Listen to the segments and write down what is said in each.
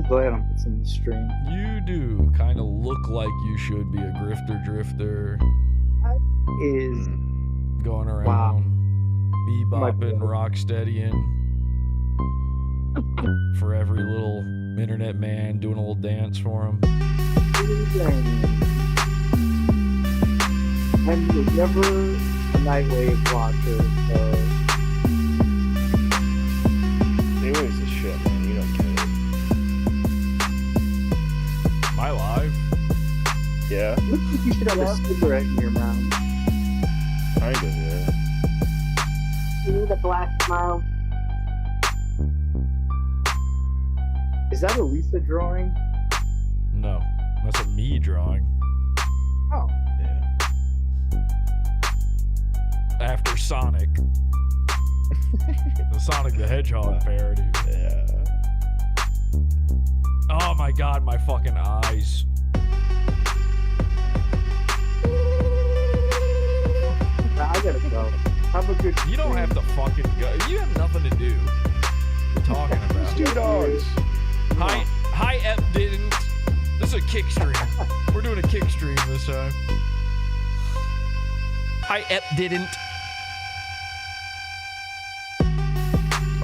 glad I'm in the stream. You do kind of look like you should be a grifter drifter. Is going around, wow. bebopping, rocksteadying for every little internet man, doing a little dance for him. And you're never a Nightwave watcher, so... Anyways, this shit, man. You don't get it. Am I live? Yeah. Looks like you should have a cigarette in your mouth. Kind of, yeah. You need a black smile. Is that a Lisa drawing? No, that's a me drawing. Oh. Yeah. After Sonic. The Sonic the Hedgehog parody. Yeah. Oh my god, my fucking eyes. I gotta go. Have a good You don't have to fucking go. You have nothing to do. What are you talking about? Two dogs. Hi, Ep didn't. This is a kick stream. We're doing a kick stream this time. Hi, Ep didn't.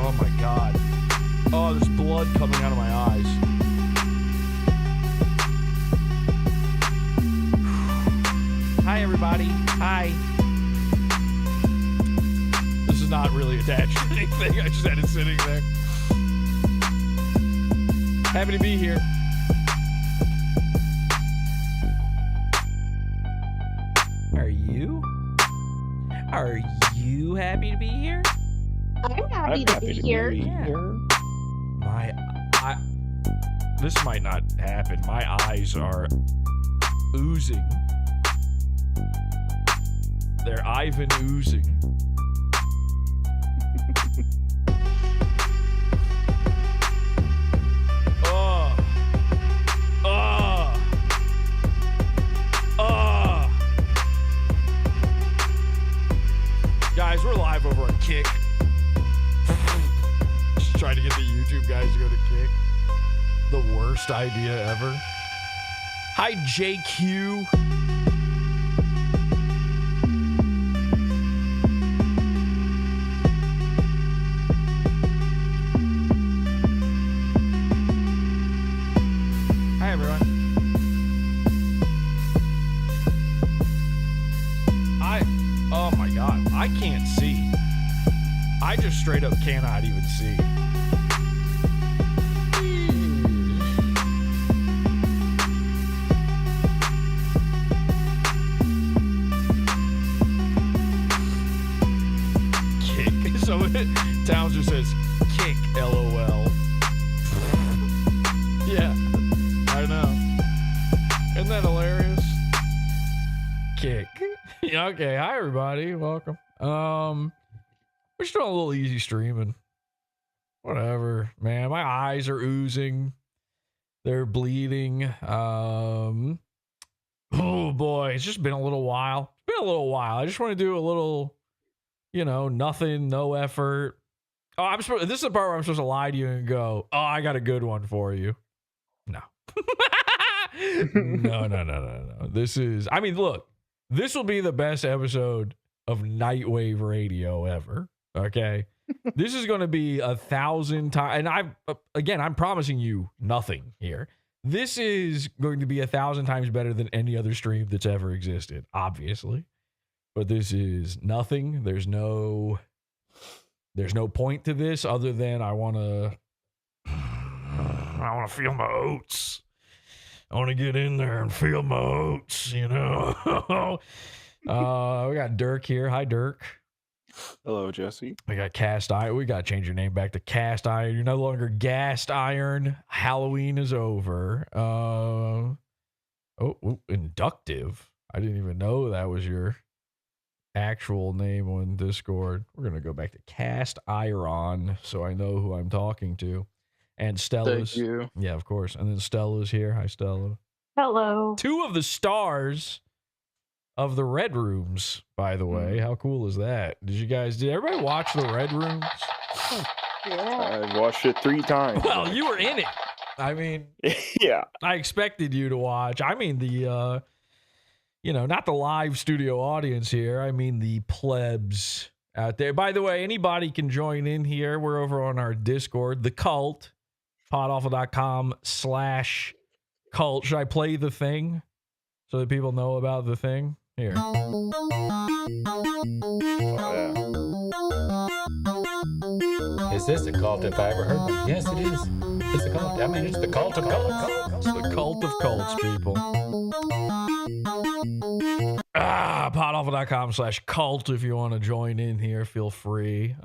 Oh my god. Oh, there's blood coming out of my eyes. Hi, everybody. Hi. This is not really attached to anything. I just had it sitting there. Happy to be here. Are you? Are you happy to be here? I'm happy to be here. This might not happen. My eyes are oozing. They're Ivan oozing. Guys, we're live over on Kick. Just trying to get the YouTube guys to go to Kick. The worst idea ever. Hi, JQ. Hi, everyone. Oh my god, I can't see. I just straight up cannot even see. Kick. So Towns just says kick, LOL. Yeah, I know. Isn't that hilarious? Kick. Yeah, okay. Hi, everybody. Welcome. We're just doing a little easy streaming. Whatever, man. My eyes are oozing. They're bleeding. Oh boy, it's just been a little while. It's been a little while. I just want to do a little, nothing, no effort. Oh, this is the part where I'm supposed to lie to you and go, "Oh, I got a good one for you." No. No. This is. I mean, look. This will be the best episode of NIGHTWAVE radio ever. Okay. This is going to be 1,000 times. And I'm promising you nothing here. This is going to be 1,000 times better than any other stream that's ever existed, obviously. But this is nothing. There's no point to this other than I want to feel my oats. I want to get in there and feel my oats, We got Dirk here. Hi, Dirk. Hello, Jesse. We got Cast Iron. We got to change your name back to Cast Iron. You're no longer Gassed Iron. Halloween is over. Inductive. I didn't even know that was your actual name on Discord. We're going to go back to Cast Iron so I know who I'm talking to. And Stella's. Thank you. Yeah, of course. And then Stella's here. Hi, Stella. Hello. 2 of the stars of the Red Rooms, by the way. How cool is that? Did everybody watch the Red Rooms? Yeah. I watched it 3 times. Well, you were in it. I mean, Yeah. I expected you to watch. I mean, the, not the live studio audience here. I mean, the plebs out there. By the way, anybody can join in here. We're over on our Discord, the cult, podawful.com/cult. Should I play the thing so that people know about the thing? Here. Is this a cult if I ever heard one? Yes, it is. It's a cult. I mean, it's the cult of cults. It's the cult of cults, people. Podawful.com/cult if you want to join in here. Feel free.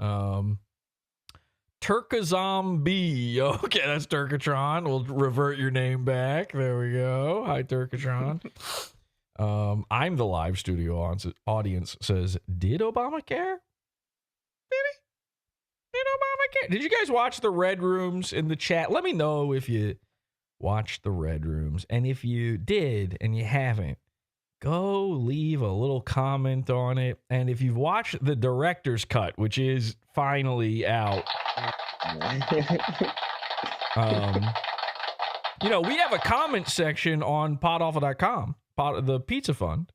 Turkazombie. Okay, that's Turkatron. We'll revert your name back. There we go. Hi, Turkatron. I'm the live studio audience says, did Obamacare? Did Obamacare? Did you guys watch the Red Rooms in the chat? Let me know if you watched the Red Rooms. And if you did and you haven't, go leave a little comment on it. And if you've watched the director's cut, which is finally out, we have a comment section on podawful.com, the Pizza Fund,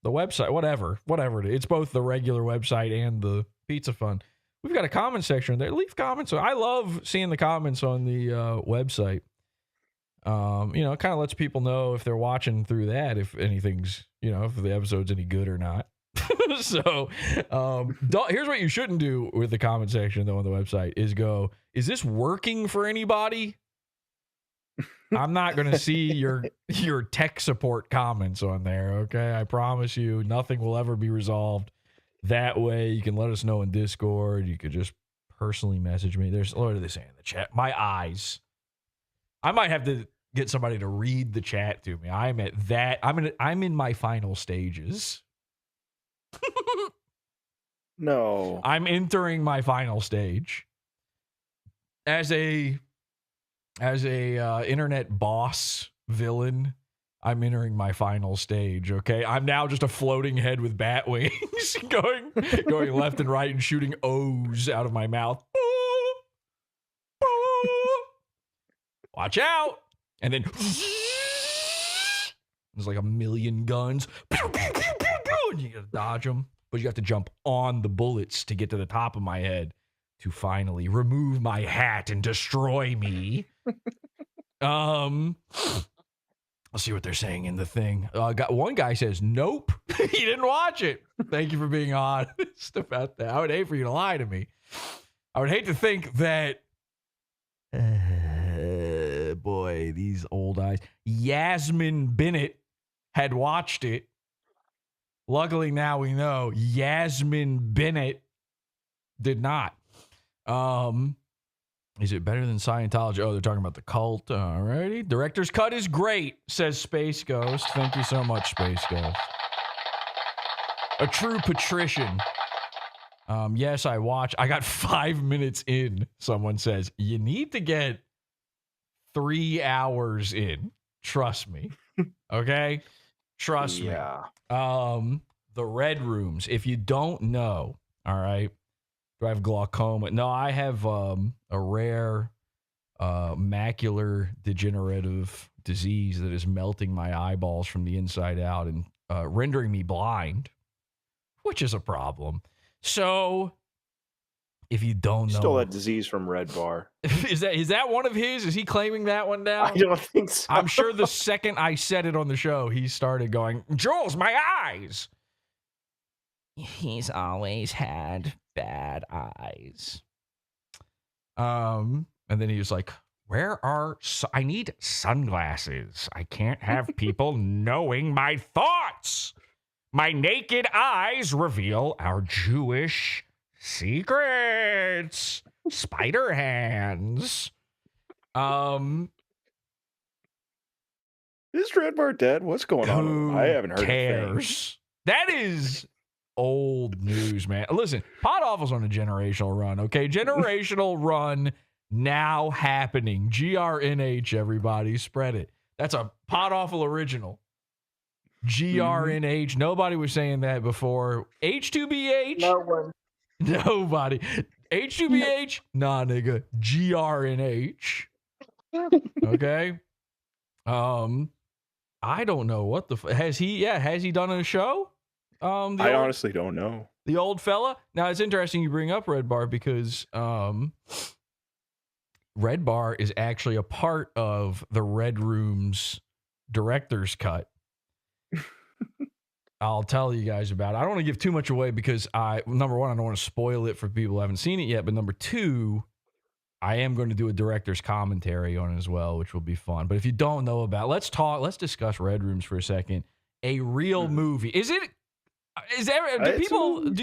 the website, whatever it is. It's both the regular website and the Pizza Fund. We've got a comment section there. Leave comments. I love seeing the comments on the website. It kind of lets people know if they're watching through that, if anything's, if the episode's any good or not. So, here's what you shouldn't do with the comment section, though, on the website is go, is this working for anybody? I'm not going to see your tech support comments on there, okay? I promise you, nothing will ever be resolved that way. You can let us know in Discord. You could just personally message me. What are they saying in the chat? My eyes. I might have to get somebody to read the chat to me. I'm in my final stages. No. I'm entering my final stage. As a internet boss villain, I'm entering my final stage, okay? I'm now just a floating head with bat wings going left and right and shooting O's out of my mouth. Watch out. And then there's like a million guns. And you gotta dodge them. But you have to jump on the bullets to get to the top of my head to finally remove my hat and destroy me. Let's see what they're saying in the thing. One guy says, nope. He didn't watch it. Thank you for being honest about that. I would hate for you to lie to me. I would hate to think that boy, these old eyes. Yasmin Bennett had watched it. Luckily, now we know Yasmin Bennett did not. Is it better than Scientology? Oh, they're talking about the cult. Alrighty. Director's cut is great, says Space Ghost. Thank you so much, Space Ghost. A true patrician. Yes, I watched. I got 5 minutes in, someone says. You need to get 3 hours in. Trust me. Okay? Trust me. The Red Rooms. If you don't know, all right, do I have glaucoma? No, I have a rare macular degenerative disease that is melting my eyeballs from the inside out and rendering me blind, which is a problem. So, if you don't know, Stole that disease from Red Bar. is that one of his? Is he claiming that one down? I don't think so. I'm sure the second I said it on the show, he started going, Jules, my eyes. He's always had bad eyes. And then he was like, I need sunglasses. I can't have people knowing my thoughts. My naked eyes reveal our Jewish secrets. Spider hands. Is Red Bar dead? What's going on? I haven't heard cares? That is old news, man. Listen, PodAwful's on a generational run, okay? Generational run now happening. GRNH, everybody. Spread it. That's a PodAwful original. GRNH. Nobody was saying that before. H2BH? No one. Nobody. H2BH? Nah, nigga. GRNH. Okay. I don't know what has he done a show? I honestly don't know. The old fella. Now it's interesting you bring up Red Bar because Red Bar is actually a part of the Red Room's director's cut. I'll tell you guys about it. I don't want to give too much away because number one, I don't want to spoil it for people who haven't seen it yet. But number two, I am going to do a director's commentary on it as well, which will be fun. But if you don't know about it, let's discuss Red Rooms for a second. A real movie. Do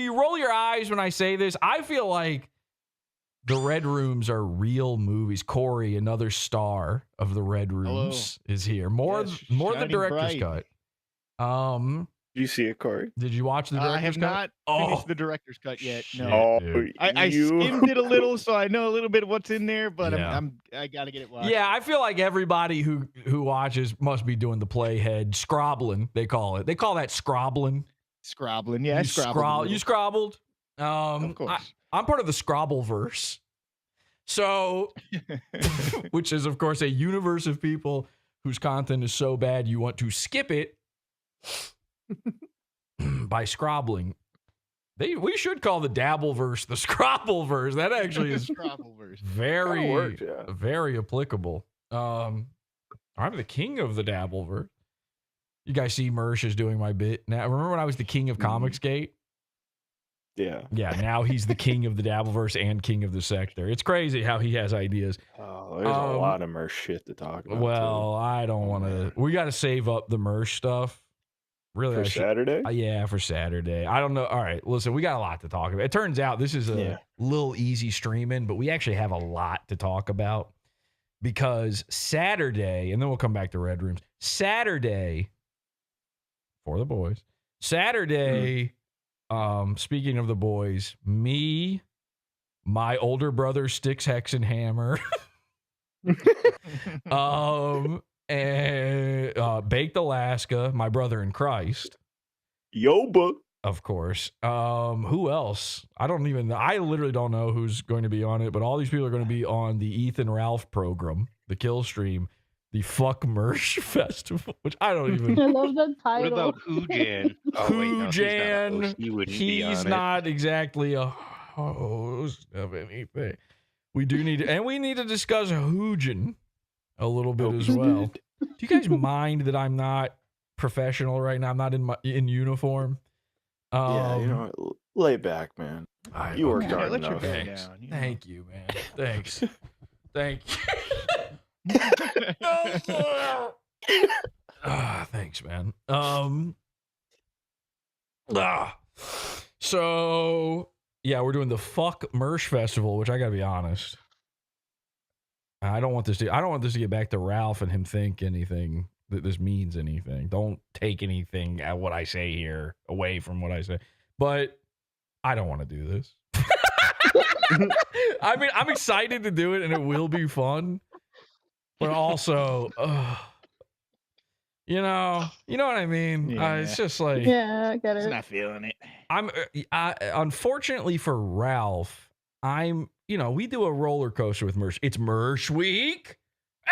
you roll your eyes when I say this? I feel like the Red Rooms are real movies. Corey, another star of the Red Rooms, is here. More the director's cut. Did you see it, Corey? Did you watch the director's cut? I have not finished the director's cut yet. Shit, No. I You- skimmed it a little, so I know a little bit of what's in there, but Yeah. I got to get it watched. Yeah, I feel like everybody who watches must be doing the playhead scrobbling. They call it. They call that scrobbling. Scrobbling. Yeah, I You scrobbled. You scrobbled. Of course. I'm part of the Scrobbleverse. So, which is of course a universe of people whose content is so bad you want to skip it by scrobbling. We should call the Dabbleverse the Scrobbleverse. That actually is Scrobbleverse. very, Kinda works, yeah. very applicable. I'm the king of the Dabbleverse. You guys see Mersh is doing my bit now. Remember when I was the king of Comicsgate? Yeah. Yeah, now he's the king of the Dabbleverse and king of the sector. It's crazy how he has ideas. Oh, there's a lot of Mersh shit to talk about. Well, I don't want to. We got to save up the Mersh stuff. Really, for Saturday? Yeah, for Saturday. I don't know. All right, listen, we got a lot to talk about. It turns out this is a little easy streaming, but we actually have a lot to talk about because Saturday, and then we'll come back to Red Rooms. Saturday, for the boys. Saturday, speaking of the boys, me, my older brother Styx Hex and Hammer, and Baked Alaska, my brother in Christ. Yoba. Of course. Who else? I literally don't know who's going to be on it, but all these people are going to be on the Ethan Ralph program, the Kill Stream, the Fuck Mersh Festival, which I don't even. I love the title. What about Hujan? Oh, wait, no, Hujan, he wouldn't be on he's it. not exactly a host of anything. We need to discuss Hujan a little bit as well. Do you guys mind that I'm not professional right now? I'm not in uniform. Yeah, lay back, man. You worked hard let your enough. guard Thanks. down. Thank you, man. Thanks. Thank you. Thanks, man. So yeah, we're doing the Fuck Mersh Festival, which I gotta be honest. I don't want this to get back to Ralph and him think anything that this means anything. Don't take anything at what I say here away from what I say. But I don't want to do this. I mean, I'm excited to do it and it will be fun. But also, you know what I mean? Yeah. It's just like, Yeah, I get Just it. not feeling it. unfortunately for Ralph, we do a roller coaster with Mersh. It's Mersh week.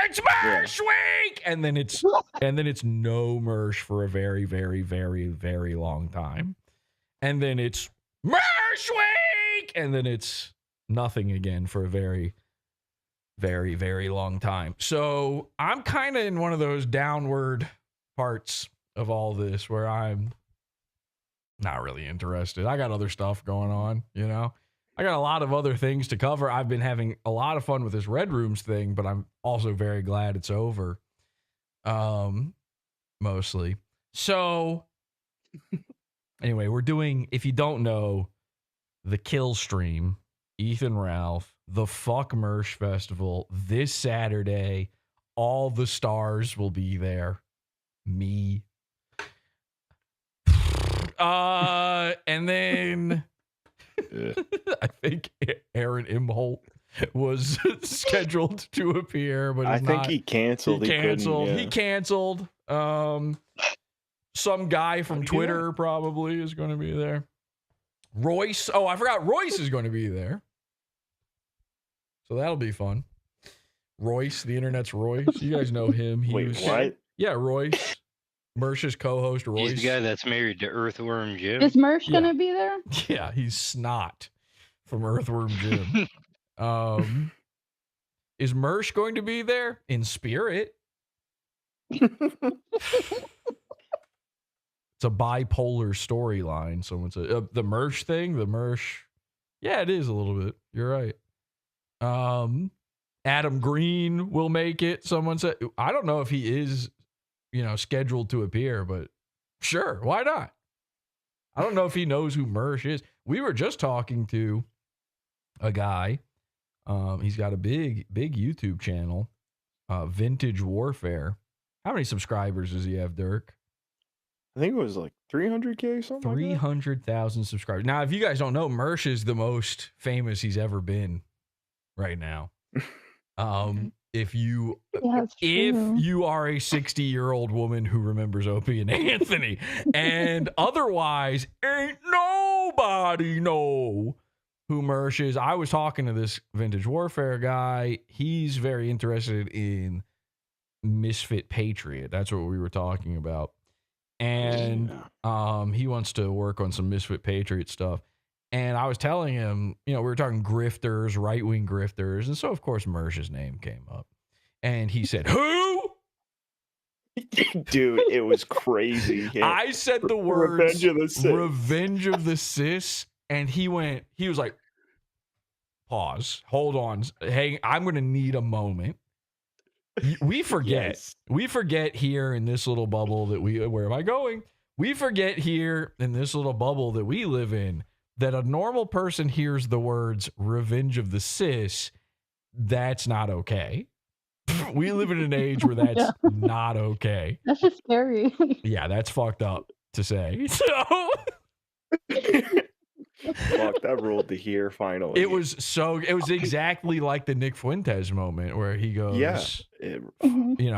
It's Mersh week. And then it's no Mersh for a very, very, very, very long time. And then it's Mersh week. And then it's nothing again for a very, very, very long time. So I'm kind of in one of those downward parts of all this where I'm not really interested. I got other stuff going on, I got a lot of other things to cover. I've been having a lot of fun with this Red Rooms thing, but I'm also very glad it's over. Mostly. So anyway, we're doing, if you don't know, the Kill Stream, Ethan Ralph, the Fuck Mersh Festival this Saturday. All the stars will be there. Me. And then I think Aaron Imholt was scheduled to appear, but I he's think not. he canceled. He canceled. Some guy from Twitter probably is going to be there. Royce. Oh, I forgot. Royce is going to be there. So that'll be fun. Royce, the internet's Royce. You guys know him. He Wait, was, what? Yeah, Royce. Mersh's co-host, Royce. He's the guy that's married to Earthworm Jim. Is Mersh Yeah. gonna be there? Yeah, he's Snot from Earthworm Jim. Is Mersh going to be there in spirit? It's a bipolar storyline. Someone said the Mersh thing. The Mersh. Yeah, it is a little bit. You're right. Adam Green will make it. Someone said. I don't know if he is, scheduled to appear, but sure, why not? I don't know if he knows who Mersh is. We were just talking to a guy. He's got a big YouTube channel, Vintage Warfare. How many subscribers does he have, Dirk? I think it was like 300K, something. 300,000 subscribers. Now, if you guys don't know, Mersh is the most famous he's ever been right now. If you are a 60-year-old woman who remembers Opie and Anthony, and otherwise ain't nobody know who Mersh is. I was talking to this Vintage Warfare guy. He's very interested in Misfit Patriot. That's what we were talking about. And he wants to work on some Misfit Patriot stuff. And I was telling him, we were talking grifters, right-wing grifters. And so, of course, Mersh's name came up. And he said, who? Dude, it was crazy. Yeah. I said the words, Revenge of the Sis. And he was like, pause, hold on. Hey, I'm going to need a moment. We forget. Yes. We forget here in this little bubble where am I going? We forget here in this little bubble that we live in that a normal person hears the words Revenge of the Sis. That's not okay. We live in an age where that's not okay. That's just scary. Yeah, that's fucked up to say. So Fuck, that ruled to here finally. it was exactly like the Nick Fuentes moment where he goes,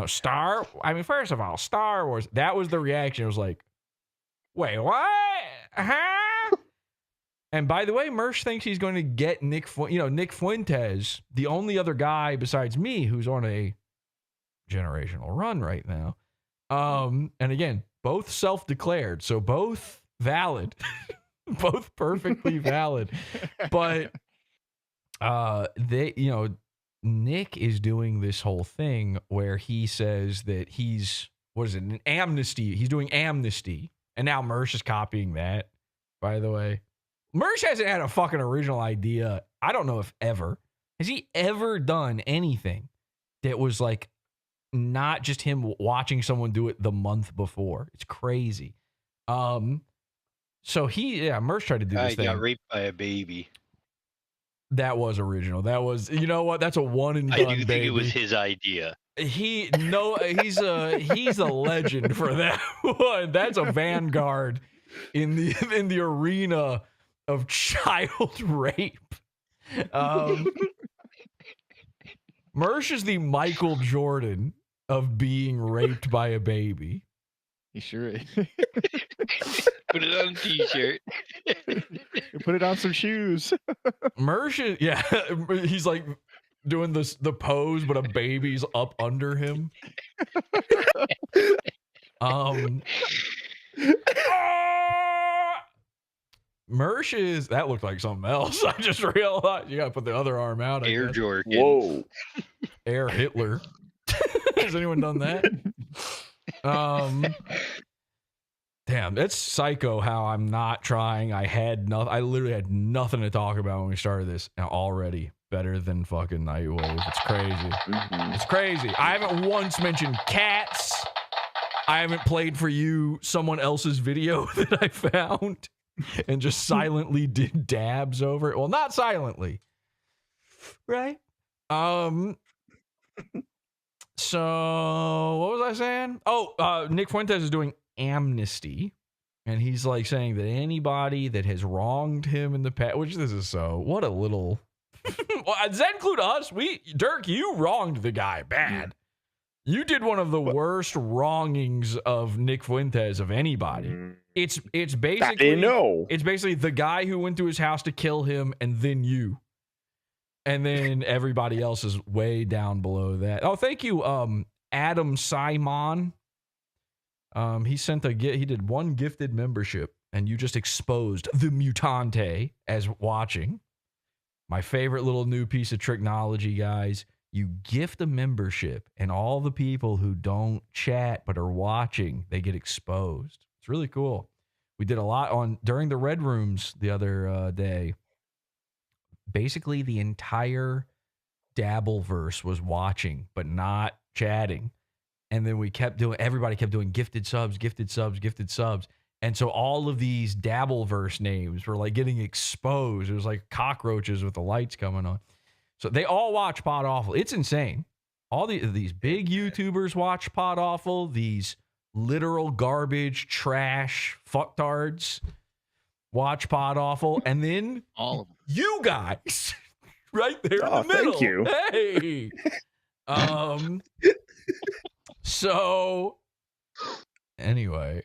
Star. I mean, first of all, Star Wars. That was the reaction. It was like, wait, what? Huh? And by the way, Mersh thinks he's going to get Nick Fuentes, the only other guy besides me who's on a generational run right now. And again, both self-declared, so both valid. Both perfectly valid. But Nick is doing this whole thing where he says that he's an amnesty. He's doing amnesty. And now Mersh is copying that, by the way. Mersh hasn't had a fucking original idea. I don't know if ever. Has he ever done anything that was like not just him watching someone do it the month before? It's crazy. So Mersh tried to do this thing. Got raped by a baby. That was original. That was, you know what? That's a one and done, I do think baby. it was his idea. He's a legend for that one. That's a vanguard in the arena of child rape. Mersh is the Michael Jordan of being raped by a baby. He sure is. Put it on a t-shirt. Put it on some shoes. Mersh is, he's like doing the pose, but a baby's up under him. Mersh is, that looked like something else. I just realized you gotta put the other arm out. Air Jordan. Whoa. Air Hitler. Has anyone done that? Damn, that's psycho how I'm not trying. I literally had nothing to talk about when we started this, and already better than fucking Nightwave. It's crazy. Mm-hmm. It's crazy. I haven't once mentioned cats. I haven't played for you someone else's video that I found and just silently did dabs over it. Well, not silently. Right? So what was I saying? Nick Fuentes is doing amnesty, and he's like saying that anybody that has wronged him in the past, which this is what a little well, does that include us? Dirk, you wronged the guy bad. You did one of the worst wrongings of Nick Fuentes of anybody. It's basically it's basically the guy who went to his house to kill him, and then you. And then everybody else is way down below that. Oh, thank you, Adam Simon. He sent he did one gifted membership, and you just exposed the mutante as watching. My favorite little new piece of technology, guys. You gift a membership, and all the people who don't chat but are watching, they get exposed. It's really cool. We did a lot during the Red Rooms the other day. Basically, the entire Dabbleverse was watching, but not chatting. And then everybody kept doing gifted subs, gifted subs, gifted subs. And so all of these Dabbleverse names were like getting exposed. It was like cockroaches with the lights coming on. So they all watch PodAwful. It's insane. All these big YouTubers watch PodAwful. These literal garbage, trash, fucktards watch PodAwful. And then All of them. you guys right there in the middle. Thank you. Hey. So anyway,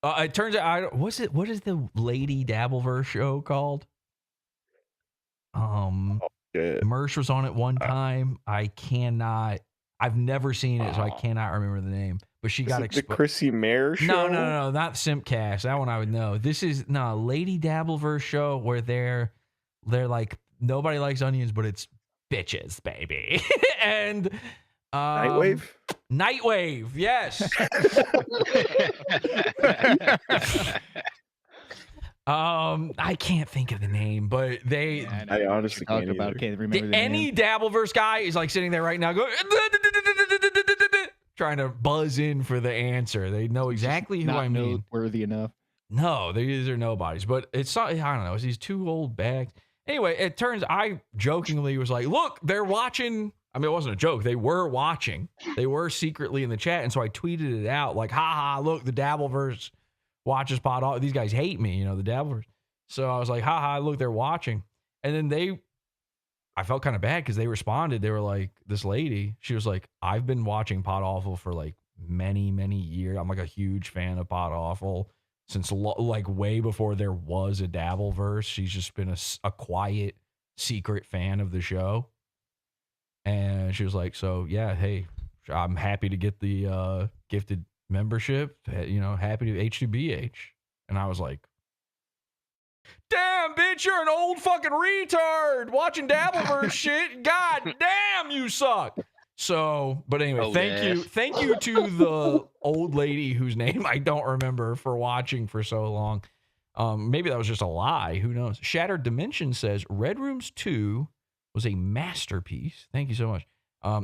it turns out what is the Lady Dabbleverse show called? Mersh was on it one time. I've never seen it, so I cannot remember the name. But she got exposed. The Chrissy Mayer show? No, not Simpcast. That one I would know. This is Lady Dabbleverse show where they're like, nobody likes onions, but it's bitches, baby. And NIGHTWAVE? NIGHTWAVE, yes. I can't think of the name, but I honestly can't either. Can't remember the any name. Dabbleverse guy is like sitting there right now going trying to buzz in for the answer. They know exactly who I mean. Worthy enough. No, these are nobodies, but it's not, I don't know. It's these two old bags. Anyway, I jokingly was like, look, they're watching. I mean, it wasn't a joke. They were watching. They were secretly in the chat. And so I tweeted it out like, haha, look, the Dabbleverse watches PodAwful. These guys hate me, the Dabbleverse. So I was like, haha, look, they're watching. And then I felt kind of bad because they responded. They were like, this lady, she was like, I've been watching PodAwful for like many, many years. I'm like a huge fan of PodAwful since like way before there was a Dabbleverse. She's just been a quiet, secret fan of the show. And she was like, so yeah, hey, I'm happy to get the gifted membership, happy to H2BH. And I was like, damn, bitch, you're an old fucking retard watching Dabbleverse shit. God damn, you suck. So, but anyway, thank you to the old lady whose name I don't remember for watching for so long. Maybe that was just a lie. Who knows? Shattered Dimension says Red Rooms 2 was a masterpiece. Thank you so much.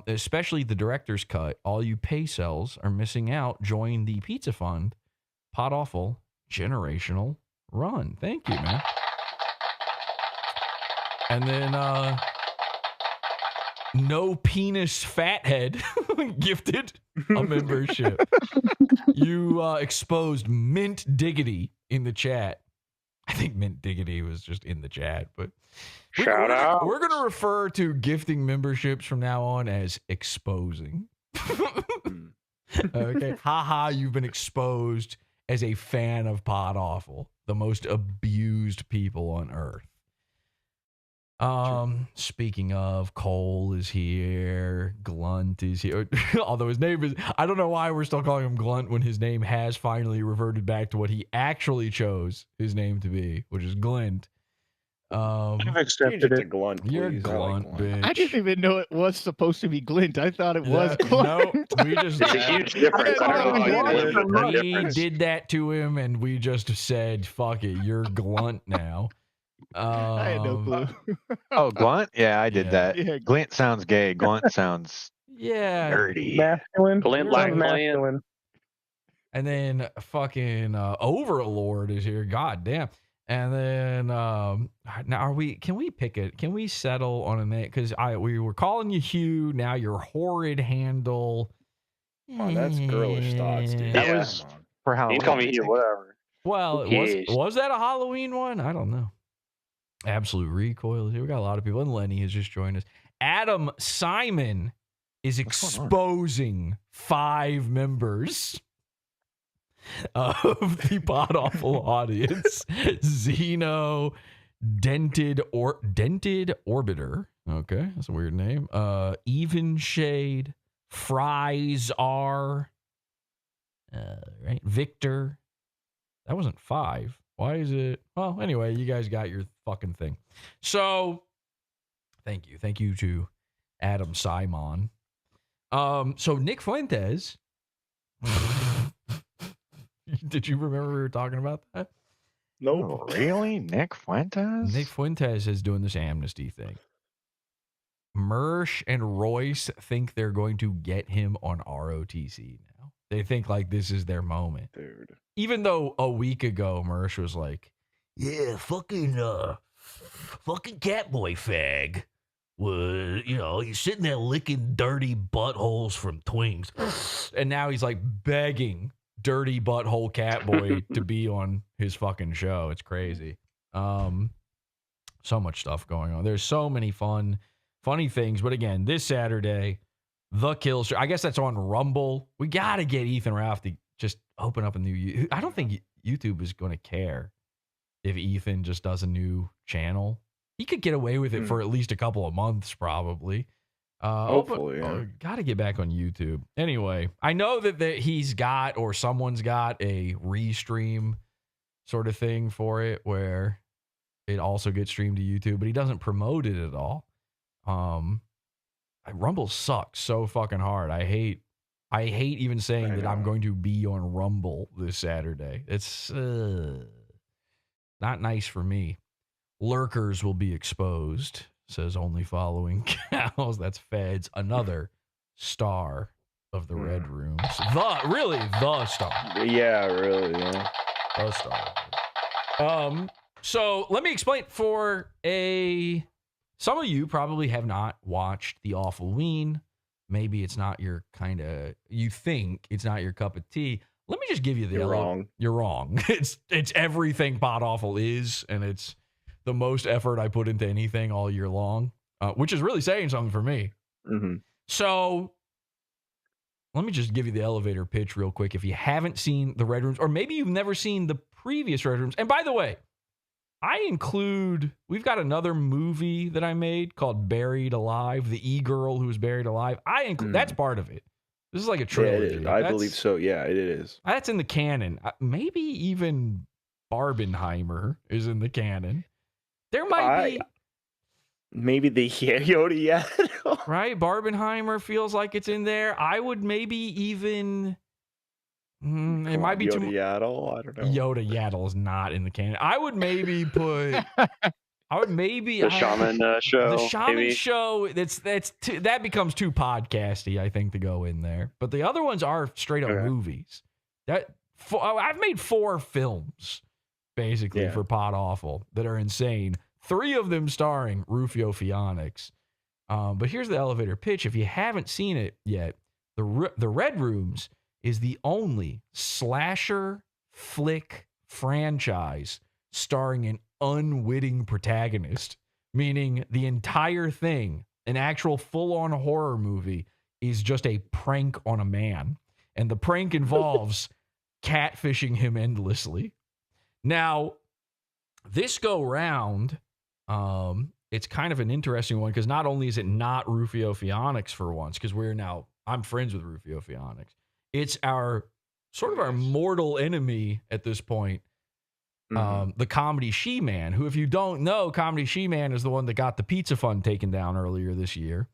Especially the director's cut. All you pay cells are missing out. Join the Pizza Fund. PodAwful generational run. Thank you, man. And then No Penis Fathead gifted a membership. You exposed Mint Diggity in the chat. I think Mint Diggity was just in the chat, but Shout out. We're going to refer to gifting memberships from now on as exposing. Okay. Haha, you've been exposed as a fan of PodAwful, the most abused people on earth. Speaking of, Cole is here. Glunt is here. Although his name is, I don't know why we're still calling him Glunt when his name has finally reverted back to what he actually chose his name to be, which is Glint. I've Change accepted it to it. Glunt, please. You're I like Glunt, bitch. I didn't even know it was supposed to be Glint. I thought it was Glint. No, we just It's a huge difference. I don't know how you live with that we difference. did that to him, and we just said, "Fuck it, you're Glunt now." I had no clue. Oh, Glunt? Yeah, I did Yeah. that. Yeah. Glint sounds gay. Glunt sounds Yeah, dirty. Masculine. Glint Sounds like masculine. and then fucking Overlord is here. God damn. And then now can we pick it? Can we settle on a name? Because we were calling you Hugh. Now your horrid handle. Come on, that's girlish thoughts, dude. That Yeah. was for You Halloween. can call me here, whatever. Well, Who cares? was that a Halloween one? I don't know. Absolute Recoil is here. We got a lot of people. And Lenny has just joined us. Adam Simon is What's going on? exposing 5 members of the PodAwful audience. Zeno, dented orbiter. Okay, that's a weird name. Even shade. Fries are. Right. Victor. That wasn't 5. Why is it? Well, anyway, you guys got your fucking thing. So, thank you. Thank you to Adam Simon. So Nick Fuentes. Did you remember we were talking about that? Nope. Oh, really? Nick Fuentes? Nick Fuentes is doing this amnesty thing. Mersh and Royce think they're going to get him on ROTC now. They think like this is their moment. Dude. Even though a week ago Mersh was like, yeah, fucking Catboy fag was, he's sitting there licking dirty buttholes from twinks. And now he's like begging dirty butthole Catboy to be on his fucking show. It's crazy. So much stuff going on. There's so many funny things. But again, this Saturday, The Kill Show. I guess that's on Rumble. We got to get Ethan Ralph to just open up a new. I don't think YouTube is going to care if Ethan just does a new channel. He could get away with it for at least a couple of months, probably. Hopefully, yeah. Got to get back on YouTube. Anyway, I know that he's got or someone's got a restream sort of thing for it where it also gets streamed to YouTube, but he doesn't promote it at all. Rumble sucks so fucking hard. I hate even saying that I'm going to be on Rumble this Saturday. It's not nice for me. Lurkers will be exposed, says only following cows. That's Feds, another star of the Red Rooms. The star. Yeah, really, yeah. The star. So let me explain for some of you probably have not watched The Awful Ween. Maybe it's not your kind of, you think it's not your cup of tea. Let me just give you the You're wrong. You're wrong. It's everything PodAwful is, and it's the most effort I put into anything all year long, which is really saying something for me. Mm-hmm. So let me just give you the elevator pitch real quick. If you haven't seen the Red Rooms, or maybe you've never seen the previous Red Rooms. And by the way, we've got another movie that I made called Buried Alive, the e-girl who was buried alive. That's part of it. This is like a trilogy. Yeah, I believe so. Yeah, it is. That's in the canon. Maybe even Barbenheimer is in the canon. There might be. Maybe the Yoda yet. Right? Barbenheimer feels like it's in there. I would maybe even. It might be Yoda too. Yaddle. I don't know. Yoda Yaddle is not in the canon. I would maybe put. The Shaman show. The Shaman maybe. show. That becomes too podcasty, I think, to go in there. But the other ones are straight up movies. I've made 4 films basically for PodAwful that are insane. 3 of them starring Rufio Fionnix. But here's the elevator pitch. If you haven't seen it yet, the Red Rooms is the only slasher flick franchise starring an unwitting protagonist, meaning the entire thing, an actual full-on horror movie, is just a prank on a man. And the prank involves catfishing him endlessly. Now, this go round, it's kind of an interesting one because not only is it not Rufio Fionnix for once, because I'm friends with Rufio Fionnix. It's our mortal enemy at this point, the Comedy She-Man, who, if you don't know, Comedy She-Man is the one that got the Pizza Fund taken down earlier this year.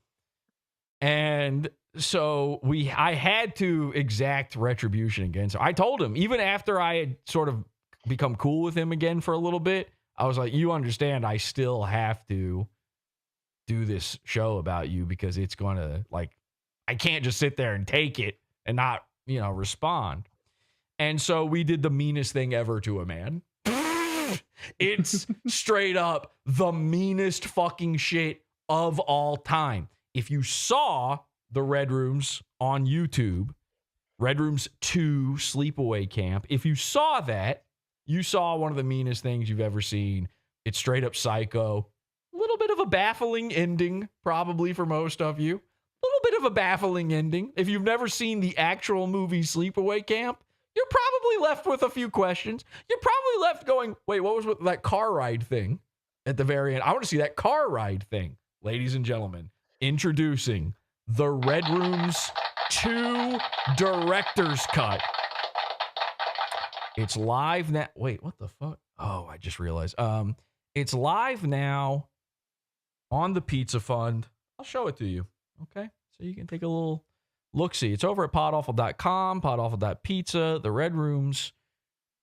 And so I had to exact retribution against him. I told him, even after I had sort of become cool with him again for a little bit, I was like, you understand, I still have to do this show about you because it's going to, I can't just sit there and take it and not, respond. And so we did the meanest thing ever to a man. It's straight up the meanest fucking shit of all time. If you saw the Red Rooms on YouTube, Red Rooms 2 Sleepaway Camp, if you saw that, you saw one of the meanest things you've ever seen. It's straight up psycho. A little bit of a baffling ending, probably for most of you. A little bit of a baffling ending. If you've never seen the actual movie Sleepaway Camp, you're probably left with a few questions. You're probably left going, wait, what was with that car ride thing? at the very end. I want to see that car ride thing. Ladies and gentlemen, introducing the Red Room's 2 director's cut. It's live now. Wait, what the fuck? Oh, I just realized. It's live now on the Pizza Fund. I'll show it to you. Okay? So you can take a little look-see. It's over at PodAwful.com, PodAwful.pizza, the Red Rooms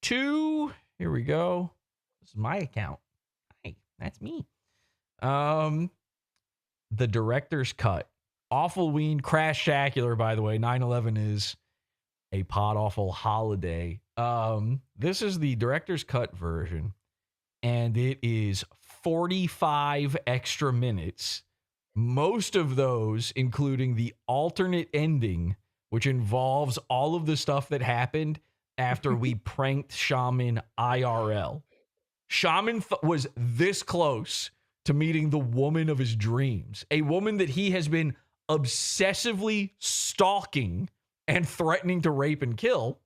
2. Here we go. This is my account. Hey, that's me. The director's cut. Awfulween Crashtacular, by the way. 9/11 is a PodAwful holiday. This is the director's cut version, and it is 45 extra minutes. Most of those, including the alternate ending, which involves all of the stuff that happened after we pranked Shaman IRL. Shaman was this close to meeting the woman of his dreams, a woman that he has been obsessively stalking and threatening to rape and kill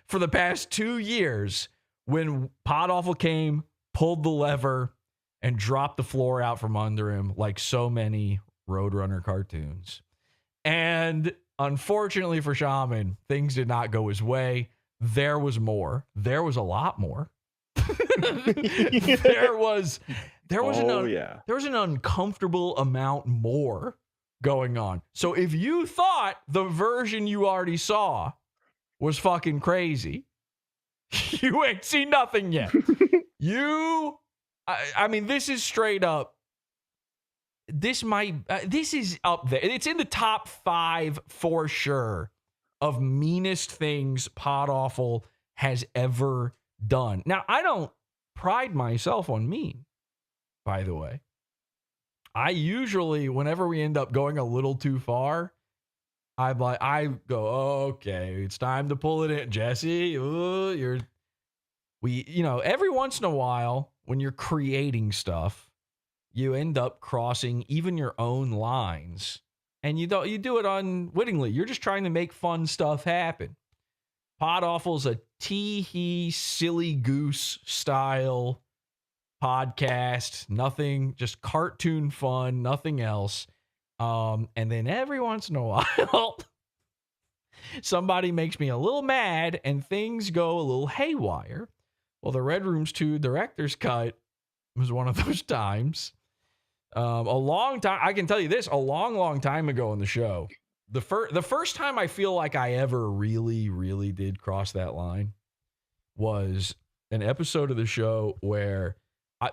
for the past 2 years, when PodAwful came, pulled the lever, and dropped the floor out from under him like so many Roadrunner cartoons. And unfortunately for Shaman, things did not go his way. There was more. There was a lot more. there was an uncomfortable amount more going on. So if you thought the version you already saw was fucking crazy, you ain't seen nothing yet. I mean, this is straight up. This is up there. It's in the top 5 for sure of meanest things PodAwful has ever done. Now, I don't pride myself on mean, by the way. I usually, whenever we end up going a little too far, I go, okay, it's time to pull it in, Jesse. Every once in a while, when you're creating stuff, you end up crossing even your own lines, and you do it unwittingly. You're just trying to make fun stuff happen. PodAwful's a tee-hee, silly goose style podcast. Nothing, just cartoon fun, nothing else. And then every once in a while, somebody makes me a little mad and things go a little haywire. Well, the Red Room's 2 director's cut was one of those times. A long time, I can tell you this, a long time ago in the show, the first time I feel like I ever really, really did cross that line was an episode of the show where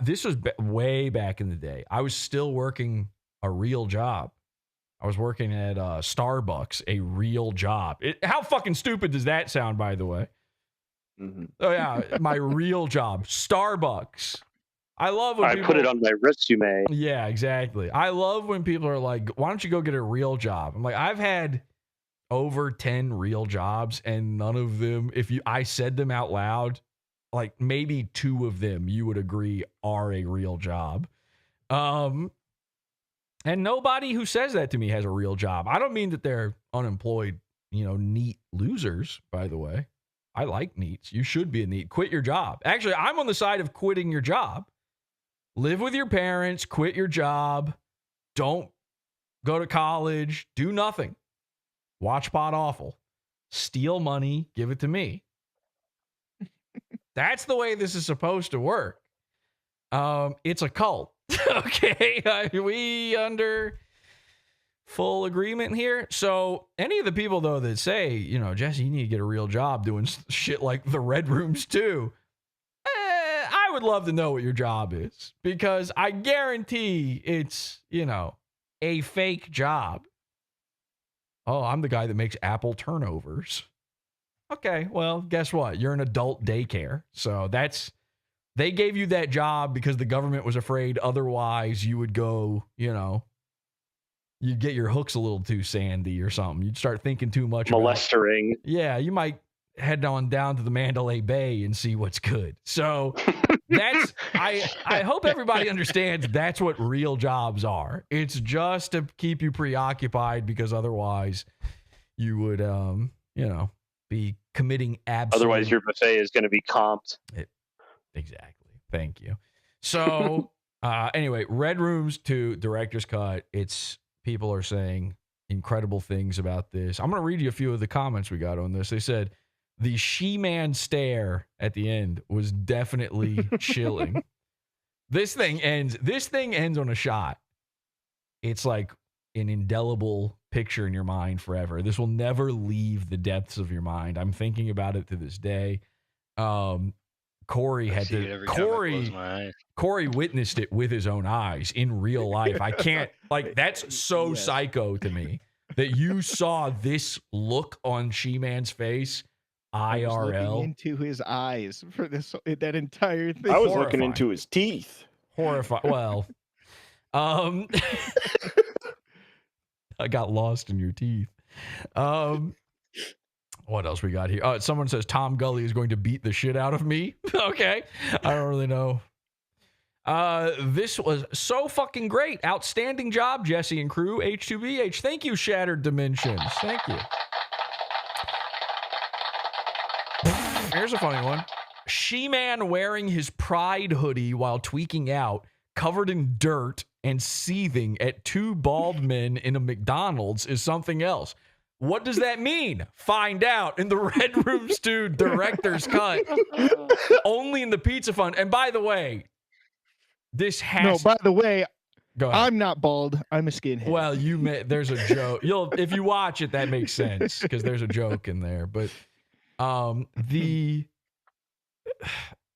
this was way back in the day. I was still working a real job. I was working at Starbucks, a real job. How fucking stupid does that sound, by the way? Mm-hmm. Oh, yeah, my real job, Starbucks. I love when I put it on my resume. Yeah, exactly. I love when people are like, why don't you go get a real job? I'm like, I've had over 10 real jobs, and none of them, I said them out loud, like maybe 2 of them you would agree are a real job. And nobody who says that to me has a real job. I don't mean that they're unemployed, neat losers, by the way. I like neats. You should be a neat. Quit your job. Actually, I'm on the side of quitting your job. Live with your parents, quit your job. Don't go to college. Do nothing. Watch PodAwful. Steal money. Give it to me. That's the way this is supposed to work. It's a cult. Okay. Are we under full agreement here? So any of the people, though, that say, Jesse, you need to get a real job doing shit like the Red Rooms too. I would love to know what your job is, because I guarantee it's, a fake job. Oh, I'm the guy that makes Apple turnovers. Okay, well, guess what? You're an adult daycare. So they gave you that job because the government was afraid otherwise you would go, you'd get your hooks a little too sandy or something. You'd start thinking too much. Molestering. Yeah, you might head on down to the Mandalay Bay and see what's good. So that's, I hope everybody understands that's what real jobs are. It's just to keep you preoccupied, because otherwise you would, be committing absolute. Otherwise your buffet is going to be comped. Exactly. Thank you. So Anyway, Red Rooms to Director's Cut. People are saying incredible things about this. I'm going to read you a few of the comments we got on this. They said the Shaman stare at the end was definitely chilling. This thing ends on a shot. It's like an indelible picture in your mind forever. This will never leave the depths of your mind. I'm thinking about it to this day. Corey witnessed it with his own eyes in real life. I can't, like, that's so psycho to me that you saw this look on She-Man's face I was looking IRL. into his eyes for that entire thing. I was looking into his teeth. Horrifying. Well, I got lost in your teeth. What else we got here? Someone says Tom Gully is going to beat the shit out of me. Okay. I don't really know. This was so fucking great. Outstanding job, Jesse and crew. H2BH. Thank you, Shattered Dimensions. Thank you. Here's a funny one. She-Man wearing his pride hoodie while tweaking out, covered in dirt and seething at two bald men in a McDonald's is something else. What does that mean? Find out in the Red Room Stew Director's Cut. Only in the Pizza Fund. And by the way, this has... No, by the way, Go ahead. I'm not bald. I'm a skinhead. Well, there's a joke. If you watch it, that makes sense because there's a joke in there. But the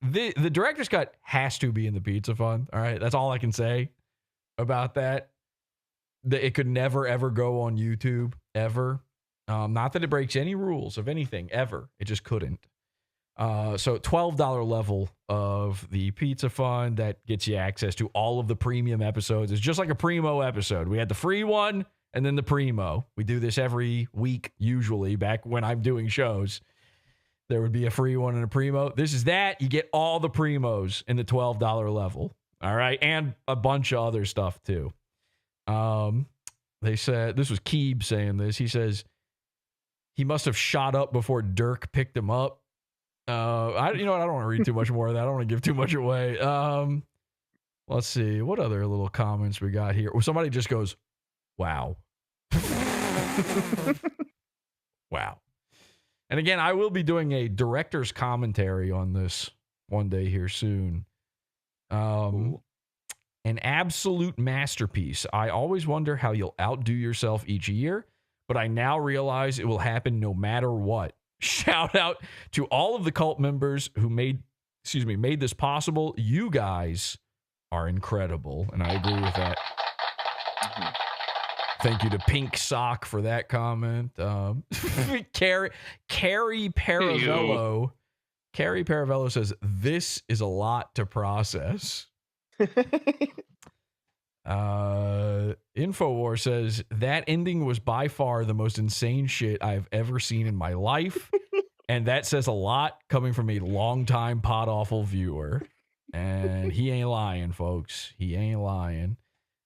Director's Cut has to be in the Pizza Fund. All right, that's all I can say about that. It could never ever go on YouTube ever. Not that it breaks any rules of anything ever. It just couldn't. So $12 level of the Pizza Fund that gets you access to all of the premium episodes. It's just like a Primo episode. We had the free one and then the Primo. We do this every week, usually, back when I'm doing shows. There would be a free one and a Primo. This is that. You get all the Primos in the $12 level. All right. And a bunch of other stuff, too. They said, this was Keeb saying this. He says, he must have shot up before Dirk picked him up. You know what? I don't want to read too much more of that. I don't want to give too much away. Let's see. What other little comments we got here? Well, somebody just goes, wow. Wow. And again, I will be doing a director's commentary on this one day here soon. An absolute masterpiece. I always wonder how you'll outdo yourself each year, but I now realize it will happen no matter what. Shout out to all of the cult members who made this possible. You guys are incredible, and I agree with that. Thank you to Pink Sock for that comment. Carrie Paravello. Carrie Paravello says, this is a lot to process. Infowar says, that ending was by far the most insane shit I've ever seen in my life. And that says a lot coming from a longtime PodAwful viewer. And he ain't lying, folks. He ain't lying.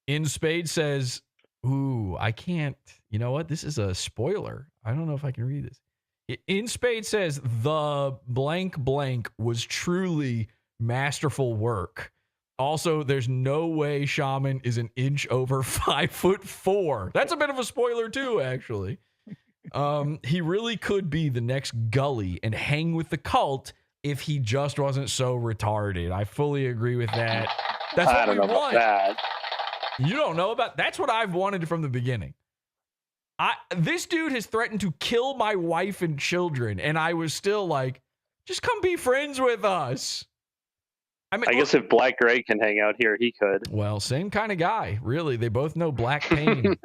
In Spade says, ooh, I can't. You know what? This is a spoiler. I don't know if I can read this. In Spade says, the blank blank was truly masterful work. Also, there's no way Shaman is an inch over 5'4". That's a bit of a spoiler too, actually. He really could be the next Gully and hang with the cult if he just wasn't so retarded. I fully agree with that. That's what we want. That. You don't know about. That's what I've wanted from the beginning. This dude has threatened to kill my wife and children, and I was still like, just come be friends with us. I mean, I guess if Black Gray can hang out here, he could. Well, same kind of guy, really. They both know Black Pain.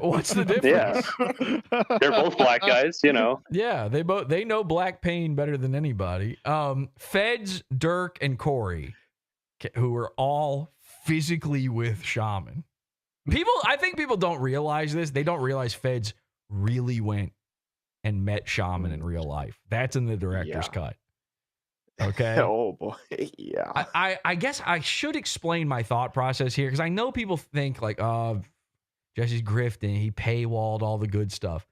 What's the difference? Yeah. They're both black guys, you know. Yeah, they know Black Pain better than anybody. Feds, Dirk, and Corey, who are all physically with Shaman. I think people don't realize this. They don't realize Feds really went and met Shaman in real life. That's in the director's cut. Okay. Oh boy. Yeah. I guess I should explain my thought process here because I know people think like, Jesse's grifting. He paywalled all the good stuff.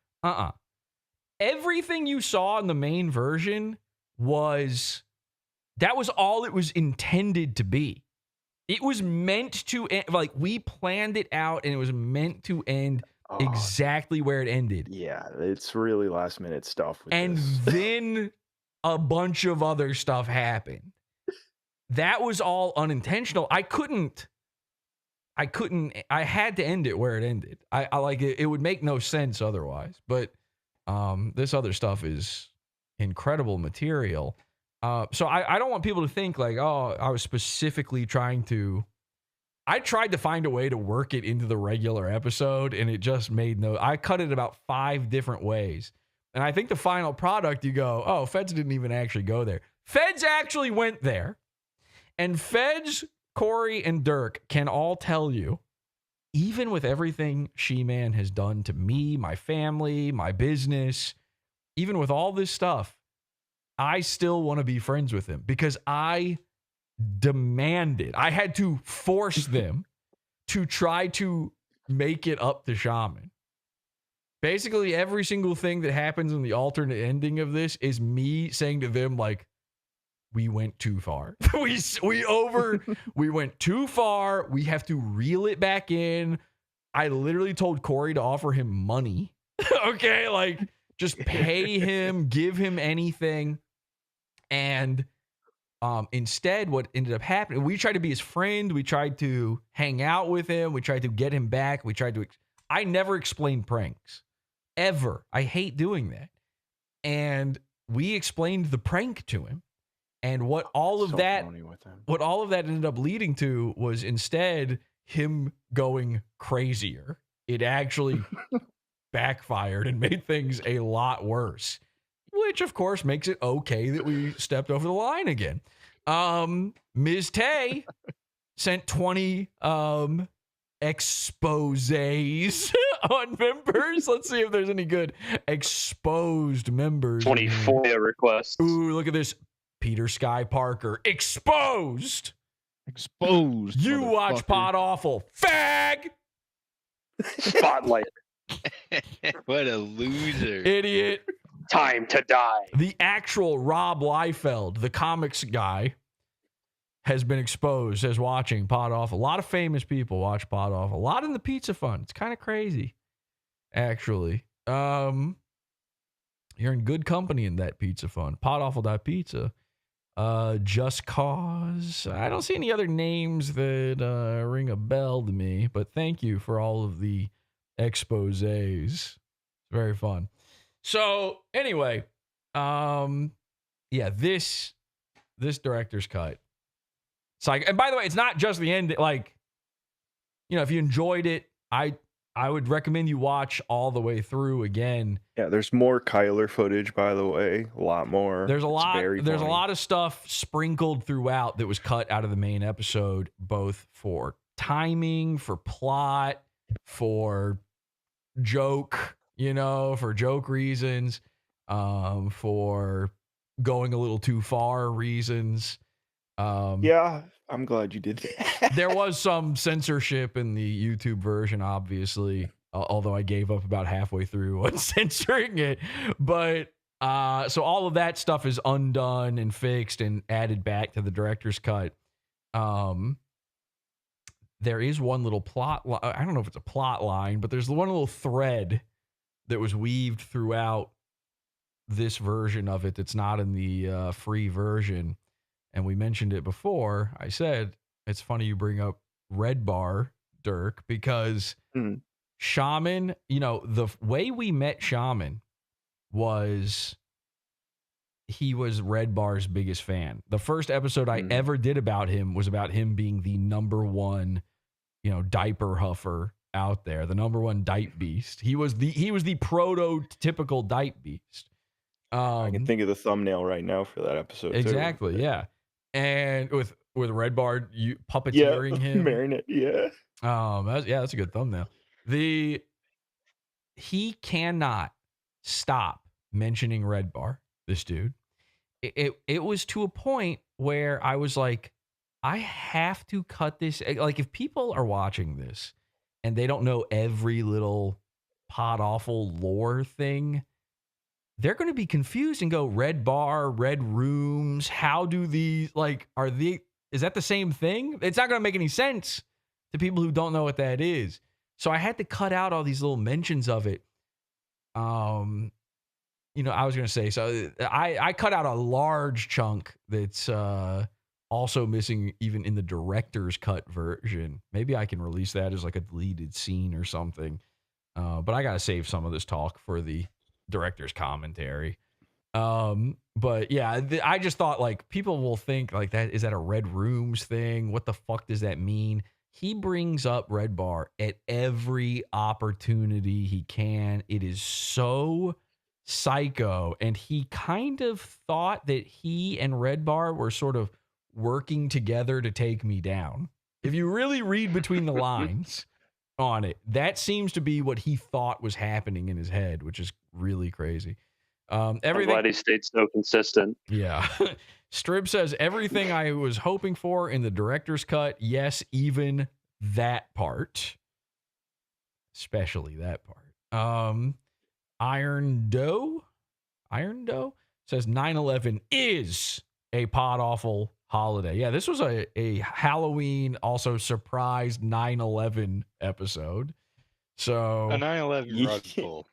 Everything you saw in the main version was all it was intended to be. It was meant to end, like we planned it out, and it was meant to end exactly where it ended. Yeah, it's really last minute stuff. With And this. then a bunch of other stuff happened. That was all unintentional. I had to end it where it ended. I like it. It would make no sense otherwise. But this other stuff is incredible material. So I don't want people to think like, oh, I was specifically I tried to find a way to work it into the regular episode, and it just made I cut it about 5 different ways. And I think the final product, you go, oh, Feds didn't even actually go there. Feds actually went there. And Feds, Corey, and Dirk can all tell you, even with everything Shaman has done to me, my family, my business, even with all this stuff, I still want to be friends with him because I demanded, I had to force them to try to make it up to Shaman. Basically, every single thing that happens in the alternate ending of this is me saying to them, like, we went too far. we went too far. We have to reel it back in. I literally told Corey to offer him money. Okay, like just pay him, give him anything. And instead, what ended up happening, we tried to be his friend. We tried to hang out with him. We tried to get him back. I never explained pranks. Ever. I hate doing that. And we explained the prank to him. And what all of that ended up leading to was instead him going crazier. It actually backfired and made things a lot worse, which of course makes it okay that we stepped over the line again. Ms. Tay sent 20 exposés on members. Let's see if there's any good exposed members. 20 FOIA requests. Ooh, look at this. Peter Sky Parker, exposed. Exposed. You watch PodAwful, fag. Spotlight. What a loser. Idiot. Time to die. The actual Rob Liefeld, the comics guy, has been exposed as watching PodAwful. A lot of famous people watch PodAwful. A lot in the Pizza Fund. It's kind of crazy, actually. You're in good company in that Pizza Fund. PodAwful.pizza. Just Cause. I don't see any other names that ring a bell to me, but thank you for all of the exposés. It's very fun. So anyway, yeah, this director's cut. It's like, and by the way, it's not just the end. Like, you know, if you enjoyed it, I would recommend you watch all the way through again. Yeah, there's more Kyler footage, by the way. A lot more. There's a lot. There's funny. A lot of stuff sprinkled throughout that was cut out of the main episode, both for timing, for plot, for joke, for joke reasons, for going a little too far reasons. Yeah, I'm glad you did that. There was some censorship in the YouTube version, obviously, although I gave up about halfway through on censoring it. But so all of that stuff is undone and fixed and added back to the director's cut. There is one little plot. I don't know if it's a plot line, but there's one little thread that was weaved throughout this version of it that's not in the free version. And we mentioned it before. I said, it's funny you bring up Red Bar, Dirk, because Shaman, the way we met Shaman was he was Red Bar's biggest fan. The first episode I ever did about him was about him being the number one, diaper huffer out there, the number one diaper beast. He was the prototypical diaper beast. I can think of the thumbnail right now for that episode. Exactly, yeah. And with Red Bar, you puppeteering him, Marinette, yeah. That's a good thumbnail. He cannot stop mentioning Red Bar. This dude, it was to a point where I was like, I have to cut this. Like, if people are watching this and they don't know every little PodAwful lore thing, they're going to be confused and go, Red Bar, Red Rooms, how do these, are is that the same thing? It's not going to make any sense to people who don't know what that is. So I had to cut out all these little mentions of it. You know, I was going to say, so I cut out a large chunk that's also missing even in the director's cut version. Maybe I can release that as like a deleted scene or something. But I got to save some of this talk for the director's commentary. But yeah, I just thought like people will think like that. Is that a Red Rooms thing? What the fuck does that mean? He brings up Red Bar at every opportunity he can. It is so psycho. And he kind of thought that he and Red Bar were sort of working together to take me down. If you really read between the lines on it, that seems to be what he thought was happening in his head, which is really crazy. Everything. I'm glad he stayed so consistent. Yeah. Strib says everything I was hoping for in the director's cut. Yes, even that part. Especially that part. Iron Doe says 9/11 is a PodAwful holiday. Yeah, this was a Halloween, also surprise 9/11 episode. So A 9/11 rug pull.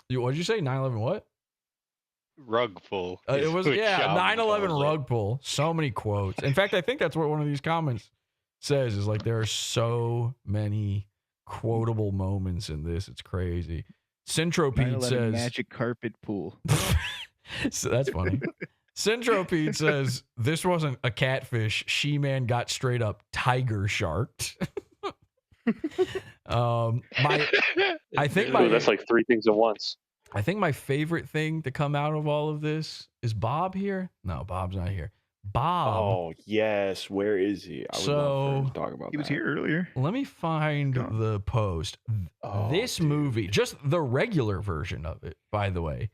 What'd you say? 9/11 what? Rug pull. It was, yeah, Shaman 9/11 calls it. rug pull. So many quotes. In fact, I think that's what one of these comments says is like there are so many quotable moments in this. It's crazy. Centropede 9/11 says magic carpet pool. so that's funny. Centropede says this wasn't a catfish. She-Man got straight up tiger sharked. I think Ooh, that's like three things at once. I think my favorite thing to come out of all of this is Bob here. No, Bob's not here. Bob. Oh yes, where is he? I would love for him to talk about He was that. here earlier. Let me find Gone. the post. Oh, This dude. movie, just the regular version of it, by the way,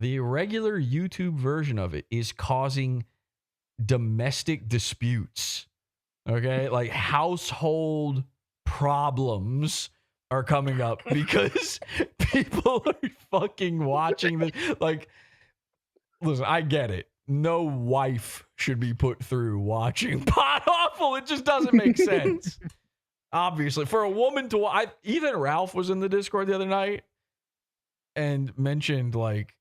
the regular YouTube version of it is causing domestic disputes. Okay, like household problems are coming up because people are fucking watching this. Like, listen, I get it. No wife should be put through watching PodAwful. It just doesn't make sense. Obviously, for a woman to watch, even Ralph was in the Discord the other night and mentioned like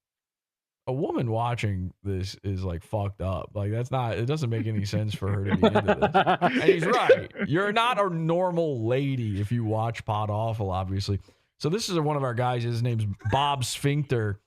a woman watching this is like fucked up. Like that's not. It doesn't make any sense for her to be into this. And he's right. You're not a normal lady if you watch PodAwful, obviously. So this is one of our guys. His name's Bob Sphincter.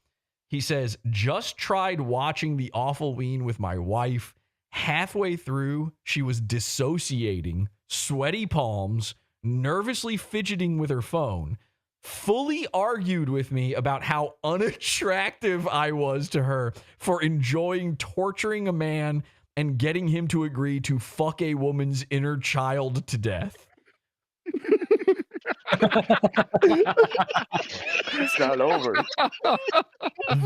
He says, just tried watching the Awful Ween with my wife. Halfway through, she was dissociating, sweaty palms, nervously fidgeting with her phone, fully argued with me about how unattractive I was to her for enjoying torturing a man and getting him to agree to fuck a woman's inner child to death. It's not over.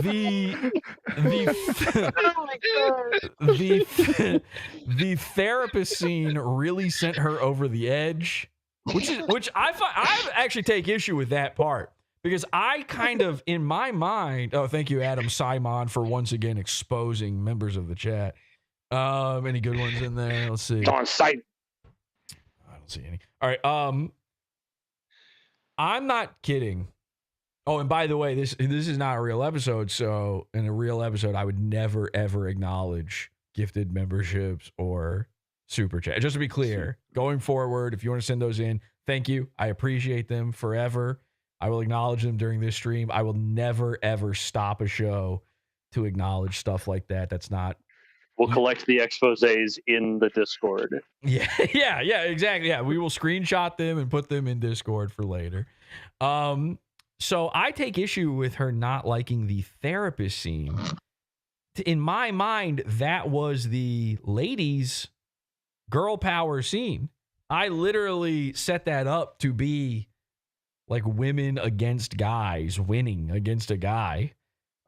The Oh my god. the therapist scene really sent her over the edge, which I actually take issue with that part because I kind of in my mind. Oh, thank you, Adam Simon, for once again exposing members of the chat. Any good ones in there? Let's see. On site. I don't see any. All right. I'm not kidding. Oh, and by the way, this is not a real episode. So in a real episode, I would never, ever acknowledge gifted memberships or super chat. Just to be clear, going forward, if you want to send those in, thank you. I appreciate them forever. I will acknowledge them during this stream. I will never, ever stop a show to acknowledge stuff like that. That's not. We'll collect the exposés in the Discord. Yeah, exactly. Yeah, we will screenshot them and put them in Discord for later. So I take issue with her not liking the therapist scene. In my mind, that was the ladies' girl power scene. I literally set that up to be like women against guys winning against a guy.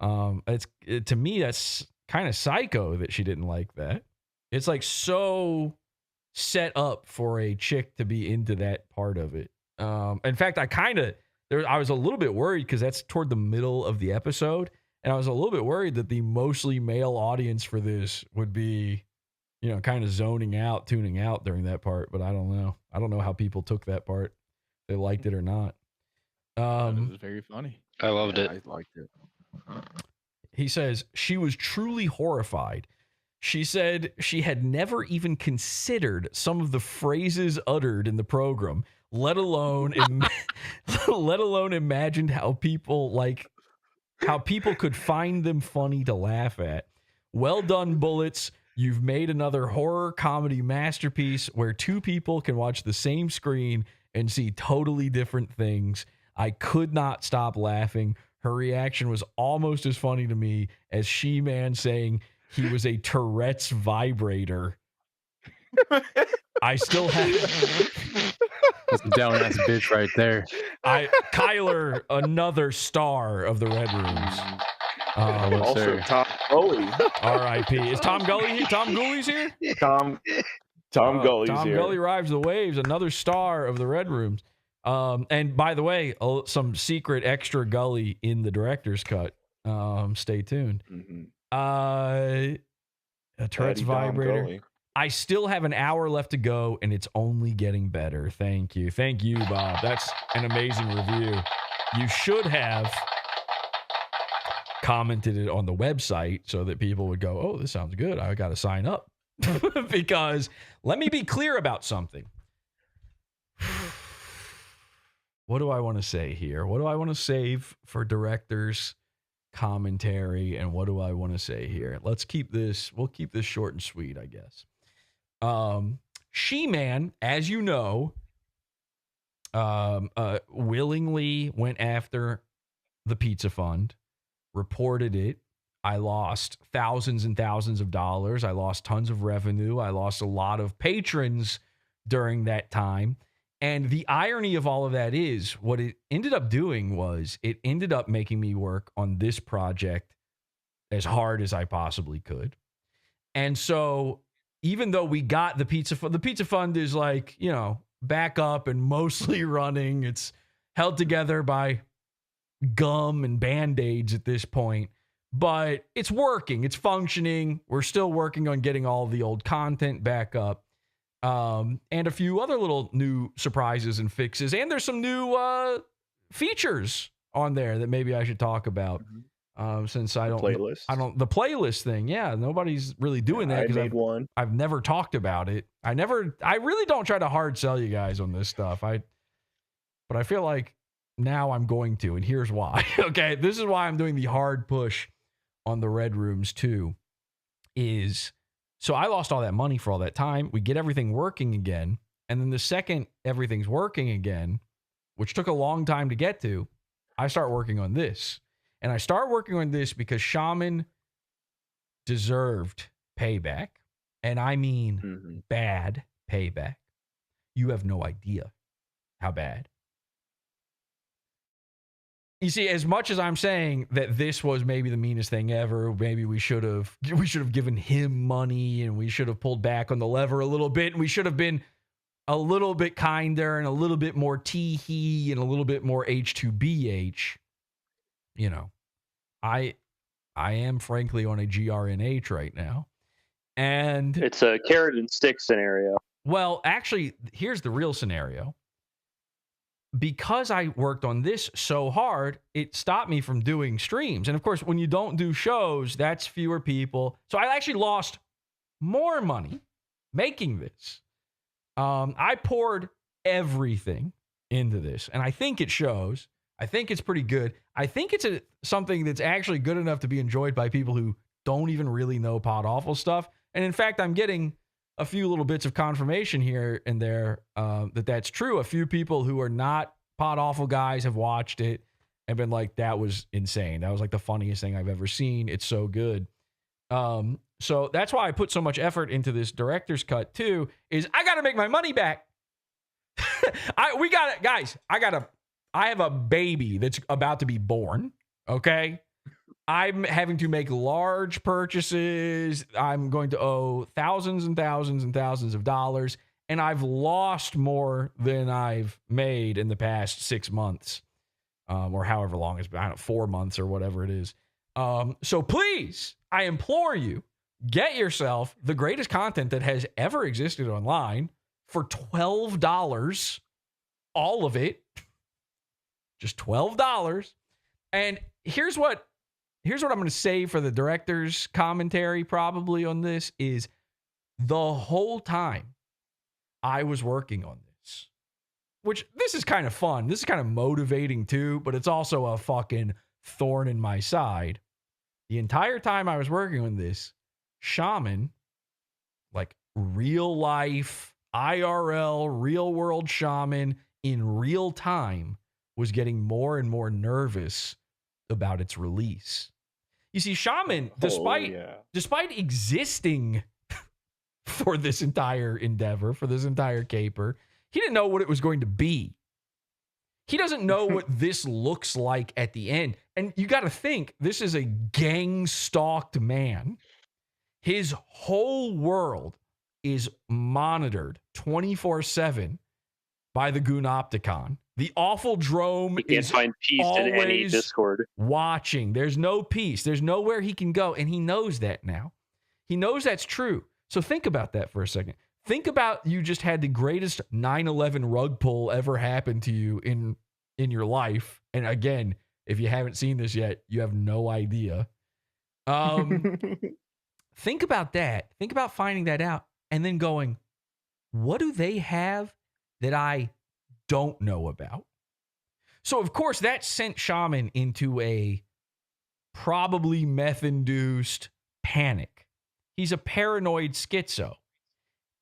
To me, that's kind of psycho that she didn't like that. It's like so set up for a chick to be into that part of it. In fact, I was a little bit worried because that's toward the middle of the episode. And I was a little bit worried that the mostly male audience for this would be, kind of zoning out, tuning out during that part. But I don't know. I don't know how people took that part. They liked it or not. This is very funny. I loved it. I liked it. He says she was truly horrified. She said she had never even considered some of the phrases uttered in the program, let alone imagined how people could find them funny to laugh at. Well done, Bullets. You've made another horror comedy masterpiece where two people can watch the same screen and see totally different things. I could not stop laughing. Her reaction was almost as funny to me as Shaman saying he was a Tourette's vibrator. I still have... That's a down ass bitch right there. Kyler, another star of the Red Rooms. Also, Tom Gully. R.I.P. Is Tom Gully here? Tom Gully's here? Tom Gully's Tom here. Gully rides the waves, another star of the Red Rooms. And by the way, some secret extra Gully in the director's cut. Stay tuned. A Tourette's vibrator. I still have an hour left to go, and it's only getting better. Thank you, Bob. That's an amazing review. You should have commented it on the website so that people would go, "Oh, this sounds good. I got to sign up." Because let me be clear about something. What do I want to say here? What do I want to save for director's commentary? And what do I want to say here? We'll keep this short and sweet, I guess. Shaman, as you know, willingly went after the pizza fund, reported it. I lost thousands and thousands of dollars. I lost tons of revenue. I lost a lot of patrons during that time. And the irony of all of that is what it ended up doing was it ended up making me work on this project as hard as I possibly could. And so even though we got the pizza fund is like, back up and mostly running. It's held together by gum and Band-Aids at this point, but it's working. It's functioning. We're still working on getting all the old content back up. And a few other little new surprises and fixes. And there's some new features on there that maybe I should talk about. Since I don't the playlist thing. Yeah, nobody's really doing that because I've never talked about it. I really don't try to hard sell you guys on this stuff. But I feel like now I'm going to, and here's why. Okay, this is why I'm doing the hard push on the Red Rooms too. So I lost all that money for all that time. We get everything working again, and then the second everything's working again, which took a long time to get to, I start working on this. And I start working on this because Shaman deserved payback. And I mean bad payback. You have no idea how bad. You see, as much as I'm saying that this was maybe the meanest thing ever, maybe we should have given him money and we should have pulled back on the lever a little bit, and we should have been a little bit kinder and a little bit more tee-hee and a little bit more H2BH. I am frankly on a GRNH right now. And it's a carrot and stick scenario. Well, actually, here's the real scenario. Because I worked on this so hard, it stopped me from doing streams. And of course, when you don't do shows, that's fewer people. So I actually lost more money making this. I poured everything into this, and I think it shows. I think it's pretty good. I think it's something that's actually good enough to be enjoyed by people who don't even really know PodAwful stuff. And in fact, I'm getting a few little bits of confirmation here and there that that's true. A few people who are not PodAwful guys have watched it and been like, that was insane. That was like the funniest thing I've ever seen. It's so good. So that's why I put so much effort into this director's cut too, is I got to make my money back. I have a baby that's about to be born. Okay. I'm having to make large purchases. I'm going to owe thousands and thousands and thousands of dollars. And I've lost more than I've made in the past 6 months, or however long it's been, 4 months or whatever it is. So please, I implore you, Get yourself the greatest content that has ever existed online for $12. All of it. Just $12. And here's what I'm going to say for the director's commentary probably on this is the whole time I was working on this, which this is kind of fun. This is kind of motivating too, but it's also a fucking thorn in my side. The entire time I was working on this, Shaman, like real life, IRL, real world Shaman in real time, was getting more and more nervous about its release. You see, Shaman, despite existing for this entire endeavor, for this entire caper, he didn't know what it was going to be. He doesn't know what this looks like at the end. And you got to think, this is a gang-stalked man. His whole world is monitored 24/7 by the Goonopticon. The awful drone is find peace in any Discord. Watching. There's no peace. There's nowhere he can go. And he knows that now. He knows that's true. So think about that for a second. Think about you just had the greatest 9/11 rug pull ever happen to you in your life. And again, if you haven't seen this yet, you have no idea. Think about that. Think about finding that out and then going, what do they have that I don't know about? So, of course, that sent Shaman into a probably meth-induced panic. He's a paranoid schizo.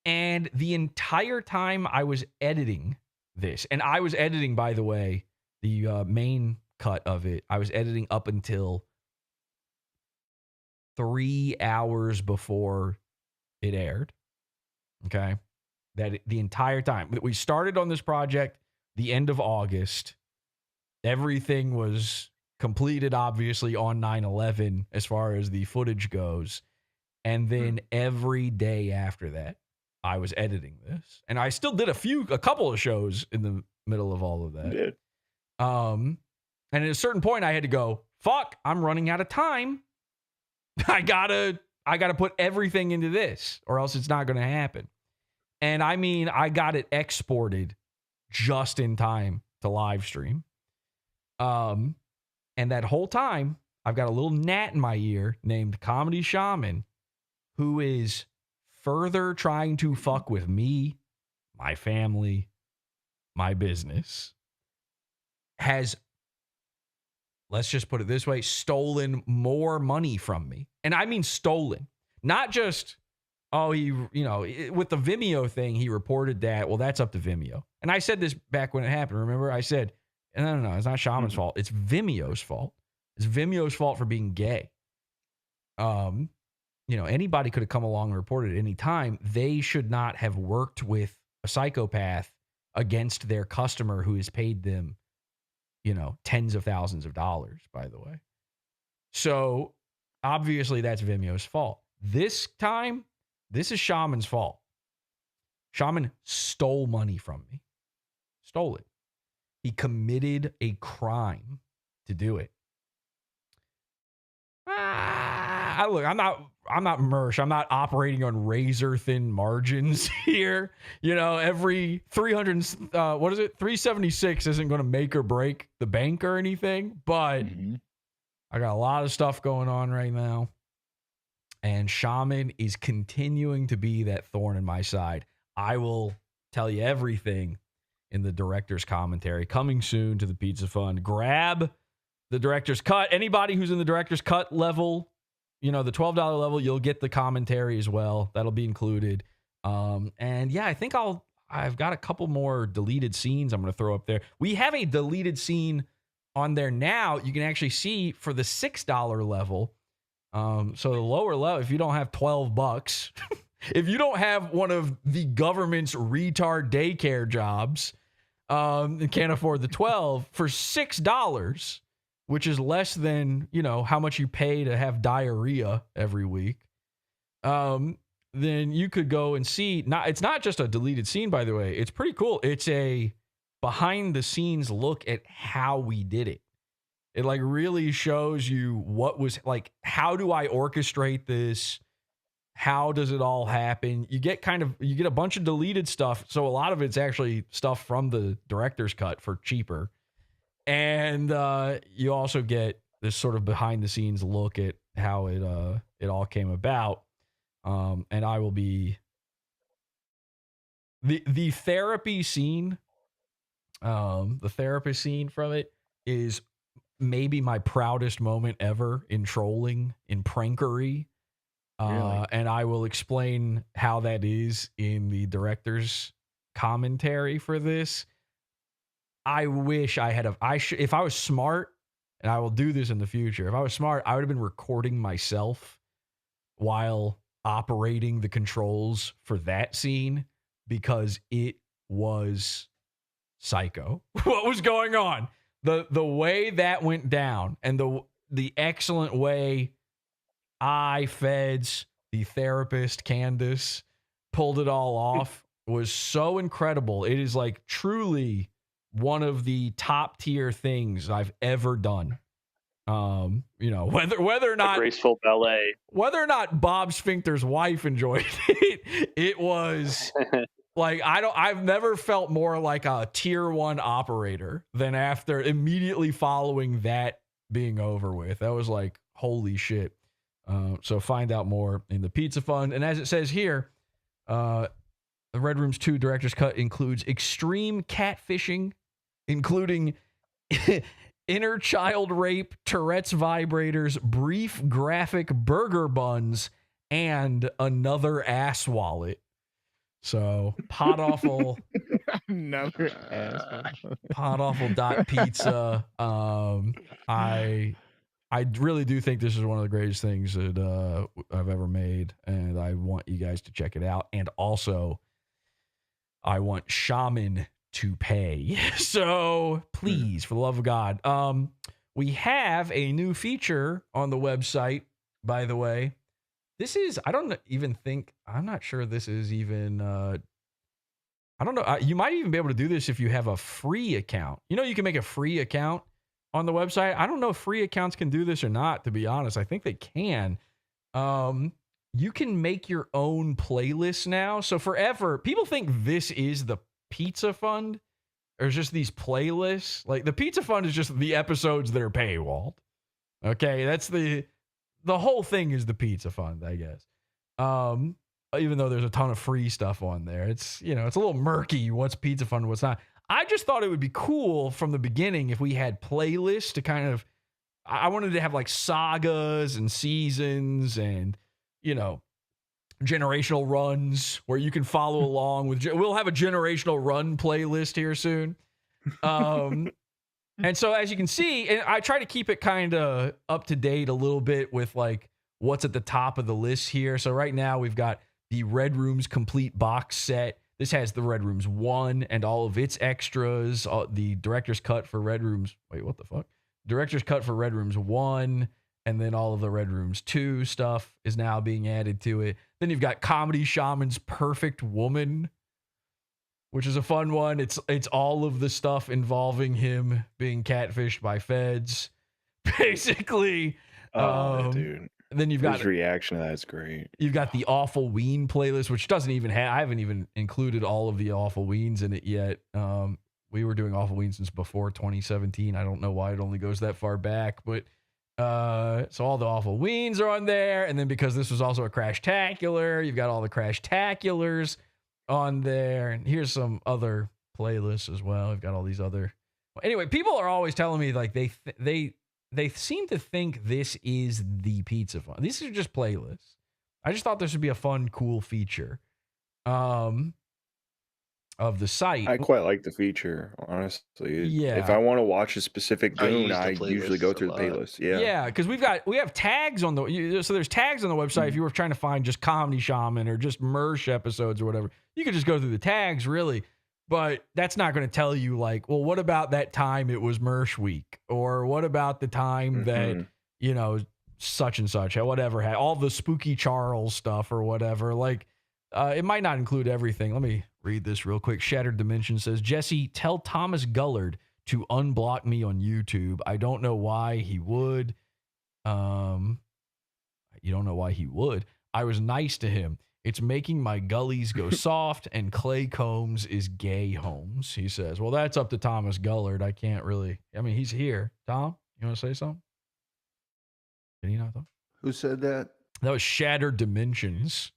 And the entire time I was editing this, and I was editing, by the way, the main cut of it, I was editing up until 3 hours before it aired. Okay. That the entire time. We started on this project the end of August. Everything was completed, obviously, on 9/11 as far as the footage goes. And then every day after that, I was editing this. And I still did a couple of shows in the middle of all of that. Did. And at a certain point, I had to go, fuck, I'm running out of time. I gotta put everything into this or else it's not going to happen. And I mean, I got it exported just in time to live stream. And that whole time, I've got a little gnat in my ear named Comedy Shaman, who is further trying to fuck with me, my family, my business, has, let's just put it this way, stolen more money from me. And I mean stolen, not just, with the Vimeo thing, he reported that, well, that's up to Vimeo. And I said this back when it happened, remember? I said, no, it's not Shaman's fault. It's Vimeo's fault. It's Vimeo's fault for being gay. Anybody could have come along and reported at any time. They should not have worked with a psychopath against their customer who has paid them, tens of thousands of dollars, by the way. So obviously that's Vimeo's fault. This time, this is Shaman's fault. Shaman stole money from me. Stole it. He committed a crime to do it. Look, I'm not Mersh. I'm not operating on razor thin margins here. Every 376 isn't going to make or break the bank or anything, but I got a lot of stuff going on right now. And Shaman is continuing to be that thorn in my side. I will tell you everything in the director's commentary coming soon to the Pizza Fund. Grab the director's cut. Anybody who's in the director's cut level, the $12 level, you'll get the commentary as well. That'll be included. And yeah, I think I've got a couple more deleted scenes I'm going to throw up there. We have a deleted scene on there now. You can actually see for the $6 level. So the lower level, if you don't have $12, if you don't have one of the government's retard daycare jobs, and can't afford the 12 for $6, which is less than, how much you pay to have diarrhea every week. Then you could go and see, it's not just a deleted scene, by the way. It's pretty cool. It's a behind the scenes look at how we did it. It really shows you what was how do I orchestrate this? how does it all happen? You get a bunch of deleted stuff. So a lot of it's actually stuff from the director's cut for cheaper. And you also get this sort of behind the scenes look at how it all came about. And I will be the therapy scene. The therapist scene from it is maybe my proudest moment ever in trolling, in prankery. Really? And I will explain how that is in the director's commentary for this. I wish I had if I was smart, and I will do this in the future. If I was smart, I would have been recording myself while operating the controls for that scene, because it was psycho. What was going on? The way that went down, and the excellent way Feds, the therapist, Candace, pulled it all off was so incredible. It is like truly one of the top tier things I've ever done. Whether or not A graceful ballet. whether or not Bob Sphincter's wife enjoyed it, it was like I've never felt more like a tier 1 operator than after immediately following that being over with. That was like, holy shit. So find out more in the Pizza Fund. And as it says here, the Red Room's 2 director's cut includes extreme catfishing, including inner child rape, Tourette's vibrators, brief graphic burger buns, and another ass wallet. So PodAwful. Another ass. PodAwful.pizza. I really do think this is one of the greatest things that I've ever made, and I want you guys to check it out. And also, I want Shaman to pay. So please, for the love of God, we have a new feature on the website, by the way. This is, I'm not sure this is even, I don't know. You might even be able to do this if you have a free account. You can make a free account on the website. I don't know if free accounts can do this or not, to be honest. I think they can. You can make your own playlist now. So forever, people think this is the Pizza Fund, or just these playlists. Like, the Pizza Fund is just the episodes that are paywalled. Okay, that's the whole thing is the Pizza Fund, I guess. Even though there's a ton of free stuff on there, it's it's a little murky what's Pizza Fund, what's not. I just thought it would be cool from the beginning if we had playlists to kind of, I wanted to have like sagas and seasons and, generational runs where you can follow along with, we'll have a generational run playlist here soon. And so as you can see, and I try to keep it kind of up to date a little bit with like what's at the top of the list here. So right now we've got the Red Room's complete box set. This has the Red Room's 1 and all of its extras. The director's cut for Red Room's... Wait, what the fuck? Director's cut for Red Room's 1, and then all of the Red Room's 2 stuff is now being added to it. Then you've got Comedy Shaman's Perfect Woman, which is a fun one. It's all of the stuff involving him being catfished by feds. Basically. Dude. Then you've got his reaction to that's great. You've got the Awful Ween playlist, which doesn't even have, I haven't even included all of the Awful Weens in it yet. We were doing Awful Weens since before 2017. I don't know why it only goes that far back, but so all the Awful Weens are on there. And then because this was also a Crash-tacular, you've got all the Crash-taculars on there. And here's some other playlists as well. We've got all these other. Anyway, people are always telling me like they seem to think this is the Pizza Fund. These are just playlists. I just thought this would be a fun, cool feature of the site. I quite like the feature, honestly. Yeah. If I want to watch a specific I goon, use the I usually go playlists through a the lot. playlist. Yeah. Yeah, because we have tags on so there's tags on the website. If you were trying to find just Comedy Shaman or just Mersh episodes or whatever, you could just go through the tags, really. But that's not going to tell you like, well, what about that time it was Mersh week? Or what about the time that, such and such, whatever, had all the Spooky Charles stuff or whatever. Like, it might not include everything. Let me read this real quick. Shattered Dimension says, Jesse, tell Thomas Gullard to unblock me on YouTube. I don't know why he would. You don't know why he would. I was nice to him. It's making my gullies go soft, and Clay Combs is gay Holmes, he says. Well, that's up to Thomas Gullard. I can't really. I mean, he's here. Tom, you want to say something? Did he not, though? Who said that? That was Shattered Dimensions.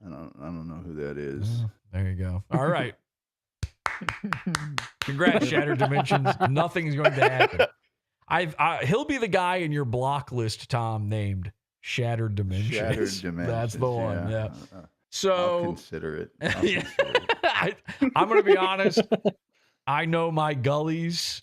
I don't know who that is. There you go. All right. Congrats, Shattered Dimensions. Nothing's going to happen. He'll be the guy in your block list, Tom, named Shattered Dimensions. Shattered Dimensions. That's the one. Yeah. I'll So consider it. I'm going to be honest. I know my gullies,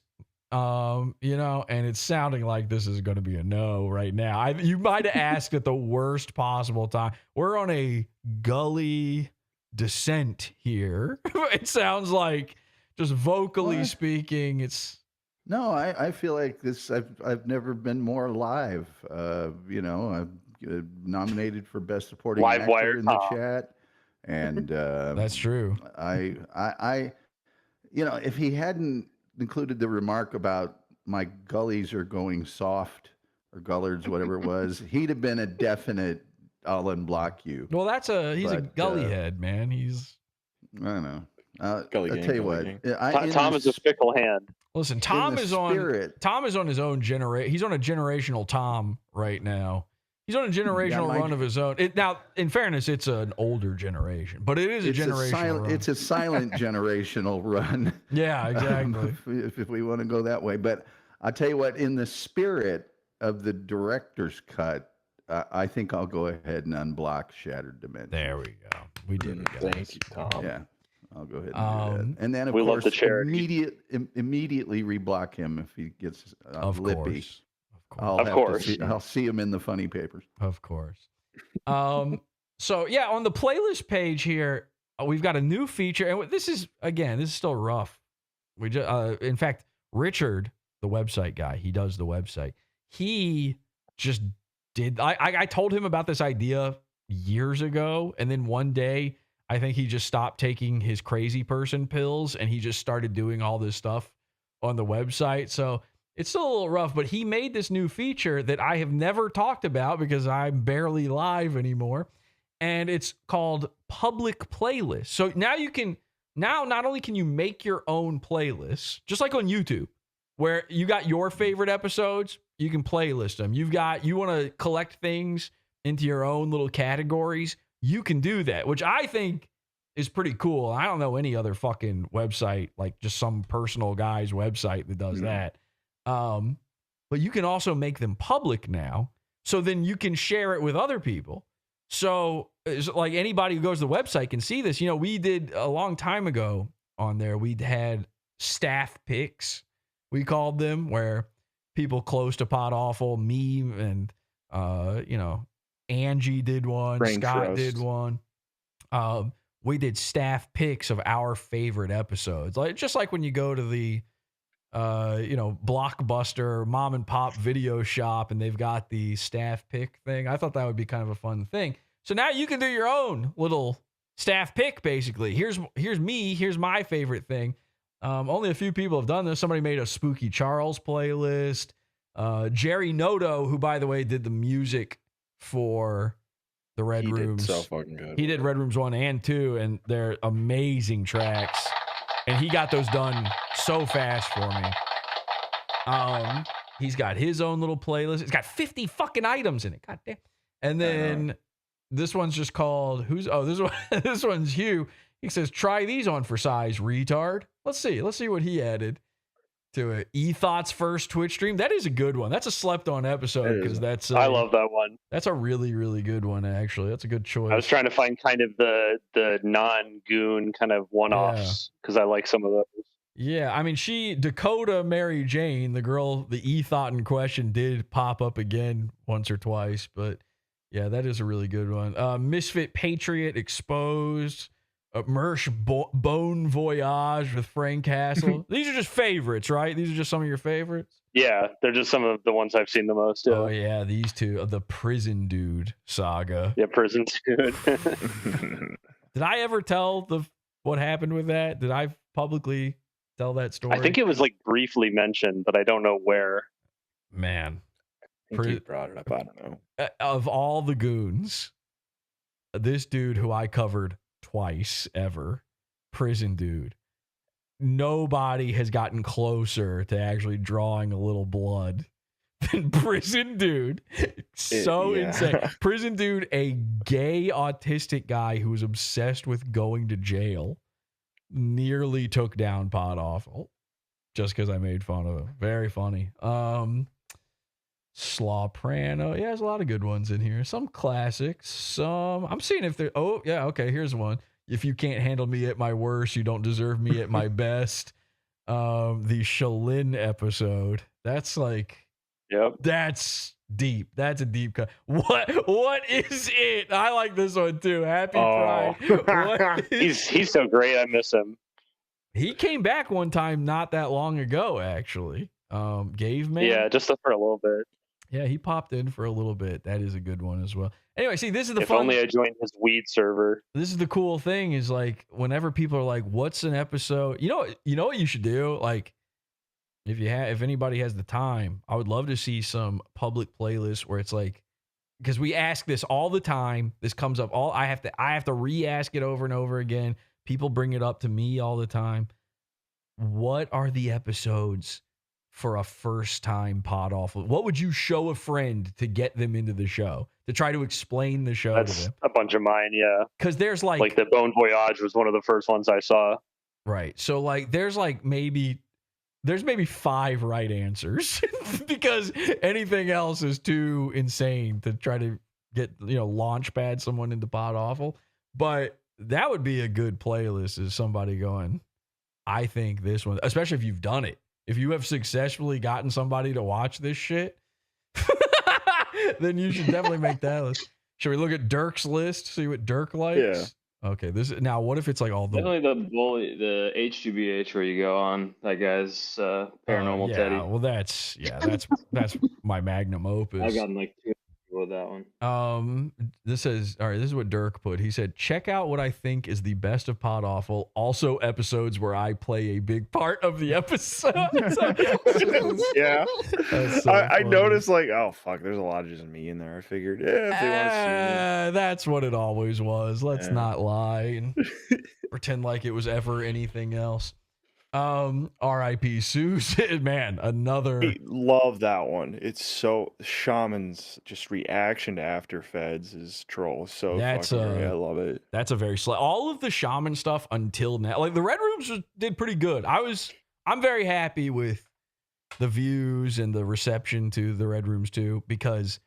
and it's sounding like this is going to be a no right now. You might have asked at the worst possible time. We're on a gully descent here. It sounds like, just vocally speaking, it's. No, I feel like this. I've never been more alive. I'm nominated for best supporting Live actor wire in the Tom. chat, and That's true. If he hadn't included the remark about my gullies are going soft or gullards, whatever it was, he'd have been a definite. I'll unblock you. Well, he's a gully head, man. I don't know. I'll Gully tell gang, you gully what. Tom is a fickle hand. Listen, Tom is on his own generation. He's on a generational Tom right now. He's on a generational run of his own. Now, in fairness, it's an older generation, but it is a generational run. It's a silent generational run. Yeah, exactly. If we want to go that way. But I'll tell you what, in the spirit of the director's cut, I think I'll go ahead and unblock Shattered Dimensions. There we go. We did it, guys. Thank you, Tom. Yeah. I'll go ahead and do that. And then, of we love course, the charity. immediately reblock him if he gets Of lippy. course. I'll see him in the funny papers. Of course. So, yeah, on the playlist page here, we've got a new feature. And this is still rough. We just, in fact, Richard, the website guy, he does the website. He just did. I told him about this idea years ago. And then one day, I think he just stopped taking his crazy person pills and he just started doing all this stuff on the website. So it's still a little rough, but he made this new feature that I have never talked about because I'm barely live anymore. And it's called public playlist. So now not only can you make your own playlists, just like on YouTube, where you got your favorite episodes, you can playlist them. You want to collect things into your own little categories, you can do that, which I think is pretty cool. I don't know any other fucking website, like just some personal guy's website that does that. But you can also make them public now. So then you can share it with other people. So it's like anybody who goes to the website can see this. We did a long time ago on there, we'd had staff picks, we called them, where people close to PodAwful, me and, Angie did one, Brain Scott trust. did one. We did staff picks of our favorite episodes. Just like when you go to the, Blockbuster mom and pop video shop and they've got the staff pick thing. I thought that would be kind of a fun thing. So now you can do your own little staff pick, basically. Here's me. Here's my favorite thing. Only a few people have done this. Somebody made a Spooky Charles playlist. Jerry Noto, who, by the way, did the music for the Red Rooms. So fucking good. He did Red Rooms 1 and 2, and they're amazing tracks. And he got those done so fast for me. He's got his own little playlist. It's got 50 fucking items in it. God damn. And then this one's just called this one's Hugh. He says, try these on for size, retard. Let's see what he added to it. E-Thought's first Twitch stream. That is a good one. That's a slept on episode because that's I love that one. That's a really, really good one, actually. That's a good choice. I was trying to find kind of the non-goon kind of one-offs because I like some of those. Yeah, I mean, Dakota Mary Jane, the girl, the E-Thought in question, did pop up again once or twice, but yeah, that is a really good one. Misfit Patriot Exposed, Mersh Bone Voyage with Frank Castle. These are just favorites, right? These are just some of your favorites? Yeah, they're just some of the ones I've seen the most. Oh, yeah, these two. The Prison Dude saga. Yeah, Prison Dude. Did I ever tell what happened with that? Did I publicly tell that story? I think it was like briefly mentioned, but I don't know where. Man. think you brought it up. I don't know. Of all the goons, this dude who I covered twice ever, prison dude, nobody has gotten closer to actually drawing a little blood than prison dude. So insane. Prison dude, a gay autistic guy who was obsessed with going to jail, nearly took down PodAwful just because I made fun of him. Very funny. Slawprano. Yeah, there's a lot of good ones in here. Some classics. Some I'm seeing if they're okay, here's one. If you can't handle me at my worst, you don't deserve me at my best. The Shalin episode. That's like that's deep. That's a deep cut. What is it? I like this one too. Happy Pride. He's so great. I miss him. He came back one time not that long ago, actually. Gave man. Yeah, just for a little bit. Yeah, he popped in for a little bit. That is a good one as well. Anyway, see, this is the if fun. only I joined his weed server. This is the cool thing is like whenever people are like, "What's an episode?" You know what you should do? Like, if anybody has the time, I would love to see some public playlists where it's like, because we ask this all the time. This comes up all. I have to re-ask it over and over again. People bring it up to me all the time. What are the episodes for a first-time PodAwful? What would you show a friend to get them into the show, to try to explain the show to them? A bunch of mine, yeah. Because there's like the Bone Voyage was one of the first ones I saw. Right. So like there's maybe 5 right answers because anything else is too insane to try to get, launch pad someone into PodAwful. But that would be a good playlist, is somebody going, I think this one, especially if you've done it. If you have successfully gotten somebody to watch this shit, then you should definitely make that list. Should we look at Dirk's list? See what Dirk likes? Yeah. Okay. Now, what if it's like all the Definitely the H2BH where you go on that guy's paranormal yeah, Teddy. Well, that's my magnum opus. I've gotten like 2 with that one. This is all right. This is what Dirk put. He said, "Check out what I think is the best of PodAwful. Also, episodes where I play a big part of the episode." Yeah, so I noticed like, oh fuck, there's a lot of just me in there. I figured, if they want to see me, that's what it always was. Let's not lie and pretend like it was ever anything else. R.I.P. Susan, man, another. I love that one. It's so Shaman's just reaction to After Feds is troll. So fucking great. I love it. That's a very all of the Shaman stuff until now. Like the Red Rooms did pretty good. I'm very happy with the views and the reception to the Red Rooms too, because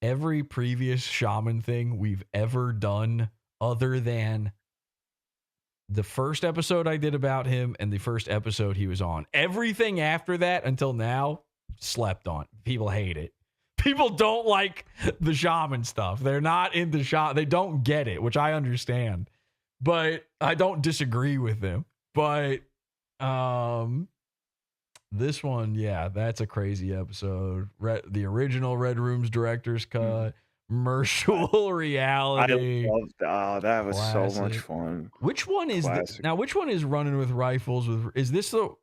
every previous Shaman thing we've ever done, other than the first episode I did about him and the first episode he was on, everything after that until now, slept on. People hate it. People don't like the Shaman stuff. They're not into Shaman. They don't get it, which I understand. But I don't disagree with them. But this one, yeah, that's a crazy episode. The original Red Rooms director's cut. Mershal reality. I loved that was Classic. so much fun. Which one is now? Which one is running with rifles? Is this the?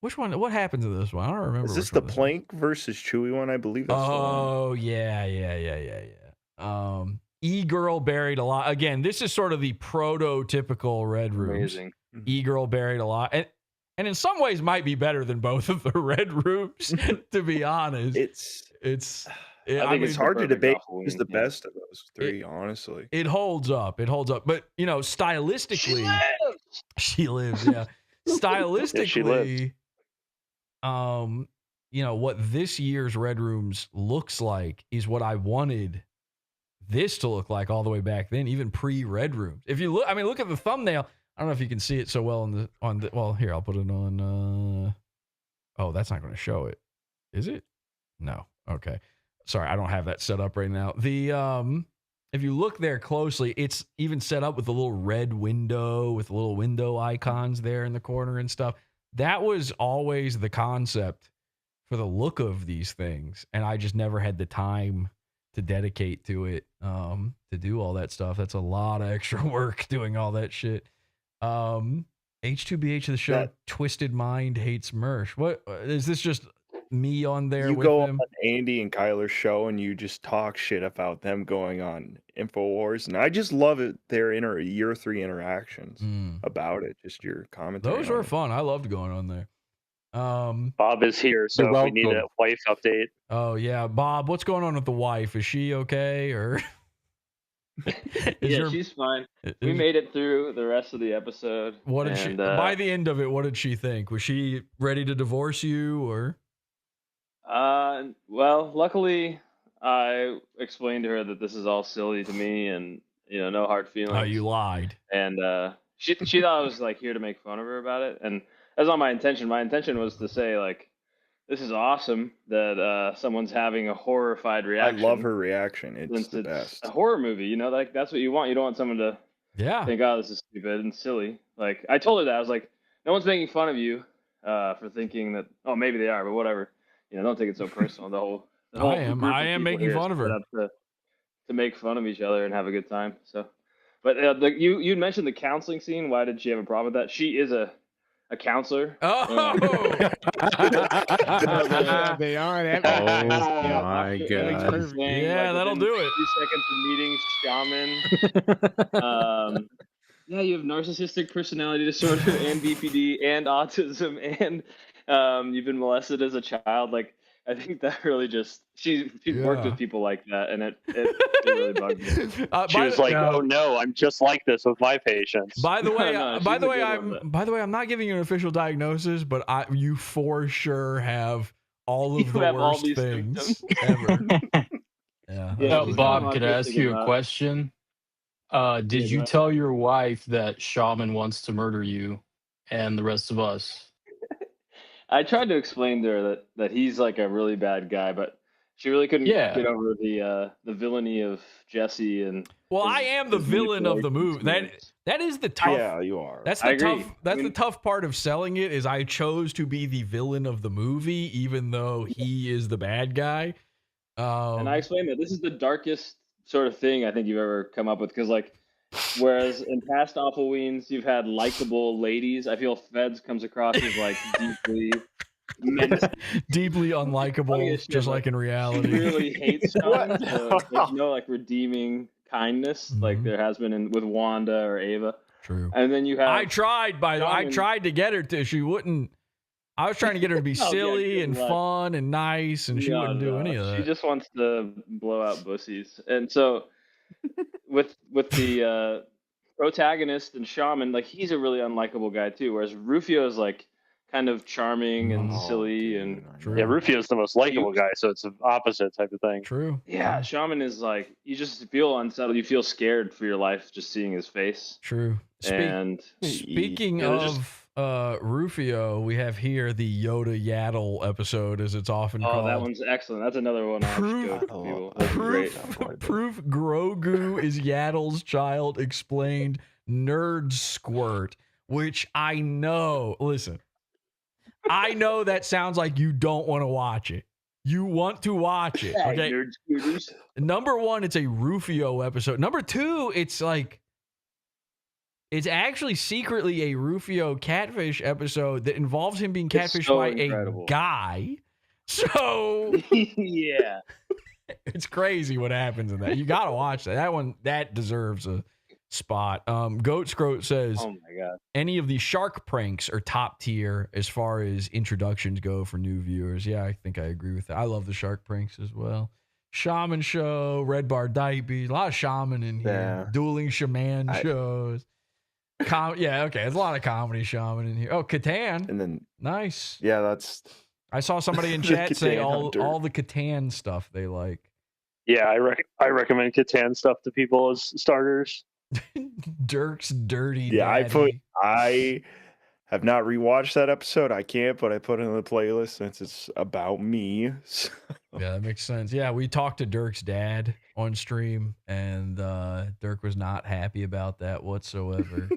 Which one? What happened to this one? I don't remember. Is this the Plank versus Chewy one? I believe that's the one. Yeah. E-Girl buried a lot. Again, this is sort of the prototypical Red Rooms. Amazing. E-Girl buried a lot, and in some ways might be better than both of the Red Rooms. To be honest, it's. I think it's hard to debate who's the best of those 3, honestly. It holds up. But stylistically, she lives. Yeah, stylistically, what this year's Red Rooms looks like is what I wanted this to look like all the way back then, even pre-Red Rooms. If you look, look at the thumbnail. I don't know if you can see it so well on the. Well, here I'll put it on. Oh, that's not going to show it, is it? No. Okay. Sorry, I don't have that set up right now. If you look there closely, it's even set up with a little red window with little window icons there in the corner and stuff. That was always the concept for the look of these things, and I just never had the time to dedicate to it to do all that stuff. That's a lot of extra work doing all that shit. H2BH of the show, Twisted Mind hates Mersh. What is this? Just me on there You with go him. on Andy and Kyler's show and you just talk shit about them going on InfoWars, and I just love it. Their year 3 interactions about it, just your commentary. Those were fun. I loved going on there. Bob is here, so if we need a wife update. Oh yeah, Bob, what's going on with the wife? Is she okay or? She's fine. We made it through the rest of the episode. What did she? By the end of it, what did she think? Was she ready to divorce you or? Well, luckily, I explained to her that this is all silly to me, and no hard feelings. Oh, you lied. And she thought I was like here to make fun of her about it, and that's not my intention. My intention was to say like, this is awesome that someone's having a horrified reaction. I love her reaction. It's the best. A horror movie, like that's what you want. You don't want someone to think, oh, this is stupid and silly. Like I told her that I was like, no one's making fun of you for thinking that. Oh, maybe they are, but whatever. Don't take it so personal. The whole I am making fun of her. To make fun of each other and have a good time. So, but you mentioned the counseling scene. Why did she have a problem with that? She is a counselor. Oh, they are. My God. Yeah, that'll do it. 2 seconds of meeting Shaman. Yeah, you have narcissistic personality disorder and BPD and autism, and you've been molested as a child. Like, I think that really just she's worked with people like that, and it really bugged me. She was like, "Oh no, I'm just like this with my patients." By the way, I'm not giving you an official diagnosis, but you for sure have all of the worst things ever. Yeah. Bob, could I ask you a question? Did you tell your wife that Shaman wants to murder you and the rest of us? I tried to explain to her that he's like a really bad guy, but she really couldn't get over the villainy of Jesse and. Well, I am the villain of the movie. That is the tough. Yeah, you are. That's the tough. That's the tough part of selling it. Is I chose to be the villain of the movie, even though he is the bad guy. And I explained that this is the darkest sort of thing I think you've ever come up with, because like. Whereas in past Awfulweens, you've had likable ladies. I feel Feds comes across as like deeply unlikable, just like in reality. He really hates Shaman. So there's no like redeeming kindness like there has been with Wanda or Ava. True. And then you have. I tried to get her to. She wouldn't. I was trying to get her to be silly and fun and nice, and she wouldn't do any of that. She just wants to blow out pussies, and so. With the protagonist and Shaman, like he's a really unlikable guy too, whereas Rufio is like kind of charming and silly and Rufio's the most likable guy, so it's the opposite type of thing. True. Yeah, Shaman is like you just feel unsettled, you feel scared for your life just seeing his face. True. Speaking of Rufio, we have here the Yoda Yaddle episode, as it's often called. Oh, that one's excellent. That's another one. Proof Grogu is Yaddle's child explained nerd squirt, which I know. Listen, I know that sounds like you don't want to watch it. You want to watch it. Okay. Number one, it's a Rufio episode. Number two, it's like. It's actually secretly a Rufio catfish episode that involves him being catfished by a guy. So yeah, it's crazy what happens in that. You got to watch that. That one that deserves a spot. Goat Scroat says, "Oh my god, any of the shark pranks are top tier as far as introductions go for new viewers." Yeah, I think I agree with that. I love the shark pranks as well. Shaman show, Red Bar Diabetes, a lot of Shaman in here. Dueling Shaman shows. Okay. There's a lot of comedy Shaman in here. Oh, Catan. And then nice. Yeah, that's. I saw somebody in chat say all the Catan stuff they like. Yeah, I recommend Catan stuff to people as starters. Dirk's Dirty. Yeah, Daddy. I have not rewatched that episode. I can't, but I put it in the playlist since it's about me. So. Yeah, that makes sense. Yeah, we talked to Dirk's dad on stream, and Dirk was not happy about that whatsoever.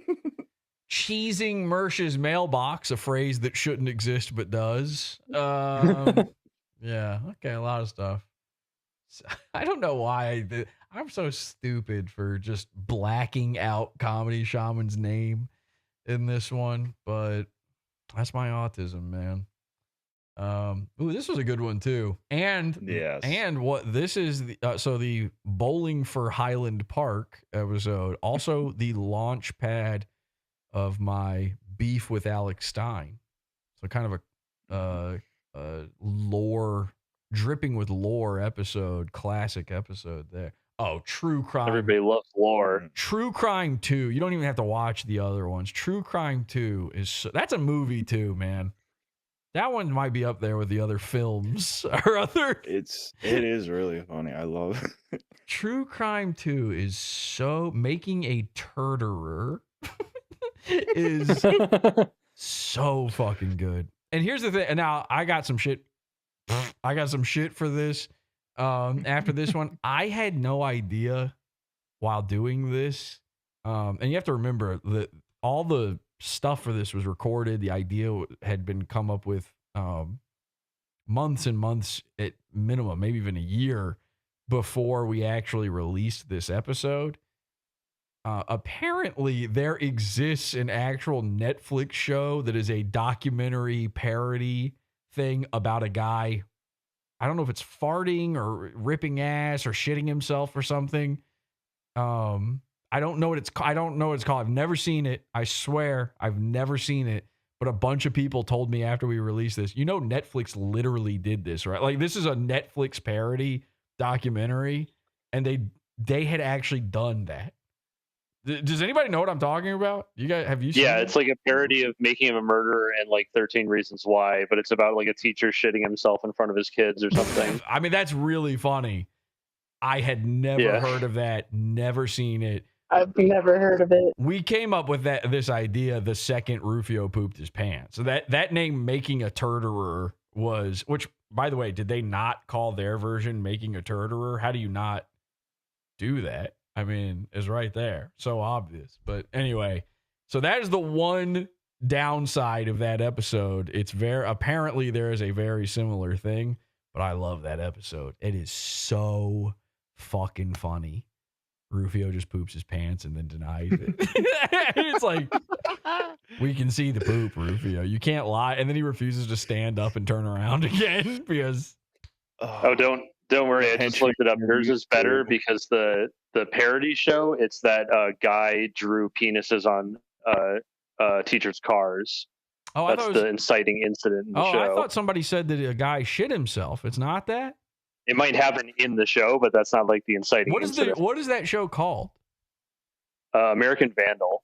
Cheesing Mersh's mailbox, a phrase that shouldn't exist but does. Yeah, okay, a lot of stuff. I don't know why I'm so stupid for just blacking out Comedy Shaman's name in this one, but that's my autism, man. Ooh, this was a good one too. And Yes. and what this is so the Bowling for Highland Park episode, also the launch pad of my beef with Alex Stein. So kind of a lore, dripping with lore episode, classic episode there. Oh, True Crime. Everybody loves lore. True Crime 2. You don't even have to watch the other ones. True Crime 2 that's a movie too, man. That one might be up there with the other films or other. It is really funny. I love it. True Crime 2 is so Making a Turderer is so fucking good. And here's the thing. And now I got some shit. I got some shit for this. After this one, I had no idea while doing this. And you have to remember that all the stuff for this was recorded. The idea had been come up with months and months at minimum, maybe even a year before we actually released this episode. Apparently, there exists an actual Netflix show that is a documentary parody thing about a guy. I don't know if it's farting or ripping ass or shitting himself or something. I don't know what it's called. I've never seen it. I swear I've never seen it. But a bunch of people told me after we released this, Netflix literally did this, right? Like this is a Netflix parody documentary, and they had actually done that. Does anybody know what I'm talking about? You guys, have you seen it? It's like a parody of Making him a Murderer and like 13 Reasons Why, but it's about like a teacher shitting himself in front of his kids or something. I mean, that's really funny. I had never heard of that, never seen it. I've never heard of it. We came up with this idea the second Rufio pooped his pants. So that name, Making a Turderer, was, which, by the way, did they not call their version Making a Turderer? How do you not do that? I mean, it's right there. So obvious. But anyway, so that is the one downside of that episode. It's apparently there is a very similar thing, but I love that episode. It is so fucking funny. Rufio just poops his pants and then denies it. It's like, we can see the poop, Rufio. You can't lie. And then he refuses to stand up and turn around again because. Don't worry. I just looked it up. Yours is better because the parody show, it's that guy drew penises on teachers' cars. Oh, that's the inciting incident in the show. I thought somebody said that a guy shit himself. It's not that? It might happen in the show, but that's not like the inciting incident. What is that show called? American Vandal.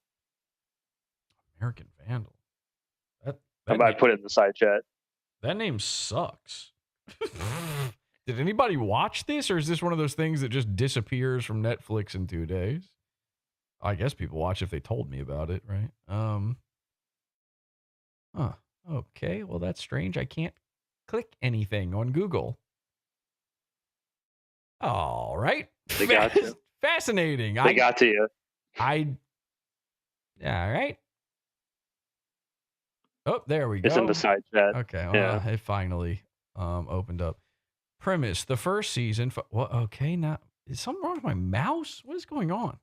American Vandal. I put it in the side chat. That name sucks. Did anybody watch this, or is this one of those things that just disappears from Netflix in 2 days? I guess people watch if they told me about it, right? Okay, well, that's strange. I can't click anything on Google. All right. They got you. Fascinating. They got to you. All right. Oh, there we go. It's in the side chat. Okay. Well, it finally opened up. Premise: the first season. Well, okay. Now, is something wrong with my mouse? What is going on?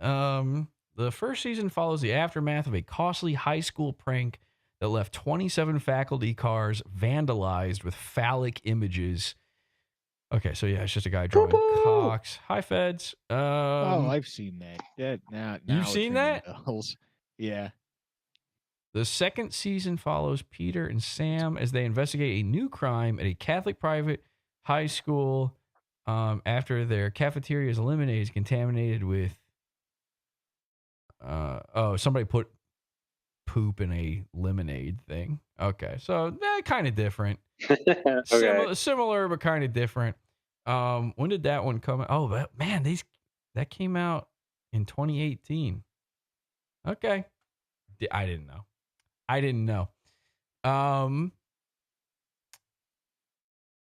The first season follows the aftermath of a costly high school prank that left 27 faculty cars vandalized with phallic images. Okay, so yeah, it's just a guy drawing cocks. Hi, Feds. I've seen that. Now you've seen that? Yeah. The second season follows Peter and Sam as they investigate a new crime at a Catholic private high school after their cafeteria is eliminated, contaminated with somebody put poop in a lemonade thing. Okay, so kind of different. Okay. Similar but kind of different. When did that one come out? Oh, that came out in 2018. Okay. I didn't know.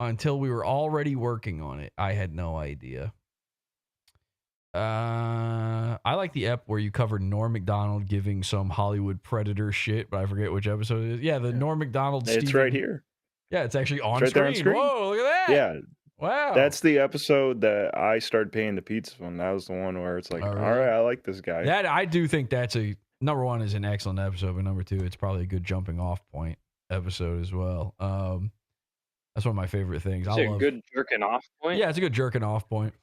Until we were already working on it, I had no idea. I like the ep where you covered Norm Macdonald giving some Hollywood Predator shit, but I forget which episode it is. Yeah, the Norm Macdonald. It's right here. Yeah, it's actually on right screen. There on screen. Whoa, look at that. Yeah. Wow. That's the episode that I started paying the pizza from. That was the one where it's like, all right, I like this guy. That I do think that's number one is an excellent episode, but number two, it's probably a good jumping off point episode as well. That's one of my favorite things. It's a good jerking off point. Yeah, it's a good jerking off point.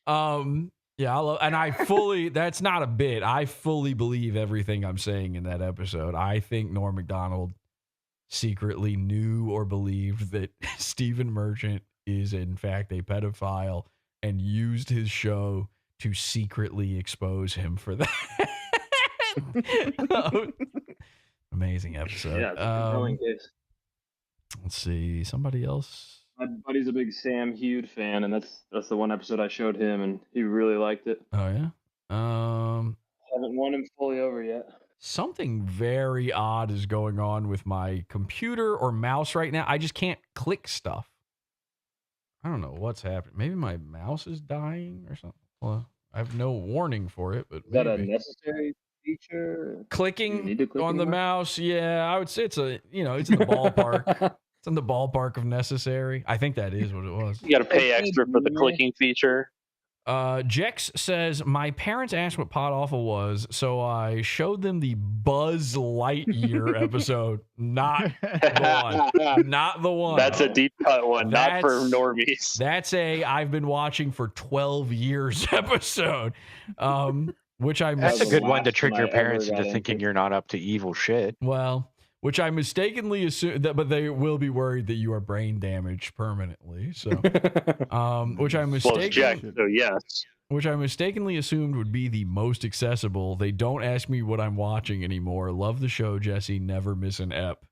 Yeah, I love, and I fully, that's not a bit. I fully believe everything I'm saying in that episode. I think Norm Macdonald secretly knew or believed that Stephen Merchant is in fact a pedophile and used his show to secretly expose him for that. Amazing episode. Yeah, it's a compelling case. Let's see, somebody else. My buddy's a big Sam Hewd fan, and that's the one episode I showed him, and he really liked it. Oh yeah. Haven't won him fully over yet. Something very odd is going on with my computer or mouse right now. I just can't click stuff. I don't know what's happening. Maybe my mouse is dying or something. Well, I have no warning for it, but is that a necessary feature? Clicking on the mouse, yeah, I would say it's a, it's in the ballpark. It's in the ballpark of necessary. I think that is what it was. You got to pay extra for the clicking feature. Jex says, my parents asked what PodAwful was, so I showed them the Buzz Lightyear episode. Not the one. Not the one. That's a deep cut one, not for normies. That's a I've been watching for 12 years episode. Which I That's a good one to trick your parents into thinking you're not up to evil shit. Well, which I mistakenly assume that, but they will be worried that you are brain damaged permanently. So, which I mistakenly assumed would be the most accessible. They don't ask me what I'm watching anymore. Love the show, Jesse. Never miss an ep.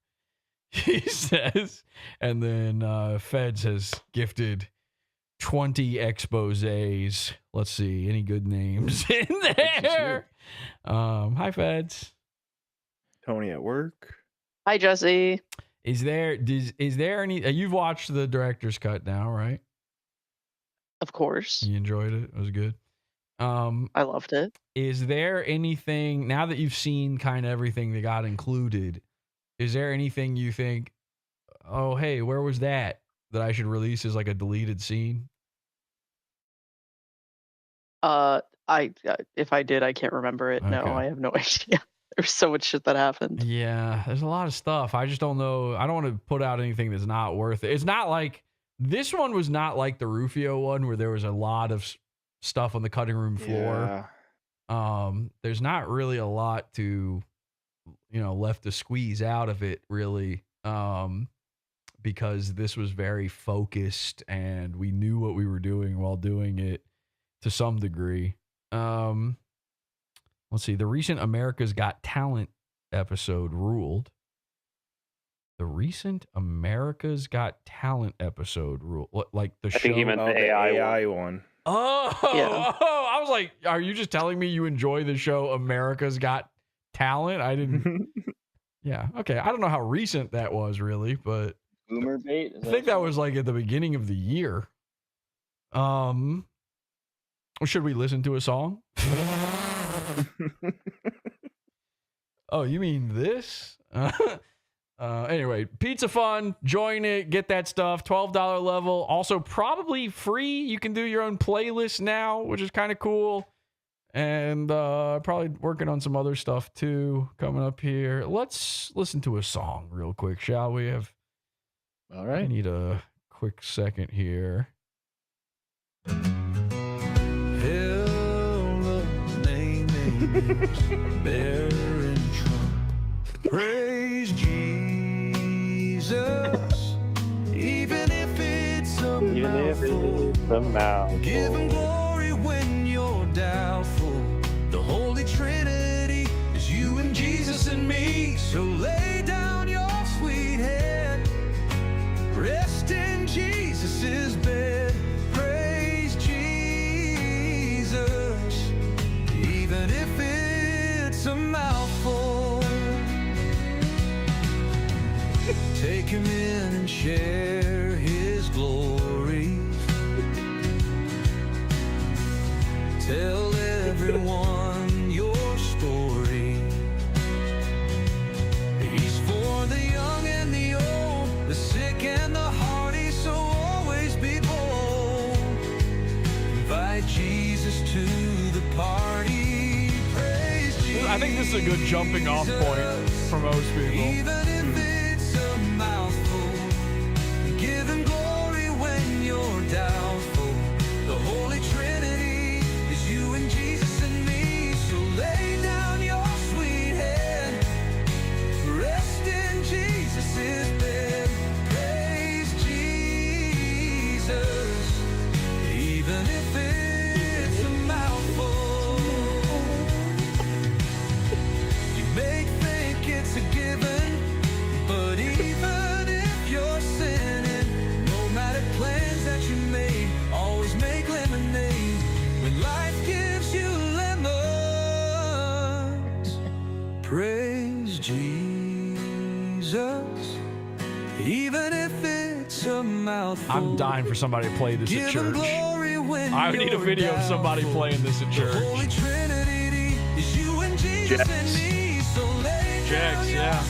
He says, and then Feds has gifted 20 exposés. Let's see, any good names in there? Hi, Feds. Tony at work. Hi, Jesse. Is there any? You've watched the director's cut now, right? Of course. You enjoyed it. It was good. I loved it. Is there anything now that you've seen kind of everything that got included? Is there anything you think, oh hey, where was that I should release as like a deleted scene? If I did, I can't remember it. No, Okay. I have no idea. There's so much shit that happened. Yeah, there's a lot of stuff. I just don't know. I don't want to put out anything that's not worth it. It's not like this one was not like the Rufio one where there was a lot of stuff on the cutting room floor. Yeah. There's not really a lot to, left to squeeze out of it really. Because this was very focused and we knew what we were doing while doing it to some degree. Let's see. The recent America's Got Talent episode ruled. The recent America's Got Talent episode ruled. Like the show? I think he meant the AI one. Oh, Yeah. I was like, are you just telling me you enjoy the show America's Got Talent? I didn't. Yeah. Okay. I don't know how recent that was really, but Boomer bait? I think that was like at the beginning of the year. Should we listen to a song? Oh, you mean this? Anyway, Pizza Fun, join it, get that stuff, $12 level. Also, probably free. You can do your own playlist now, which is kind of cool. And probably working on some other stuff too coming up here. Let's listen to a song real quick, shall we? All right. I need a quick second here. Bearing Trump. Praise Jesus, even if it's a mouthful. Give him glory when you're doubtful. The Holy Trinity is you and Jesus and me. So lay down your sweet head, rest in Jesus' bed. Praise Jesus, even if it's a mouthful. Take him in and share his glory. Tell everyone your story. He's for the young and the old, the sick and the hardy, so always be bold. Invite Jesus to the party. Praise Jesus. I think this is a good jumping off point for most people. Even if it's a I'm dying for somebody to play this at church. I would need a video of somebody playing this at church. Jax, yeah.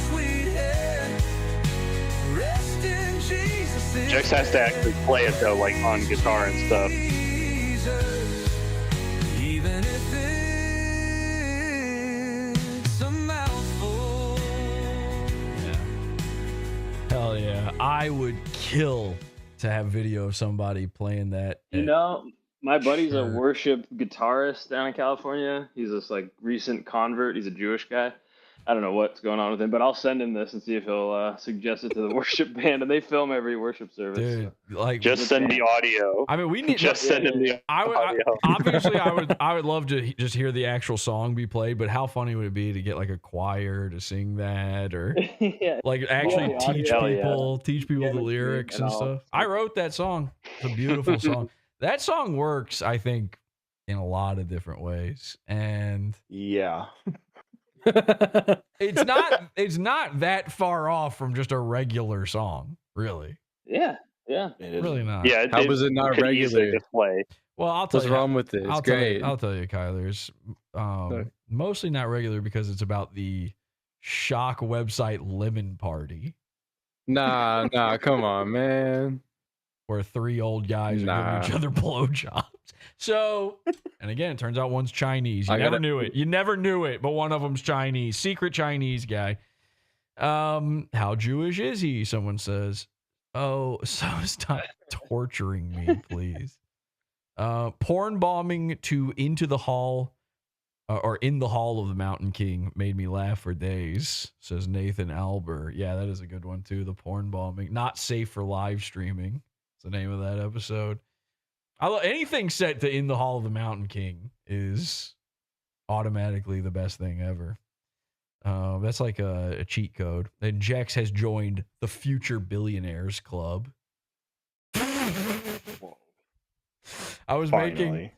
Jax has to actually play it though, like on guitar and stuff. Hell yeah. I would kill to have video of somebody playing that. You know, my buddy's a worship guitarist down in California. He's this like recent convert. He's a Jewish guy. I don't know what's going on with him, but I'll send him this and see if he'll suggest it to the worship band. And they film every worship service. Dude, like just send the audio. I mean, we need just send him the audio. Obviously, I would love to just hear the actual song be played. But how funny would it be to get like a choir to sing that, or like actually teach people the lyrics and stuff? I wrote that song. It's a beautiful song. That song works, I think, in a lot of different ways, and yeah. it's not that far off from just a regular song, really. Yeah. It really not. Yeah, how was it not regular? Well, I'll tell What's you. wrong with it? It's great. I'll tell you, Kyler. It's mostly not regular because it's about the shock website Lemon Party. Nah, come on, man. Where 3 old guys are giving each other blowjobs. So, and again, it turns out one's Chinese. You never knew it. You never knew it, but one of them's Chinese. Secret Chinese guy. How Jewish is he? Someone says. Oh, so stop torturing me, please. Porn bombing to Into the Hall or In the Hall of the Mountain King made me laugh for days, says Nathan Alber. Yeah, that is a good one too. The porn bombing. Not safe for live streaming. It's the name of that episode. Anything set to In the Hall of the Mountain King is automatically the best thing ever. That's like a cheat code. And Jax has joined the Future Billionaires Club. I was making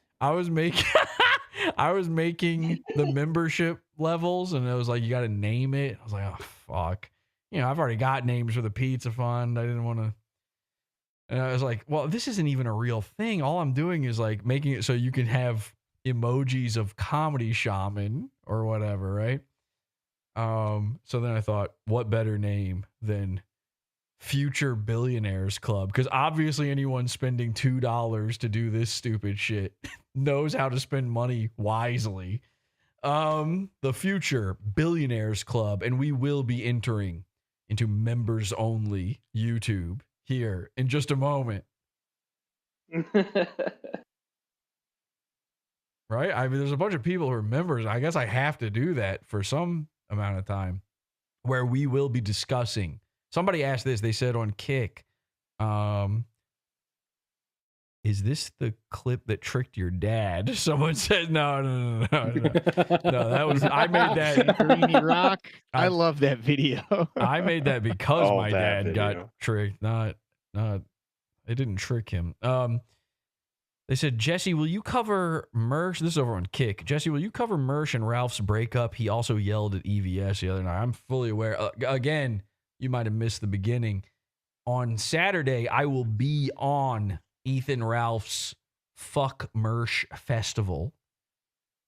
the membership levels, and it was like, you got to name it. I was like, oh fuck. You know, I've already got names for the pizza fund. I didn't want to. And I was like, well, this isn't even a real thing. All I'm doing is like making it so you can have emojis of comedy shaman or whatever, right? So then I thought, what better name than Future Billionaires Club? Because obviously anyone spending $2 to do this stupid shit knows how to spend money wisely. The Future Billionaires Club, and we will be entering into members only YouTube here in just a moment. Right? I mean, there's a bunch of people who are members. I guess I have to do that for some amount of time, where we will be discussing. Somebody asked this. They said on Kick, is this the clip that tricked your dad? Someone said, no. That was, I made that. Greeny Rock. I love that video. I made that because my dad got tricked. Not, it didn't trick him. They said, Jesse, will you cover Mersh? This is over on Kick. Jesse, will you cover Mersh and Ralph's breakup? He also yelled at EVS the other night. I'm fully aware. Again, you might have missed the beginning. On Saturday, I will be on Ethan Ralph's Fuck Mersh Festival,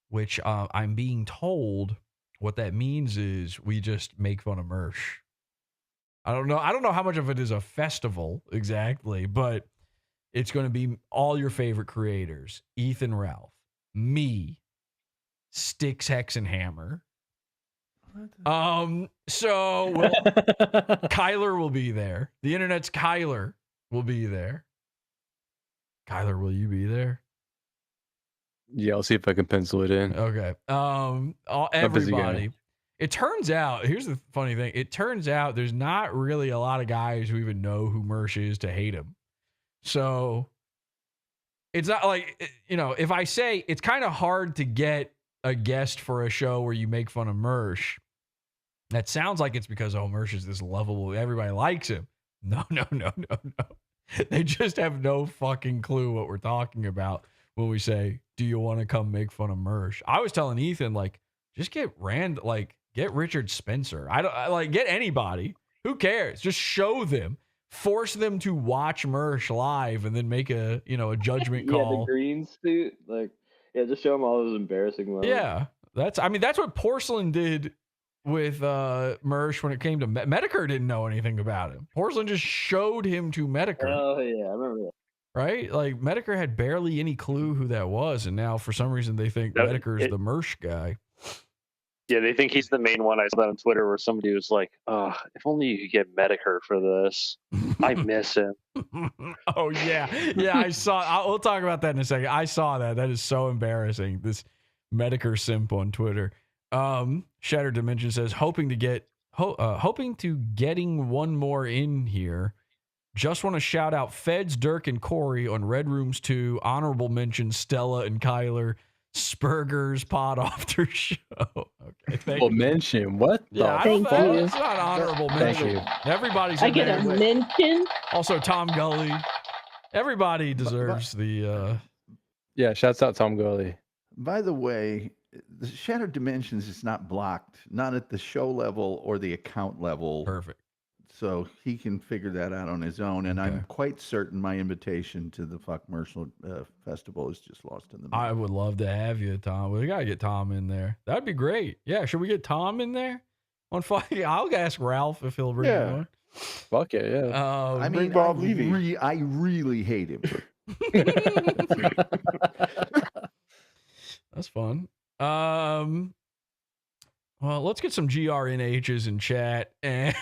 which I'm being told what that means is we just make fun of Mersh. I don't know how much of it is a festival exactly, but it's going to be all your favorite creators. Ethan Ralph, me, Styx Hexenhammer. So Kyler will be there. The internet's Kyler will be there. Kyler, will you be there? Yeah, I'll see if I can pencil it in. Okay. Everybody. It turns out, here's the funny thing. It turns out there's not really a lot of guys who even know who Mersh is to hate him. So it's not like, if I say it's kind of hard to get a guest for a show where you make fun of Mersh, that sounds like it's because, Mersh is this lovable, everybody likes him. No. They just have no fucking clue what we're talking about when we say, do you want to come make fun of Mersh? I was telling Ethan, just get get Richard Spencer. Get anybody. Who cares? Just show them. force them to watch Mersh live and then make a judgment Yeah, call. the green suit, like, yeah, just show them all those embarrassing moments. Yeah, that's what Porcelain did with Mersh when it came to Medicare. Didn't know anything about him. Porcelain just showed him to Medicare. Oh yeah, I remember that. Right? Like Medicare had barely any clue who that was, and now for some reason they think Medicare is the Mersh guy. Yeah, they think he's the main one. I saw that on Twitter where somebody was like, "Oh, if only you could get Medicare for this. I miss him." Oh yeah, I saw. We'll talk about that in a second. I saw that. That is so embarrassing. This Medicare simp on Twitter. Shattered Dimension says hoping to getting one more in here. Just want to shout out Feds, Dirk, and Corey on Red Rooms 2. Honorable mention Stella and Kyler. Spurger's Pod After Show. Okay, thank you. Mention what? Yeah, Thank you. It's not honorable mention. You. Everybody's. I get a mention. Also, Tom Gully. Everybody deserves the. Yeah, shouts out Tom Gully. By the way, the Shattered Dimensions is not blocked, not at the show level or the account level. Perfect. So he can figure that out on his own. And I'm quite certain my invitation to the Fuck Mershal Festival is just lost in the mail. I would love to have you, Tom. We got to get Tom in there. That'd be great. Yeah, should we get Tom in there? I'll ask Ralph if he'll bring him on. Fuck it, yeah. I mean, Bob Levy. I really hate him. That's fun. Well, let's get some GRNHs in chat, and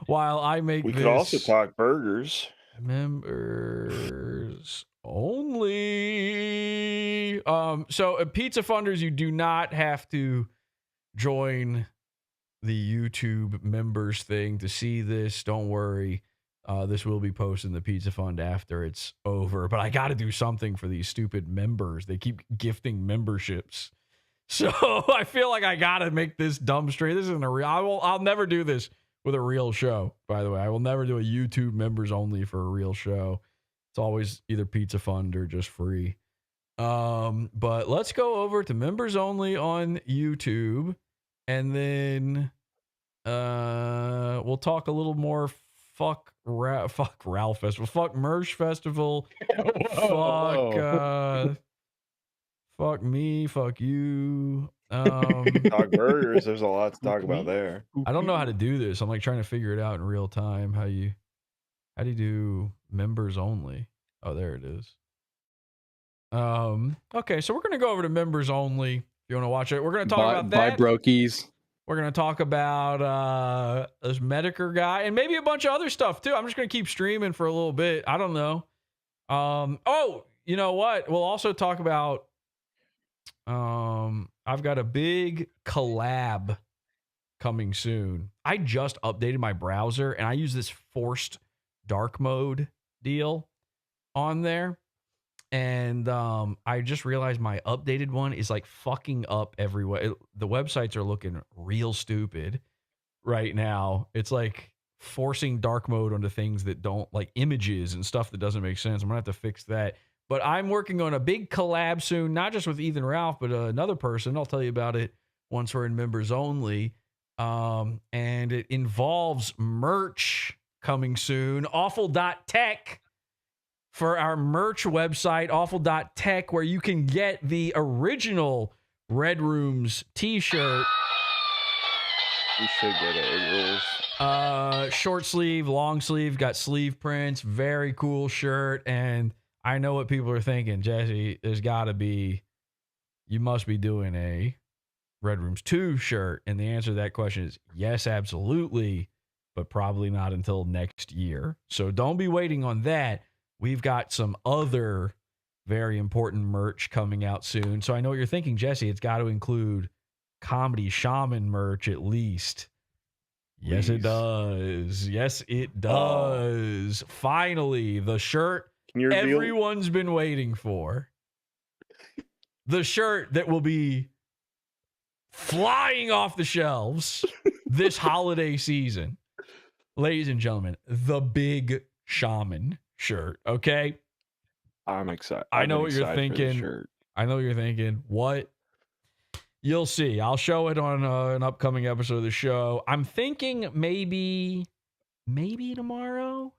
while I make we this could also talk burgers. Members only. So at Pizza Funders, you do not have to join the YouTube members thing to see this. Don't worry. This will be posted in the Pizza Fund after it's over. But I got to do something for these stupid members. They keep gifting memberships. So I feel like I got to make this dumb stream. This isn't a real. I'll never do this with a real show, by the way. I will never do a YouTube members only for a real show. It's always either Pizza Fund or just free. But let's go over to members only on YouTube. And then we'll talk a little more fuck Ralph Festival. Fuck Mersh Festival. Fuck me, fuck you. Talk burgers. There's a lot to talk about there. I don't know how to do this. I'm like trying to figure it out in real time. How do you do members only? Oh, there it is. Okay, so we're gonna go over to members only. If you want to watch it, we're gonna talk about that. Buy brokies. We're gonna talk about this Medicare guy and maybe a bunch of other stuff too. I'm just gonna keep streaming for a little bit. I don't know. Oh, you know what? We'll also talk about. I've got a big collab coming soon. I just updated my browser and I use this forced dark mode deal on there. And I just realized my updated one is like fucking up everywhere. The websites are looking real stupid right now. It's like forcing dark mode onto things that don't, like images and stuff that doesn't make sense. I'm gonna have to fix that. But I'm working on a big collab soon, not just with Ethan Ralph, but another person. I'll tell you about it once we're in members only. And it involves merch coming soon. Awful.tech for our merch website, awful.tech, where you can get the original Red Rooms t-shirt. You should get it. It rules. Short sleeve, long sleeve, got sleeve prints, very cool shirt. And I know what people are thinking, Jesse, you must be doing a Red Rooms 2 shirt. And the answer to that question is yes, absolutely, but probably not until next year. So don't be waiting on that. We've got some other very important merch coming out soon. So I know what you're thinking, Jesse. It's got to include comedy Shaman merch at least. Yes, it does. Yes, it does. Finally, the shirt everyone's been waiting for. The shirt that will be flying off the shelves this holiday season. Ladies and gentlemen, the big Shaman shirt, okay? I'm excited. I know what you're thinking. I know what you're thinking. What? You'll see. I'll show it on an upcoming episode of the show. I'm thinking maybe maybe tomorrow.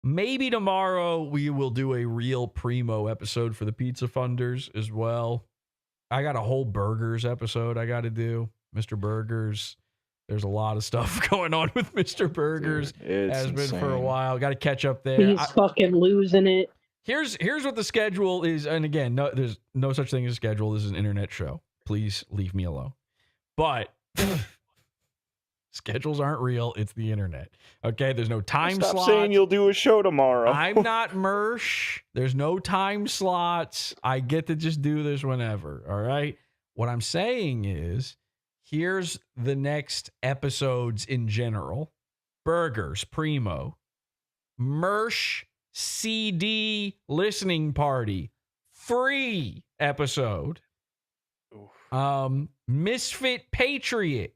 Maybe tomorrow we will do a real primo episode for the Pizza Funders as well. I got a whole burgers episode I got to do. Mr. Burgers. There's a lot of stuff going on with Mr. Burgers. Dude, has been for a insane. while. Got to catch up there. He's fucking losing it. Here's what the schedule is. And again, no, there's no such thing as a schedule. This is an internet show. Please leave me alone. But schedules aren't real. It's the internet. Okay. There's no time Stop slots. saying you'll do a show tomorrow. I'm not Mersh. There's no time slots. I get to just do this whenever. All right. What I'm saying is, here's the next episodes in general. Burgers, Primo. Mersh CD listening party. Free episode. Misfit Patriot.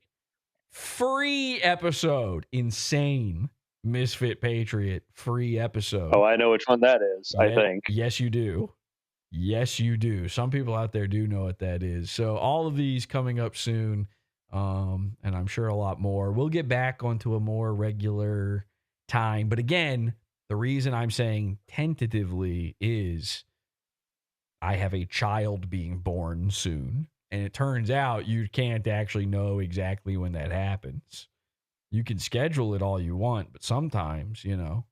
Free episode. Insane. Misfit Patriot. Free episode. Oh, I know which one that is, I think. Yes, you do. Yes, you do. Some people out there do know what that is. So all of these coming up soon. And I'm sure a lot more. We'll get back onto a more regular time. But again, the reason I'm saying tentatively is I have a child being born soon. And it turns out you can't actually know exactly when that happens. You can schedule it all you want, but sometimes, you know,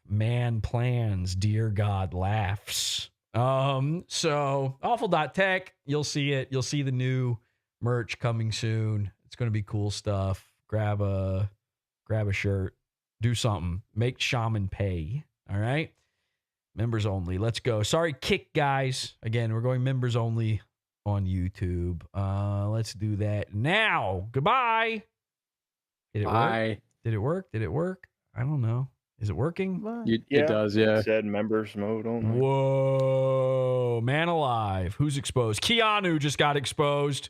man plans, dear God laughs. So awful.tech, you'll see it. You'll see the new merch coming soon. It's going to be cool stuff. Grab a shirt, do something, make Shaman pay. All right. Members only. Let's go. Sorry, kick guys. Again, we're going members only on YouTube. Let's do that now. Goodbye. Did it work? Did it work? Did it work? I don't know. Is it working? It does, yeah. It said members mode only. Whoa, man alive. Who's exposed? Keanu just got exposed.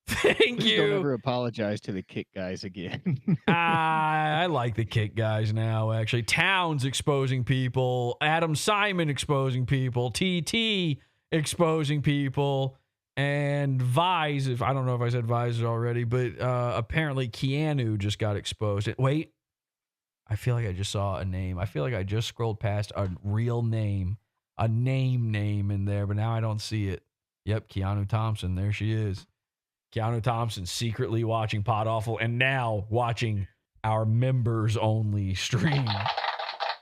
Thank Please you. Don't ever apologize to the kick guys again. I like the kick guys now, actually. Towns exposing people. Adam Simon exposing people. TT exposing people. And Vise, if I don't know if I said Vise already, but apparently Keanu just got exposed. Wait. I feel like I just saw a name. I feel like I just scrolled past a real name, a name in there, but now I don't see it. Yep, Keanu Thompson. There she is. Keanu Thompson secretly watching PodAwful and now watching our members only stream.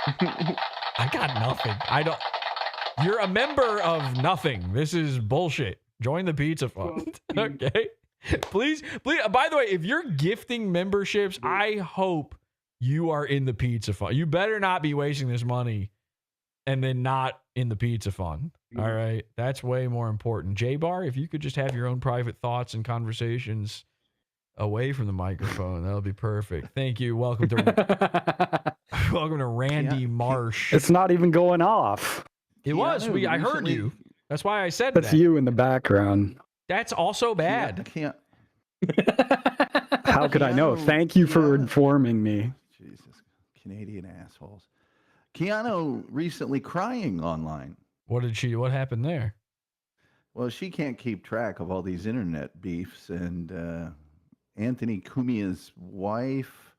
I got nothing. You're a member of nothing. This is bullshit. Join the Pizza Fund. Okay. Please. By the way, if you're gifting memberships, I hope you are in the Pizza Fund. You better not be wasting this money and then not in the Pizza Fund. All right. That's way more important. J-Bar, if you could just have your own private thoughts and conversations away from the microphone, that would be perfect. Thank you. Welcome to Randy Marsh. It's not even going off. It was. I heard you. That's why I said That's that. you in the background. That's also bad. How could I know? Thank you for informing me. Jesus, Canadian assholes. Keanu recently crying online. What happened there? Well, she can't keep track of all these internet beefs, and Anthony Cumia's wife,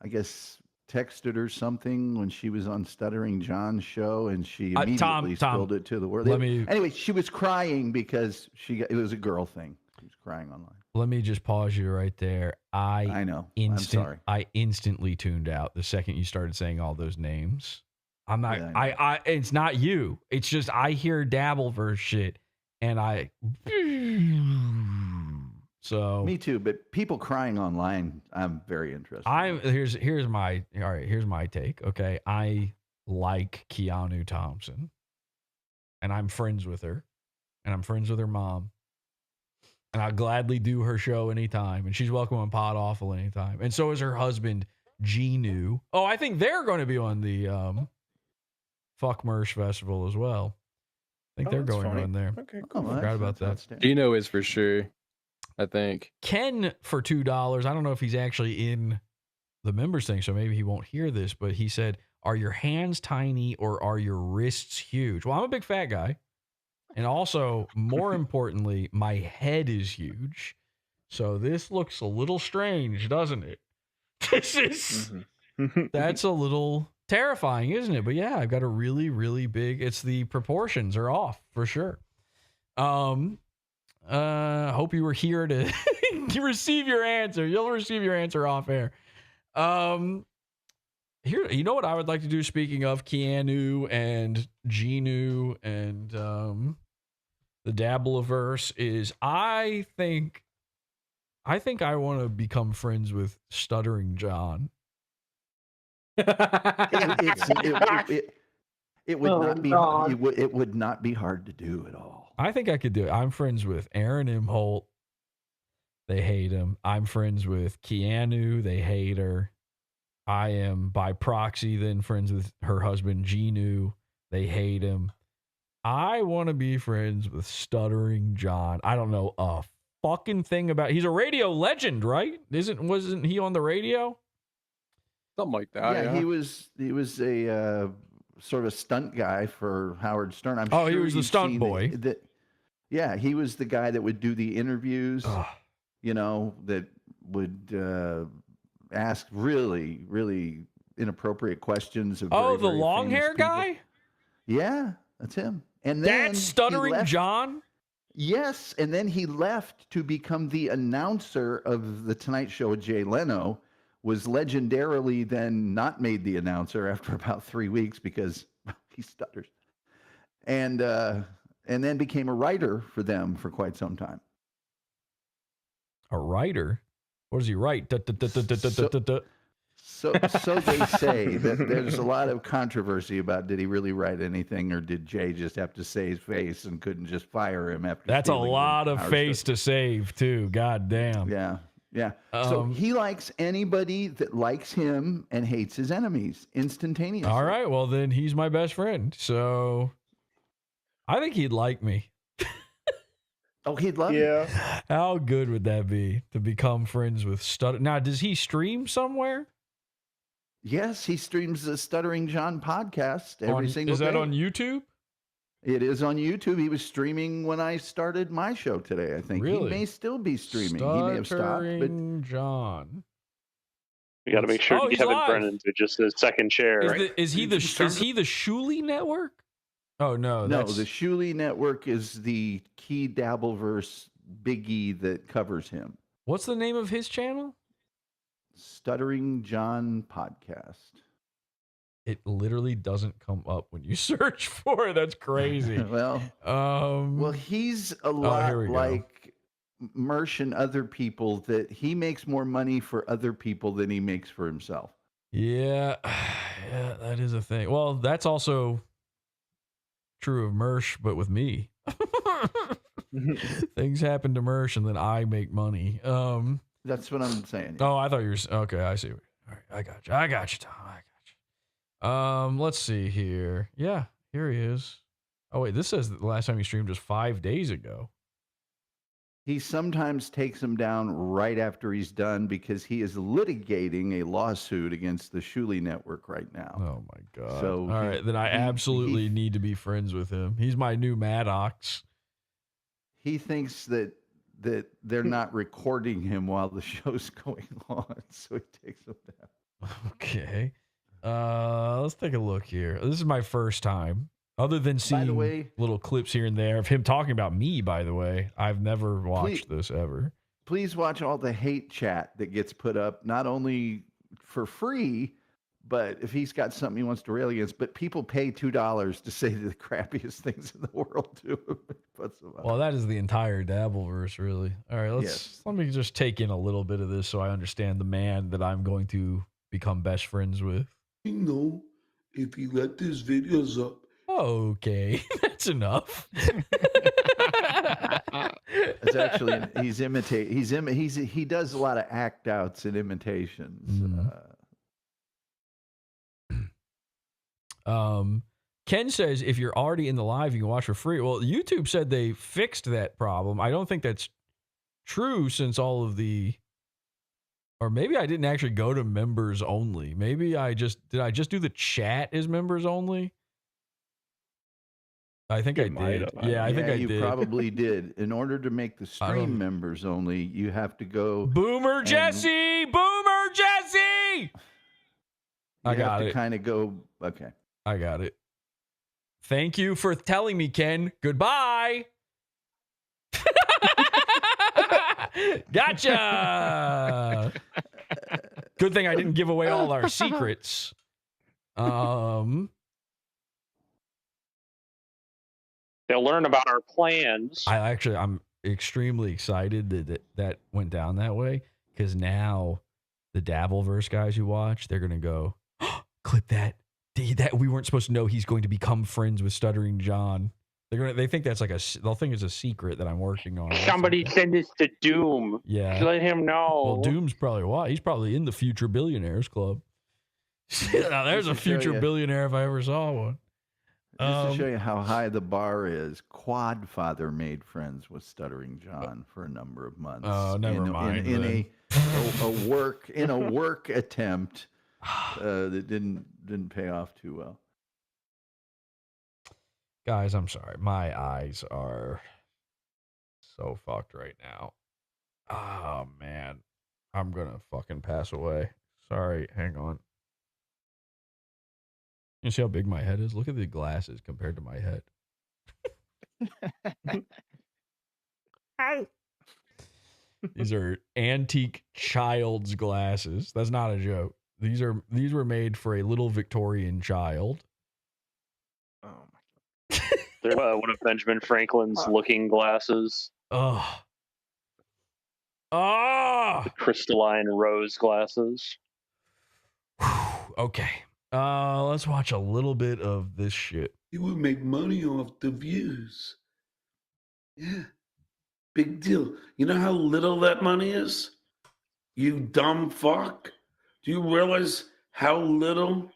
I guess, texted her something when she was on Stuttering John's show, and she immediately spilled it to the world. Anyway, she was crying because it was a girl thing. She was crying online. Let me just pause you right there. I know. I'm sorry. I instantly tuned out the second you started saying all those names. I'm not. Yeah, it's not you. It's just I hear Dabbleverse shit, and so me too. But people crying online, I'm very interested. Here's my take. Okay, I like Keanu Thompson, and I'm friends with her, and I'm friends with her mom. And I'll gladly do her show anytime. And she's welcome on PodAwful anytime. And so is her husband, Genu. Oh, I think they're going to be on the Fuck Mersh Festival as well. I think they're going on there. Okay, cool. I forgot about that. Geno is for sure, I think. Ken for $2. I don't know if he's actually in the members thing, so maybe he won't hear this. But he said, are your hands tiny or are your wrists huge? Well, I'm a big fat guy. And also, more importantly, my head is huge. So this looks a little strange, doesn't it? This is that's a little terrifying, isn't it? But yeah, I've got a really, really big. It's the proportions are off for sure. Hope you were here to receive your answer. You'll receive your answer off air. Here, you know what I would like to do? Speaking of Keanu and Genu and the Dabbleverse, is I think I want to become friends with Stuttering John. It would not be hard to do at all. I think I could do it. I'm friends with Aaron Imholt. They hate him. I'm friends with Keanu. They hate her. I am by proxy then friends with her husband Genu. They hate him. I want to be friends with Stuttering John. I don't know a fucking thing about. He's a radio legend, right? Wasn't he on the radio? Something like that. Yeah, he was a sort of a stunt guy for Howard Stern. I'm sure he was the stunt boy. Yeah, he was the guy that would do the interviews. You know, that would ask really, really inappropriate questions. Of the long hair guy? Yeah, that's him. And then that's Stuttering John? Yes, and then he left to become the announcer of The Tonight Show with Jay Leno, was legendarily then not made the announcer after about 3 weeks because he stutters. And then became a writer for them for quite some time. A writer? What does he write? So they say that there's a lot of controversy about did he really write anything or did Jay just have to save face and couldn't just fire him after? That's a lot of face to save too. God damn. Yeah. Yeah. So he likes anybody that likes him and hates his enemies instantaneously. All right. Well, then he's my best friend. So I think he'd like me. Oh, he'd love you. How good would that be to become friends with Stutter? Now, does he stream somewhere? Yes, he streams the Stuttering John podcast every single day. Is that on YouTube? It is on YouTube. He was streaming when I started my show today, I think. Really? He may still be streaming. He may have stopped. But John. We got to make sure Kevin Brennan's just his second chair. Is he the Shuli Network? Oh, no. No, the Shuli Network is the key Dabbleverse biggie that covers him. What's the name of his channel? Stuttering John Podcast. It literally doesn't come up when you search for it. That's crazy. Well, he's a lot like Mersh and other people that he makes more money for other people than he makes for himself. Yeah, that is a thing. Well, that's also true of Mersh, but with me. Things happen to Mersh and then I make money. That's what I'm saying. Oh, I thought you were okay. I see. All right, I got you, Tom. I got you. Let's see here. Yeah, here he is. Oh wait, this says that the last time he streamed was 5 days ago. He sometimes takes him down right after he's done because he is litigating a lawsuit against the Shuli Network right now. Oh my god! So all right, then I absolutely need to be friends with him. He's my new Maddox. He thinks that they're not recording him while the show's going on, so he takes him down. Okay. Let's take a look here. This is my first time. Other than seeing little clips here and there of him talking about me, by the way, I've never watched this ever. Please watch all the hate chat that gets put up, not only for free, but if he's got something he wants to rail against, but people pay $2 to say the crappiest things in the world to him. Well, that is the entire Dabbleverse, really. All right, let me just take in a little bit of this so I understand the man that I'm going to become best friends with. You know, if you let these videos up. Okay, that's enough. It's actually he does a lot of act outs and imitations. Ken says if you're already in the live, you can watch for free. Well, YouTube said they fixed that problem. I don't think that's true since all of the, or maybe I didn't actually go to members only. Maybe I just do the chat as members only? I think I did. Yeah, I think I you did. probably did. In order to make the stream members only, you have to go. Boomer Jesse! Boomer Jesse! I got it. Kind of go. Okay. I got it. Thank you for telling me, Ken. Goodbye. Gotcha. Good thing I didn't give away all our secrets. They'll learn about our plans. I'm extremely excited that went down that way, because now the Dabbleverse guys who watch, they're gonna go, oh, clip that. That we weren't supposed to know he's going to become friends with Stuttering John. They think that's like they'll think it's a secret that I'm working on. Somebody send this to Doom. Yeah. Let him know. Well, Doom's probably he's probably in the Future Billionaires Club. Now, there's a future billionaire if I ever saw one. Just to show you how high the bar is, Quadfather made friends with Stuttering John for a number of months. Oh, never mind. In a work attempt that didn't pay off too well. Guys, I'm sorry. My eyes are so fucked right now. Oh, man. I'm going to fucking pass away. Sorry. Hang on. You see how big my head is? Look at the glasses compared to my head. These are antique child's glasses. That's not a joke. These were made for a little Victorian child. Oh my God. They're one of Benjamin Franklin's looking glasses. Oh. The crystalline rose glasses. Okay. Let's watch a little bit of this shit. You would make money off the views. Yeah. Big deal. You know how little that money is? You dumb fuck. Do you realize how little?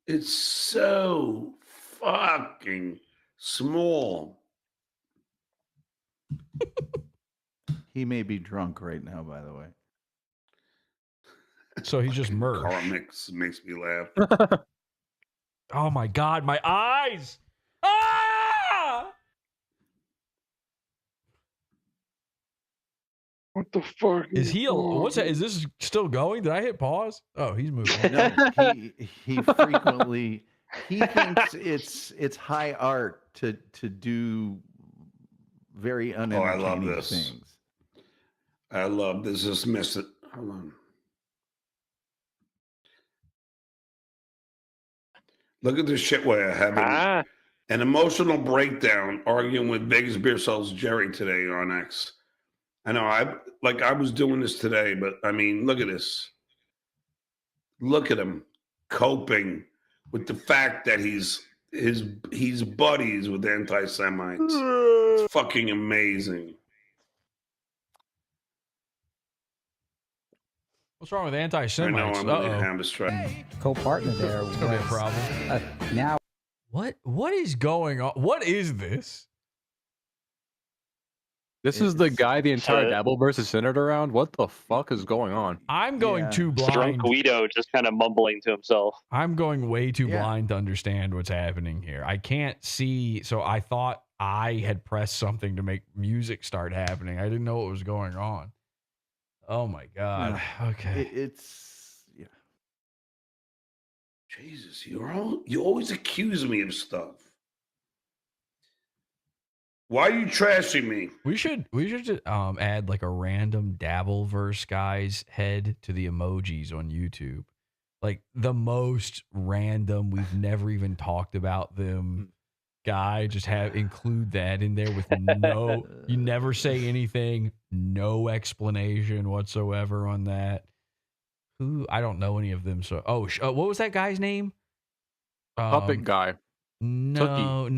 It's so fucking small. He may be drunk right now, by the way. So he's just Mersh. Car mix makes me laugh. Oh my God, my eyes! Ah! What the fuck? Is he? What's that? Is this still going? Did I hit pause? Oh, he's moving. No, he frequently thinks it's high art to do very unentertaining I love this. things. I love this. Just miss it. Hold on. Look at this shit where I have an emotional breakdown arguing with Vegas Beer Cells Jerry today on X. I know I was doing this today, but I mean, look at this. Look at him coping with the fact that he's buddies with anti-Semites. It's fucking amazing. What's wrong with anti-Semites? I know I'm going to have a strike. Co-partner there. It's gonna be a problem. Now, what is going on? What is this? This is the guy the entire Dabbleverse is centered around? What the fuck is going on? I'm going too blind. Drunk Guido just kind of mumbling to himself. I'm going way too blind to understand what's happening here. I can't see. So I thought I had pressed something to make music start happening. I didn't know what was going on. Oh my God. Okay. It's Jesus, you always accuse me of stuff. Why are you trashing me? We should just, add like a random Dabbleverse guy's head to the emojis on YouTube. Like the most random, we've never even talked about them guy. Just include that in there with you never say anything, no explanation whatsoever on that. I don't know any of them. So, what was that guy's name? Puppet guy. No,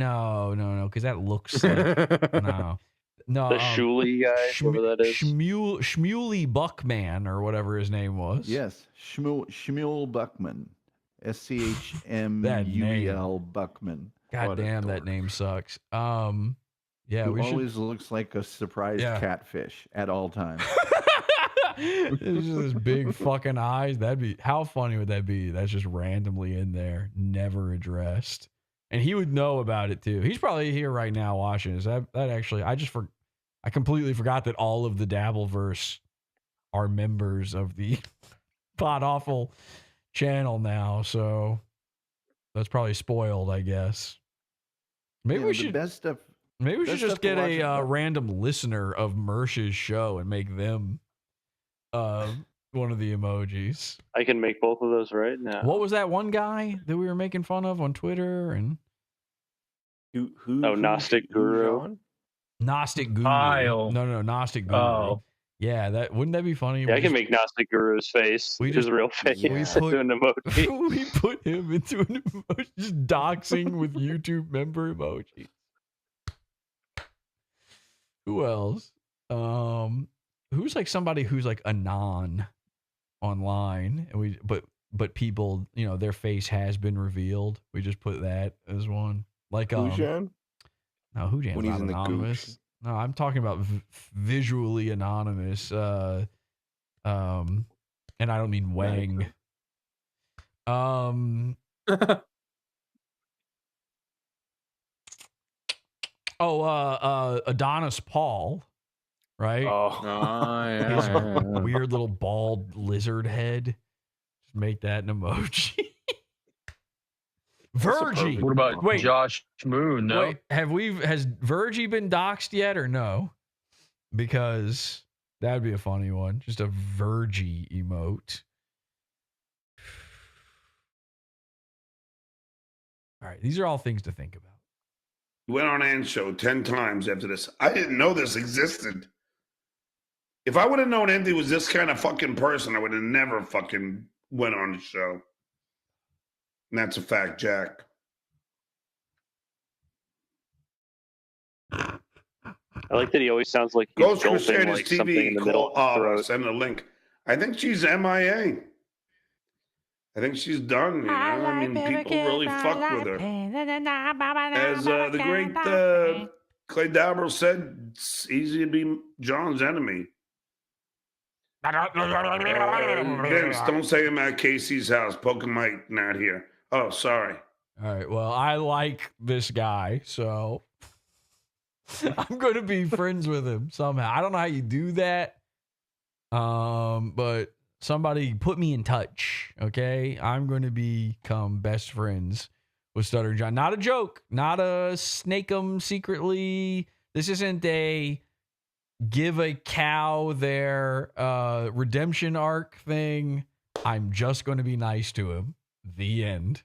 because that looks like no. The Shuley guy, whatever that is. Shmuley Buckman or whatever his name was. Yes, Shmuel Buckman, SCHMUEL Buckman. God damn, that name sucks. Yeah, Who always looks like a surprised catfish at all times. It's just this big fucking eyes. How funny would that be? That's just randomly in there, never addressed. And he would know about it too. He's probably here right now watching this. That actually, I completely forgot that all of the Dabbleverse are members of the PodAwful channel now. So that's probably spoiled, I guess. Maybe we should maybe we should just get a random listener of Mersh's show and make them one of the emojis. I can make both of those right now. What was that one guy that we were making fun of on Twitter? And Gnostic Guru. Gnostic Guru. Kyle. No, Gnostic Guru. Oh. Yeah, wouldn't that be funny? Yeah, I can make Gnostic Guru's face, his real face, into an emoji. We put him into an emoji, just doxing with YouTube member emoji. Who else? Who's like somebody who's like anon online, and but people, their face has been revealed. We just put that as one. Like Hujan? No, Hujan's When he's not in the anonymous. gooch. No, I'm talking about visually anonymous. And I don't mean Wang. Adonis Paul, right? Oh, yeah. His weird little bald lizard head. Just make that an emoji. Virgie. What about Josh Moon? No. Wait, has Virgie been doxxed yet or no? Because that'd be a funny one. Just a Virgie emote. All right, these are all things to think about. He went on Ann's show 10 times after this. I didn't know this existed. If I would have known Andy was this kind of fucking person, I would have never fucking went on the show. And that's a fact, Jack. I like that he always sounds like he's Ghost gulping Crusaders like something in TV. the middle of his throat. Send a link. I think she's MIA. I think she's done. You know? I mean, people really fuck with her. As the great Clay Dabber said, it's easy to be John's enemy. Vince, don't say I'm at Casey's house. Poking Mike not here. Oh, sorry. All right. Well, I like this guy, so I'm going to be friends with him somehow. I don't know how you do that, but somebody put me in touch, okay? I'm going to become best friends with Stuttering John. Not a joke. Not a snake 'em secretly. This isn't a give a cow their redemption arc thing. I'm just going to be nice to him. The end.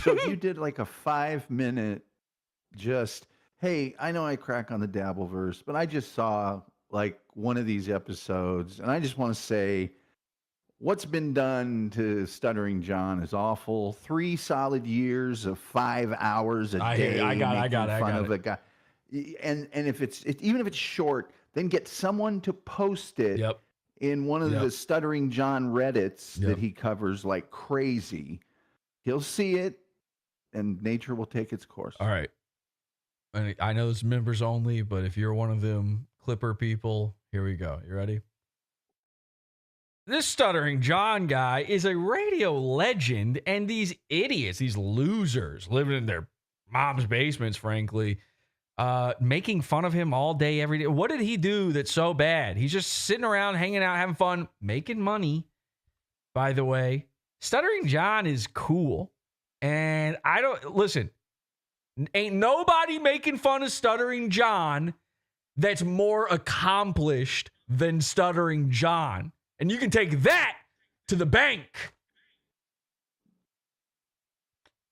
So if you did like a 5-minute just, hey, I know I crack on the Dabbleverse, but I just saw like one of these episodes and I just want to say what's been done to Stuttering John is awful. 3 solid years of 5 hours a day. I got of a guy. And if even if it's short, then get someone to post it in one of the Stuttering John Reddits that he covers like crazy. He'll see it, and nature will take its course. All right. And I know it's members only, but if you're one of them Clipper people, here we go. You ready? This Stuttering John guy is a radio legend, and these idiots, these losers living in their mom's basements, frankly, making fun of him all day, every day. What did he do that's so bad? He's just sitting around, hanging out, having fun, making money, by the way. Stuttering John is cool. And listen, ain't nobody making fun of Stuttering John that's more accomplished than Stuttering John. And you can take that to the bank.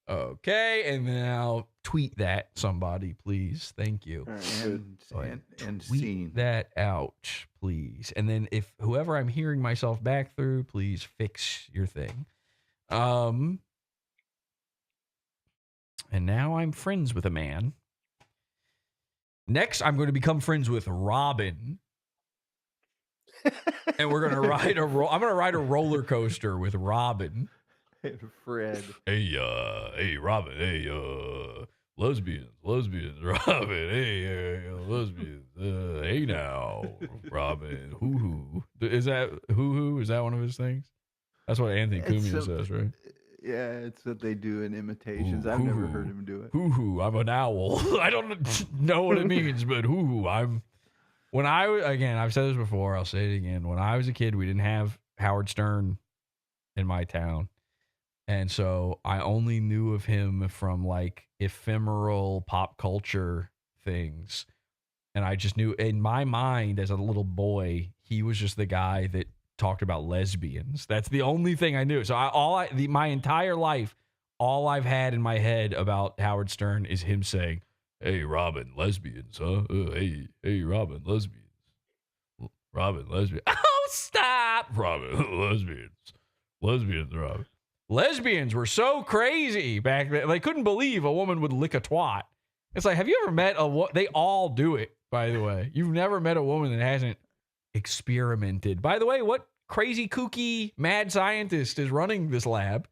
Okay, and now tweet that, somebody, please. Thank you. And tweet that out, please. And then if whoever I'm hearing myself back through, please fix your thing. And now I'm friends with a man. Next, I'm going to become friends with Robin. And we're going to ride I'm going to ride a roller coaster with Robin. And Fred. Hey, Robin. Hey, lesbians, Robin. Hey, lesbians. Hey now, Robin. Hoo-hoo. Is that hoo-hoo? Is that one of his things? That's what Anthony Cumia says, right? Yeah, it's what they do in imitations. I've never heard him do it. Hoo-hoo, I'm an owl. I don't know what it means, but hoo-hoo, I've said this before, I'll say it again. When I was a kid, we didn't have Howard Stern in my town. And so I only knew of him from like ephemeral pop culture things. And I just knew in my mind as a little boy, he was just the guy that talked about lesbians. That's the only thing I knew. So my entire life, all I've had in my head about Howard Stern is him saying, "Hey, Robin, lesbians, huh? Hey, Robin, lesbians. Robin, lesbians." Oh, stop. Robin, lesbians. Lesbians, Robin. Lesbians were so crazy back then. They couldn't believe a woman would lick a twat. It's like, have you ever met they all do it, by the way. You've never met a woman that hasn't experimented. By the way, what crazy, kooky, mad scientist is running this lab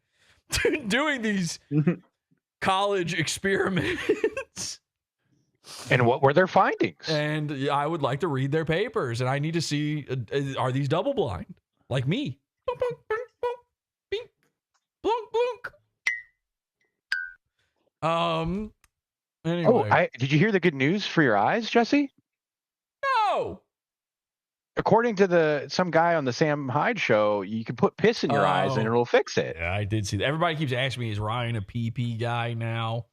doing these college experiments? And what were their findings? And I would like to read their papers, and I need to see, are these double blind? Like me. Blunk, blunk, blunk, blunk, beep, blunk, blunk. Anyway. Did you hear the good news for your eyes, Jesse? No. According to some guy on the Sam Hyde show, you can put piss in your eyes and it'll fix it. Yeah, I did see that. Everybody keeps asking me, is Ryan a pee-pee guy now?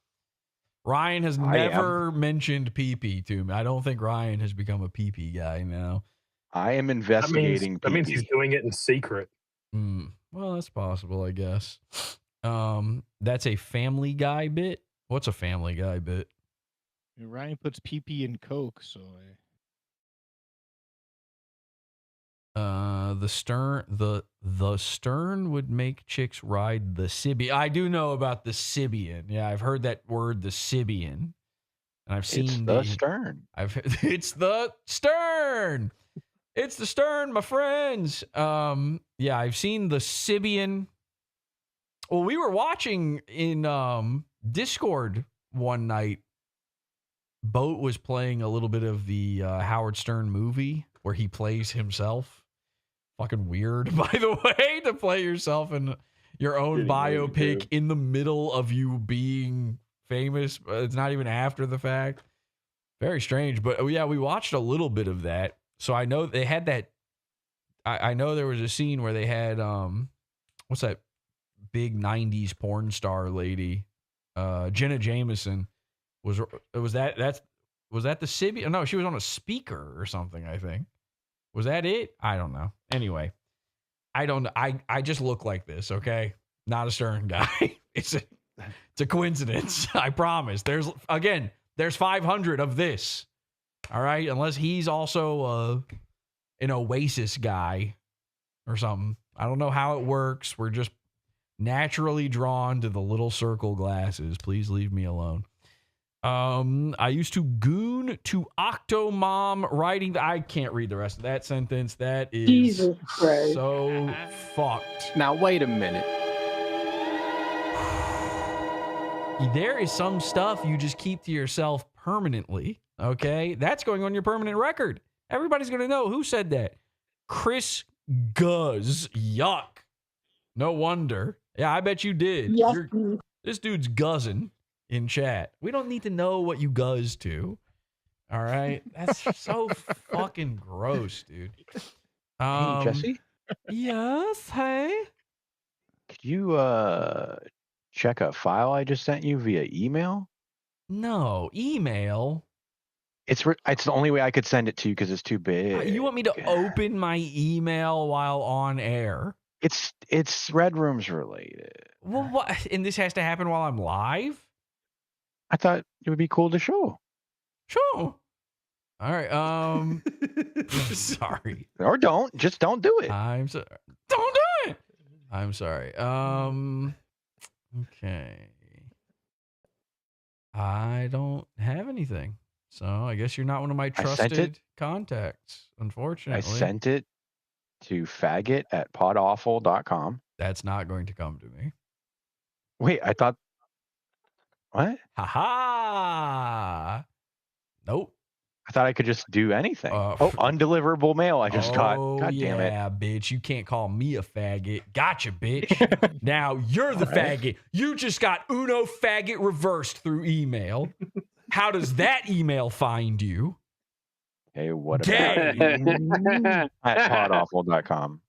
Ryan has never mentioned pee-pee to me. I don't think Ryan has become a pee-pee guy now. I am investigating. That means he's doing it in secret. Well, that's possible, I guess. That's a Family Guy bit. What's a Family Guy bit? Ryan puts pee-pee in Coke, so the Stern would make chicks ride the Sibian. I do know about the Sibian. Yeah, I've heard that word, the Sibian. And I've seen the Stern. It's the Stern. It's the Stern, my friends. Yeah, I've seen the Sibian. Well, we were watching in Discord one night. Boat was playing a little bit of the Howard Stern movie where he plays himself. Fucking weird, by the way, to play yourself in your own biopic in the middle of you being famous. It's not even after the fact. Very strange. But yeah, we watched a little bit of that. So I know they had that. I know there was a scene where they had, what's that big 90s porn star lady? Jenna Jameson. Was that the Sibian? No, she was on a speaker or something, I think. Was that it? I don't know. Anyway, I don't know. I just look like this, okay? Not a Stern guy. It's a coincidence. I promise. There's 500 of this. All right? Unless he's also an Oasis guy or something. I don't know how it works. We're just naturally drawn to the little circle glasses. Please leave me alone. I used to goon to Octomom writing. I can't read the rest of that sentence. That is Jesus Christ. So fucked. Now, wait a minute. There is some stuff you just keep to yourself permanently. Okay. That's going on your permanent record. Everybody's going to know who said that. Chris Guzz. Yuck. No wonder. Yeah, I bet you did. This dude's guzzing in chat. We don't need to know what you guzz to. All right. That's so fucking gross, dude. Hey, Jesse? Yes. Hey. Could you check a file I just sent you via email? No, email. It's the only way I could send it to you because it's too big. You want me to open my email while on air? It's Red Rooms related. Well, what? And this has to happen while I'm live? I thought it would be cool to show. Sure. All right. Sorry. Or don't. Just don't do it. I'm sorry. Don't do it. I'm sorry. Okay. I don't have anything. So I guess you're not one of my trusted contacts, unfortunately. I sent it to faggot@podawful.com. That's not going to come to me. Wait, I thought... What? Ha ha! Nope. I thought I could just do anything. Undeliverable mail. I just got. God damn it. Yeah, bitch. You can't call me a faggot. Gotcha, bitch. Now you're the faggot. You just got Uno faggot reversed through email. How does that email find you? Hey, what Gay. about at PodAwful.com?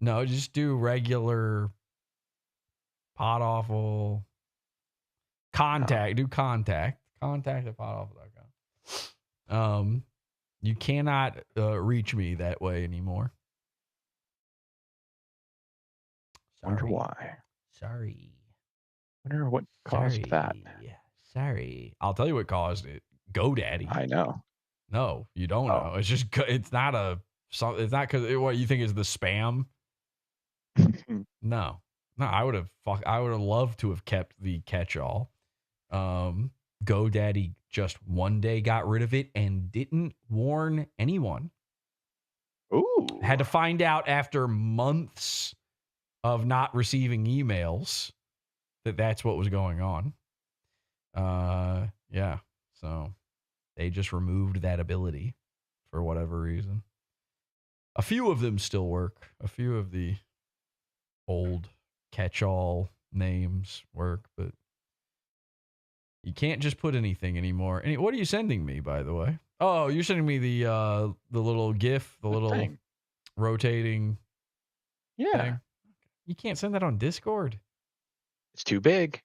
No, just do regular PodAwful. Contact. Do contact. Contact at PodAwful.com. You cannot reach me that way anymore. Wonder why. Sorry. Wonder what caused that. Sorry. I'll tell you what caused it. GoDaddy. I know. No, you don't know. It's just, it's not because what you think is the spam. No, I would have loved to have kept the catch-all. GoDaddy just one day got rid of it and didn't warn anyone. Ooh. Had to find out after months of not receiving emails that that's what was going on. Yeah. So they just removed that ability for whatever reason. A few of them still work. A few of the old catch-all names work, but you can't just put anything anymore. What are you sending me, by the way? Oh, you're sending me the little GIF, the little thing. Rotating. Yeah. Thing. You can't send that on Discord. It's too big.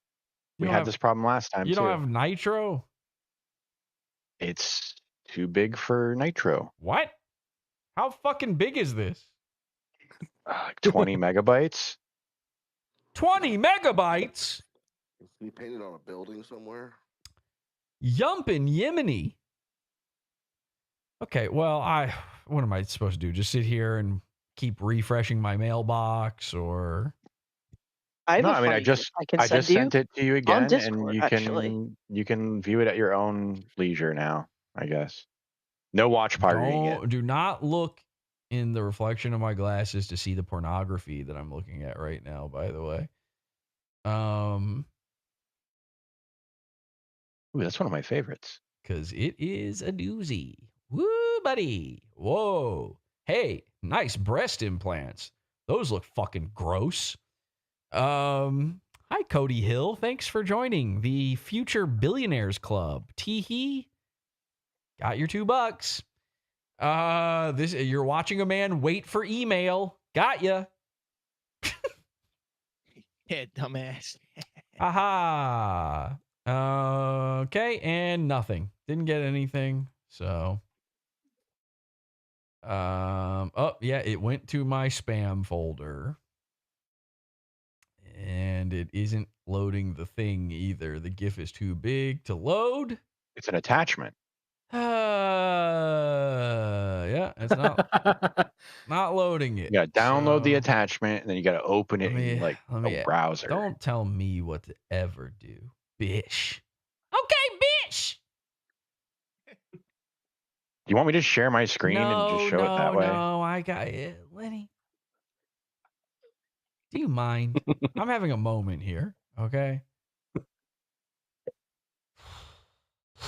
We had this problem last time. You don't have Nitro? It's too big for Nitro. What? How fucking big is this? 20 megabytes. 20 megabytes? Can you paint it on a building somewhere? Yumpin' Yemeni. Okay, well, what am I supposed to do? Just sit here and keep refreshing my mailbox, or? I just sent it to you again, Discord, and you can view it at your own leisure now, I guess. No watch pirating it. Do not look in the reflection of my glasses to see the pornography that I'm looking at right now, by the way. Ooh, that's one of my favorites. Because it is a doozy. Woo, buddy. Whoa. Hey, nice breast implants. Those look fucking gross. Hi, Cody Hill. Thanks for joining the Future Billionaires Club. Teehee. Got your $2. You're watching a man wait for email. Got ya. Yeah, dumbass. Aha. Okay, and nothing. Didn't get anything. So, oh yeah, it went to my spam folder, and it isn't loading the thing either. The GIF is too big to load. It's an attachment. Yeah, it's not loading it. You gotta download the attachment, and then you gotta open it in a browser. Don't tell me what to ever do, bish. Okay, bish. You want me to share my screen and just show it that way? No, I got it, Lenny. Do you mind? I'm having a moment here. Okay.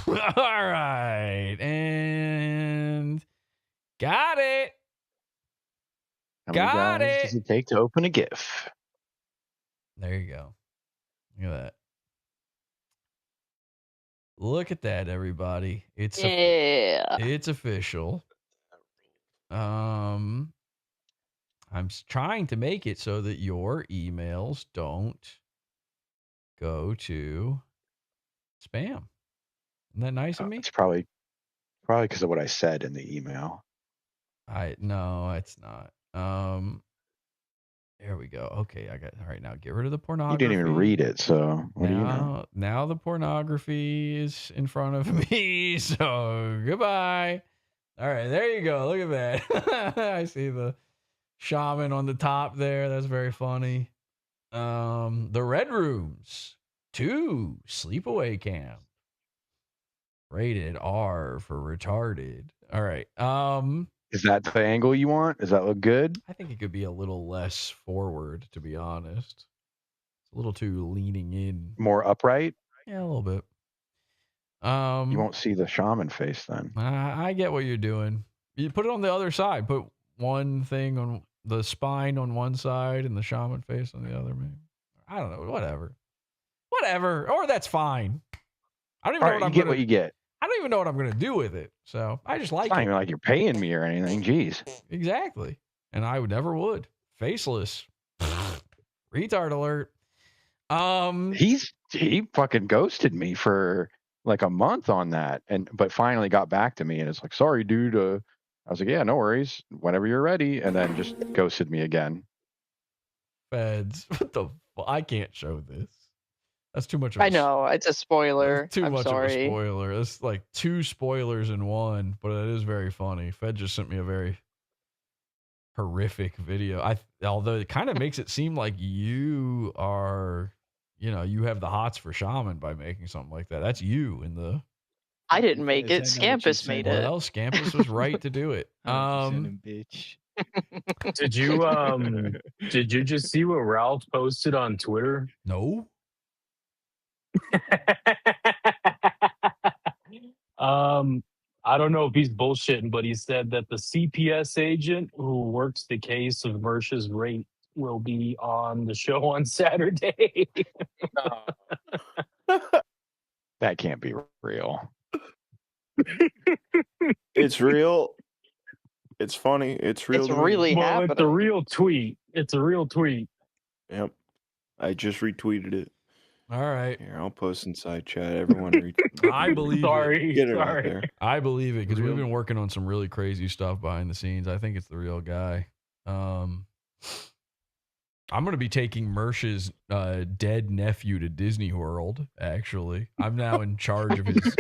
All right, and got it. How many guys does it take to open a GIF? There you go. Look at that. Look at that, everybody. It's official. I'm trying to make it so that your emails don't go to spam. Isn't that nice of me? It's probably because of what I said in the email. No, it's not. There we go. Okay, all right, now get rid of the pornography. You didn't even read it, so what do you know? Now the pornography is in front of me, so goodbye. All right, there you go. Look at that. I see the Shaman on the top there. That's very funny. The Red Rooms 2 Sleepaway Camp. Rated R for retarded. All right. Is that the angle you want? Does that look good? I think it could be a little less forward, to be honest. It's a little too leaning in. More upright? Yeah, a little bit. You won't see the shaman face then. I get what you're doing. You put it on the other side. Put one thing on the spine on one side and the shaman face on the other. Maybe. I don't know. Whatever. Or that's fine. I don't even know what I'm get what you get. I don't even know what I'm gonna do with it. So I just like It's not it. even like you're paying me or anything. Jeez. Exactly. And I never would. Faceless. Retard alert. He fucking ghosted me for like a month on that, but finally got back to me and it's like, sorry, dude. I was like, yeah, no worries. Whenever you're ready, and then just ghosted me again. Feds. What the? I can't show this. That's too much. I know it's a spoiler. Too much sorry. of a spoiler. It's like 2 spoilers in one, but it is very funny. Fed just sent me a very horrific video. Although it kind of makes it seem like you are, you have the hots for Shaman by making something like that. That's you in the. I didn't make it. Scampus made it. Well, Scampus was right to do it. Bitch. Did you just see what Ralph posted on Twitter? No. I don't know if he's bullshitting, but he said that the CPS agent who works the case of Mersh's rape will be on the show on Saturday. That can't be real. It's real. It's funny. It's real. It's really happening. It's a real tweet. It's a real tweet. Yep. I just retweeted it. All right. Here, I'll post inside chat. Everyone retweet. I believe it. Get it out there. I believe it because we've been working on some really crazy stuff behind the scenes. I think it's the real guy. I'm going to be taking Mersh's dead nephew to Disney World, actually. I'm now in charge of his...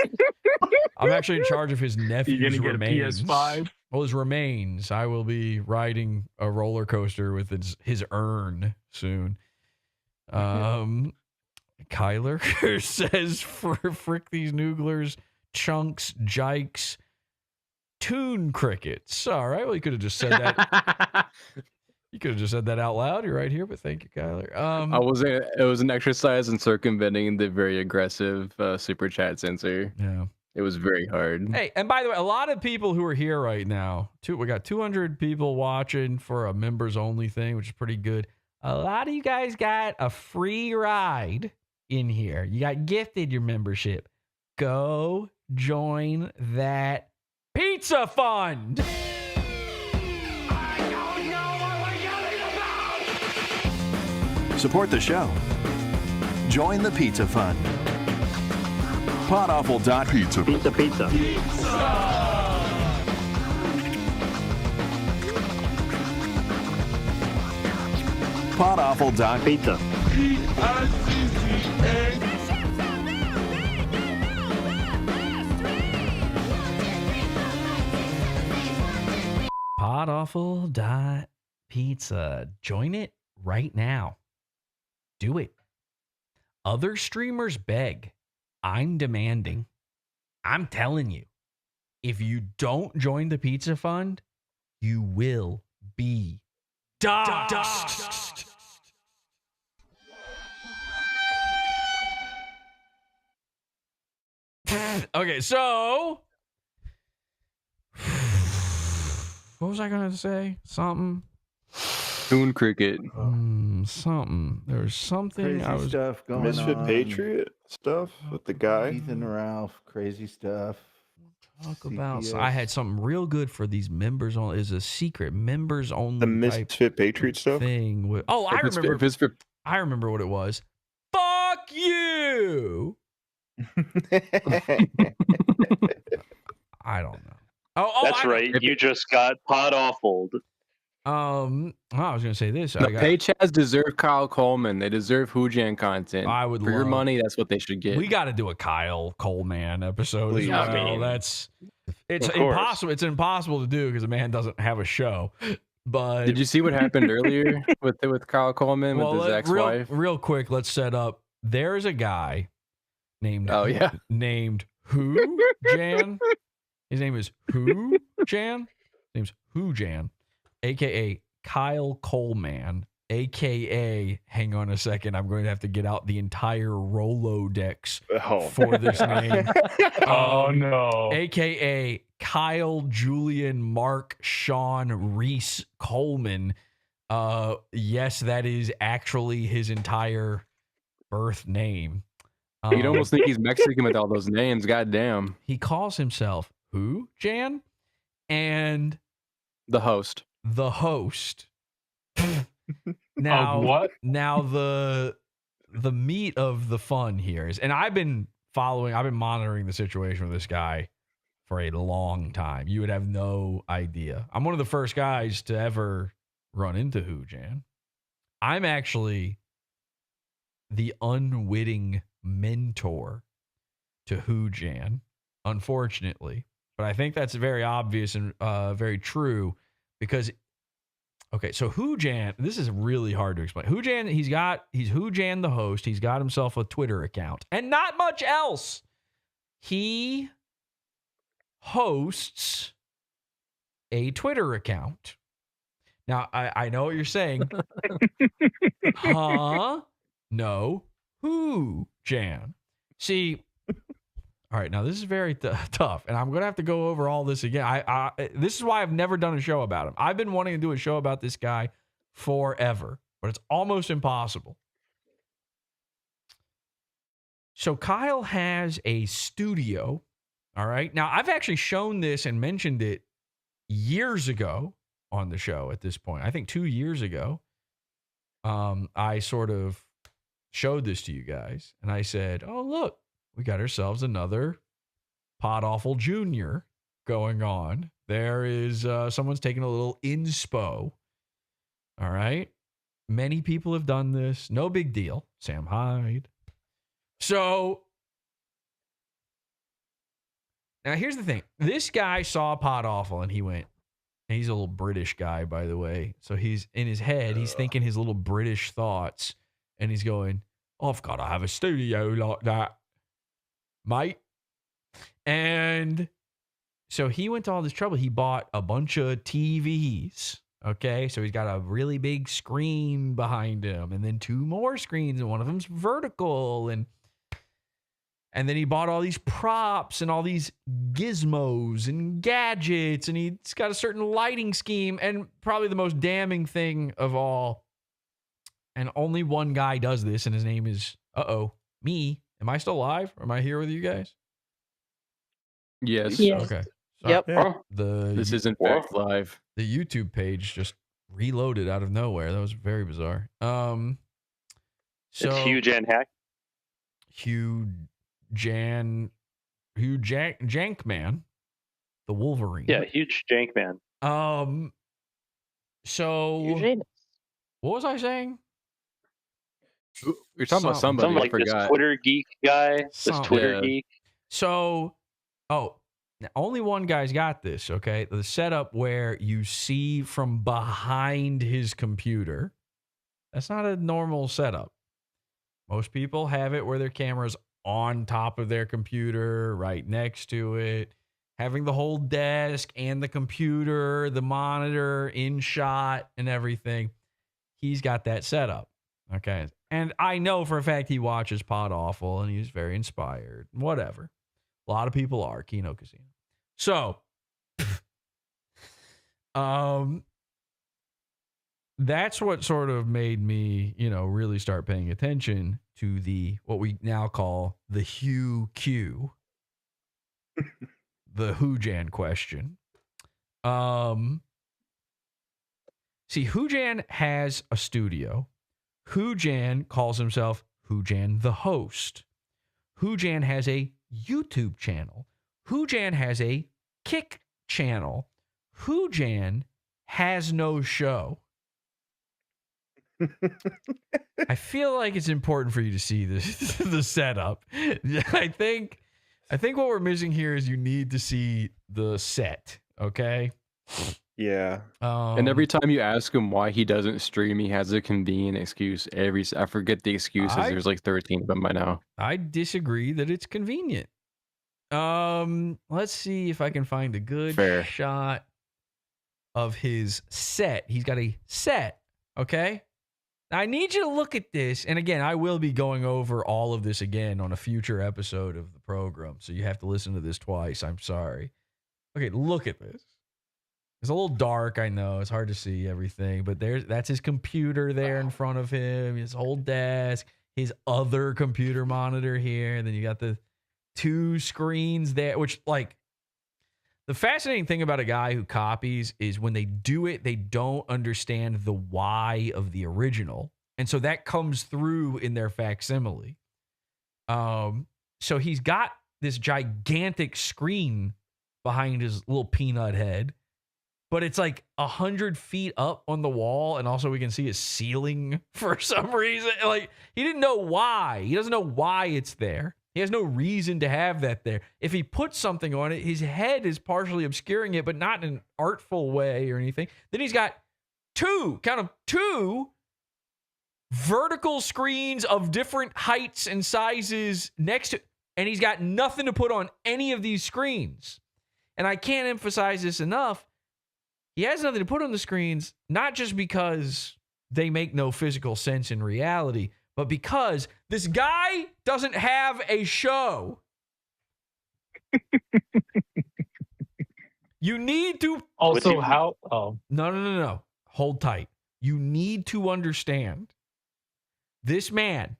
I'm actually in charge of his nephew's remains. A PS5? Well, his remains. I will be riding a roller coaster with his urn soon. Kyler says, frick these nooglers, chunks, jikes, tune crickets. All right. Well, you could have just said that. You could have just said that out loud. You're right here, but thank you, Kyler. It was an exercise in circumventing the very aggressive super chat censor. Yeah. It was very hard. Hey, and by the way, a lot of people who are here right now, we got 200 people watching for a members only thing, which is pretty good. A lot of you guys got a free ride in here. You got gifted your membership. Go join that pizza fund. Support the show. Join the pizza fund. PodAwful.pizza. Pizza. PodAwful.pizza. PodAwful.pizza. Join it right now. Do it. Other streamers beg. I'm demanding. I'm telling you. If you don't join the pizza fund, you will be doxxed. Okay, so what was I gonna say? Something. Coon cricket. Something. There's something. Crazy stuff going Misfit on. Patriot stuff with the guy. Ethan Ralph. Crazy stuff. Talk about. CPS. I had something real good for these members only. Is a secret members only. The Misfit Patriot stuff. Thing with. Oh, I remember. I remember what it was. Fuck you. I don't know. Oh, that's right. You just got PodAwful. I was gonna say this. The Paychas deserve Kyle Coleman. They deserve Hujan content. I would for your love- money. That's what they should get. We got to do a Kyle Coleman episode. Please. As well. I mean, it's of course. impossible. It's impossible to do because the man doesn't have a show. But Did you see what happened earlier with Kyle Coleman with his ex-wife? Real quick, let's set up. There's a guy named named Hujan. His name is Hujan. His name's Hujan, aka Kyle Coleman. AKA, hang on a second, I'm going to have to get out the entire Rolodex Oh. for this name. Oh, no. AKA Kyle Julian Mark Sean Reese Coleman. Yes, that is actually his entire birth name. You'd almost think he's Mexican with all those names. Goddamn. He calls himself Hujan and The host. the host. Now, Of what? Now the meat of the fun here is, and I've been monitoring the situation with this guy for a long time. You would have no idea. I'm one of the first guys to ever run into Hujan. I'm actually the unwitting mentor to Hujan, unfortunately. But I think that's very obvious and very true because, okay, so Hujan, this is really hard to explain. Hujan, he's Hujan the host. He's got himself a Twitter account and not much else. He hosts a Twitter account. Now, I know what you're saying. Huh? No. Hujan. See, all right, now this is very tough, and I'm going to have to go over all this again. This is why I've never done a show about him. I've been wanting to do a show about this guy forever, but it's almost impossible. So Kyle has a studio, all right? Now, I've actually shown this and mentioned it years ago on the show at this point. I think 2 years ago, I sort of showed this to you guys, and I said, oh, look, we got ourselves another PodAwful Jr. going on. There is someone's taking a little inspo. All right. Many people have done this. No big deal. Sam Hyde. So now here's the thing. This guy saw PodAwful and he went, and he's a little British guy, by the way. So he's in his head, he's thinking his little British thoughts, and he's going, I've got to have a studio like that, mate. And so he went to all this trouble. He bought a bunch of TVs. Okay. So he's got a really big screen behind him and then 2 more screens, and one of them's vertical. And then he bought all these props and all these gizmos and gadgets, and he's got a certain lighting scheme. And probably the most damning thing of all, and only one guy does this, and his name is, me. Am I still alive? Am I here with you guys? Yes. Okay. So Yep. This is in fact live. The YouTube page just reloaded out of nowhere. That was very bizarre. So It's Hujan Hack. Jankman, the Wolverine. Yeah, huge jank man. So what was I saying? You're talking about somebody. Some like I this forgot. Twitter geek guy. This Twitter geek. So, only one guy's got this, okay? The setup where you see from behind his computer. That's not a normal setup. Most people have it where their camera's on top of their computer, right next to it, having the whole desk and the computer, the monitor in shot and everything. He's got that setup, okay? And I know for a fact he watches PodAwful and he's very inspired. Whatever. A lot of people are. Kino Casino. So, that's what sort of made me, really start paying attention to what we now call the Hugh Q, the Hujan question. See, Hujan has a studio. Hujan calls himself Hujan the host. Hujan has a YouTube channel. Hujan has a Kick channel. Hujan has no show. I feel like it's important for you to see this, the setup. I think what we're missing here is you need to see the set. Okay. Yeah. And every time you ask him why he doesn't stream, he has a convenient excuse. I forget the excuses. There's like 13 of them by now. I disagree that it's convenient. Let's see if I can find a good shot of his set. He's got a set. Okay. I need you to look at this. And again, I will be going over all of this again on a future episode of the program. So you have to listen to this twice. I'm sorry. Okay, look at this. It's a little dark, I know. It's hard to see everything, but that's his computer there in front of him, his whole desk, his other computer monitor here, and then you got the 2 screens there, which, like, the fascinating thing about a guy who copies is when they do it, they don't understand the why of the original. And so that comes through in their facsimile. So he's got this gigantic screen behind his little peanut head, but it's like 100 feet up on the wall. And also we can see his ceiling for some reason. Like, he didn't know why. He doesn't know why it's there. He has no reason to have that there. If he puts something on it, his head is partially obscuring it, but not in an artful way or anything. Then he's got 2 vertical screens of different heights and sizes next to, and he's got nothing to put on any of these screens. And I can't emphasize this enough. He has nothing to put on the screens, not just because they make no physical sense in reality, but because this guy doesn't have a show. You need to... Also, how... Oh. No. Hold tight. You need to understand. This man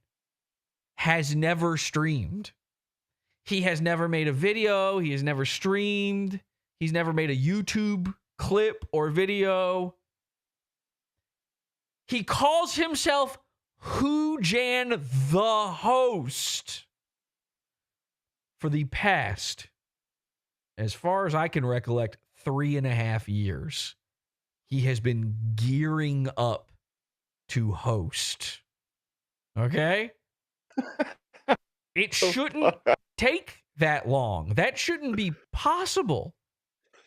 has never streamed. He has never made a video. He has never streamed. He's never made a YouTube clip or video. He calls himself Hujan the host for the past, as far as I can recollect, 3.5 years. He has been gearing up to host. Okay? It shouldn't take that long. That shouldn't be possible.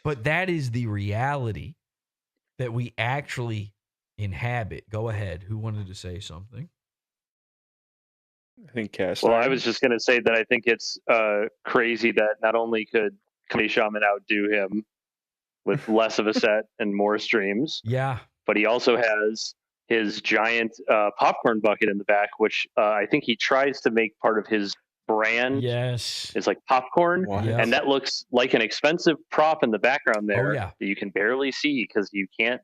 But that is the reality that we actually inhabit. Go ahead. Who wanted to say something? I think Cass. Well, I was just going to say that I think it's crazy that not only could Comedy Shaman outdo him with less of a set and more streams, yeah, but he also has his giant popcorn bucket in the back, which I think he tries to make part of his brand. Yes, it's like popcorn, yes. And that looks like an expensive prop in the background there. Oh, yeah. That you can barely see because you can't.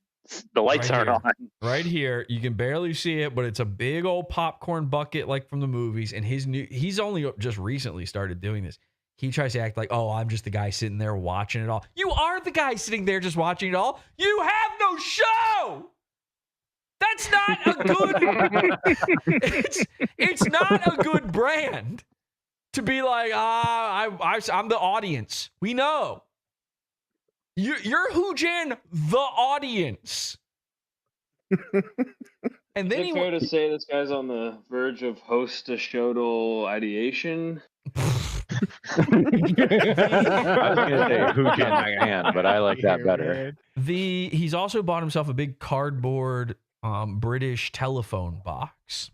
The lights right aren't here. on. Right here, you can barely see it, but it's a big old popcorn bucket like from the movies. And he's only just recently started doing this. He tries to act like, oh, I'm just the guy sitting there watching it all. You are the guy sitting there just watching it all. You have no show. That's not a good. it's not a good brand to be like, I'm the audience. We know. You're Hujan the audience. And then is it fair to say this guy's on the verge of host-a-showdal ideation? I was going to say Hujan man, but I like that better. He's also bought himself a big cardboard British telephone box.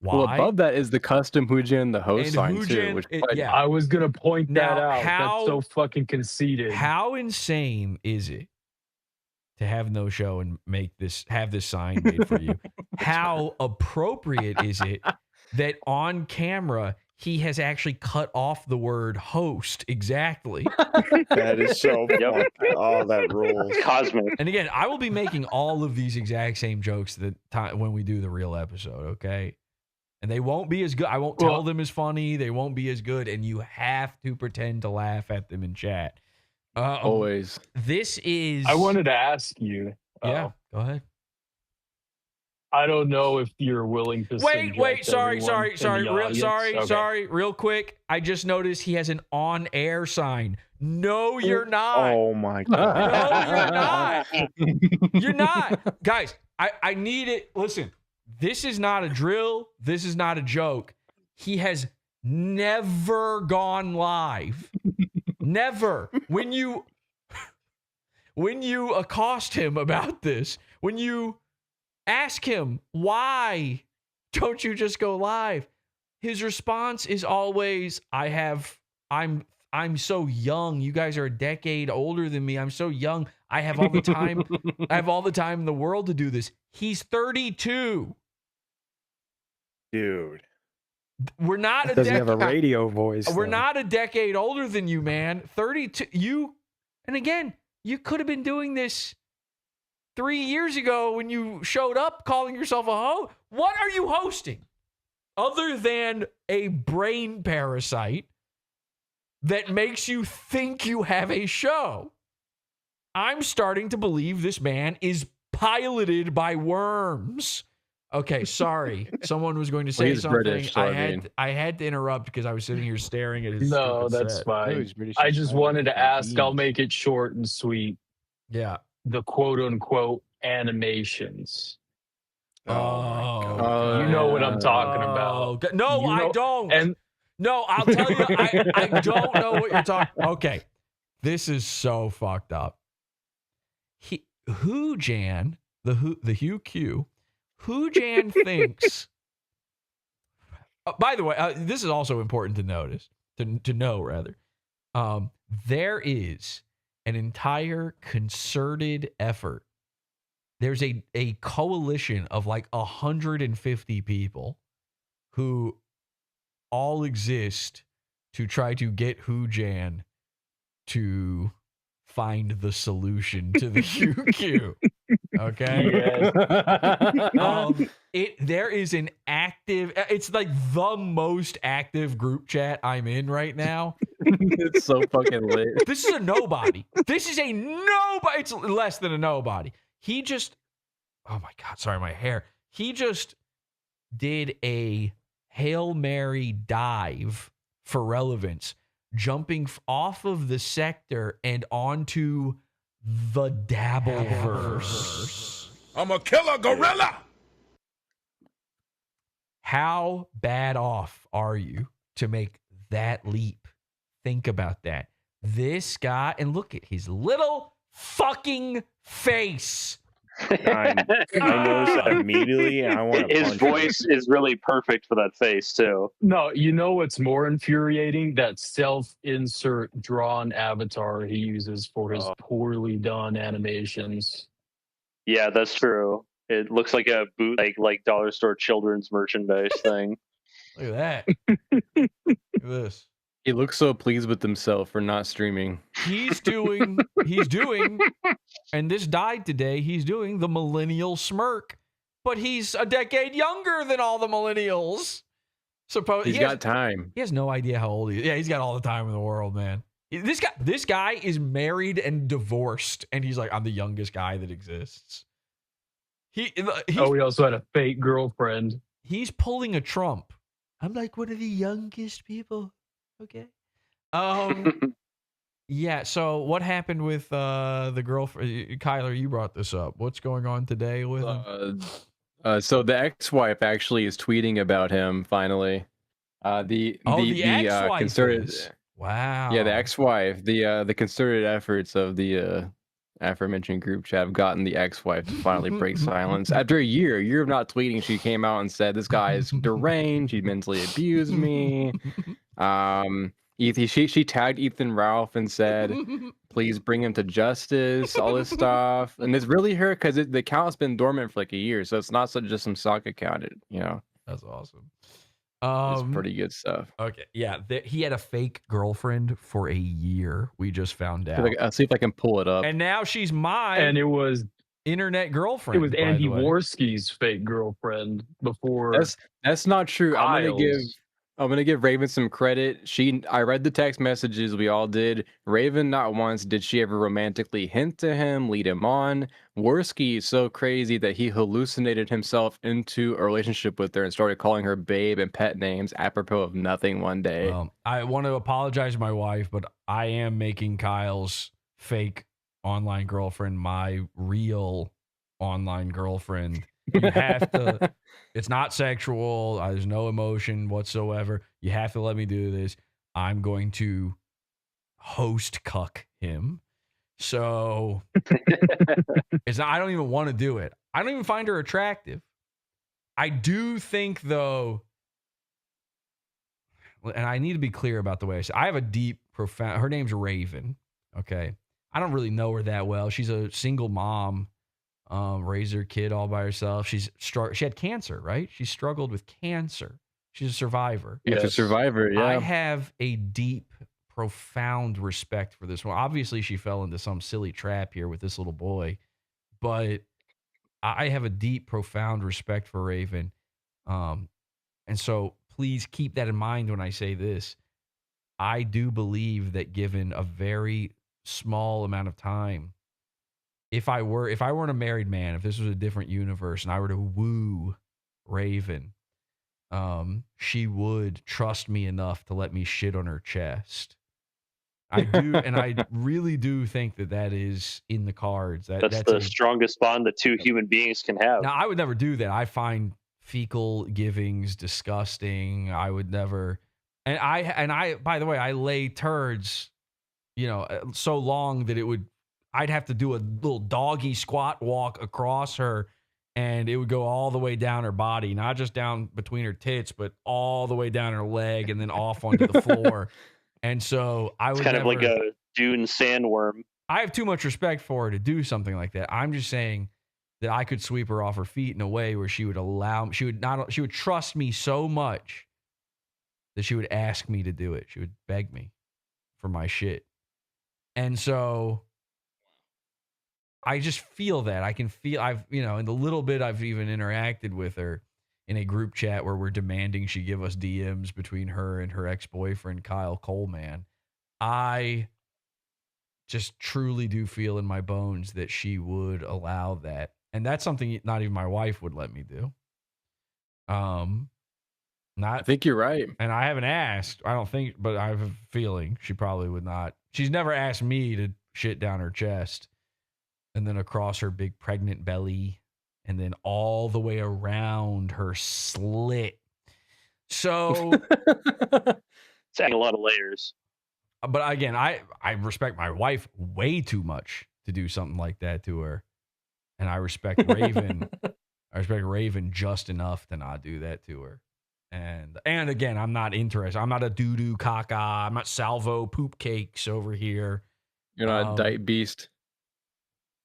Why? Well, above that is the custom Hujan the host And sign Hujan, too. Which yeah. I was gonna point that Now, out. how- That's so fucking conceited. How insane is it to have no show and have this sign made for you? How appropriate is it that on camera he has actually cut off the word host exactly? That is so funny. Oh, that rules. Cosmic. And again, I will be making all of these exact same jokes when we do the real episode, okay? And they won't be as good. I won't tell them as funny. They won't be as good. And you have to pretend to laugh at them in chat. Always. This is... I wanted to ask you. Yeah, go ahead. I don't know if you're willing to. Wait, sorry, Okay. sorry, real quick. I just noticed he has an on-air sign. No, you're not. Oh my God. No, you're not. You're not. Guys, I need it. Listen, this is not a drill. This is not a joke. He has never gone live. Never. When you accost him about this, when you ask him, why don't you just go live? His response is always, I'm so young. You guys are a decade older than me. I'm so young. I have all the time. I have all the time in the world to do this. He's 32. Dude. We're not a Does he have a decade. radio voice? We're though? not a decade older than you, man. 32. And again, you could have been doing this 3 years ago when you showed up calling yourself a host. What are you hosting other than a brain parasite that makes you think you have a show? I'm starting to believe this man is piloted by worms. Okay, sorry. Someone was going to say he's something. British, so I had to interrupt because I was sitting here staring at his No, stupid that's set. fine. I just wanted to ask, I'll make it short and sweet. Yeah. The quote unquote animations. Oh, you know what I'm talking about. No, You I know- don't. And No, I'll tell you, I don't know what you're talking. Okay, this is so fucked up. Hujan, the Hugh Q, Hujan thinks. By the way, this is also important to notice, to know rather. There is an entire concerted effort. There's a coalition of like 150 people who all exist to try to get Hujan to find the solution to the QQ. Okay. There is an active, it's like the most active group chat I'm in right now. It's so fucking lit. This is a nobody. This is a nobody. It's less than a nobody. He just, oh my God, sorry, my hair. He just did a Hail Mary dive for relevance, jumping off of the sector and onto the Dabbleverse. I'm a killer gorilla. How bad off are you to make that leap? Think about that. This guy, and look at his little fucking face. I noticed that immediately, and I want to His punch him. voice is really perfect for that face too. No, you know what's more infuriating? That self-insert drawn avatar he uses for his poorly done animations. Yeah, that's true. It looks like a boot like dollar store children's merchandise thing. Look at that. Look at this. He looks so pleased with himself for not streaming. He's doing, and this died today, he's doing the millennial smirk, but he's a decade younger than all the millennials. He's got time. He has no idea how old he is. Yeah, he's got all the time in the world, man. This guy is married and divorced, and he's like, I'm the youngest guy that exists. He also had a fake girlfriend. He's pulling a Trump. I'm like one of the youngest people. Okay. Yeah, so what happened with the girlfriend? Kyler, you brought this up. What's going on today with him? So the ex-wife actually is tweeting about him finally. The ex-wife concerted, is. Wow. Yeah, the ex-wife. The concerted efforts of the aforementioned group chat have gotten the ex-wife to finally break silence. After a year of not tweeting, she came out and said, "This guy is deranged. He mentally abused me." She tagged Ethan Ralph and said, "Please bring him to justice." All this stuff, and it's really her because the account's been dormant for like a year, so it's not just some sock account. That's awesome. It's pretty good stuff. Okay, yeah, he had a fake girlfriend for a year. We just found out. I'll see if I can pull it up. And now she's mine. And it was internet girlfriend. It was Andy Worski's fake girlfriend before. That's not true. Kyle's. I'm gonna give Raven some credit. I read the text messages, we all did. Raven, not once did she ever romantically hint to him, lead him on. Worski is so crazy that he hallucinated himself into a relationship with her and started calling her babe and pet names apropos of nothing one day. I want to apologize to my wife, but I am making Kyle's fake online girlfriend my real online girlfriend. You have to. It's not sexual. There's no emotion whatsoever. You have to let me do this. I'm going to host cuck him. So I don't even want to do it. I don't even find her attractive. I do think, though, and I need to be clear about the way I say. I have a deep, profound. Her name's Raven. Okay, I don't really know her that well. She's a single mom raised her kid all by herself. She had cancer, right? She struggled with cancer. She's a survivor. It's a survivor, yeah. I have a deep, profound respect for this one. Obviously, she fell into some silly trap here with this little boy, but I have a deep, profound respect for Raven. And so please keep that in mind when I say this. I do believe that given a very small amount of time, if I weren't a married man, if this was a different universe and I were to woo Raven, she would trust me enough to let me shit on her chest. I do, and I really do think that is in the cards. That's the strongest bond that two human beings can have. Now, I would never do that. I find fecal givings disgusting. I would never. And I, by the way, I lay turds, so long that I'd have to do a little doggy squat walk across her, and it would go all the way down her body, not just down between her tits, but all the way down her leg and then off onto the floor. And so I would kind of like a dune sandworm. I have too much respect for her to do something like that. I'm just saying that I could sweep her off her feet in a way where she would trust me so much that she would ask me to do it. She would beg me for my shit. And so I just feel that. I can feel, in the little bit I've even interacted with her in a group chat where we're demanding she give us DMs between her and her ex-boyfriend, Kyle Coleman. I just truly do feel in my bones that she would allow that. And that's something not even my wife would let me do. I think you're right. And I haven't asked, I don't think, but I have a feeling she probably would not. She's never asked me to shit down her chest and then across her big pregnant belly and then all the way around her slit. So it's adding a lot of layers. But again, I respect my wife way too much to do something like that to her. And I respect Raven. I respect Raven just enough to not do that to her. And again, I'm not interested. I'm not a doo-doo caca. I'm not salvo poop cakes over here. You're not a dyke beast.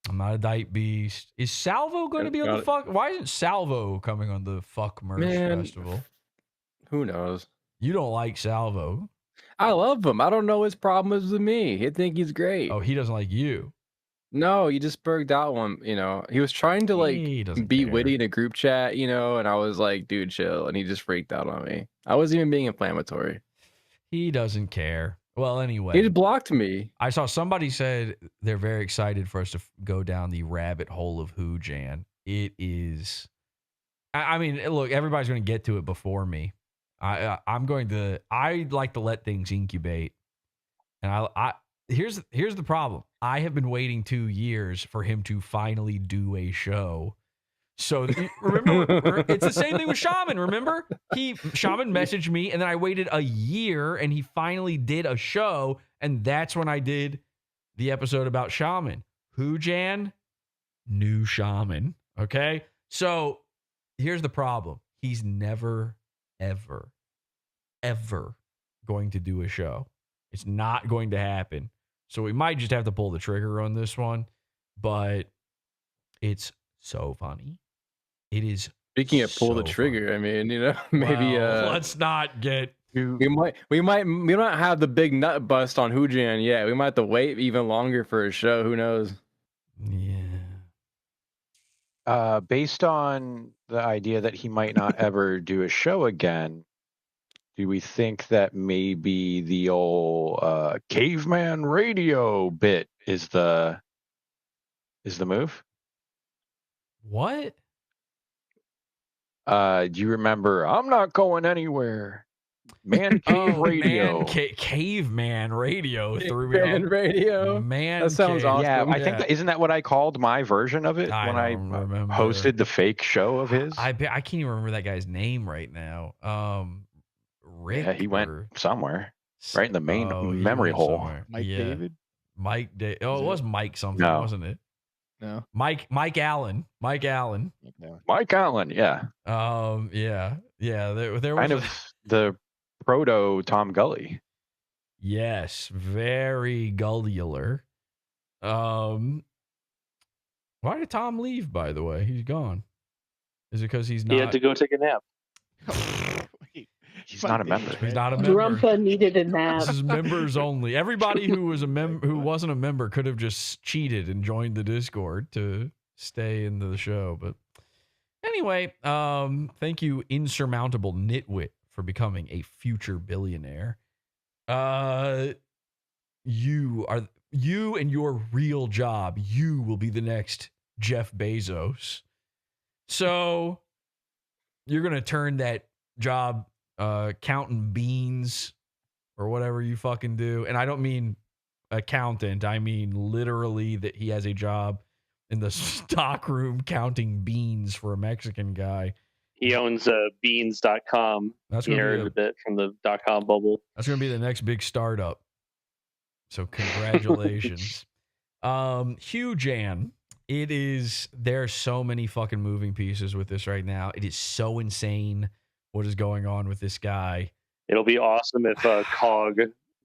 I'm not a dyke beast. Is Salvo going to be on the fuck? Why isn't Salvo coming on the fuck Mersh festival? Who knows? You don't like Salvo. I love him. I don't know his problem is with me. He think he's great. Oh, he doesn't like you. No, he just burged out one. He was trying to be witty in a group chat, and I was like, dude, chill. And he just freaked out on me. I wasn't even being inflammatory. He doesn't care. Well, anyway. He just blocked me. I saw somebody said they're very excited for us to go down the rabbit hole of Hujan. It is. I mean, look, everybody's going to get to it before me. I like to let things incubate. And here's the problem. I have been waiting 2 years for him to finally do a show. So remember, it's the same thing with Shaman. Remember, Shaman messaged me, and then I waited a year, and he finally did a show, and that's when I did the episode about Shaman. Hujan, new Shaman. Okay, so here's the problem: he's never, ever, ever going to do a show. It's not going to happen. So we might just have to pull the trigger on this one, but it's so funny. It is. Speaking of pull the trigger, funny. I mean, maybe let's not get. We might have the big nut bust on Hujan yet. We might have to wait even longer for a show. Who knows? Yeah. Based on the idea that he might not ever do a show again, do we think that maybe the old caveman radio bit is the move? What? Do you remember? I'm not going anywhere. Man cave radio. Caveman radio threw me Caveman off. radio. Man, that sounds awesome. Yeah, I think isn't that what I called my version of it when I hosted the fake show of his? I can't even remember that guy's name right now. Rick. Yeah, he went somewhere, right in the main memory hole. Somewhere. Mike David. Mike David. Oh, it was Mike something, wasn't it? No. Mike Allen. Mike Allen. Mike Allen. Yeah. Yeah. There was kind of the proto Tom Gully. Yes, very gullular. Why did Tom leave, by the way? He's gone. Is it because he's not? He had to go take a nap. He's not a member. He's not a member. Grumpa needed a nap. This is members only. Everybody who was who wasn't a member could have just cheated and joined the Discord to stay into the show. But anyway, thank you, insurmountable nitwit, for becoming a future billionaire. You and your real job, you will be the next Jeff Bezos. So you're gonna turn that job counting beans or whatever you fucking do. And I don't mean accountant. I mean literally that he has a job in the stock room counting beans for a Mexican guy. He owns beans.com. That's He gonna be inherited it from the .com bubble. That's going to be the next big startup. So congratulations. Hujan. There's so many fucking moving pieces with this right now. It is so insane what is going on with this guy. It'll be awesome if Cog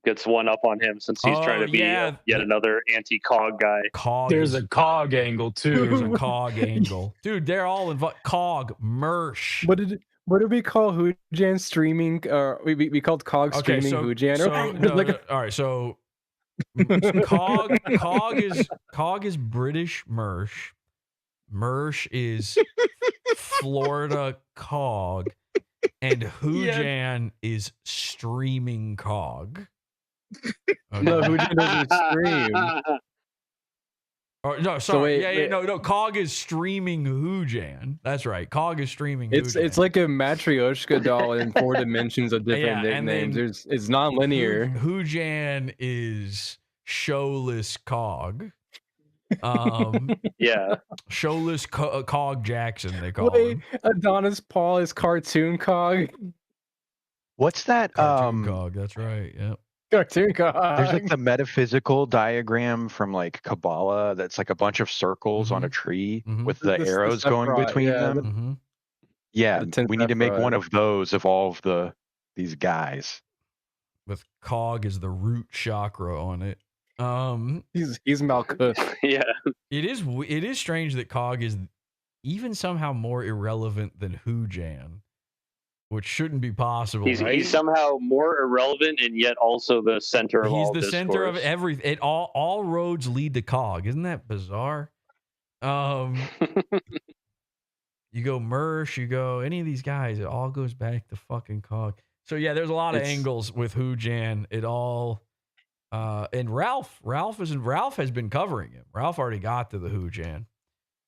gets one up on him since he's trying to be yet another anti-Cog guy. There's a Cog angle too. There's a Cog angle. Dude, they're all involved. Cog, Mersh. What did we call Hujan streaming? We called Cog streaming Hujan. All right, so Cog is British Mersh. Mersh is Florida Cog. And Hujan is streaming Cog. Okay. No, Hujan doesn't stream. Oh, no, sorry. No. Cog is streaming Hujan. That's right. Cog is streaming Hujan. It's like a Matryoshka doll in 4 dimensions of different nicknames. It's non-linear. Hujan is showless Cog. Showless Cog Jackson, they call him. Adonis Paul is cartoon Cog. What's that? Cartoon Cog, that's right. Yep. Cartoon Cog. There's like the metaphysical diagram from like Kabbalah that's like a bunch of circles on a tree with the arrows going between them. Yeah, we need to make one of those of all of these guys. With Cog as the root chakra on it. He's Malkuth. Yeah. It is strange that Cog is even somehow more irrelevant than Hujan, which shouldn't be possible. He's somehow more irrelevant and yet also the center of all He's the center of everything. All roads lead to Cog. Isn't that bizarre? You go Mersh, you go any of these guys, it all goes back to fucking Cog. So yeah, there's a lot of angles with Hujan. It all and Ralph has been covering him. Ralph already got to the Hujan.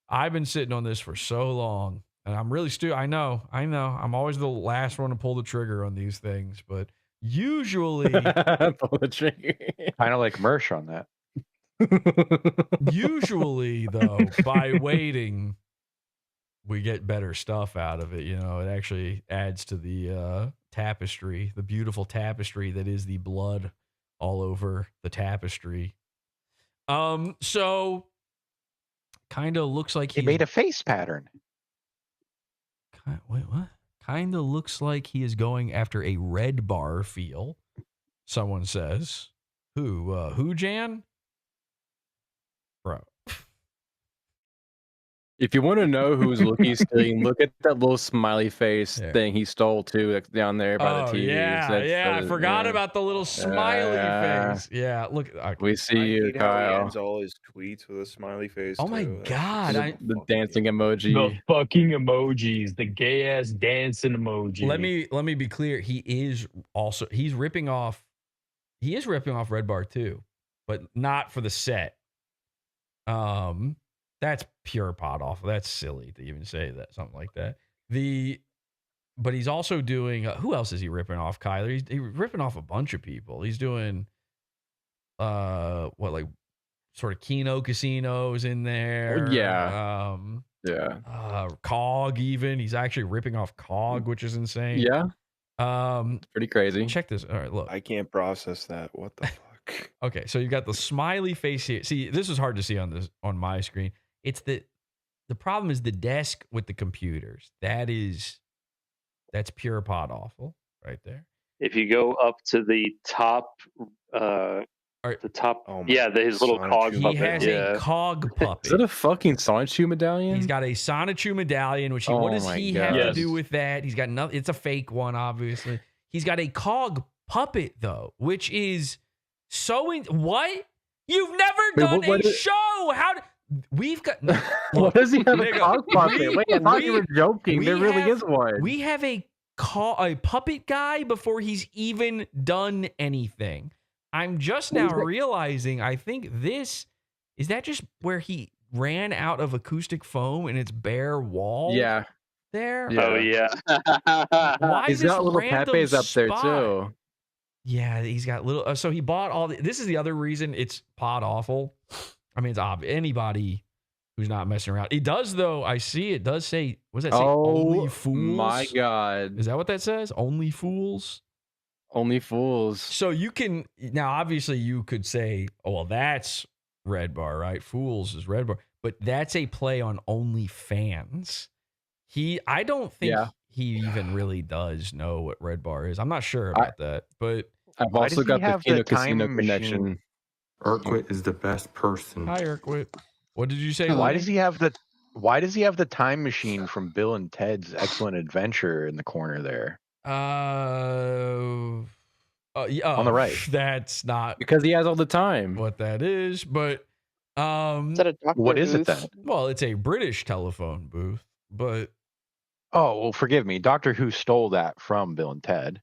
I've been sitting on this for so long, and I'm really I know. I'm always the last one to pull the trigger on these things, but usually pull the trigger. Kind of like Mersh on that. Usually, though, by waiting, we get better stuff out of it. You know, it actually adds to the tapestry, the beautiful tapestry that is the blood all over the tapestry. So kind of looks like he made a face pattern. Wait, what? Kind of looks like he is going after a red bar feel. Someone says, Hujan? Bro. If you want to know who's Lookie stealing, look at that little smiley face thing he stole too, that's down there by the TV. I forgot about the little smiley face. Yeah, look. We see you, Kyle. He ends all his tweets with a smiley face. Oh my god! The dancing emoji. The fucking emojis, the gay ass dancing emoji. Let me be clear. He's ripping off. He is ripping off Red Bar too, but not for the set. That's pure PodAwful. That's silly to even say that, something like that. But he's also doing, who else is he ripping off, Kyler? He's ripping off a bunch of people. He's doing, like sort of Keno Casinos in there. Yeah. Cog even. He's actually ripping off Cog, which is insane. Yeah. It's pretty crazy. Check this. All right, look. I can't process that. What the fuck? Okay, so you've got the smiley face here. See, this is hard to see on my screen. It's the problem is the desk with the computers. That's pure PodAwful right there. If you go up to the top The top. Oh my Yeah, his little Sonichu. cog He puppet. has yeah. a cog Is puppet. that a fucking Sonichu medallion? He's got a Sonichu medallion, which what Oh does my he have to God. do with that? He's got nothing. It's a fake one, obviously. He's got a cog puppet though, which is so what? You've never done what a is- show. We've got What does he have a nigga, cog puppet? Wait, I thought you were joking. we There really have- is one. We have a puppet guy before he's even done anything. I'm just now realizing, I think is that just where he ran out of acoustic foam and it's bare wall Yeah. there? Yeah. Oh yeah. Why He's this got little random Pepes up there spot? too. Yeah, he's got little. So he bought all. This is the other reason it's PodAwful. I mean, it's obvious. Anybody who's not messing around. It does though. I see. It does say. What does that say? Only fools. My God. Is that what that says? Only fools. Only fools. So you can now. Obviously, you could say, "Oh, well, that's Red Bar, right? Fools is Red Bar," but that's a play on OnlyFans. I don't think he even really does know what Red Bar is. I'm not sure about that, but I've also got the Kino Casino connection. Urquit is the best person. Hi, Urquit. What did you say? Why Lenny? does he have the Why does he have the time machine from Bill and Ted's Excellent Adventure in the corner there? Yeah, On the right. That's not because he has all the time. What that is, but Is that a Dr. What is it Booth? then? Well, it's a British telephone booth, but Oh, well, forgive me. Doctor Who stole that from Bill and Ted.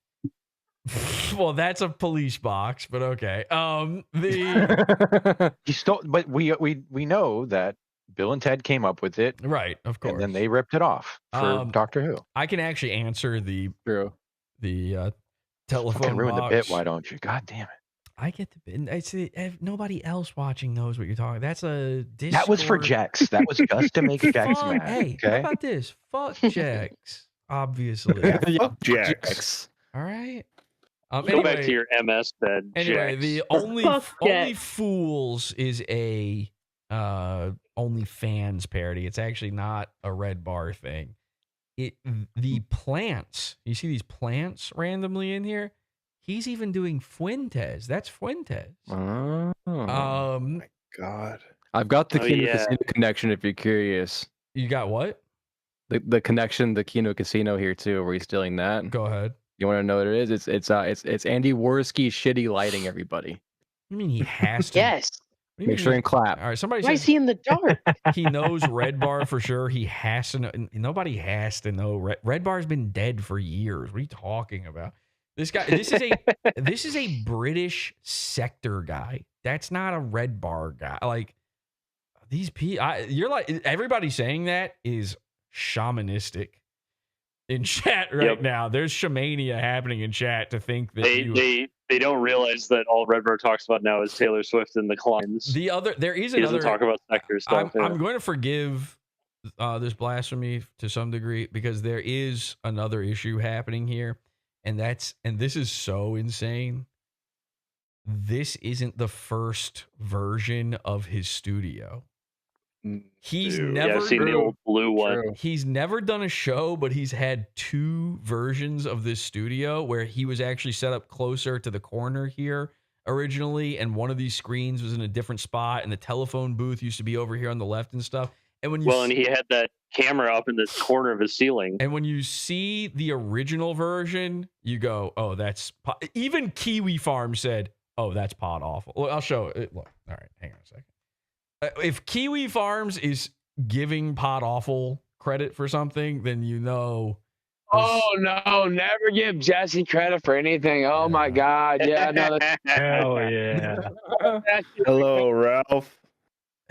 well, that's a police box, but okay. The He stole, but we know that Bill and Ted came up with it, right, of course, and then they ripped it off for Doctor Who. I can actually answer the Fucking telephone ruin the box. bit. Why don't you? God damn it! I get the bit. Nobody else watching knows what you're talking. That's a Discord. That was for Jex. That was just to make Jex Fuck, mad. hey, how Okay. about this? Fuck Jex, obviously. Fuck Jax. All right. Go back to your MS bed. Anyway, Jax. the only fools is a OnlyFans parody. It's actually not a Red Bar thing. The plants. You see these plants randomly in here? He's even doing Fuentes. That's Fuentes. Oh. My God. I've got the Oh, Kino yeah. Casino connection if you're curious. You got what? The connection, the Kino Casino here too. Were you stealing that? Go ahead. You want to know what it is? It's Andy Worski shitty lighting. Everybody, You mean he has to? Yes. What do you make mean sure he- and clap. All right, somebody Why is says he in the dark? he knows Red Bar for sure. He has to know. Nobody has to know. Red Bar's been dead for years. What are you talking about? This guy. This is a British sector guy. That's not a Red Bar guy. Like these people. You're like everybody saying that is shamanistic in chat right Yep. now. There's shamania happening in chat to think that They don't realize that all Red Bar talks about now is Taylor Swift and the climbs. there is He doesn't another. talk about sector stuff. yeah. I'm going to forgive this blasphemy to some degree because there is another issue happening here, and this is so insane. This isn't the first version of his studio. He's Dude. never Yeah, I've seen the old blue one. He's never done a show, but he's had two versions of this studio where he was actually set up closer to the corner here originally, and one of these screens was in a different spot, and the telephone booth used to be over here on the left and stuff. And when you Well, and he had that camera up in the corner of his ceiling. and when you see the original version, you go, "Oh, that's even Kiwi Farm said, oh, that's PodAwful." Look, I'll show it. Look, all right, hang on a second. If Kiwi Farms is giving PodAwful credit for something, then you know. Oh no! Never give Jesse credit for anything. Oh my God! Yeah, no. Hell yeah. Hello, Ralph.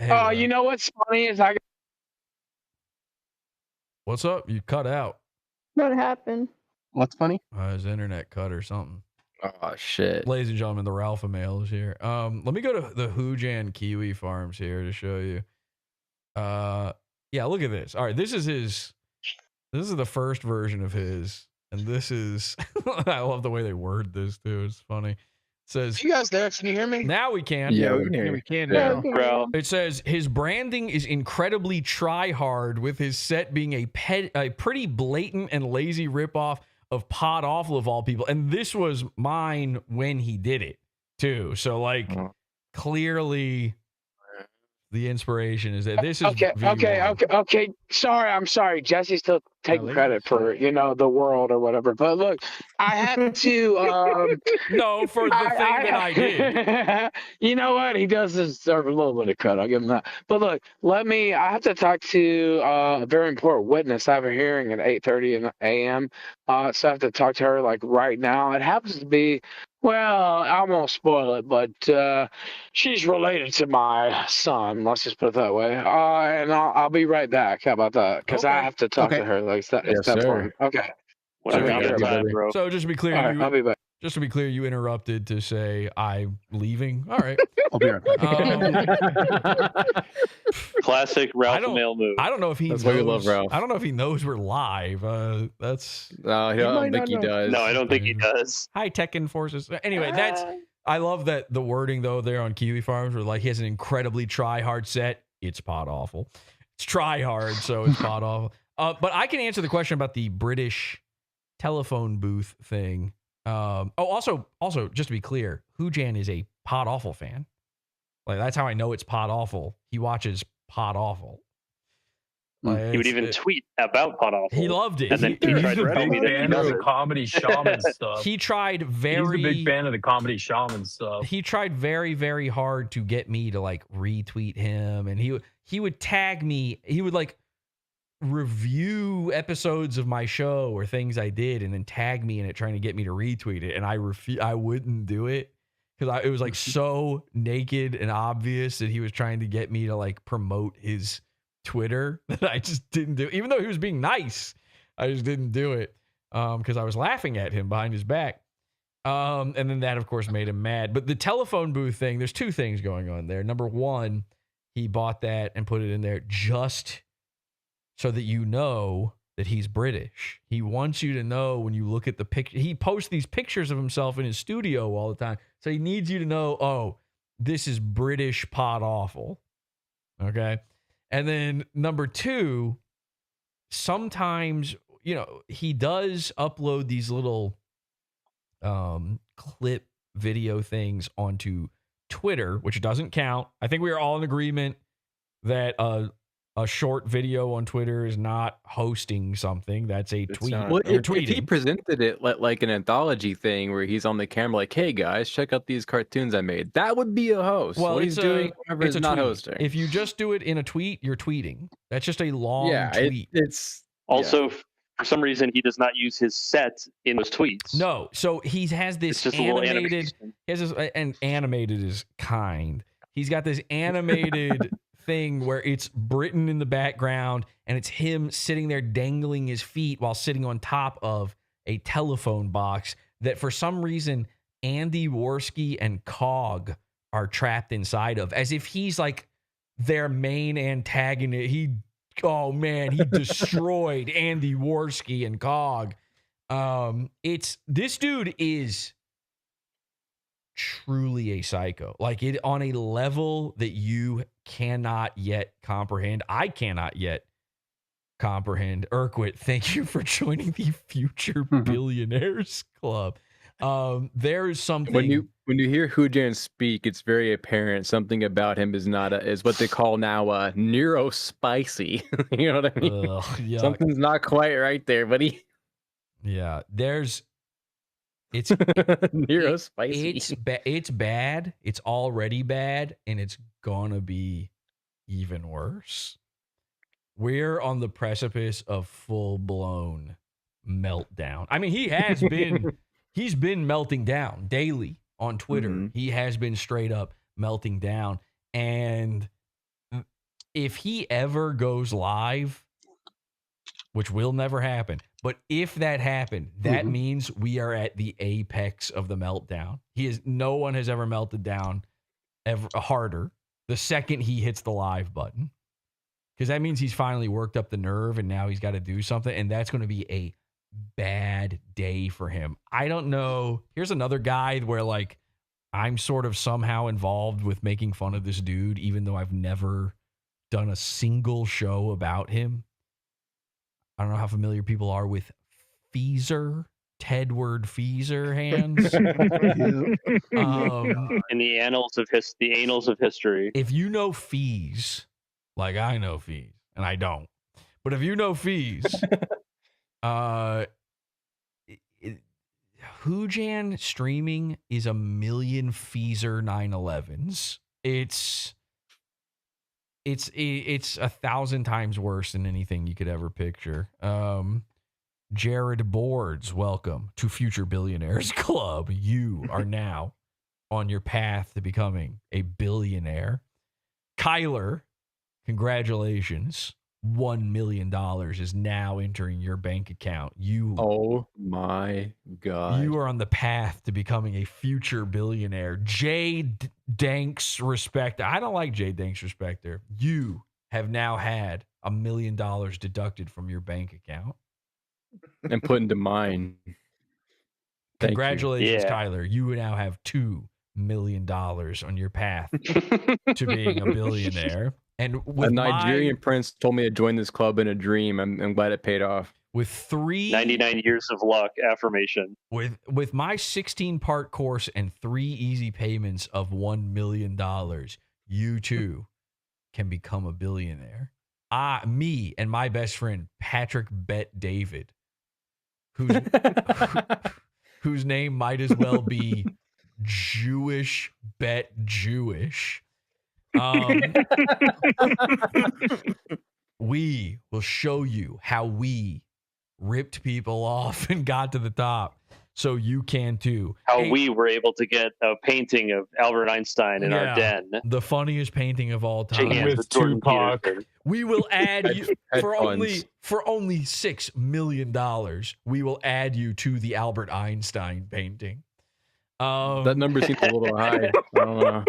Oh, you know what's funny is What's up? You cut out. What happened? What's funny? His internet cut or something. Oh shit! Ladies and gentlemen, the Ralpha mail is here. Let me go to the Hujan Kiwi Farms here to show you. Yeah, look at this. All right, this is the first version of his, and this is I love the way they word this too. It's funny. It says, you guys there? Can you hear me? now we can. Yeah, we can hear you. We can Yeah. now. Bro. It says his branding is incredibly try-hard, with his set being a pretty blatant and lazy ripoff of PodAwful of all people. And this was mine when he did it. too. So like clearly the inspiration is that this is Okay. Sorry, I'm sorry. Jesse's still taking credit for the world or whatever. But look, I have to. No, for the thing that I did. You know what? He does deserve a little bit of credit. I'll give him that. But look, I have to talk to a very important witness. I have a hearing at 8:30 a.m. So I have to talk to her like right now. It happens to be. Well, I won't spoil it, but she's related to my son. Let's just put it that way. And I'll be right back. How about that? Because I have to talk to her. Like, it's that important. Okay. So just to be clear, All right, I'll be back. Just to be clear, you interrupted to say I'm leaving. All right. I'll be right back. Classic Ralph Mail move. I don't know if he That's knows. why we love Ralph. I don't know if he knows we're live. That's. No, I don't think he does. No, I don't think he does. High tech enforces. Anyway, I love that the wording though there on Kiwi Farms where like he has an incredibly try hard set. It's PodAwful. It's try hard, so it's PodAwful. But I can answer the question about the British telephone booth thing. Also, just to be clear, Hujan is a PodAwful fan. Like that's how I know it's PodAwful. He watches PodAwful. Like, he would even tweet about PodAwful. He loved it. And then he tried to tell me that he fan of does the it. comedy shaman stuff. He tried very. He's a big fan of the comedy shaman stuff. He tried very, very hard to get me to like retweet him, and he would tag me. He would like review episodes of my show or things I did, and then tag me in it, trying to get me to retweet it. And I wouldn't do it because it was like so naked and obvious that he was trying to get me to like promote his Twitter that I just didn't do. Even though he was being nice, I just didn't do it because I was laughing at him behind his back. And then that, of course, made him mad. But the telephone booth thing, there's two things going on there. Number one, he bought that and put it in there just so that you know that he's British. He wants you to know when you look at the picture. He posts these pictures of himself in his studio all the time. So he needs you to know, oh, this is British PodAwful. Okay. And then number two, sometimes, he does upload these little clip video things onto Twitter, which doesn't count. I think we are all in agreement that a short video on Twitter is not hosting something. That's a tweet. Well, if he presented it like an anthology thing where he's on the camera like, hey guys, check out these cartoons I made, that would be a host. Well, what he's doing is not tweet. hosting. If you just do it in a tweet, you're tweeting. That's just a long tweet. It's also, for some reason, he does not use his set in those tweets. No, so he has this just a little animated. He has this, and animated is kind. He's got this animated thing where it's Britain in the background and it's him sitting there dangling his feet while sitting on top of a telephone box that for some reason Andy Worski and Cog are trapped inside of, as if he's like their main antagonist. He destroyed Andy Worski and Cog. This dude is truly a psycho, like it on a level that you cannot yet comprehend. I cannot yet comprehend. Urquit, thank you for joining the Future Billionaires Club. There's something when you hear Hujan speak, it's very apparent something about him is what they call now neurospicy. You know what I mean? Yuck. Something's not quite right there, buddy. Yeah, it's neurospicy. It's bad. It's already bad, and it's gonna be even worse. We're on the precipice of full blown meltdown. I mean, he's been melting down daily on Twitter. Mm-hmm. He has been straight up melting down, and if he ever goes live, which will never happen, but if that happened, that means we are at the apex of the meltdown. No one has ever melted down ever harder the second he hits the live button, because that means he's finally worked up the nerve and now he's got to do something, and that's going to be a bad day for him. I don't know. Here's another guy where like I'm sort of somehow involved with making fun of this dude, even though I've never done a single show about him. I don't know how familiar people are with Feezer. Tedward Feezer hands. In the annals of history. If you know fees, like I know fees, and I don't, but if you know fees, Hujan streaming is 1,000,000 Feezer 911s. It's 1,000 times worse than anything you could ever picture. Jared Boards, welcome to Future Billionaires Club. You are now on your path to becoming a billionaire. Kyler, congratulations. $1 million is now entering your bank account. Oh my God. You are on the path to becoming a future billionaire. Jay Danks Respecter. I don't like Jay Danks Respecter. You have now had $1 million deducted from your bank account. And put into mine. Congratulations, Kyler. You now have $2 million on your path to being a billionaire. And with a Nigerian prince told me to join this club in a dream. I'm glad it paid off. With 99 years of luck affirmation. With my 16-part course and 3 easy payments of $1 million, you too can become a billionaire. Me and my best friend Patrick Bet David, whose name might as well be Jewish Bet Jewish. We will show you how we ripped people off and got to the top, so you can too. How we were able to get a painting of Albert Einstein in our den. The funniest painting of all time. With Tupac. We will add you for only $6 million. We will add you to the Albert Einstein painting. That number seems a little high. I don't know.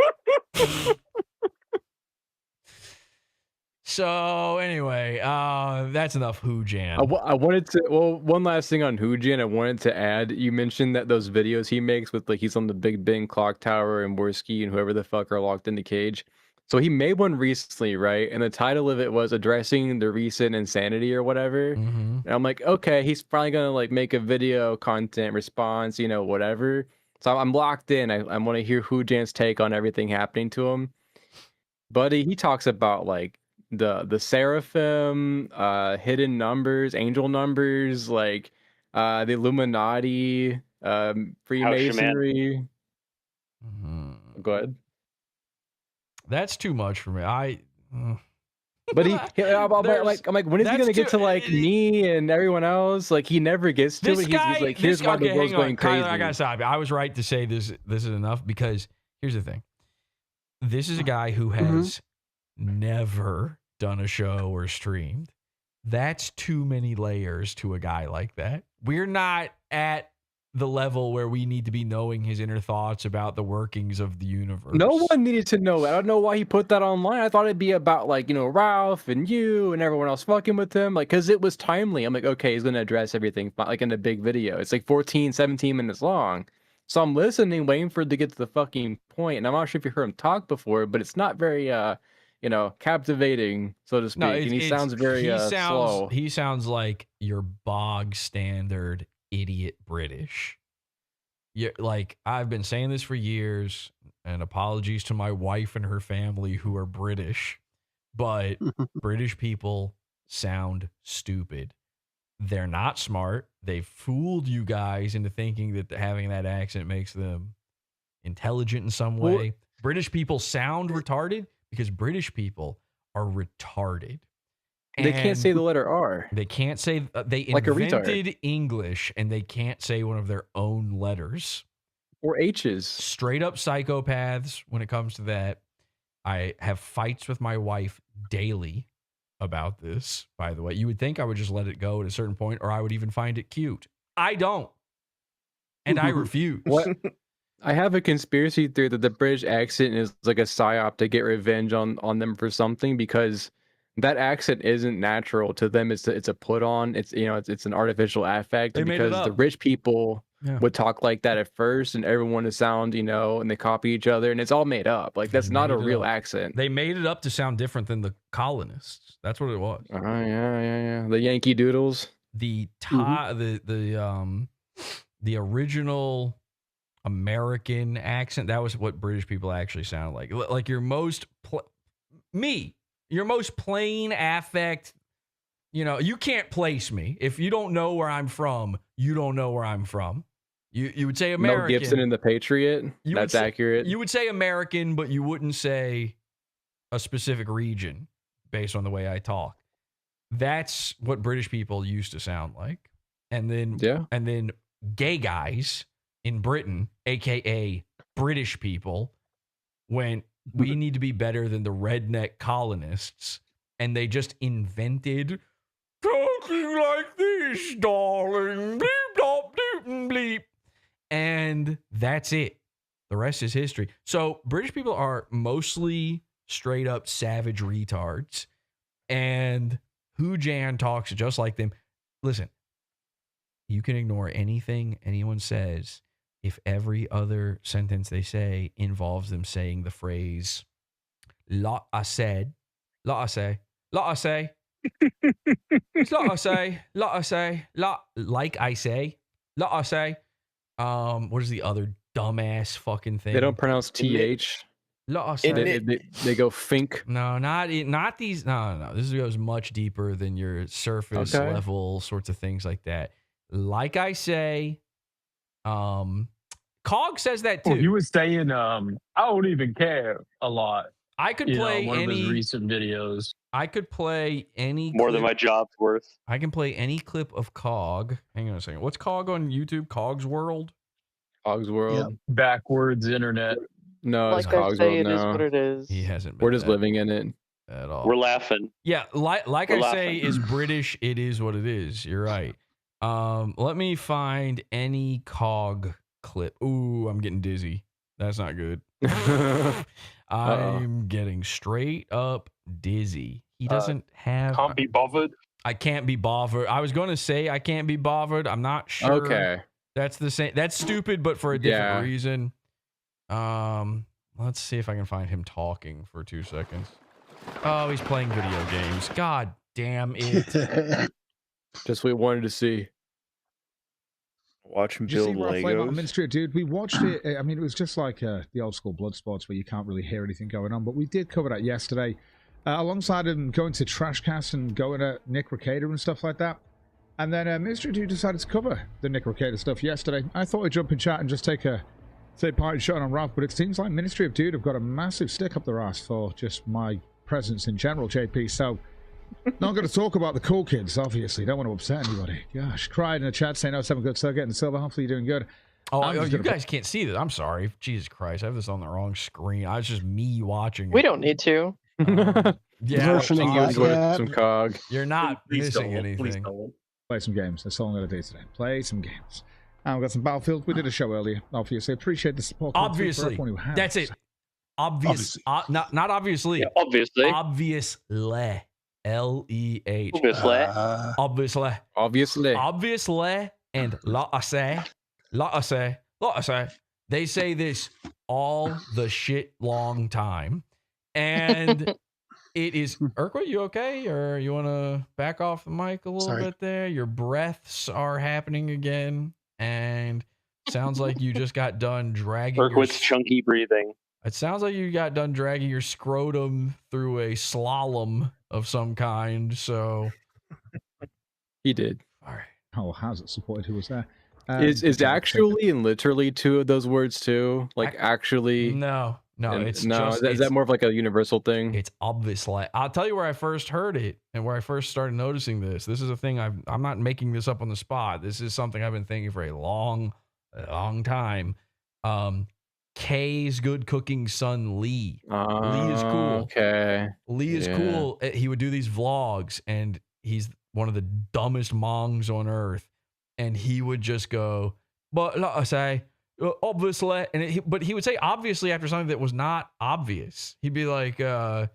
So anyway, that's enough Hujan. I wanted to, one last thing on Hujan I wanted to add. You mentioned that those videos he makes with like he's on the Big Ben clock tower and Worski and whoever the fuck are locked in the cage. So he made one recently, right? And the title of it was addressing the recent insanity or whatever. And I'm like, okay, he's probably gonna like make a video content response, whatever. So I'm locked in. I want to hear Hujan's take on everything happening to him. Buddy, he talks about like the seraphim, hidden numbers, angel numbers, like the Illuminati, Freemasonry. Go ahead. That's too much for me. But I'm like, when is he gonna get to like me and everyone else? Like, he never gets to it. He's like, here's why the world's going crazy. Kyler, I gotta stop you. I was right to say this is enough, because here's the thing. This is a guy who has never done a show or streamed. That's too many layers to a guy like that. We're not at the level where we need to be knowing his inner thoughts about the workings of the universe. No one needed to know. I don't know why he put that online. I thought it'd be about like, Ralph and you and everyone else fucking with him. Like, cause it was timely. I'm like, okay, he's going to address everything like in a big video. It's like 14, 17 minutes long. So I'm listening, waiting for it to get to the fucking point. And I'm not sure if you heard him talk before, but it's not very, captivating, so to speak. No, and he sounds very slow. He sounds like your bog standard idiot British. Like, I've been saying this for years, and apologies to my wife and her family who are British, but British people sound stupid. They're not smart. They fooled you guys into thinking that having that accent makes them intelligent in some way. Well, British people sound retarded because British people are retarded. They can't say the letter R. They can't say, they like invented English and they can't say one of their own letters. Or H's. Straight up psychopaths when it comes to that. I have fights with my wife daily about this, by the way. You would think I would just let it go at a certain point, or I would even find it cute. I don't. And I refuse. What? I have a conspiracy theory that the British accent is like a psyop to get revenge on them for something, because that accent isn't natural to them. It's a put on. It's it's an artificial affect, because the rich people would talk like that at first, and everyone would sound and they copy each other, and it's all made up. Like, that's not a real accent. They made it up to sound different than the colonists. That's what it was. Yeah. The Yankee Doodles. The the original American accent, that was what British people actually sound like. Like your most your most plain affect. You can't place me. If you don't know where I'm from, you don't know where I'm from. You would say American. Mel Gibson in The Patriot. That's accurate. You would say American, but you wouldn't say a specific region based on the way I talk. That's what British people used to sound like. And then gay guys in Britain, aka British people, went, we need to be better than the redneck colonists, and they just invented talking like this, darling. Bleep, dop, doop, and bleep. And that's it. The rest is history. So British people are mostly straight up savage retards. And Hujan talks just like them. Listen, you can ignore anything anyone says if every other sentence they say involves them saying the phrase, lot I said, lot I say, lot I say. It's lot I say, lot I say, lot like I say, lot I say. What is the other dumbass fucking thing? They don't pronounce TH. Lot I say. They go fink. No, not these. No. This goes much deeper than your surface level sorts of things like that. Like I say, Cog says that too. Well, he was saying, I don't even care a lot. I could play one any of his recent videos. I could play any more than my job's worth. I can play any clip of Cog. Hang on a second. What's Cog on YouTube? Cog's World? Cog's World. Yeah. Backwards internet. No, Like it's I Cog's say, World it is now. what it is. He hasn't been. We're just living in it at all. We're laughing. Yeah, like We're I say laughing. is British. It is what it is. You're right. Let me find any Cog clip. Ooh, I'm getting dizzy. That's not good. I'm getting straight up dizzy. He doesn't have. Can't be bothered. I can't be bothered. I was going to say I can't be bothered. I'm not sure. Okay. That's the same. That's stupid, but for a different reason. Let's see if I can find him talking for 2 seconds. Oh, he's playing video games. God damn it. Just what we wanted to see. Watch him Did you see build Rough Flame on Legos. Ministry of Dude? We watched it. I mean, it was just like the old school blood sports where you can't really hear anything going on. But we did cover that yesterday. Alongside him going to Trashcast and going at Nick Recader and stuff like that. And then Ministry of Dude decided to cover the Nick Recader stuff yesterday. I thought I'd jump in chat and just take a third-party shot on Ralph. But it seems like Ministry of Dude have got a massive stick up their ass for just my presence in general, JP. So... not going to talk about the cool kids, obviously. Don't want to upset anybody. Gosh, cried in the chat saying, oh, 7 good, so getting the silver. Hopefully you're doing good. Oh, you guys can't see this. I'm sorry. Jesus Christ. I have this on the wrong screen. I was just me watching it. We don't need to. Yeah. Some Cog. You're not missing anything. Play some games. That's all I'm going to do today. Play some games. And we've got some Battlefield. We did a show earlier. Obviously, appreciate the support. Obviously. That's it. Obvious. Not obviously. Yeah, obviously. Obviously. L-E-H. Obviously. Obviously. And I say. They say this all the shit long time. And it is... Urquhart, you okay? Or you want to back off the mic a little bit there? Your breaths are happening again. And sounds like you just got done dragging... Urquhart's chunky breathing. It sounds like you got done dragging your scrotum through a slalom of some kind, so... He did. All right. Oh, how's it supported? Who was there? Is actually and literally two of those words too? Like actually? No. It's no. just, Is that more of like a universal thing? It's obviously. I'll tell you where I first heard it and where I first started noticing this. This is a thing I'm not making this up on the spot. This is something I've been thinking for a long time. Kay's good cooking son Lee. Lee is cool. Okay. Lee is cool. He would do these vlogs, and he's one of the dumbest mongs on earth. And he would just go, but like I say, obviously, and but he would say obviously after something that was not obvious. He'd be like, so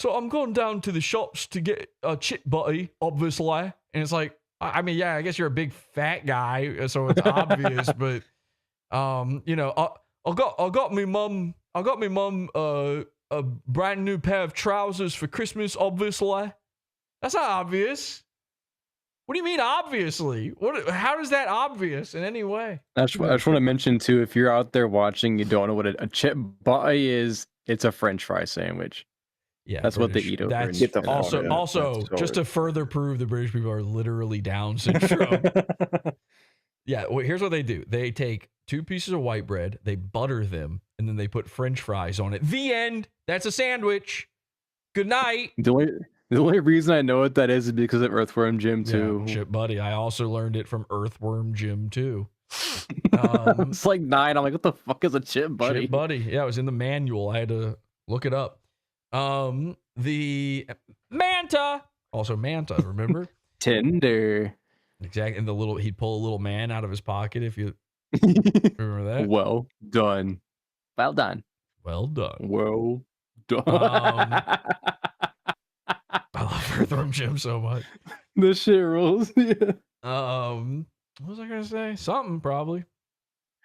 I'm going down to the shops to get a chip butty, obviously. And it's like, I mean, yeah, I guess you're a big fat guy, so it's obvious, but you know, I got me mum a brand new pair of trousers for Christmas, obviously. That's not obvious. What do you mean, obviously? How is that obvious in any way? I just want to mention too, if you're out there watching, you don't know what a chip butty is. It's a French fry sandwich. Yeah, that's what they eat over. That's in also just to further prove the British people are literally Down syndrome. Yeah, well, here's what they do. They take 2 pieces of white bread, they butter them, and then they put French fries on it. The end. That's a sandwich. Good night. The only reason I know what that is because of Earthworm Jim too. Yeah, Chip Buddy. I also learned it from Earthworm Jim too. It's like 9. I'm like, what the fuck is a Chip Buddy? Chip Buddy. Yeah, it was in the manual. I had to look it up. The Manta. Also Manta, remember? Tinder. Exactly. And he'd pull a little man out of his pocket if you remember that. Well done. Well done. Well done. Well done. I love Earthworm Jim so much. This shit rules. Yeah. What was I gonna say? Something probably.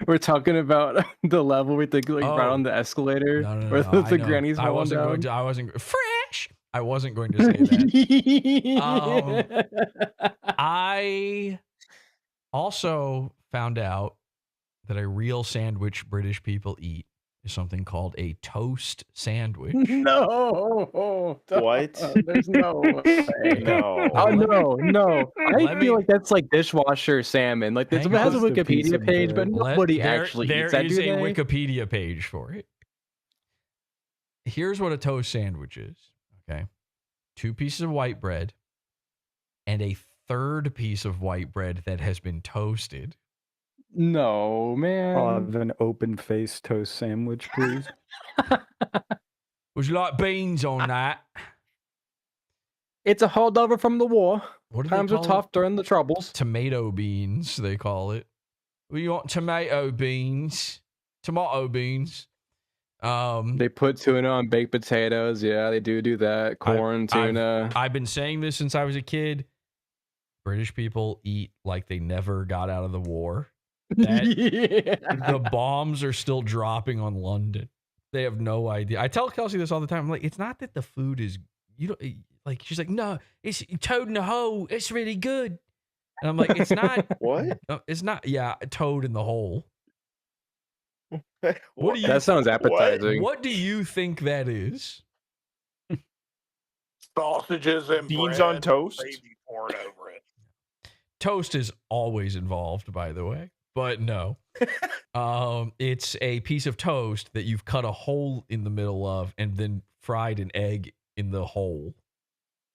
We're talking about the level we think like right on the escalator where the granny's falling down. I wasn't fresh. I wasn't going to say that. I also found out that a real sandwich British people eat is something called a toast sandwich. No. What? There's no way. No. Oh, no. I feel like that's like dishwasher salmon. Like this has a Wikipedia page, but nobody actually eats that. There is a Wikipedia page for it. Here's what a toast sandwich is. Okay. 2 pieces of white bread and a third piece of white bread that has been toasted. No, man. I'll have an open-faced toast sandwich, please. Would you like beans on that? It's a holdover from the war. What do Times they were call tough it? during the troubles. Tomato beans, they call it. Well, you want tomato beans? Tomato beans. They put tuna on baked potatoes. Yeah, they do that. Corn, tuna. I've been saying this since I was a kid. British people eat like they never got out of the war. The bombs are still dropping on London. They have no idea. I tell Kelsey this all the time. I'm like, it's not that the food is, you don't like. She's like, no, it's toad in the hole. It's really good. And I'm like, it's not. What? It's not. Yeah, toad in the hole. What do you? That sounds appetizing. What do you think that is? Sausages and beans bread, on toast. Gravy poured over it. Toast is always involved, by the way. But no, it's a piece of toast that you've cut a hole in the middle of and then fried an egg in the hole.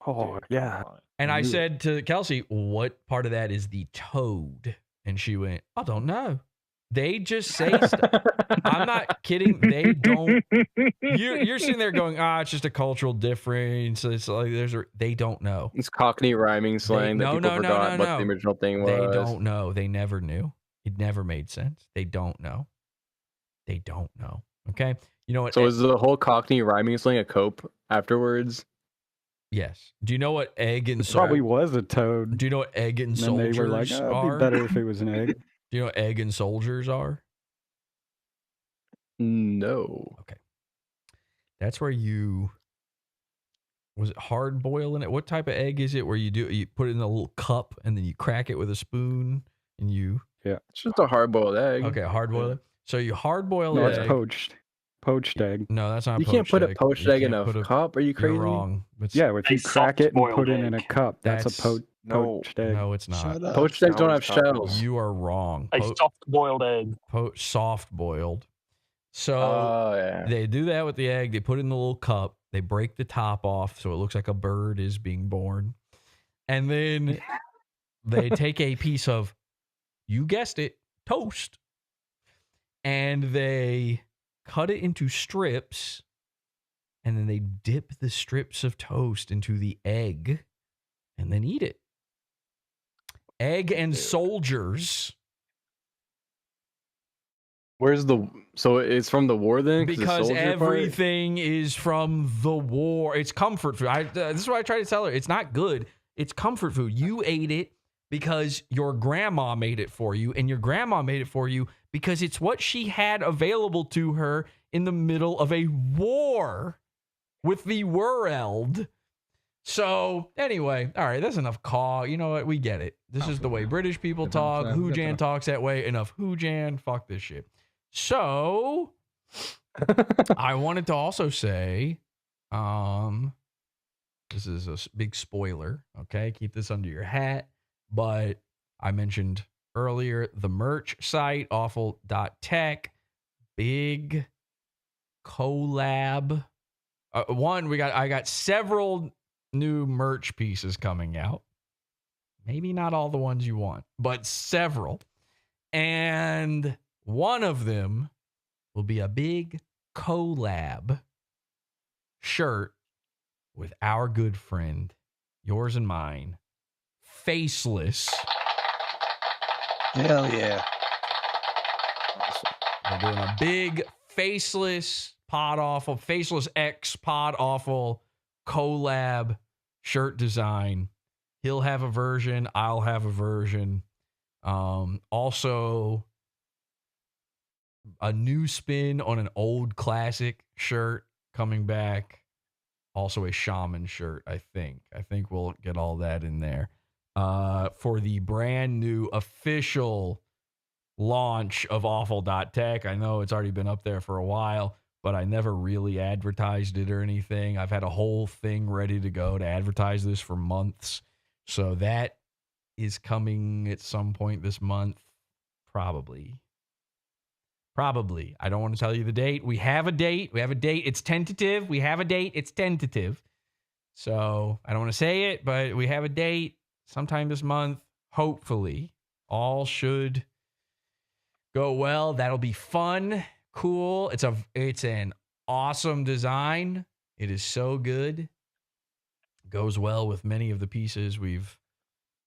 Oh, yeah. And I said to Kelsey, what part of that is the toad? And she went, I don't know. They just say stuff. I'm not kidding. They don't. You're sitting there going, it's just a cultural difference. It's like they don't know. It's Cockney rhyming slang that people forgot what the original thing was. They don't know. They never knew. It never made sense. They don't know. They don't know. Okay. You know what? So is the whole Cockney rhyming slang a cope afterwards? Yes. Do you know what egg and Probably was a toad. Do you know what egg and And then soldiers they were like, it'd are? be better if it was an egg. Do you know what egg and soldiers are? No. Okay. That's where was it hard boiling it? What type of egg is it where you put it in a little cup and then you crack it with a spoon and you... Yeah. It's just a hard-boiled egg. Okay, hard boil it. So you hard boil No, it. it's poached. Poached egg. No, that's not You poached can't put egg. a poached You egg in can't a put cup. Are you crazy? You're wrong. It's, Yeah, if you crack it and put it in a cup, that's a poached egg. No, it's not. Poached eggs don't have shells. You are wrong. A soft-boiled egg. Soft boiled. So they do that with the egg. They put it in the little cup. They break the top off so it looks like a bird is being born. And then they take a piece of, you guessed it, toast. And they cut it into strips. And then they dip the strips of toast into the egg and then eat it. Egg and soldiers. So it's from the war then? Because everything is from the war. It's comfort food. This is what I try to tell her. It's not good. It's comfort food. You ate it because your grandma made it for you, and your grandma made it for you because it's what she had available to her in the middle of a war with the world. So anyway, all right, that's enough caw. You know what? We get it. This is the way British people talk. Hujan talks that way. Enough Hujan. Fuck this shit. So I wanted to also say, this is a big spoiler. Okay, keep this under your hat. But I mentioned earlier the merch site, awful.tech, big collab. I got several new merch pieces coming out. Maybe not all the ones you want, but several. And one of them will be a big collab shirt with our good friend, yours and mine, Faceless. Hell yeah. We're doing a big Faceless PodAwful, Faceless X PodAwful collab shirt design. He'll have a version. I'll have a version. Also, a new spin on an old classic shirt coming back. Also a Shaman shirt, I think. I think we'll get all that in there. For the brand new official launch of awful.tech. I know it's already been up there for a while, but I never really advertised it or anything. I've had a whole thing ready to go to advertise this for months. So that is coming at some point this month. Probably. I don't want to tell you the date. We have a date. It's tentative. We have a date. It's tentative. So I don't want to say it, but we have a date sometime this month. Hopefully. All should go well. That'll be fun. Cool. It's an awesome design. It is so good. Goes well with many of the pieces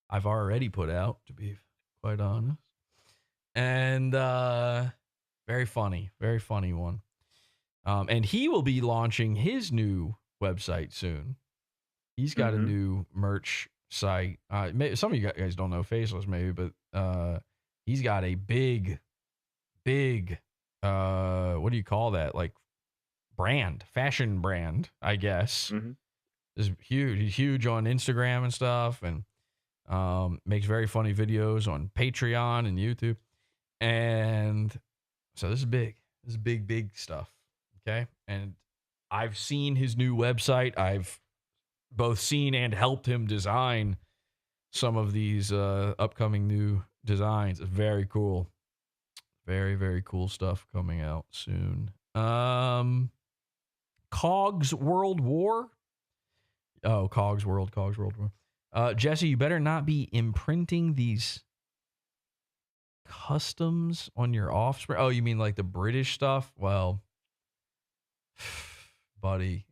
I've already put out, to be quite honest. And very funny one. And he will be launching his new website soon. He's got a new merch site. Some of you guys don't know Faceless maybe, but he's got a big what do you call that? Like fashion brand, I guess. Is huge. He's huge on Instagram and stuff, and makes very funny videos on Patreon and YouTube. And so this is big. This is big stuff. Okay. And I've seen his new website. I've both seen and helped him design some of these upcoming new designs. It's very cool. Very cool stuff coming out soon. Cogs World War. Oh, Cogs World War. Jesse, you better not be imprinting these customs on your offspring. Oh, you mean like the British stuff? Well, buddy,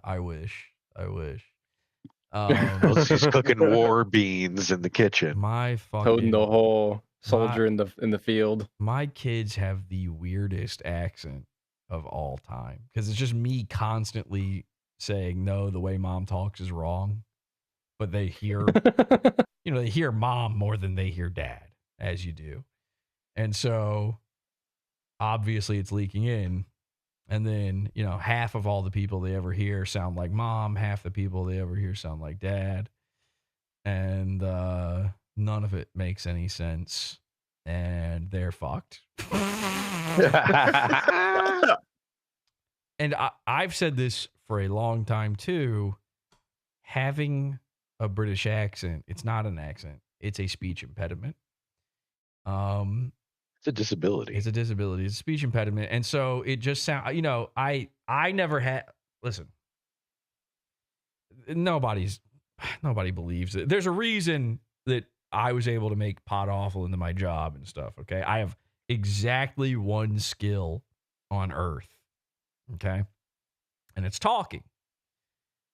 I wish. Let's just cooking war beans in the kitchen. My fucking Toting the whole soldier in the field. My kids have the weirdest accent of all time because it's just me constantly saying no, the way mom talks is wrong, but they hear they hear mom more than they hear dad, as you do. And so obviously it's leaking in. And then, half of all the people they ever hear sound like mom, half the people they ever hear sound like dad. And none of it makes any sense. And they're fucked. And I've said this for a long time too. Having a British accent, it's not an accent. It's a speech impediment. It's a disability. It's a speech impediment. And so it just sounds, I never had, listen, nobody believes it. There's a reason that I was able to make PodAwful into my job and stuff. Okay. I have exactly one skill on earth. Okay. And it's talking.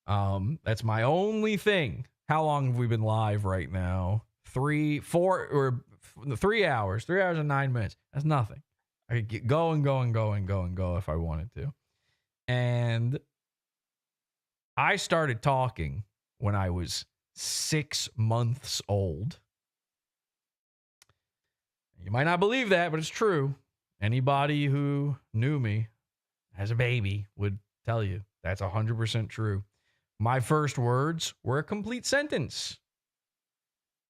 That's my only thing. How long have we been live right now? 3 hours and 9 minutes. That's nothing. I could get go if I wanted to. And I started talking when I was 6 months old. You might not believe that, but it's true. Anybody who knew me as a baby would tell you that's 100% true. my first words were a complete sentence.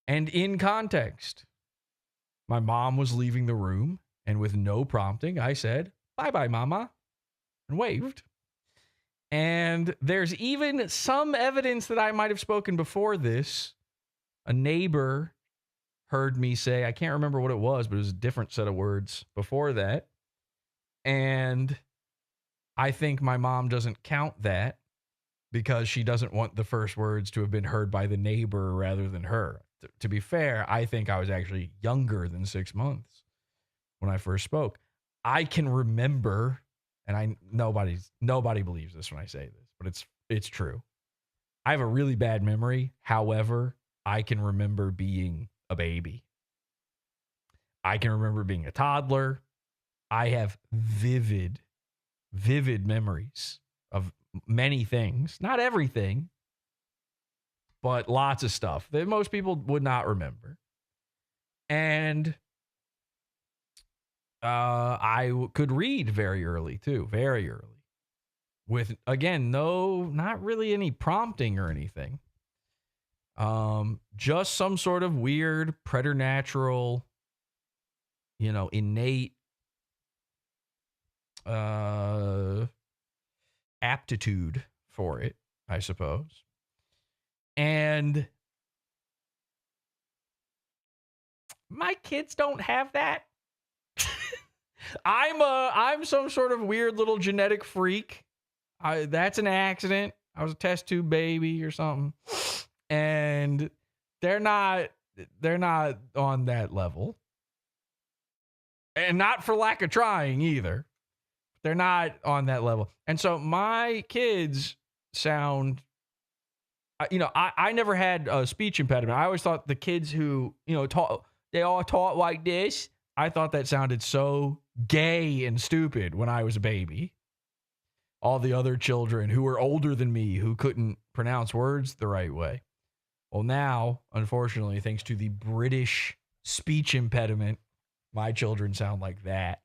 And in context, my mom was leaving the room, and with no prompting, I said, "Bye-bye, mama," and waved. And there's even some evidence that I might have spoken before this. A neighbor heard me say, I can't remember what it was, but it was a different set of words before that. And I think my mom doesn't count that because she doesn't want the first words to have been heard by the neighbor rather than her. To be fair, I think I was actually younger than 6 months when I first spoke. I can remember, and nobody believes this when I say this, but it's true. I have a really bad memory. However, I can remember being a baby. I can remember being a toddler. I have vivid memories of many things. Not everything, but lots of stuff that most people would not remember. And I could read very early too, very early. With, again, not really any prompting or anything. Just some sort of weird preternatural, innate aptitude for it, I suppose. And my kids don't have that. I'm some sort of weird little genetic freak. That's an accident. I was a test tube baby or something. And they're not on that level. And not for lack of trying either. They're not on that level. And so my kids sound, I never had a speech impediment. I always thought the kids who, they all talk like this. I thought that sounded so gay and stupid when I was a baby. All the other children who were older than me who couldn't pronounce words the right way. Well, now, unfortunately, thanks to the British speech impediment, my children sound like that.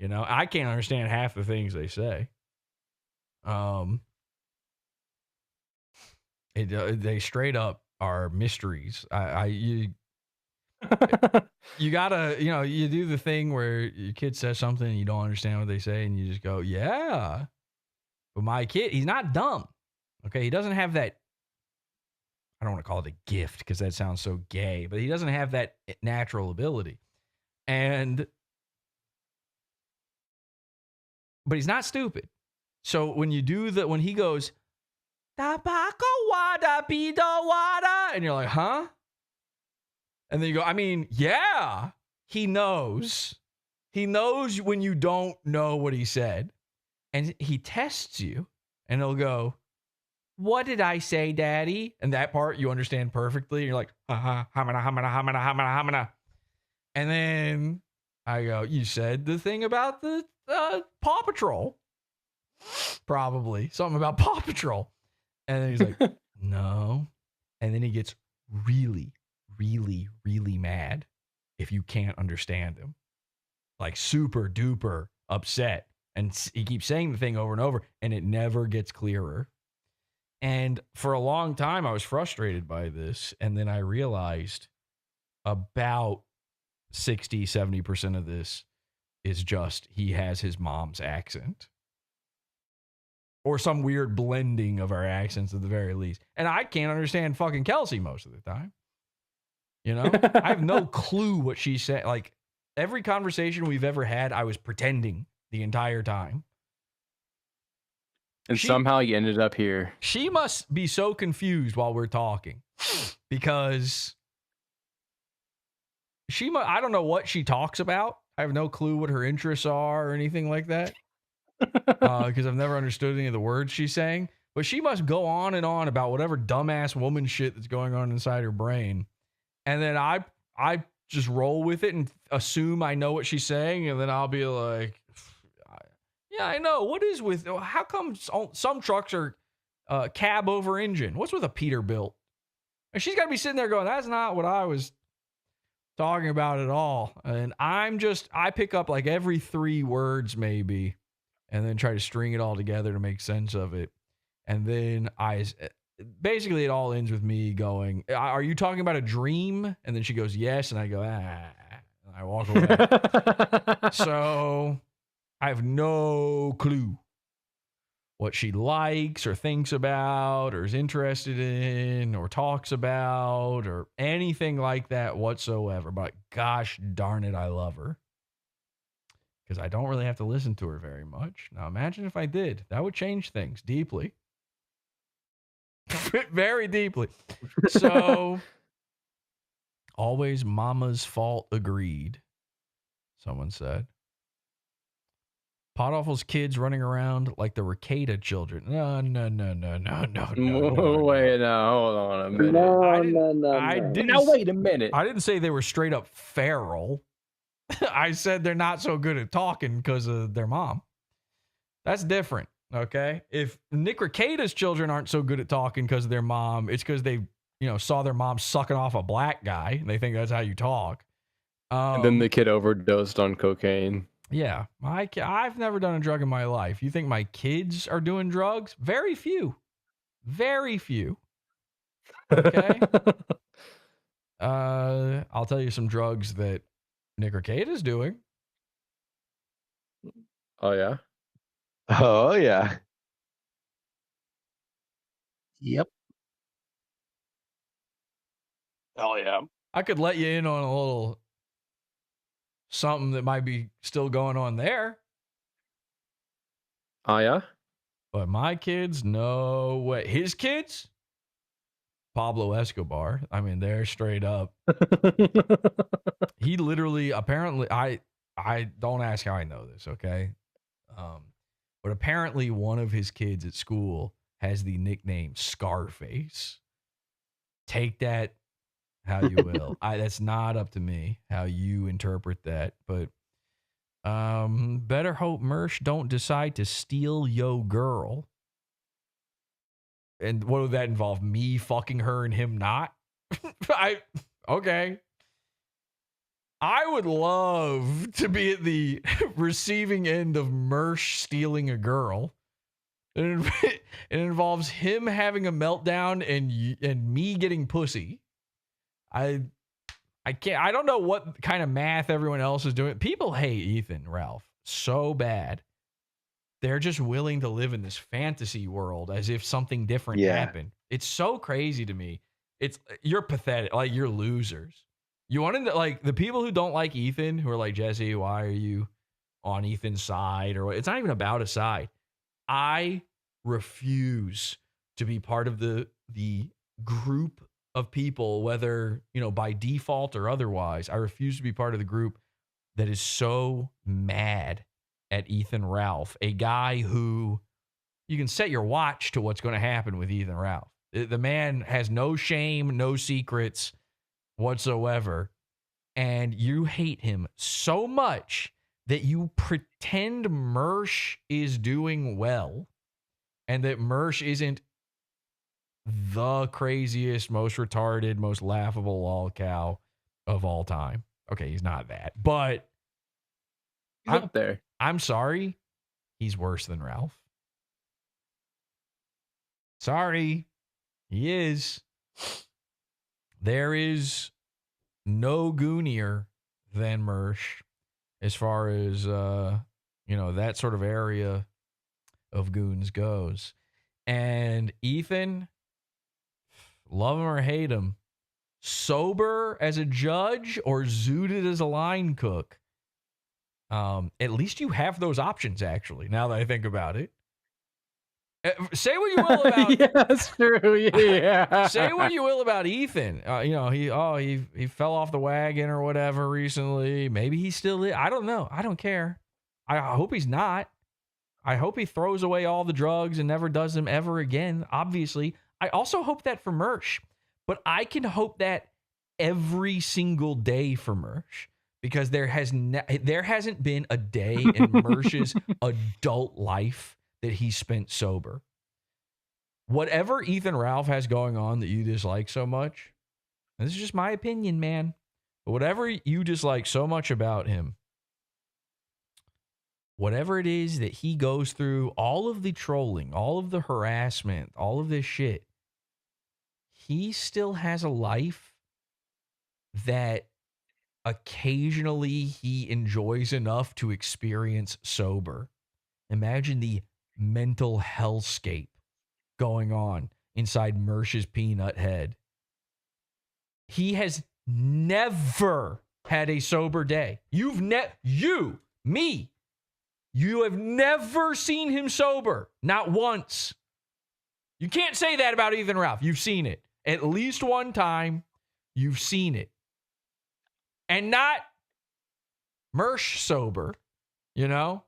I can't understand half the things they say. They straight up are mysteries. You gotta, you do the thing where your kid says something and you don't understand what they say and you just go, yeah. But my kid, he's not dumb. Okay. He doesn't have that. I don't want to call it a gift because that sounds so gay, but he doesn't have that natural ability. But he's not stupid. So when you do that, when he goes, "Tabaco wada pido wada," and you're like, huh? And then you go, I mean, yeah, he knows. He knows when you don't know what he said. And he tests you and he'll go, "What did I say, Daddy?" And that part you understand perfectly. And you're like, hamana, hamana, hamana, hamana, hamana. And then I go, "You said the thing about the Paw Patrol." Probably something about Paw Patrol. And then he's like, "No." And then he gets really, really, really mad if you can't understand him. Like super duper upset. And he keeps saying the thing over and over, and it never gets clearer. And for a long time, I was frustrated by this. And then I realized about 60, 70% of this is just he has his mom's accent. Or some weird blending of our accents at the very least. And I can't understand fucking Kelsey most of the time. I have no clue what she said. Like, every conversation we've ever had, I was pretending the entire time. And somehow you ended up here. She must be so confused while we're talking. Because I don't know what she talks about. I have no clue what her interests are or anything like that. Because I've never understood any of the words she's saying. But she must go on and on about whatever dumbass woman shit that's going on inside her brain. And then I just roll with it and assume I know what she's saying. And then I'll be like, yeah, I know. What is with, how come some trucks are cab over engine? What's with a Peterbilt? And she's got to be sitting there going, that's not what I was talking about at all. And I pick up like every 3 words maybe, and then try to string it all together to make sense of it. And then basically it all ends with me going, "Are you talking about a dream?" And then she goes, "Yes." And I go, "Ah." And I walk away. So I have no clue what she likes or thinks about or is interested in or talks about or anything like that whatsoever. But gosh darn it, I love her. Because I don't really have to listen to her very much. Now imagine if I did. That would change things deeply. Very deeply. So, always mama's fault, agreed. Someone said. PodAwful's kids running around like the Ricada children. No. Wait, no, hold on a minute. No. Wait a minute. I didn't say they were straight up feral. I said they're not so good at talking because of their mom. That's different, okay? If Nick Ricada's children aren't so good at talking because of their mom, it's because they, saw their mom sucking off a black guy, and they think that's how you talk. And then the kid overdosed on cocaine. Yeah, I've never done a drug in my life. You think my kids are doing drugs? Very few. Very few. Okay? I'll tell you some drugs that Nick Ricada's doing. Oh, yeah? Oh, yeah. Yep. Hell yeah. I could let you in on a little something that might be still going on there. Oh, yeah? But my kids, no way. His kids? Pablo Escobar. I mean, they're straight up. He literally, apparently, I don't ask how I know this, okay? But apparently one of his kids at school has the nickname Scarface. Take that how you will. That's not up to me how you interpret that, but better hope Mersh don't decide to steal yo girl. And what would that involve? Me fucking her and him not? Okay. I would love to be at the receiving end of Mersh stealing a girl. It involves him having a meltdown and me getting pussy. I can't. I don't know what kind of math everyone else is doing. People hate Ethan Ralph so bad. They're just willing to live in this fantasy world as if something different happened. It's so crazy to me. You're pathetic. Like, you're losers. You want to, like, the people who don't like Ethan, who are like, Jesse, why are you on Ethan's side? Or it's not even about a side. I refuse to be part of the group of people, whether, by default or otherwise. I refuse to be part of the group that is so mad at Ethan Ralph, a guy who you can set your watch to what's going to happen with Ethan Ralph. The man has no shame, no secrets whatsoever. And you hate him so much that you pretend Mersh is doing well and that Mersh isn't the craziest, most retarded, most laughable lol cow of all time. Okay, he's not that, but he's up there. I'm sorry. He's worse than Ralph. Sorry. He is. There is no goonier than Mersh as far as, that sort of area of goons goes. And Ethan, love him or hate him, sober as a judge or zooted as a line cook. At least you have those options, actually, now that I think about it. Say what you will about yeah, that's true. Yeah. Say what you will about Ethan. He fell off the wagon or whatever recently. Maybe he still is. I don't know. I don't care. I hope he's not. I hope he throws away all the drugs and never does them ever again. Obviously, I also hope that for Mersh, but I can hope that every single day for Mersh. Because there hasn't been a day in Mersh's adult life that he spent sober. Whatever Ethan Ralph has going on that you dislike so much, this is just my opinion, man. But whatever you dislike so much about him, whatever it is that he goes through, all of the trolling, all of the harassment, all of this shit, he still has a life that occasionally he enjoys enough to experience sober. Imagine the mental hellscape going on inside Mersh's peanut head. He has never had a sober day. You have never seen him sober. Not once. You can't say that about Ethan Ralph. You've seen it. At least one time, you've seen it. And not Mersh sober, you know?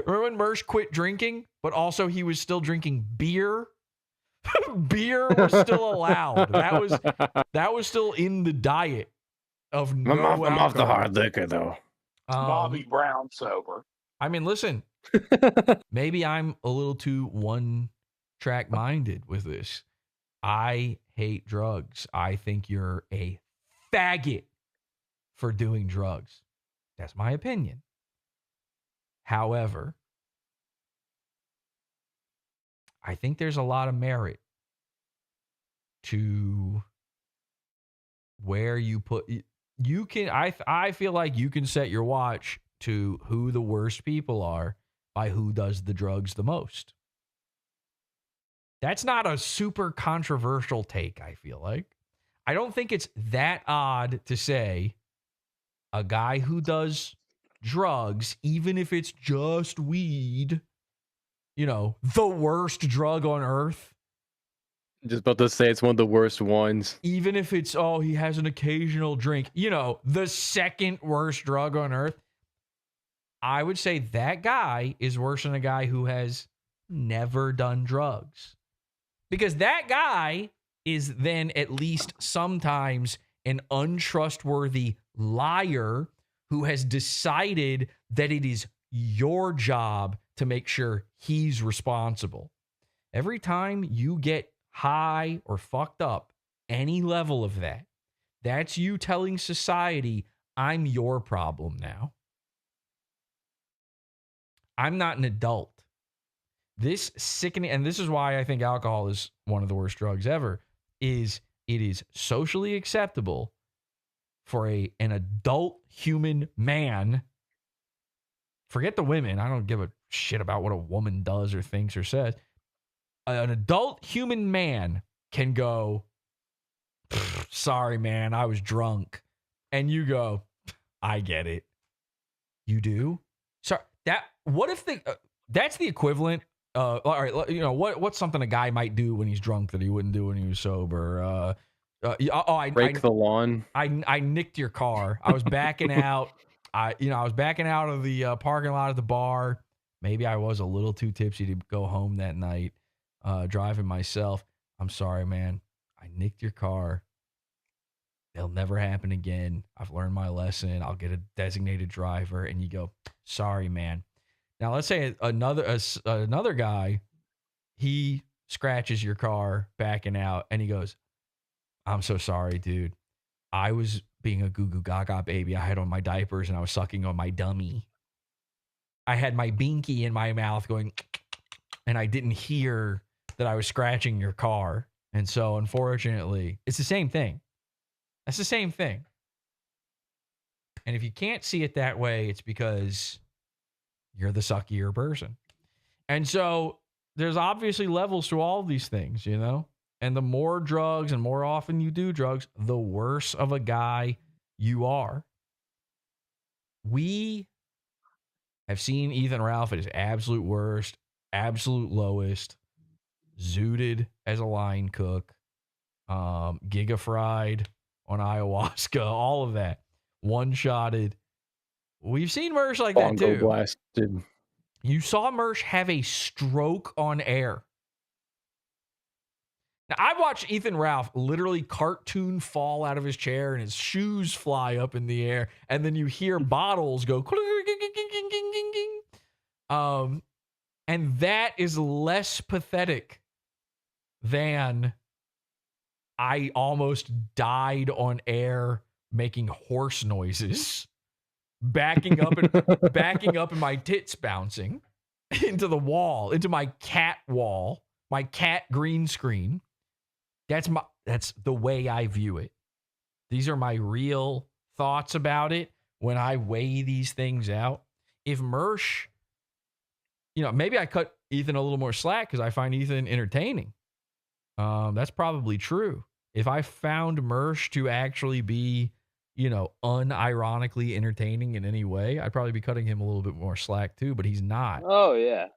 Remember when Mersh quit drinking, but also he was still drinking beer? Beer was still allowed. That was still in the diet of no I'm off the alcohol. hard liquor, though. Bobby Brown sober. I mean, listen, maybe I'm a little too one-track minded with this. I hate drugs. I think you're a faggot for doing drugs. That's my opinion. However, I think there's a lot of merit to where you put you can I feel like you can set your watch to who the worst people are by who does the drugs the most. That's not a super controversial take, I feel like. I don't think it's that odd to say a guy who does drugs, even if it's just weed, you know, the worst drug on earth. Just about to say it's one of the worst ones. Even if it's, he has an occasional drink, you know, the second worst drug on earth. I would say that guy is worse than a guy who has never done drugs. Because that guy is then at least sometimes an untrustworthy liar who has decided that it is your job to make sure he's responsible. Every time you get high or fucked up, any level of that, that's you telling society, I'm your problem now. I'm not an adult. This sickening, and this is why I think alcohol is one of the worst drugs ever, is it is socially acceptable for an adult human man, forget the women, I don't give a shit about what a woman does or thinks or says, an adult human man can go, sorry, man, I was drunk. And you go, I get it. You do? Sorry, what if that's the equivalent? All right, you know, what's something a guy might do when he's drunk that he wouldn't do when he was sober? Break the lawn. I nicked your car. I was backing out. I was backing out of the parking lot at the bar. Maybe I was a little too tipsy to go home that night, driving myself. I'm sorry, man. I nicked your car. It'll never happen again. I've learned my lesson. I'll get a designated driver. And you go, sorry, man. Now, let's say another guy, he scratches your car backing out, and he goes, I'm so sorry, dude. I was being a goo goo gaga baby. I had on my diapers, and I was sucking on my dummy. I had my binky in my mouth going, and I didn't hear that I was scratching your car. And so, unfortunately, it's the same thing. That's the same thing. And if you can't see it that way, it's because you're the suckier person. And so there's obviously levels to all of these things, you know? And the more drugs and more often you do drugs, the worse of a guy you are. We have seen Ethan Ralph at his absolute worst, absolute lowest, zooted as a line cook, giga fried on ayahuasca, all of that. One-shotted. We've seen Mersh like that too. Blasted. You saw Mersh have a stroke on air. Now, I watched Ethan Ralph literally cartoon fall out of his chair and his shoes fly up in the air, and then you hear bottles go and that is less pathetic than I almost died on air making horse noises. backing up and my tits bouncing into the wall, into my cat wall, my cat green screen. That's the way I view it. These are my real thoughts about it when I weigh these things out. If Mersh, maybe I cut Ethan a little more slack because I find Ethan entertaining. That's probably true. If I found Mersh to actually be, unironically entertaining in any way, I'd probably be cutting him a little bit more slack too, but he's not. Oh, yeah.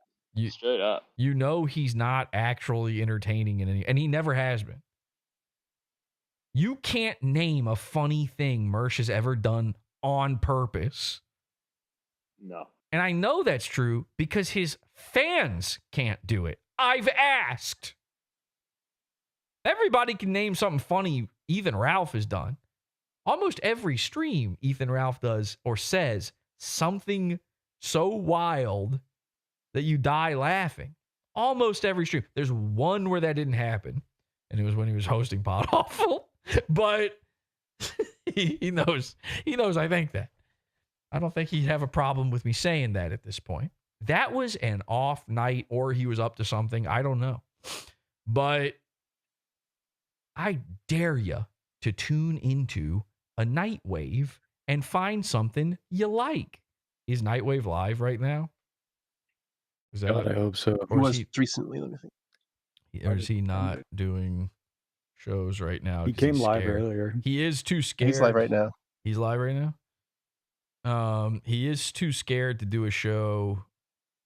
Straight up. He's not actually entertaining in any, and he never has been. You can't name a funny thing Mersh has ever done on purpose. No. And I know that's true because his fans can't do it. I've asked. Everybody can name something funny Ethan Ralph has done. Almost every stream Ethan Ralph does or says something so wild that you die laughing. Almost every stream. There's one where that didn't happen, and it was when he was hosting PodAwful. But he knows I think that. I don't think he'd have a problem with me saying that at this point. That was an off night, or he was up to something. I don't know. But I dare you to tune into a NIGHTWAVE and find something you like. Is NIGHTWAVE live right now? Is that God, I hope so. It was recently, let me think. Or is he not doing shows right now? He came live earlier. He is too scared. He's live right now. He's live right now? He is too scared to do a show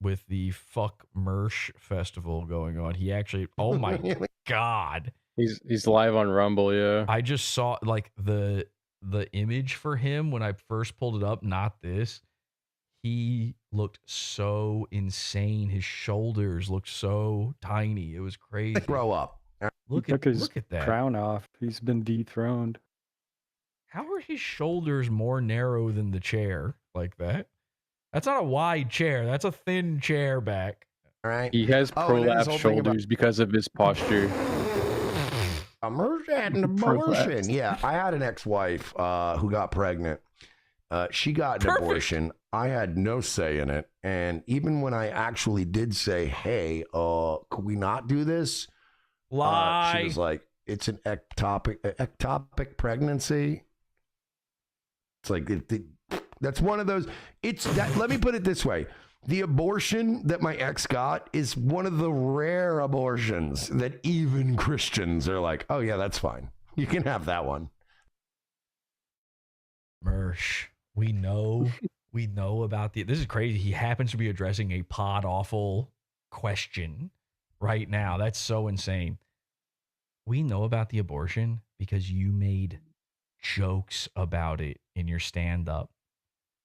with the Fuck Mersh festival going on. He actually, oh my God. He's live on Rumble, yeah. I just saw like the image for him when I first pulled it up, not this. He looked so insane. His shoulders looked so tiny. It was crazy. Grow up. Look Look at that. crown off. He's been dethroned. How are his shoulders more narrow than the chair like that? That's not a wide chair. That's a thin chair back. All right. He has prolapsed shoulders because of his posture. Mersh had an abortion. Yeah, I had an ex-wife who got pregnant. She got an abortion. I had no say in it. And even when I actually did say, hey, could we not do this? Lie. She was like, it's an ectopic pregnancy. It's like, that's one of those. Let me put it this way. The abortion that my ex got is one of the rare abortions that even Christians are like, oh, yeah, that's fine. You can have that one. Mersh, we know about this is crazy. He happens to be addressing a PodAwful question right now. That's so insane. We know about the abortion because you made jokes about it in your stand-up.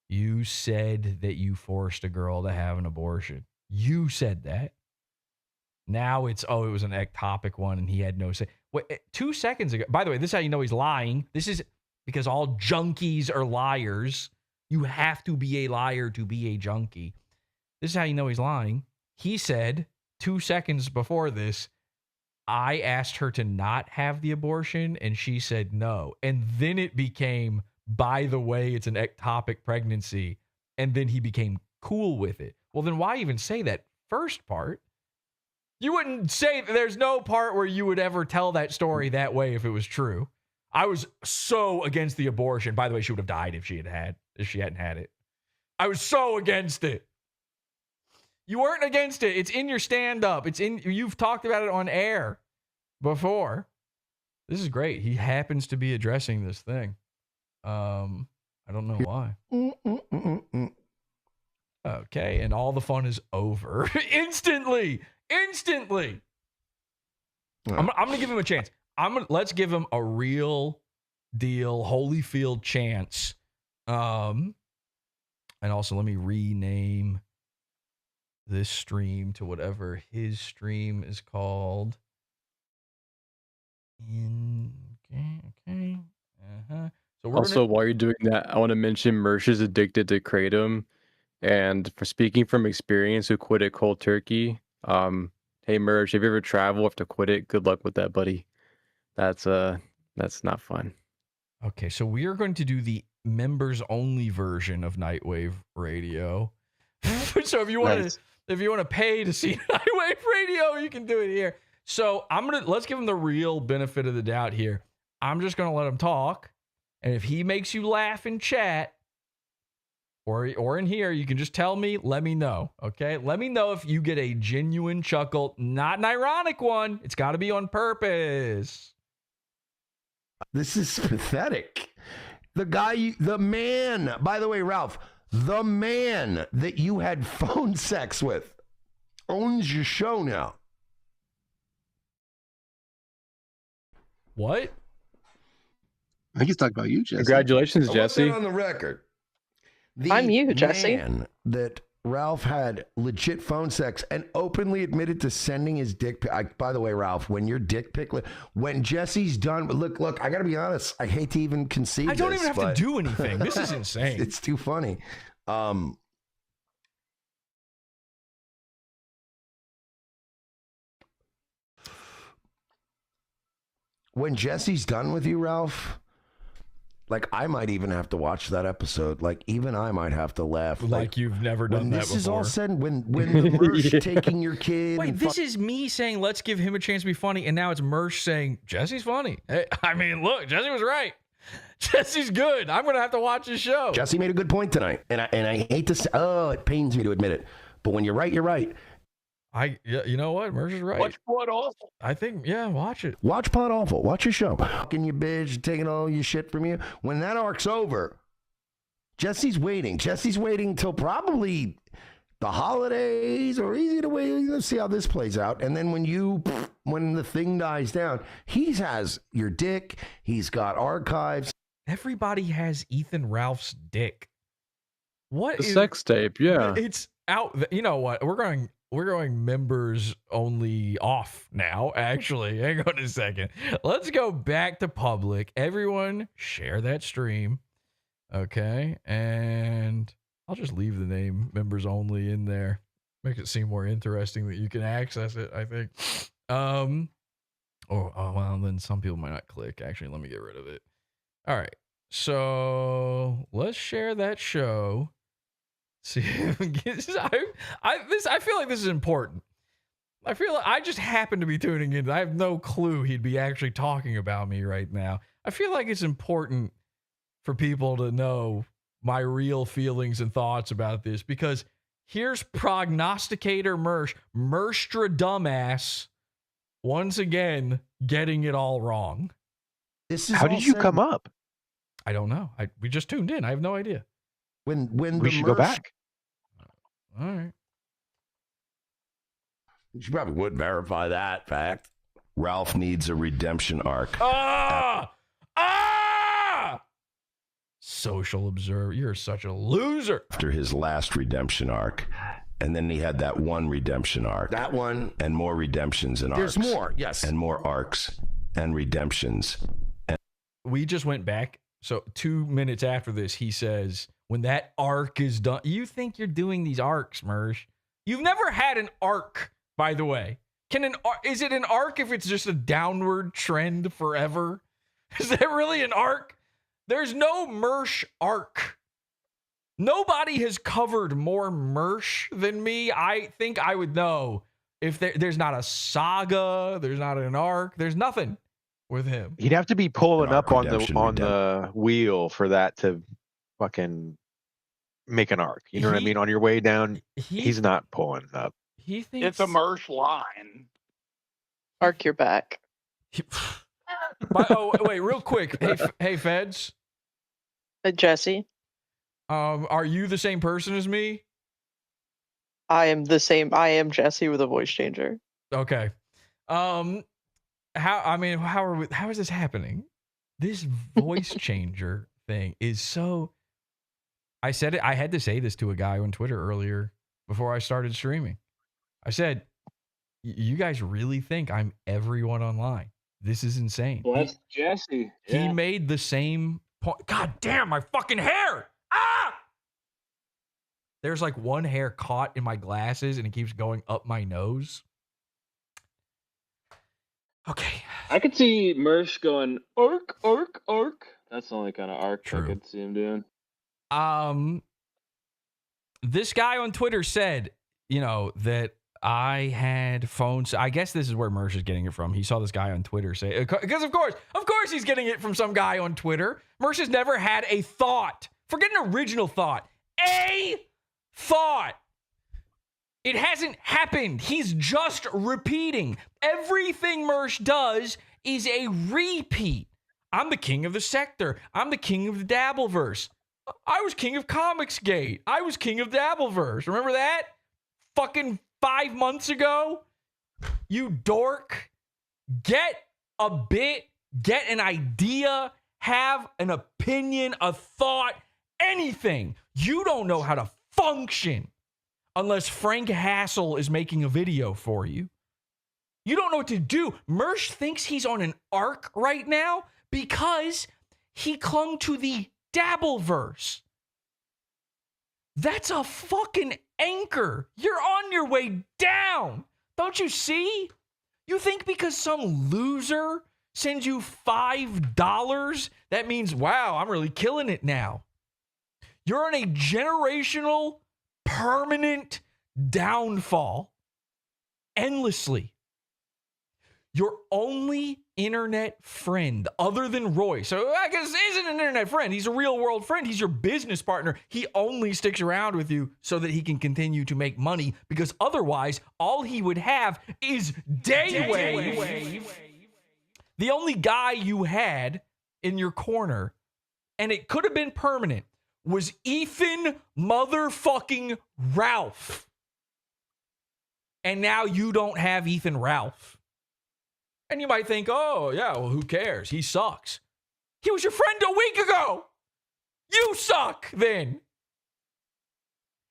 You said that you forced a girl to have an abortion. You said that. Now it was an ectopic one and he had no say. Wait, 2 seconds ago, by the way, this is how you know he's lying. This is because all junkies are liars. You have to be a liar to be a junkie. This is how you know he's lying. He said 2 seconds before this, I asked her to not have the abortion and she said no. And then it became, by the way, it's an ectopic pregnancy. And then he became cool with it. Well, then why even say that first part? You wouldn't say that. There's no part where you would ever tell that story that way if it was true. I was so against the abortion. By the way, she would have died if she hadn't had it. I was so against it. You weren't against it. It's in your stand-up. You've talked about it on air before. This is great. He happens to be addressing this thing. I don't know why. Okay, and all the fun is over. Instantly. I'm gonna give him a chance. Let's give him a real deal Holyfield chance. And also let me rename this stream to whatever his stream is called. Okay. So Also, while you're doing that, I want to mention Mersh is addicted to Kratom, and for speaking from experience, who quit it cold turkey. Hey Mersh, if you ever travel, have to quit it. Good luck with that, buddy. That's not fun. Okay, so we are going to do the members only version of Nightwave Radio. So if you want to pay to see Nightwave Radio, you can do it here. So let's give him the real benefit of the doubt here. I'm just gonna let him talk, and if he makes you laugh in chat or in here, you can just tell me. Let me know, okay? Let me know if you get a genuine chuckle, not an ironic one. It's got to be on purpose. This is pathetic. The man, by the way, Ralph, the man that you had phone sex with owns your show now. What? I think he's talking about you, Jesse. Congratulations, I Jesse. want that on the record. I'm you, Jesse. Man that Ralph had legit phone sex and openly admitted to sending his dick pic. By the way, Ralph, when your dick pic, when Jesse's done, look, I got to be honest. I hate to even concede I don't this, even have to do anything. This is insane. It's too funny. When Jesse's done with you, Ralph, like I might even have to watch that episode. Like even I might have to laugh. Like you've never done that before. Oh, This is all said. When the Mersh taking your kid. Wait, this is me saying let's give him a chance to be funny, and now it's Mersh saying Jesse's funny. Hey, I mean, look, Jesse was right. Jesse's good. I'm gonna have to watch his show. Jesse made a good point tonight, and I hate to say, it pains me to admit it, but when you're right, you're right. You know what? Mersh is right. Watch PodAwful. I think, watch it. Watch PodAwful. Watch your show. Fucking your bitch, taking all your shit from you. When that arc's over, Jesse's waiting. Jesse's waiting till probably the holidays, or easy to wait. Let's see how this plays out. And then when the thing dies down, he has your dick. He's got archives. Everybody has Ethan Ralph's dick. What The is sex tape, yeah. It's out. You know what? We're going members only off now, actually. Hang on a second. Let's go back to public. Everyone share that stream. Okay. And I'll just leave the name members only in there. Make it seem more interesting that you can access it, I think. Well, then some people might not click. Actually, let me get rid of it. All right. So let's share that show. See, I feel like this is important. I feel like I just happen to be tuning in. I have no clue he'd be actually talking about me right now. I feel like it's important for people to know my real feelings and thoughts about this, because here's prognosticator Merstra dumbass, once again getting it all wrong. How did you come up? I don't know. We just tuned in. I have no idea. When we should go back. All right. You probably would verify that fact. Ralph needs a redemption arc. Social observer. You're such a loser. After his last redemption arc. And then he had that one redemption arc. That one. And more redemptions and arcs. There's more, yes. And more arcs and redemptions. We just went back. So 2 minutes after this, he says, when that arc is done, you think you're doing these arcs, Mersh. You've never had an arc, by the way. Is it an arc if it's just a downward trend forever? Is that really an arc? There's no Mersh arc. Nobody has covered more Mersh than me. I think I would know if there's not a saga, there's not an arc, there's nothing with him. He'd have to be pulling up on the wheel for that to fucking make an arc. You know what I mean? On your way down, he's not pulling up. He thinks It's a Mersh line. Arc your back. Wait, real quick. Hey, Feds. Jesse. Are you the same person as me? I am the same. I am Jesse with a voice changer. Okay. How is this happening? This voice changer thing is so. I said it. I had to say this to a guy on Twitter earlier before I started streaming. I said, "You guys really think I'm everyone online? This is insane." Well, that's Jesse. He made the same point. God damn, my fucking hair! Ah! There's like one hair caught in my glasses, and it keeps going up my nose. Okay. I could see Mersh going, arc. That's the only kind of arc I could see him doing. This guy on Twitter said, that I had phones. I guess this is where Mersh is getting it from. He saw this guy on Twitter say, because of course he's getting it from some guy on Twitter. Mersh has never had a thought. Forget an original thought. A thought. It hasn't happened. He's just repeating. Everything Mersh does is a repeat. I'm the king of the sector. I'm the king of the Dabbleverse. I was king of Comicsgate. I was king of Dabbleverse. Remember that? Fucking 5 months ago? You dork. Get a bit. Get an idea. Have an opinion, a thought, anything. You don't know how to function unless Frank Hassel is making a video for you. You don't know what to do. Mersh thinks he's on an arc right now because he clung to the Dabbleverse. That's a fucking anchor. You're on your way down. Don't you see? You think because some loser sends you $5, that means, wow, I'm really killing it now. You're on a generational, permanent downfall endlessly. Your only internet friend other than Roy, so I guess isn't an internet friend. He's a real world friend. He's your business partner. He only sticks around with you so that he can continue to make money, because otherwise all he would have is Daywave. The only guy you had in your corner, and it could have been permanent, was Ethan motherfucking Ralph. And now you don't have Ethan Ralph. And you might think, oh, yeah, well, who cares? He sucks. He was your friend a week ago. You suck then.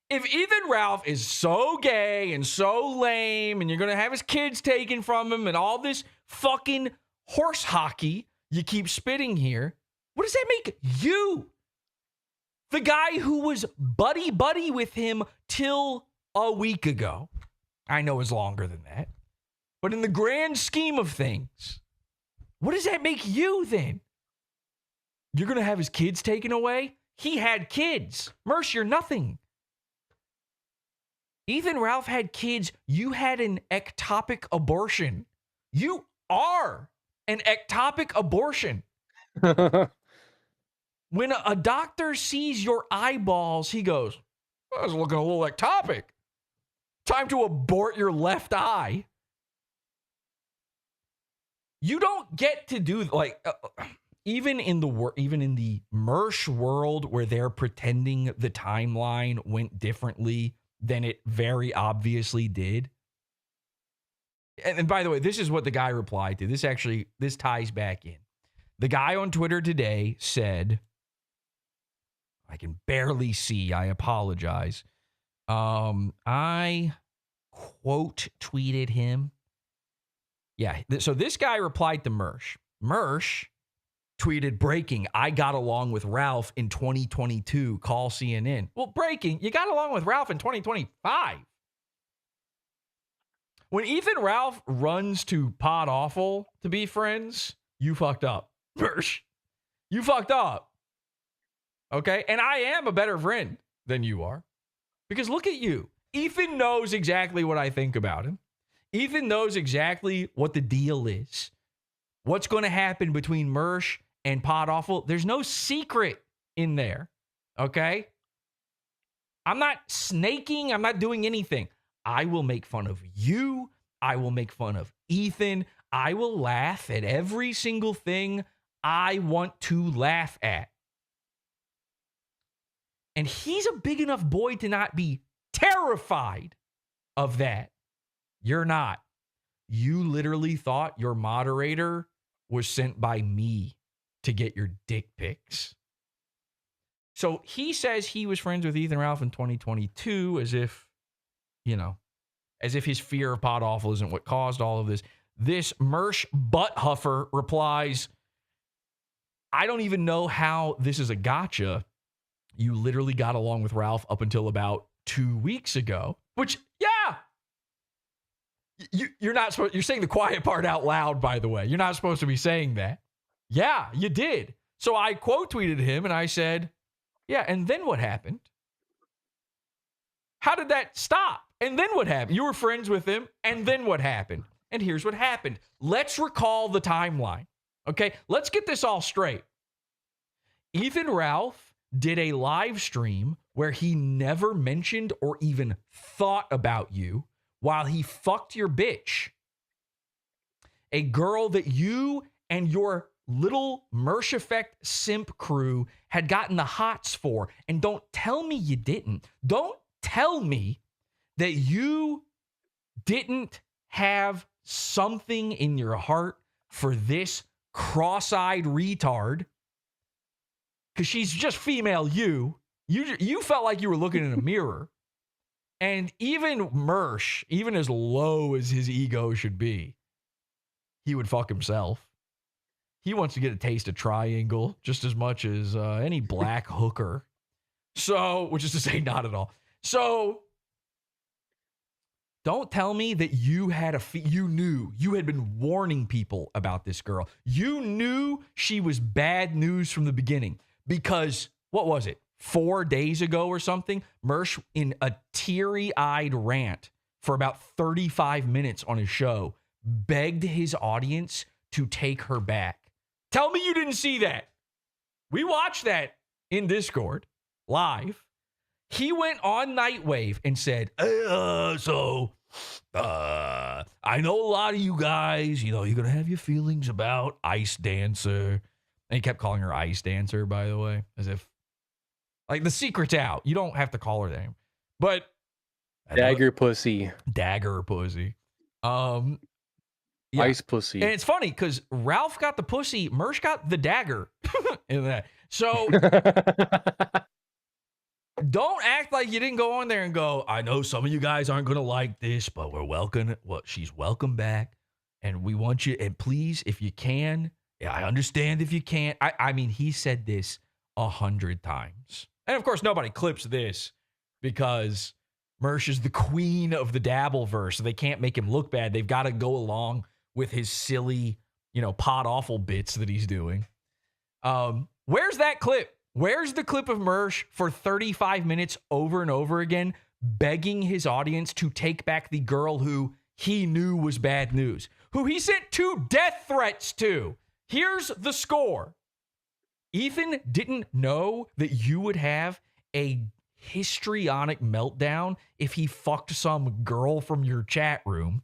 If Ethan Ralph is so gay and so lame and you're going to have his kids taken from him and all this fucking horse hockey you keep spitting here, what does that make you? The guy who was buddy-buddy with him till a week ago. I know it's longer than that. But in the grand scheme of things, what does that make you then? You're going to have his kids taken away? He had kids. Mersh, you're nothing. Ethan Ralph had kids. You had an ectopic abortion. You are an ectopic abortion. When a doctor sees your eyeballs, he goes, I was looking a little ectopic. Time to abort your left eye. You don't get to do even in the Mersh world where they're pretending the timeline went differently than it very obviously did. And by the way, this is what the guy replied to. This ties back in. The guy on Twitter today said, I can barely see, I apologize. I quote tweeted him. Yeah, so this guy replied to Mersh. Mersh tweeted, breaking, I got along with Ralph in 2022. Call CNN. Well, breaking, you got along with Ralph in 2025. When Ethan Ralph runs to PodAwful to be friends, you fucked up. Mersh, you fucked up. Okay? And I am a better friend than you are. Because look at you. Ethan knows exactly what I think about him. Ethan knows exactly what the deal is. What's going to happen between Mersh and PodAwful. There's no secret in there. Okay? I'm not snaking. I'm not doing anything. I will make fun of you. I will make fun of Ethan. I will laugh at every single thing I want to laugh at. And he's a big enough boy to not be terrified of that. You're not. You literally thought your moderator was sent by me to get your dick pics. So he says he was friends with Ethan Ralph in 2022 as if his fear of PodAwful isn't what caused all of this. This Mersh butt huffer replies, I don't even know how this is a gotcha. You literally got along with Ralph up until about 2 weeks ago, which, yeah. You're not supposed, you're saying the quiet part out loud, by the way. You're not supposed to be saying that. Yeah, you did. So I quote tweeted him and I said, yeah, and then what happened? How did that stop? And then what happened? You were friends with him, and then what happened? And here's what happened. Let's recall the timeline. Okay, let's get this all straight. Ethan Ralph did a live stream where he never mentioned or even thought about you while he fucked your bitch. A girl that you and your little Mersh Effect simp crew had gotten the hots for. And don't tell me you didn't. Don't tell me that you didn't have something in your heart for this cross-eyed retard. Because she's just female you. You felt like you were looking in a mirror. And even Mersh, even as low as his ego should be, he would fuck himself. He wants to get a taste of triangle just as much as any black hooker. So, which is to say, not at all. So, don't tell me that you had you knew, you had been warning people about this girl. You knew she was bad news from the beginning because, what was it, 4 days ago or something? Mersh, in a teary-eyed rant for about 35 minutes on his show, begged his audience to take her back. Tell me you didn't see that. We watched that in Discord live. He went on NIGHTWAVE and said, I know a lot of you guys, you're going to have your feelings about Ice Dancer. And he kept calling her Ice Dancer, by the way, as if, like, the secret's out. You don't have to call her that. But Dagger pussy. Dagger pussy. Ice pussy. And it's funny because Ralph got the pussy, Mersh got the dagger in that. So don't act like you didn't go on there and go, I know some of you guys aren't going to like this, but she's welcome back. And we want you, and please, if you can, I understand if you can't. I mean, he said this 100 times. And of course, nobody clips this because Mersh is the queen of the Dabbleverse, so they can't make him look bad. They've got to go along with his silly, PodAwful bits that he's doing. Where's that clip? Where's the clip of Mersh for 35 minutes over and over again, begging his audience to take back the girl who he knew was bad news, who he sent 2 death threats to? Here's the score. Ethan didn't know that you would have a histrionic meltdown if he fucked some girl from your chat room.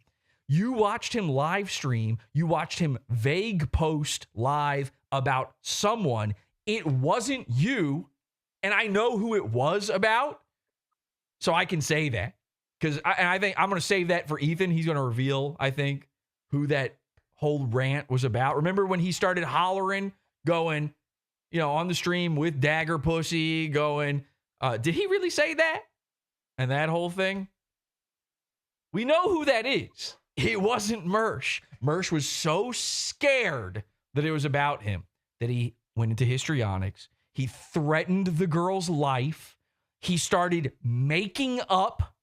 You watched him live stream. You watched him vague post live about someone. It wasn't you, and I know who it was about, so I can say that. Because I think I'm going to save that for Ethan. He's going to reveal, I think, who that whole rant was about. Remember when he started hollering, going, on the stream with Dagger Pussy, going, did he really say that? And that whole thing? We know who that is. It wasn't Mersh. Mersh was so scared that it was about him that he went into histrionics. He threatened the girl's life. He started making up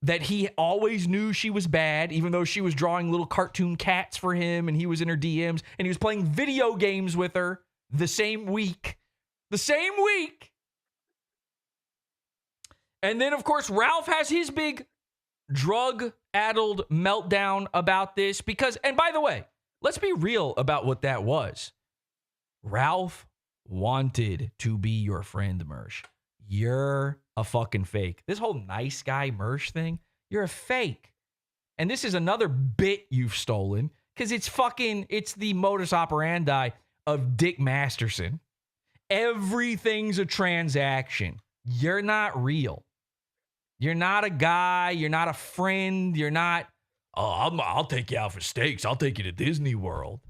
that he always knew she was bad, even though she was drawing little cartoon cats for him and he was in her DMs and he was playing video games with her the same week. The same week. And then, of course, Ralph has his big drug-addled meltdown about this because, and by the way, let's be real about what that was. Ralph wanted to be your friend, Mersh. You're a fucking fake. This whole nice guy Mersh thing, you're a fake. And this is another bit you've stolen because it's the modus operandi of Dick Masterson. Everything's a transaction. You're not real. You're not a guy. You're not a friend. You're not, I'll take you out for steaks. I'll take you to Disney World.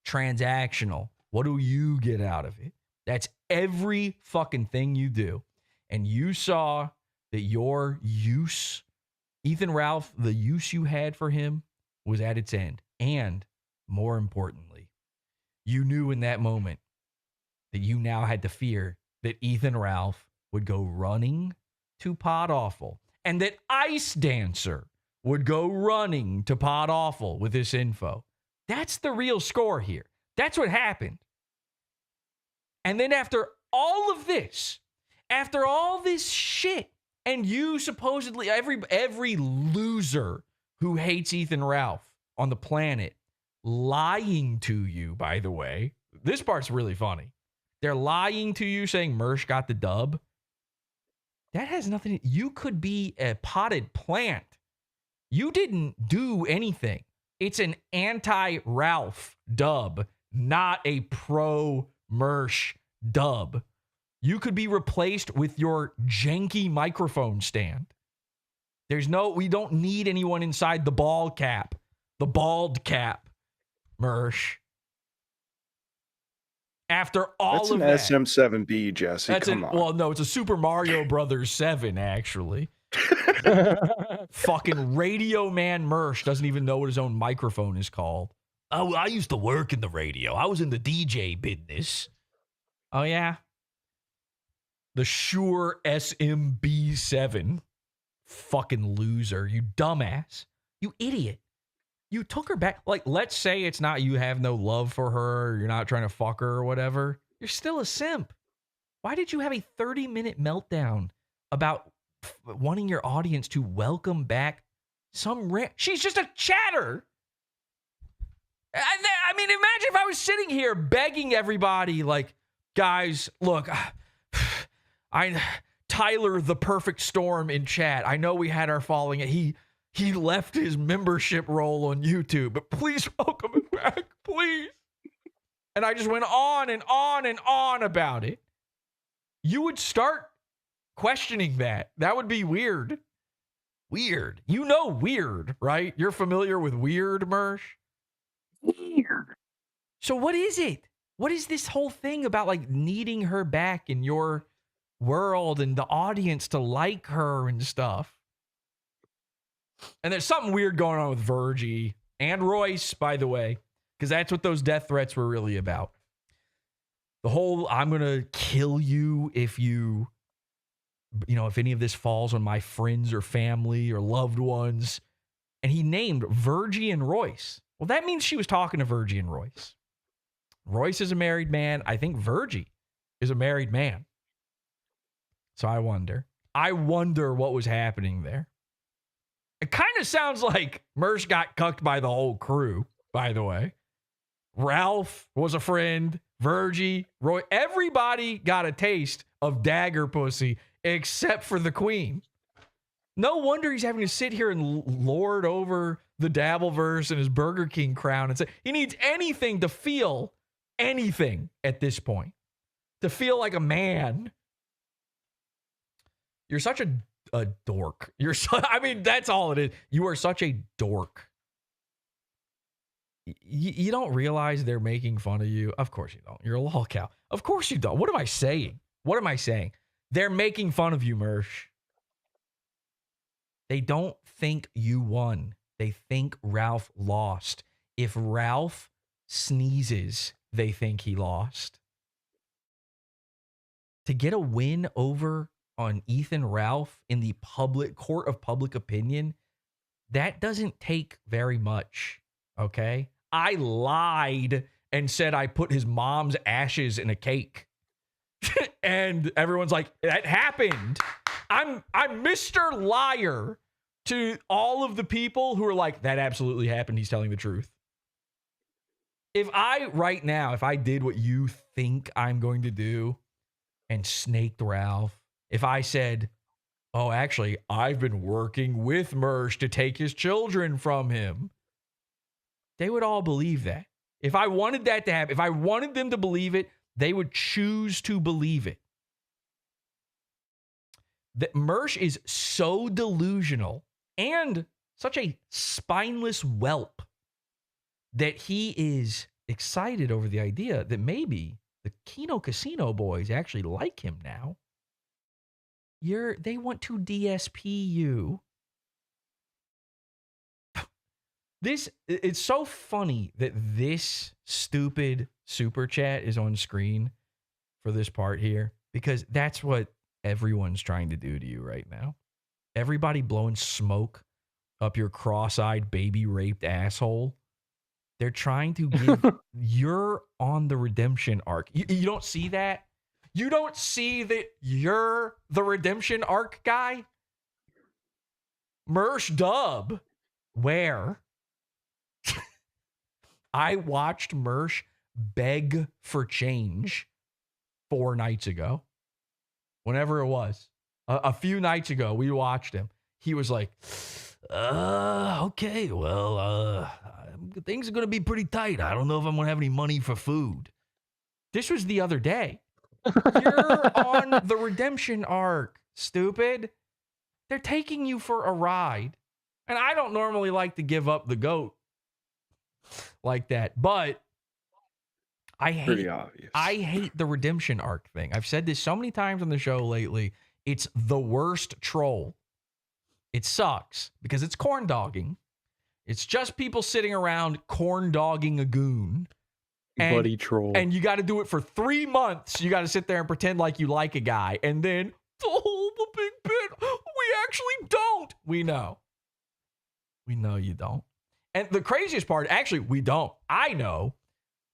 Transactional. What do you get out of it? That's every fucking thing you do. And you saw that your use, Ethan Ralph, the use you had for him was at its end. And more importantly, you knew in that moment that you now had to fear that Ethan Ralph would go running to PodAwful and that Ice Dancer would go running to PodAwful with this info. That's the real score here. That's what happened. And then after all of this, after all this shit, and you supposedly, every loser who hates Ethan Ralph on the planet lying to you, by the way, this part's really funny. They're lying to you saying Mersh got the dub. That has nothing. You could be a potted plant. You didn't do anything. It's an anti-Ralph dub, not a pro-Mersh dub. You could be replaced with your janky microphone stand. We don't need anyone inside the bald cap, Mersh. After all That's of an that, SM7B, Jesse. Come on. well, no, it's a Super Mario Brothers 7, actually. Fucking Radio Man Mersh doesn't even know what his own microphone is called. Oh, I used to work in the radio. I was in the DJ business. Oh, yeah? The Shure SMB7. Fucking loser. You dumbass. You idiot. You took her back. Like, let's say it's not you have no love for her, or you're not trying to fuck her or whatever. You're still a simp. Why did you have a 30-minute meltdown about wanting your audience to welcome back she's just a chatter. I mean, imagine if I was sitting here begging everybody, like, guys, look, Tyler the Perfect Storm in chat. I know we had our following. He left his membership role on YouTube, but please welcome him back, please. And I just went on and on and on about it. You would start questioning that. That would be weird. Weird. You know weird, right? You're familiar with weird, Mersh? Weird. So what is it? What is this whole thing about, like, needing her back in your world and the audience to like her and stuff? And there's something weird going on with Virgie and Royce, by the way, because that's what those death threats were really about. The whole, I'm going to kill you if if any of this falls on my friends or family or loved ones. And he named Virgie and Royce. Well, that means she was talking to Virgie and Royce. Royce is a married man. I think Virgie is a married man. So I wonder what was happening there. It kind of sounds like Mersh got cucked by the whole crew, by the way. Ralph was a friend. Virgie, Roy, everybody got a taste of dagger pussy except for the queen. No wonder he's having to sit here and lord over the Dabbleverse and his Burger King crown and say he needs anything to feel anything at this point. To feel like a man. You're such a dork. That's all it is. You are such a dork. You don't realize they're making fun of you. Of course you don't. You're a lol cow. Of course you don't. What am I saying? They're making fun of you, Mersh. They don't think you won. They think Ralph lost. If Ralph sneezes, they think he lost. To get a win over on Ethan Ralph in the court of public opinion, that doesn't take very much, okay? I lied and said I put his mom's ashes in a cake. And everyone's like, that happened. I'm Mr. Liar to all of the people who are like, that absolutely happened. He's telling the truth. If I did what you think I'm going to do and snaked Ralph, if I said, oh, actually, I've been working with Mersh to take his children from him, they would all believe that. If I wanted that to happen, if I wanted them to believe it, they would choose to believe it. That Mersh is so delusional and such a spineless whelp that he is excited over the idea that maybe the Kino Casino boys actually like him now. They want to DSP you. It's so funny that this stupid super chat is on screen for this part here, because that's what everyone's trying to do to you right now. Everybody blowing smoke up your cross-eyed, baby-raped asshole They're trying to give you're on the redemption arc. You don't see that? You don't see that you're the redemption arc guy? Mersh dub. Where? I watched Mersh beg for change 4 nights ago. Whenever it was. A few nights ago, we watched him. He was like, okay, well, things are going to be pretty tight. I don't know if I'm going to have any money for food. This was the other day. You're on the redemption arc, stupid. They're taking you for a ride. And I don't normally like to give up the goat like that, but I hate the redemption arc thing. I've said this so many times on the show lately. It's the worst troll. It sucks because it's corn dogging. It's just people sitting around corn dogging a goon. Buddy troll. And you got to do it for 3 months. You got to sit there and pretend like you like a guy. And then, oh, the big bit. We actually don't. We know. We know you don't. And the craziest part, actually, we don't. I know.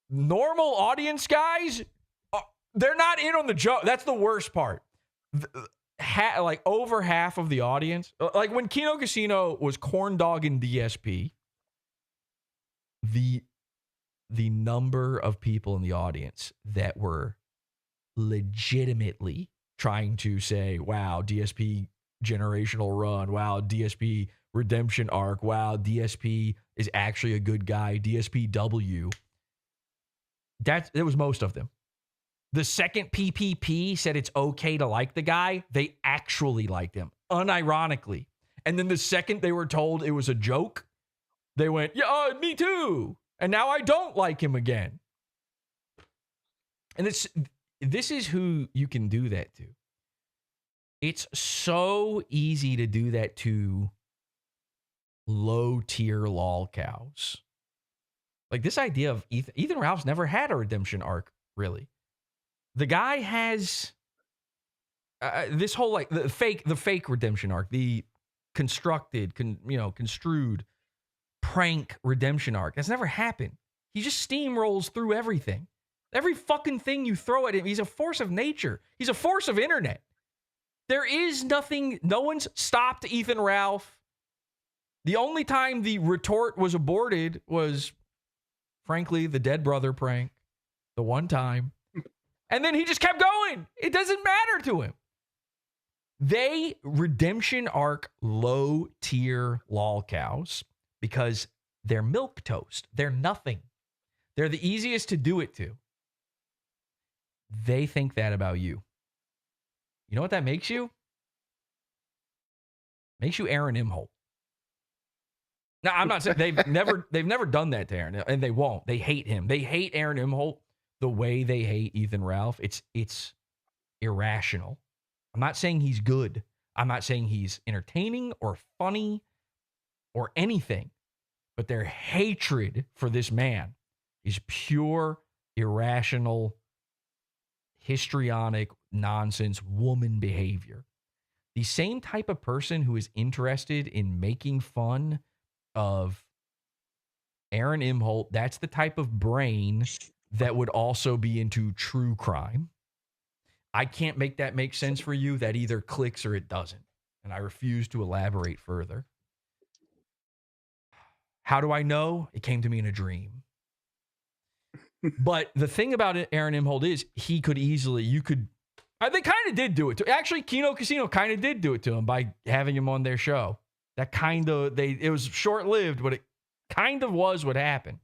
Normal audience guys, they're not in on the joke. That's the worst part. Like over half of the audience, like when Kino Casino was corn dogging DSP, the number of people in the audience that were legitimately trying to say, wow, DSP generational run, wow, DSP redemption arc, wow, DSP is actually a good guy, DSPW. It was most of them. The second PPP said it's okay to like the guy, they actually liked him, unironically. And then the second they were told it was a joke, they went, yeah, me too. And now I don't like him again. And this is who you can do that to. It's so easy to do that to low-tier lol cows. Like this idea of Ethan Ralph's never had a redemption arc, really. The guy has this whole like the fake redemption arc, the constructed, construed prank redemption arc. That's never happened. He just steamrolls through everything. Every fucking thing you throw at him, he's a force of nature. He's a force of internet. There is nothing, no one's stopped Ethan Ralph. The only time the retort was aborted was, frankly, the dead brother prank. The one time. And then he just kept going. It doesn't matter to him. They redemption arc low tier lol cows because they're milk toast. They're nothing. They're the easiest to do it to. They think that about you. You know what that makes you? Makes you Aaron Imholt. Now, I'm not saying they've never done that to Aaron, and they won't. They hate him. They hate Aaron Imholt the way they hate Ethan Ralph. It's irrational. I'm not saying he's good. I'm not saying he's entertaining or funny or anything. But their hatred for this man is pure, irrational, histrionic, nonsense, woman behavior. The same type of person who is interested in making fun of Aaron Imholt, that's the type of brain that would also be into true crime. I can't make that make sense for you. That either clicks or it doesn't. And I refuse to elaborate further. How do I know? It came to me in a dream. But the thing about Aaron Imholt is they kind of did do it to. Actually, Kino Casino kind of did do it to him by having him on their show. That kind of, it was short-lived, but it kind of was what happened.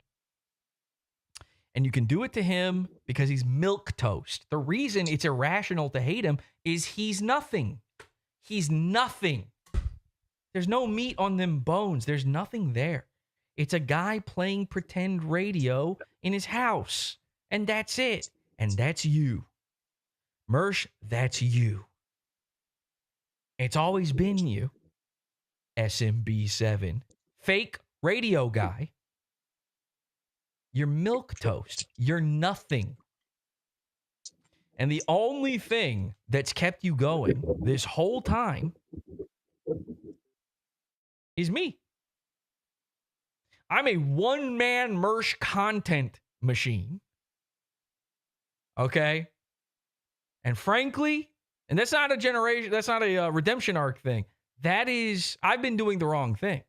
And you can do it to him because he's milk toast. The reason it's irrational to hate him is he's nothing. He's nothing. There's no meat on them bones. There's nothing there. It's a guy playing pretend radio in his house. And that's it. And that's you. Mersh, that's you. It's always been you. SMB7. Fake radio guy. You're milk toast. You're nothing. And the only thing that's kept you going this whole time is me. I'm a one-man Mersh content machine. Okay? And frankly, and that's not a redemption arc thing. That is, I've been doing the wrong thing.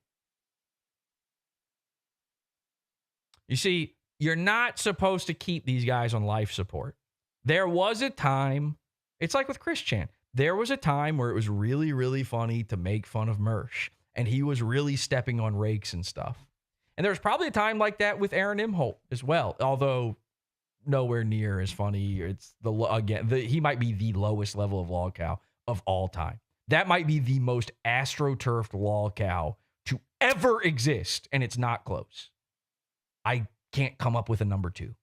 You see, you're not supposed to keep these guys on life support. There was a time, it's like with Chris Chan. There was a time where it was really, really funny to make fun of Mersh, and he was really stepping on rakes and stuff. And there was probably a time like that with Aaron Imholt as well, although nowhere near as funny. It's he might be the lowest level of lol cow of all time. That might be the most astroturfed lol cow to ever exist, and it's not close. I can't come up with a number 2.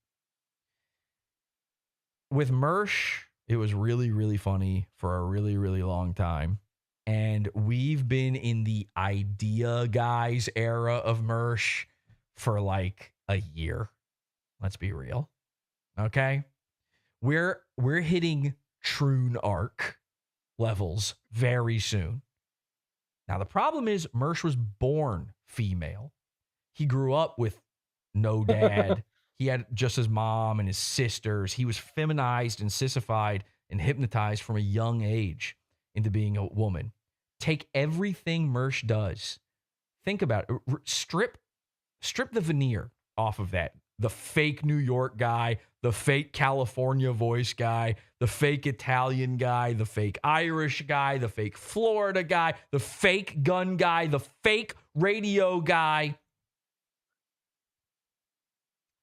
With Mersh, it was really, really funny for a really, really long time. And we've been in the idea guys era of Mersh for like a year. Let's be real. Okay? We're hitting Troon arc levels very soon. Now, the problem is Mersh was born female. He grew up with no dad. He had just his mom and his sisters. He was feminized and sissified and hypnotized from a young age into being a woman. Take everything Mersh does. Think about it. Strip the veneer off of that. The fake New York guy, the fake California voice guy, the fake Italian guy, the fake Irish guy, the fake Florida guy, the fake gun guy, the fake radio guy,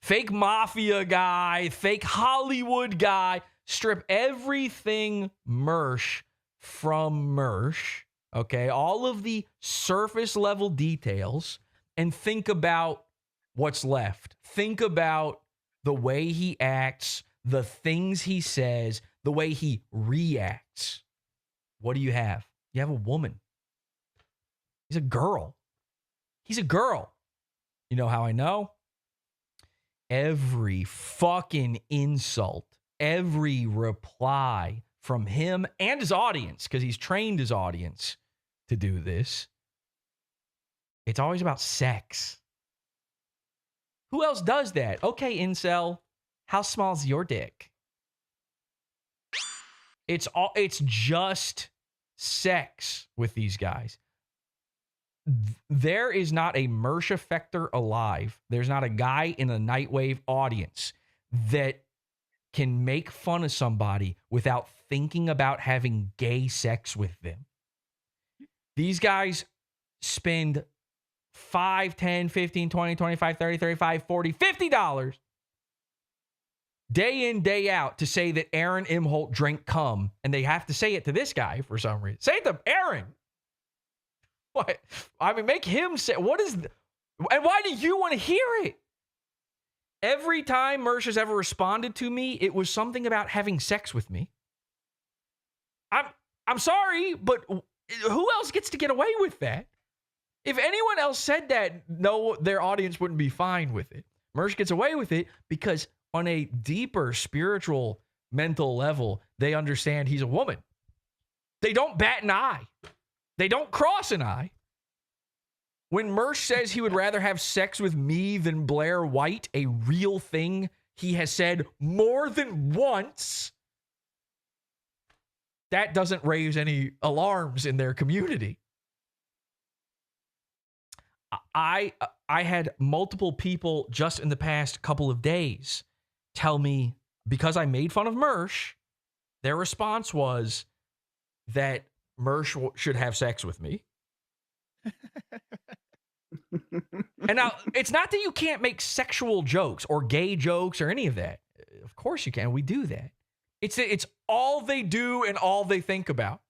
fake mafia guy, fake Hollywood guy. Strip everything Mersh from Mersh, okay? All of the surface level details, and think about what's left. Think about the way he acts, the things he says, the way he reacts. What do you have? You have a woman. He's a girl. He's a girl. You know how I know? Every fucking insult, every reply from him and his audience, because he's trained his audience to do this, it's always about sex. Who else does that? Okay, incel, how small's your dick? It's just sex with these guys. There is not a Mersh effector alive. There's not a guy in a NIGHTWAVE audience that can make fun of somebody without thinking about having gay sex with them. These guys spend $5, $10, $15, $20, $25, $30, $35, $40, $50 day in, day out to say that Aaron Imholt drank cum, and they have to say it to this guy for some reason. Say it to Aaron. What? I mean, make him say, what is, and why do you want to hear it? Every time Mersh has ever responded to me, it was something about having sex with me. I'm sorry, but who else gets to get away with that? If anyone else said that, no, their audience wouldn't be fine with it. Mersh gets away with it because on a deeper spiritual, mental level, they understand he's a woman. They don't bat an eye. They don't cross an eye. When Mersh says he would rather have sex with me than Blair White, a real thing he has said more than once, that doesn't raise any alarms in their community. I had multiple people just in the past couple of days tell me, because I made fun of Mersh, their response was that Mersh should have sex with me. And now, it's not that you can't make sexual jokes or gay jokes or any of that. Of course you can. We do that. It's all they do and all they think about.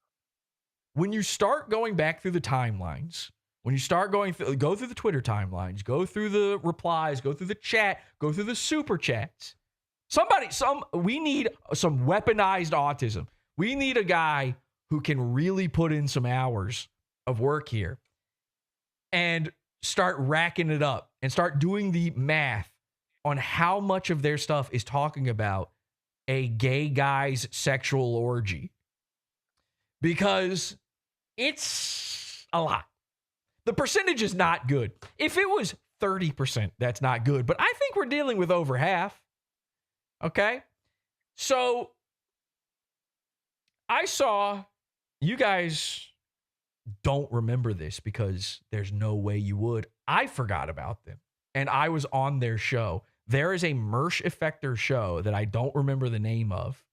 When you start going back through the timelines, when you start go through the Twitter timelines, go through the replies, go through the chat, go through the super chats. We need some weaponized autism. We need a guy who can really put in some hours of work here and start racking it up and start doing the math on how much of their stuff is talking about a gay guy's sexual orgy. Because it's a lot. The percentage is not good. If it was 30% that's not good, but I think we're dealing with over half. Okay? So I saw, you guys don't remember this because there's no way you would. I forgot about them and I was on their show. There is a Mersh Effector show that I don't remember the name of,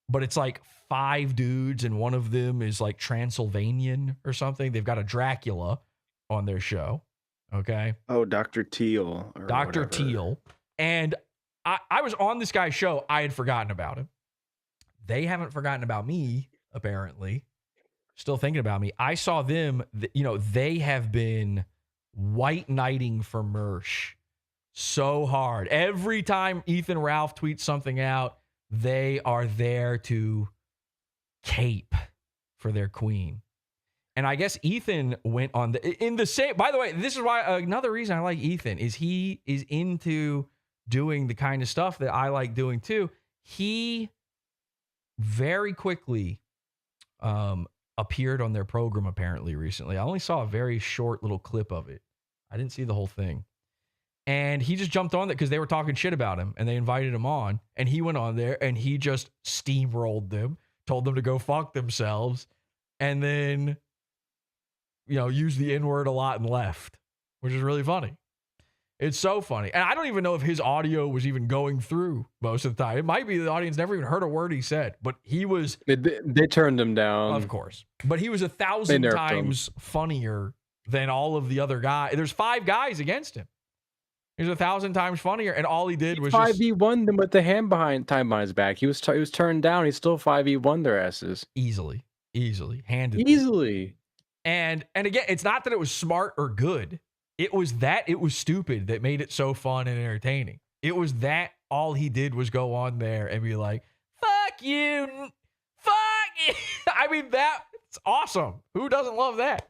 but it's like 5 dudes and one of them is like Transylvanian or something. They've got a Dracula on their show. Okay. Oh, Dr. Teal. Or Dr. whatever. Teal. And I was on this guy's show. I had forgotten about him. They haven't forgotten about me, apparently. Still thinking about me. I saw them, they have been white knighting for Mersh so hard. Every time Ethan Ralph tweets something out, they are there to cape for their queen. And I guess Ethan went on in the same, by the way, this is why another reason I like Ethan is he is into doing the kind of stuff that I like doing too. He very quickly appeared on their program apparently recently. I only saw a very short little clip of it. I didn't see the whole thing. And he just jumped on it because they were talking shit about him and they invited him on. And he went on there and he just steamrolled them, told them to go fuck themselves, and then, used the N-word a lot and left, which is really funny. It's so funny. And I don't even know if his audio was even going through most of the time. It might be the audience never even heard a word he said, but he was... They turned him down. Of course. But he was 1,000 times funnier than all of the other guys. There's 5 guys against him. He was 1,000 times funnier, and all he did was 5v1 them with the hand behind his back. He was turned down. He still 5v1 their asses easily, handedly, easily. And again, it's not that it was smart or good. It was that it was stupid that made it so fun and entertaining. It was that all he did was go on there and be like, "Fuck you, fuck you." I mean, that's awesome. Who doesn't love that?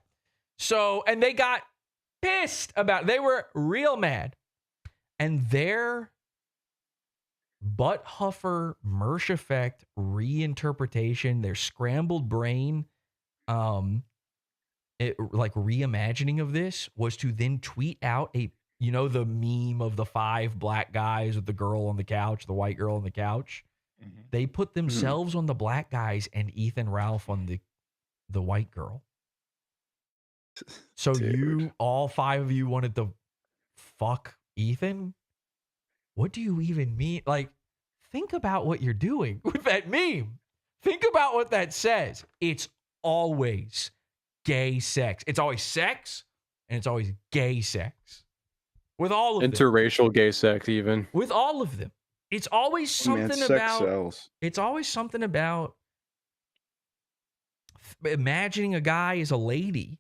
So, and they got pissed about it. They were real mad. And their butt huffer Mersh effect reinterpretation, their scrambled brain, reimagining of this was to then tweet out the meme of the 5 black guys with the girl on the couch, the white girl on the couch. Mm-hmm. They put themselves on the black guys and Ethan Ralph on the white girl. So all 5 of you wanted to fuck Ethan? What do you even mean? Like, think about what you're doing with that meme. Think about what that says. It's always gay sex. It's always sex, and it's always gay sex. With all of them. Interracial gay sex, even. With all of them. It's always something It's always something about imagining a guy as a lady.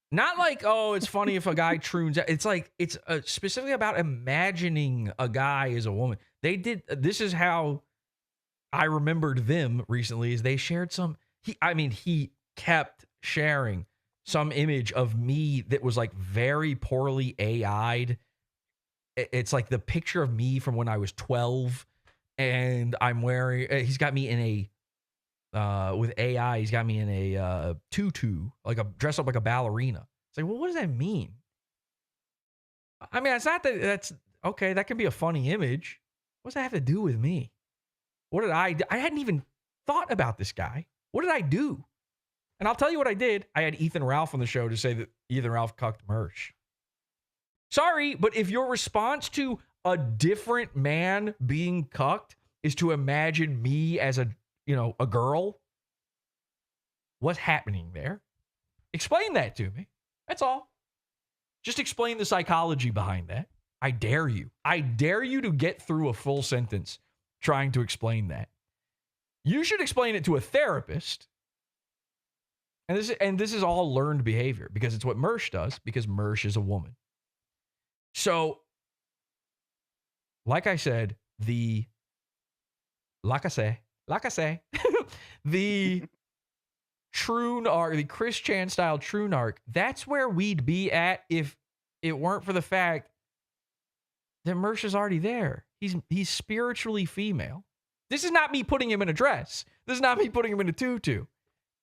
Not like, oh, it's funny if a guy troons out. It's like, it's specifically about imagining a guy as a woman. This is how I remembered them recently, is they shared he kept sharing some image of me that was like very poorly AI'd. It's like the picture of me from when I was 12 and I'm wearing, he's got me in a, with AI, he's got me in a tutu, dressed up like a ballerina. It's like, well, what does that mean? I mean, it's not that that's okay. That can be a funny image. What does that have to do with me? What did I do? I hadn't even thought about this guy. What did I do? And I'll tell you what I did. I had Ethan Ralph on the show to say that Ethan Ralph cucked Mersh. Sorry, but if your response to a different man being cucked is to imagine me as a girl, what's happening there? Explain that to me. That's all. Just explain the psychology behind that. I dare you. I dare you to get through a full sentence trying to explain that. You should explain it to a therapist. And this is all learned behavior because it's what Mersh does, because Mersh is a woman. So, like I said, the Troon arc, the Chris Chan style Troon arc, that's where we'd be at if it weren't for the fact that Mersh is already there. He's spiritually female. This is not me putting him in a dress. This is not me putting him in a tutu.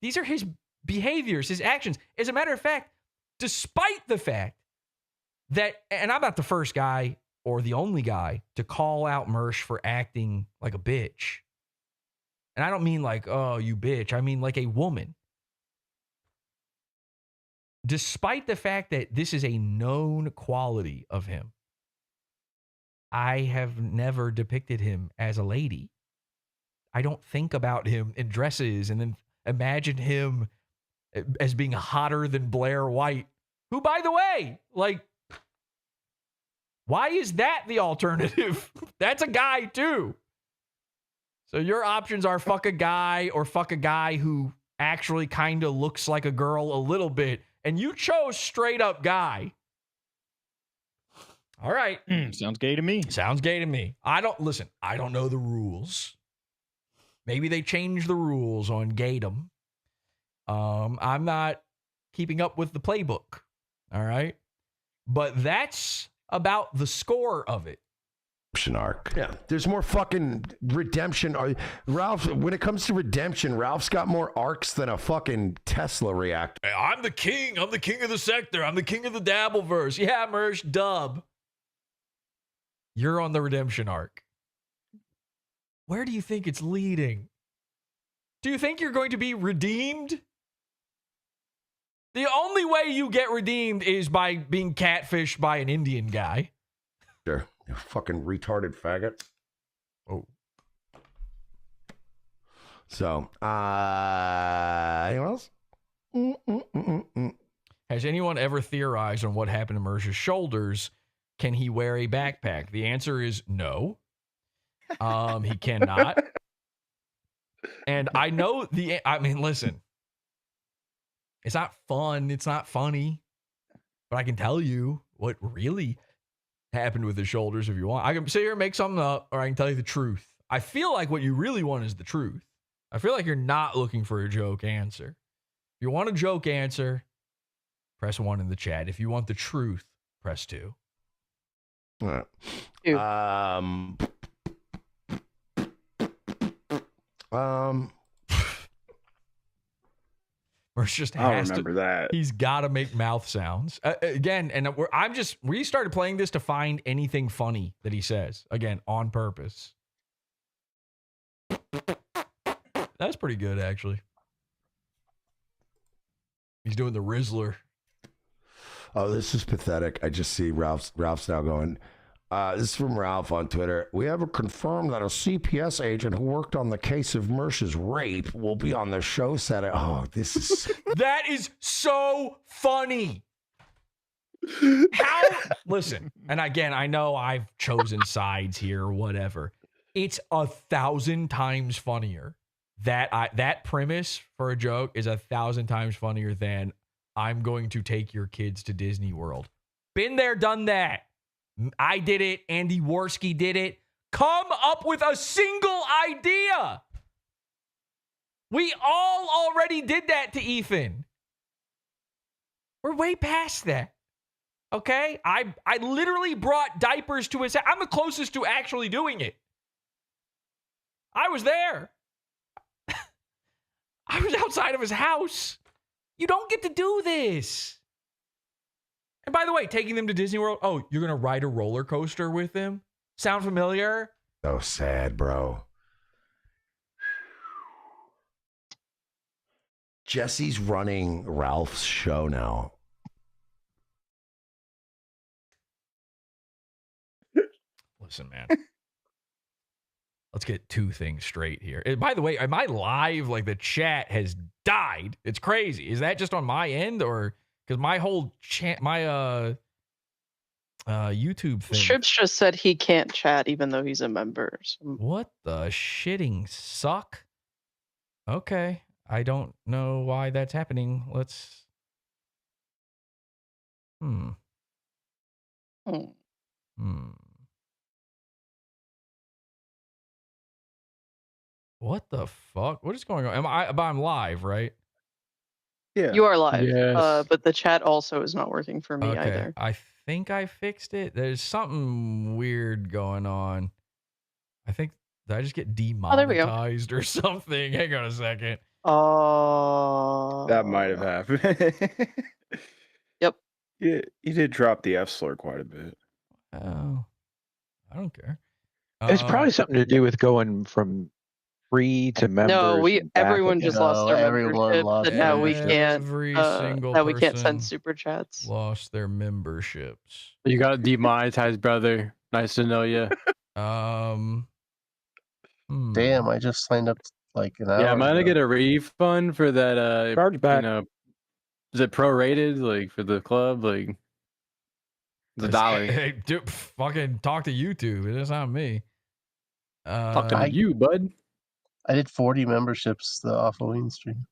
These are his behaviors, his actions. As a matter of fact, despite the fact that, and I'm not the first guy or the only guy to call out Mersh for acting like a bitch. And I don't mean like, oh, you bitch. I mean like a woman. Despite the fact that this is a known quality of him, I have never depicted him as a lady. I don't think about him in dresses and then imagine him as being hotter than Blair White, who, by the way, like, why is that the alternative? That's a guy too. So your options are fuck a guy or fuck a guy who actually kind of looks like a girl a little bit. And you chose straight up guy. All right. Sounds gay to me. Sounds gay to me. I don't know the rules. Maybe they changed the rules on gaydom. I'm not keeping up with the playbook. All right. But that's about the score of it. Arc. Yeah, there's more fucking redemption. Ralph, when it comes to redemption, Ralph's got more arcs than a fucking Tesla reactor. Hey, I'm the king of the sector. I'm the king of the Dabbleverse. Yeah, Mersh, dub. You're on the redemption arc. Where do you think it's leading? Do you think you're going to be redeemed? The only way you get redeemed is by being catfished by an Indian guy. Sure. You fucking retarded faggot. Oh. So, anyone else? Has anyone ever theorized on what happened to Mersh's shoulders? Can he wear a backpack? The answer is no. He cannot. And I know listen. It's not fun. It's not funny. But I can tell you what really happened with his shoulders if you want. I can sit here and make something up, or I can tell you the truth. I feel like what you really want is the truth. I feel like you're not looking for a joke answer. If you want a joke answer, press 1 in the chat. If you want the truth, press 2. All right. Mersh just I has remember to, that. He's got to make mouth sounds again. And we started playing this to find anything funny that he says again on purpose. That's pretty good, actually. He's doing the Rizzler. Oh, this is pathetic. I just see Ralph's now going. This is from Ralph on Twitter. We have confirmed that a CPS agent who worked on the case of Mersh's rape will be on the show set. Oh, this is... That is so funny. Listen, and again, I know I've chosen sides here or whatever. It's 1,000 times funnier. That premise for a joke is 1,000 times funnier than I'm going to take your kids to Disney World. Been there, done that. I did it. Andy Worski did it. Come up with a single idea. We all already did that to Ethan. We're way past that. Okay? I literally brought diapers to his house. I'm the closest to actually doing it. I was there. I was outside of his house. You don't get to do this. And by the way, taking them to Disney World. Oh, you're going to ride a roller coaster with them? Sound familiar? So sad, bro. Jesse's running Ralph's show now. Listen, man. Let's get 2 things straight here. And by the way, am I live? Like the chat has died. It's crazy. Is that just on my end or... Because my whole YouTube thing. Strips just said he can't chat even though he's a member. So. What the shitting suck? Okay. I don't know why that's happening. Let's... What the fuck? What is going on? I'm live, right? Yeah. You are live. Yes. But the chat also is not working for me Okay. either. I think I fixed it. There's something weird going on. I think, did I just get demonetized or something? Hang on a second. That might have happened. Yep. Yeah, he did drop the F slur quite a bit. Oh, I don't care. It's probably something to do with going from free to members. No, and back everyone again. just lost their membership. lost And now we membership. can't. Every single now we can't person send super chats. lost their memberships. You got demonetized, brother. Nice to know you. Damn, I just signed up like an hour Yeah, am I gonna ago. get a refund for that? Chargeback. You know, is it prorated like for the club? Like the dollar. Hey, dude, fucking talk to YouTube. It is not me. Talking to you, bud. I did 40 memberships the Awful stream.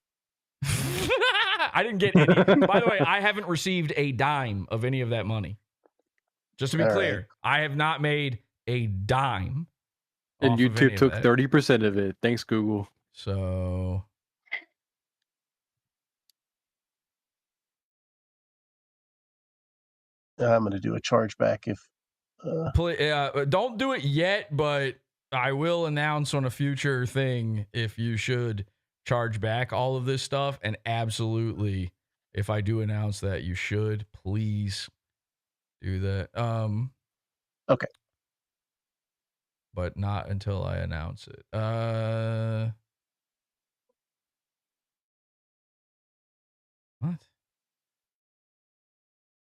I didn't get any. By the way, I haven't received a dime of any of that money. Just to be All clear, I have not made a dime. And off of any YouTube of took that. 30% of it. Thanks, Google. So I'm going to do a chargeback if. don't do it yet, but I will announce on a future thing if you should charge back all of this stuff. And absolutely, if I do announce that, you should please do that. Okay. But not until I announce it. What?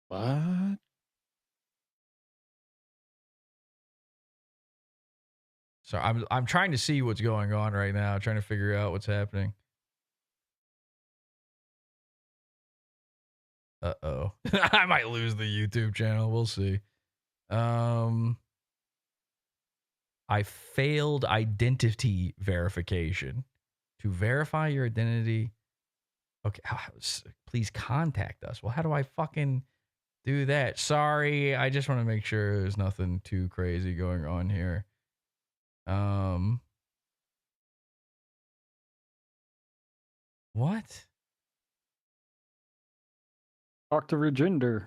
What? So I'm trying to see what's going on right now, trying to figure out what's happening. Uh-oh. I might lose the YouTube channel. We'll see. I failed identity verification. To verify your identity, okay, please contact us. Well, how do I fucking do that? Sorry, I just want to make sure there's nothing too crazy going on here. What? Talk to Reginder.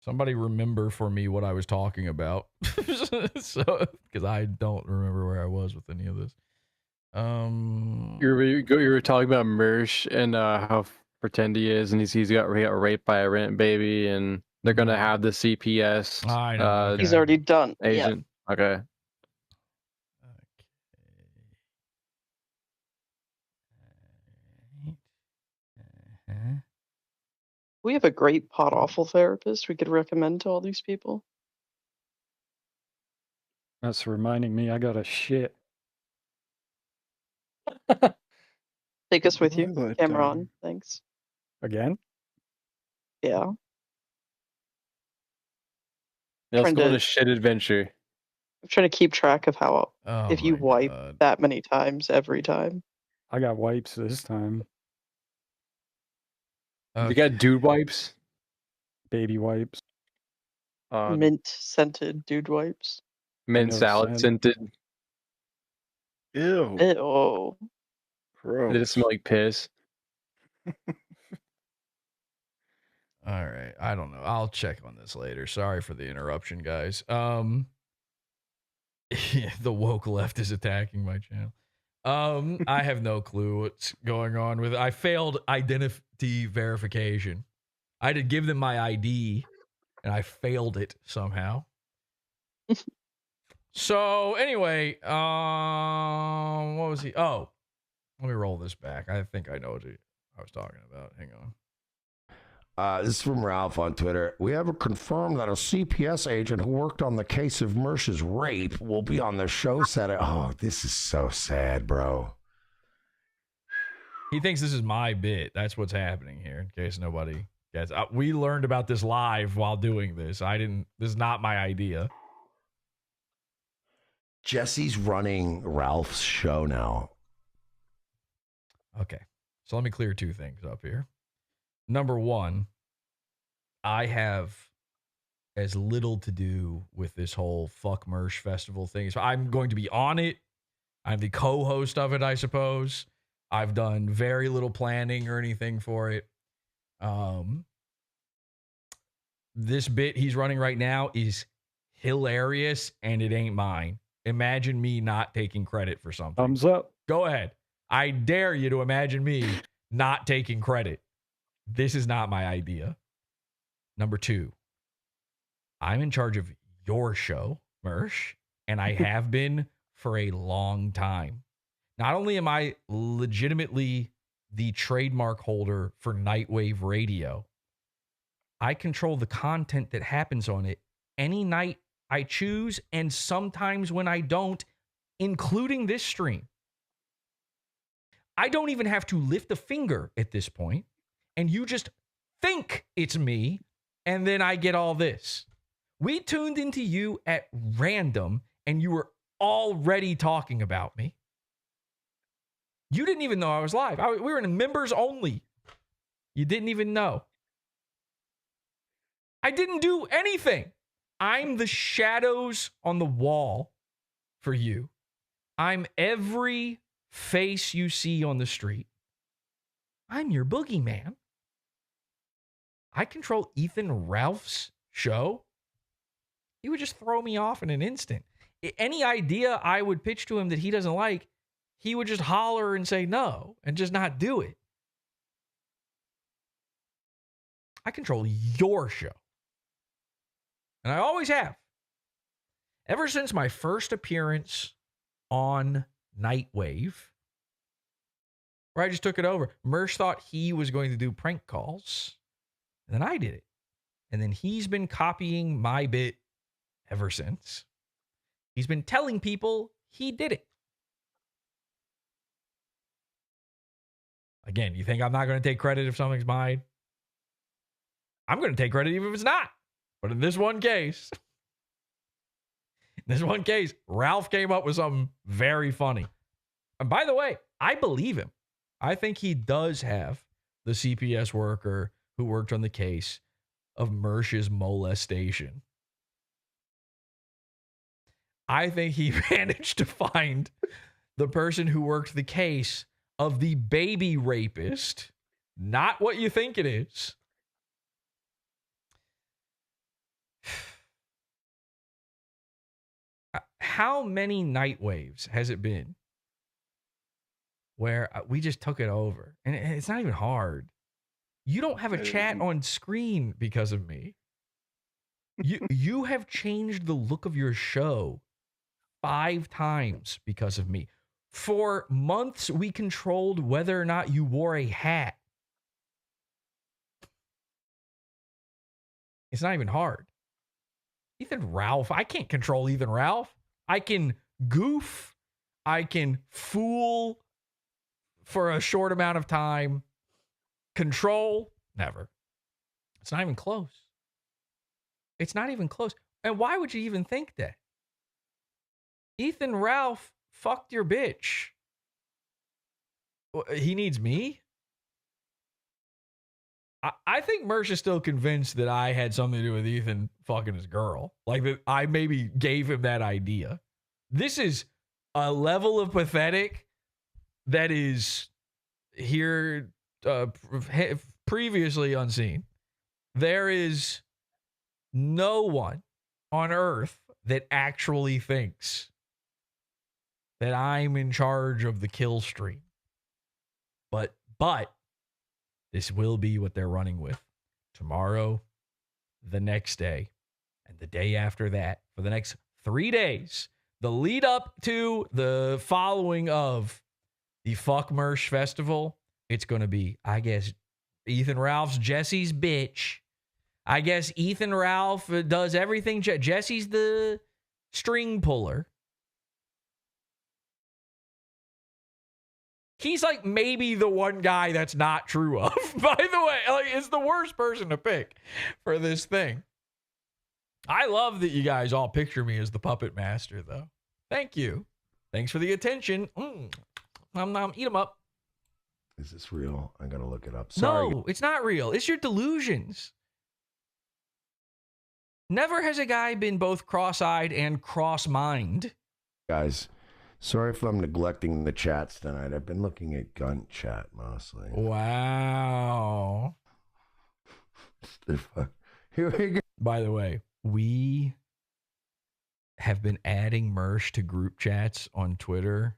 Somebody remember for me what I was talking about. So, because I don't remember where I was with any of this. You were talking about Mersh and how pretend he is, and he got raped by a rent baby, and they're gonna have the CPS. I know. He's already done. Agent. Okay. We have a great PodAwful therapist we could recommend to all these people. That's reminding me I got a shit. Take us with you, Cameron. Thanks. Again? Yeah. Let's Trying go on to- a shit adventure. I'm trying to keep track of how Oh if you my wipe God. that many times every time. I got wipes this time. You got dude wipes? Baby wipes. Mint scented dude wipes. Mint No salad scent. scented. Ew. Ew. Gross. Did it smell like piss? All right. I don't know. I'll check on this later. Sorry for the interruption, guys. The woke left is attacking my channel. I have no clue what's going on with it. I failed identity verification. I had to give them my ID and I failed it somehow. So anyway, what was he? Oh, let me roll this back. I think I know what I was talking about. Hang on. This is from Ralph on Twitter. We have confirmed that a CPS agent who worked on the case of Mersh's rape will be on the show set. Oh, this is so sad, bro. He thinks this is my bit. That's what's happening here, in case nobody gets. We learned about this live while doing this. This is not my idea. Jesse's running Ralph's show now. Okay, so let me clear two things up here. Number one, I have as little to do with this whole fuck Mersh festival thing. So I'm going to be on it. I'm the co-host of it, I suppose. I've done very little planning or anything for it. This bit he's running right now is hilarious, and it ain't mine. Imagine me not taking credit for something. Thumbs up. Go ahead. I dare you to imagine me not taking credit. This is not my idea. Number 2, I'm in charge of your show, Mersh, and I have been for a long time. Not only am I legitimately the trademark holder for NIGHTWAVE Radio, I control the content that happens on it any night I choose, and sometimes when I don't, including this stream. I don't even have to lift a finger at this point, and you just think it's me, and then I get all this. We tuned into you at random, and you were already talking about me. You didn't even know I was live. We were in members only. You didn't even know. I didn't do anything. I'm the shadows on the wall for you. I'm every face you see on the street. I'm your boogeyman. I control Ethan Ralph's show. He would just throw me off in an instant. Any idea I would pitch to him that he doesn't like, he would just holler and say no and just not do it. I control your show. And I always have. Ever since my first appearance on NIGHTWAVE, where I just took it over. Mersh thought he was going to do prank calls. And then I did it. And then he's been copying my bit ever since. He's been telling people he did it. Again, you think I'm not going to take credit if something's mine? I'm going to take credit even if it's not. But in this one case, Ralph came up with something very funny. And by the way, I believe him. I think he does have the CPS worker who worked on the case of Mersh's molestation. I think he managed to find the person who worked the case of the baby rapist, not what you think it is. How many NIGHTWAVEs has it been where we just took it over? And it's not even hard. You don't have a chat on screen because of me. You have changed the look of your show 5 times because of me. For months, we controlled whether or not you wore a hat. It's not even hard. Ethan Ralph, I can't control Ethan Ralph. I can goof. I can fool for a short amount of time. Control, never. It's not even close. It's not even close. And why would you even think that? Ethan Ralph fucked your bitch. He needs me? I think Mersh is still convinced that I had something to do with Ethan fucking his girl. Like that I maybe gave him that idea. This is a level of pathetic that is here previously unseen. There is no one on earth that actually thinks that I'm in charge of the kill stream. But this will be what they're running with tomorrow, the next day, and the day after that. For the next 3 days, the lead up to the following of the Fuck Mersh Festival, it's going to be, I guess, Ethan Ralph's Jesse's bitch. I guess Ethan Ralph does everything. Jesse's the string puller. He's like maybe the one guy that's not true of. By the way, like, it's the worst person to pick for this thing. I love that you guys all picture me as the puppet master, though. Thank you. Thanks for the attention. Eat them up. Is this real? I gotta look it up. Sorry. No, it's not real. It's your delusions. Never has a guy been both cross-eyed and cross-minded. Guys, sorry if I'm neglecting the chats tonight. I've been looking at gun chat mostly. Wow. Here we go. By the way, we have been adding Mersh to group chats on Twitter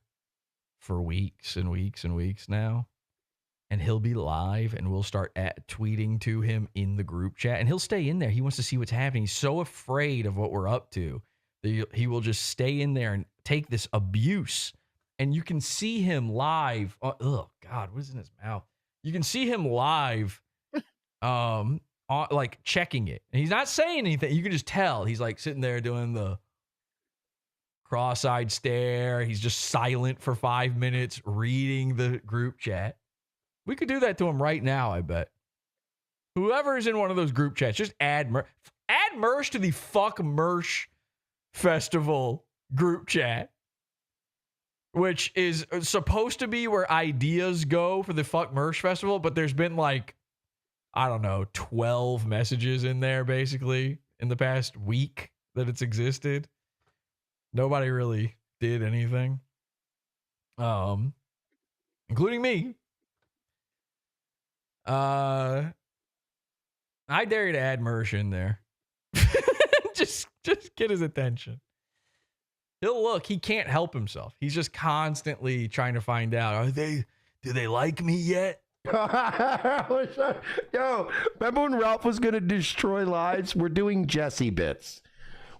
for weeks and weeks and weeks now. And he'll be live and we'll start tweeting to him in the group chat. And he'll stay in there. He wants to see what's happening. He's so afraid of what we're up to that he will just stay in there and take this abuse. And you can see him live. Oh, God, what is in his mouth? You can see him live, like checking it. And he's not saying anything. You can just tell. He's like sitting there doing the cross-eyed stare. He's just silent for 5 minutes reading the group chat. We could do that to him right now, I bet. Whoever is in one of those group chats, just add Mersh to the Fuck Mersh Festival group chat, which is supposed to be where ideas go for the Fuck Mersh Festival, but there's been like, I don't know, 12 messages in there basically in the past week that it's existed. Nobody really did anything, including me. I dare you to add Mersh in there. just get his attention. He'll look. He can't help himself. He's just constantly trying to find out. Do they like me yet? Yo, remember when Ralph was going to destroy lives? We're doing Jesse bits.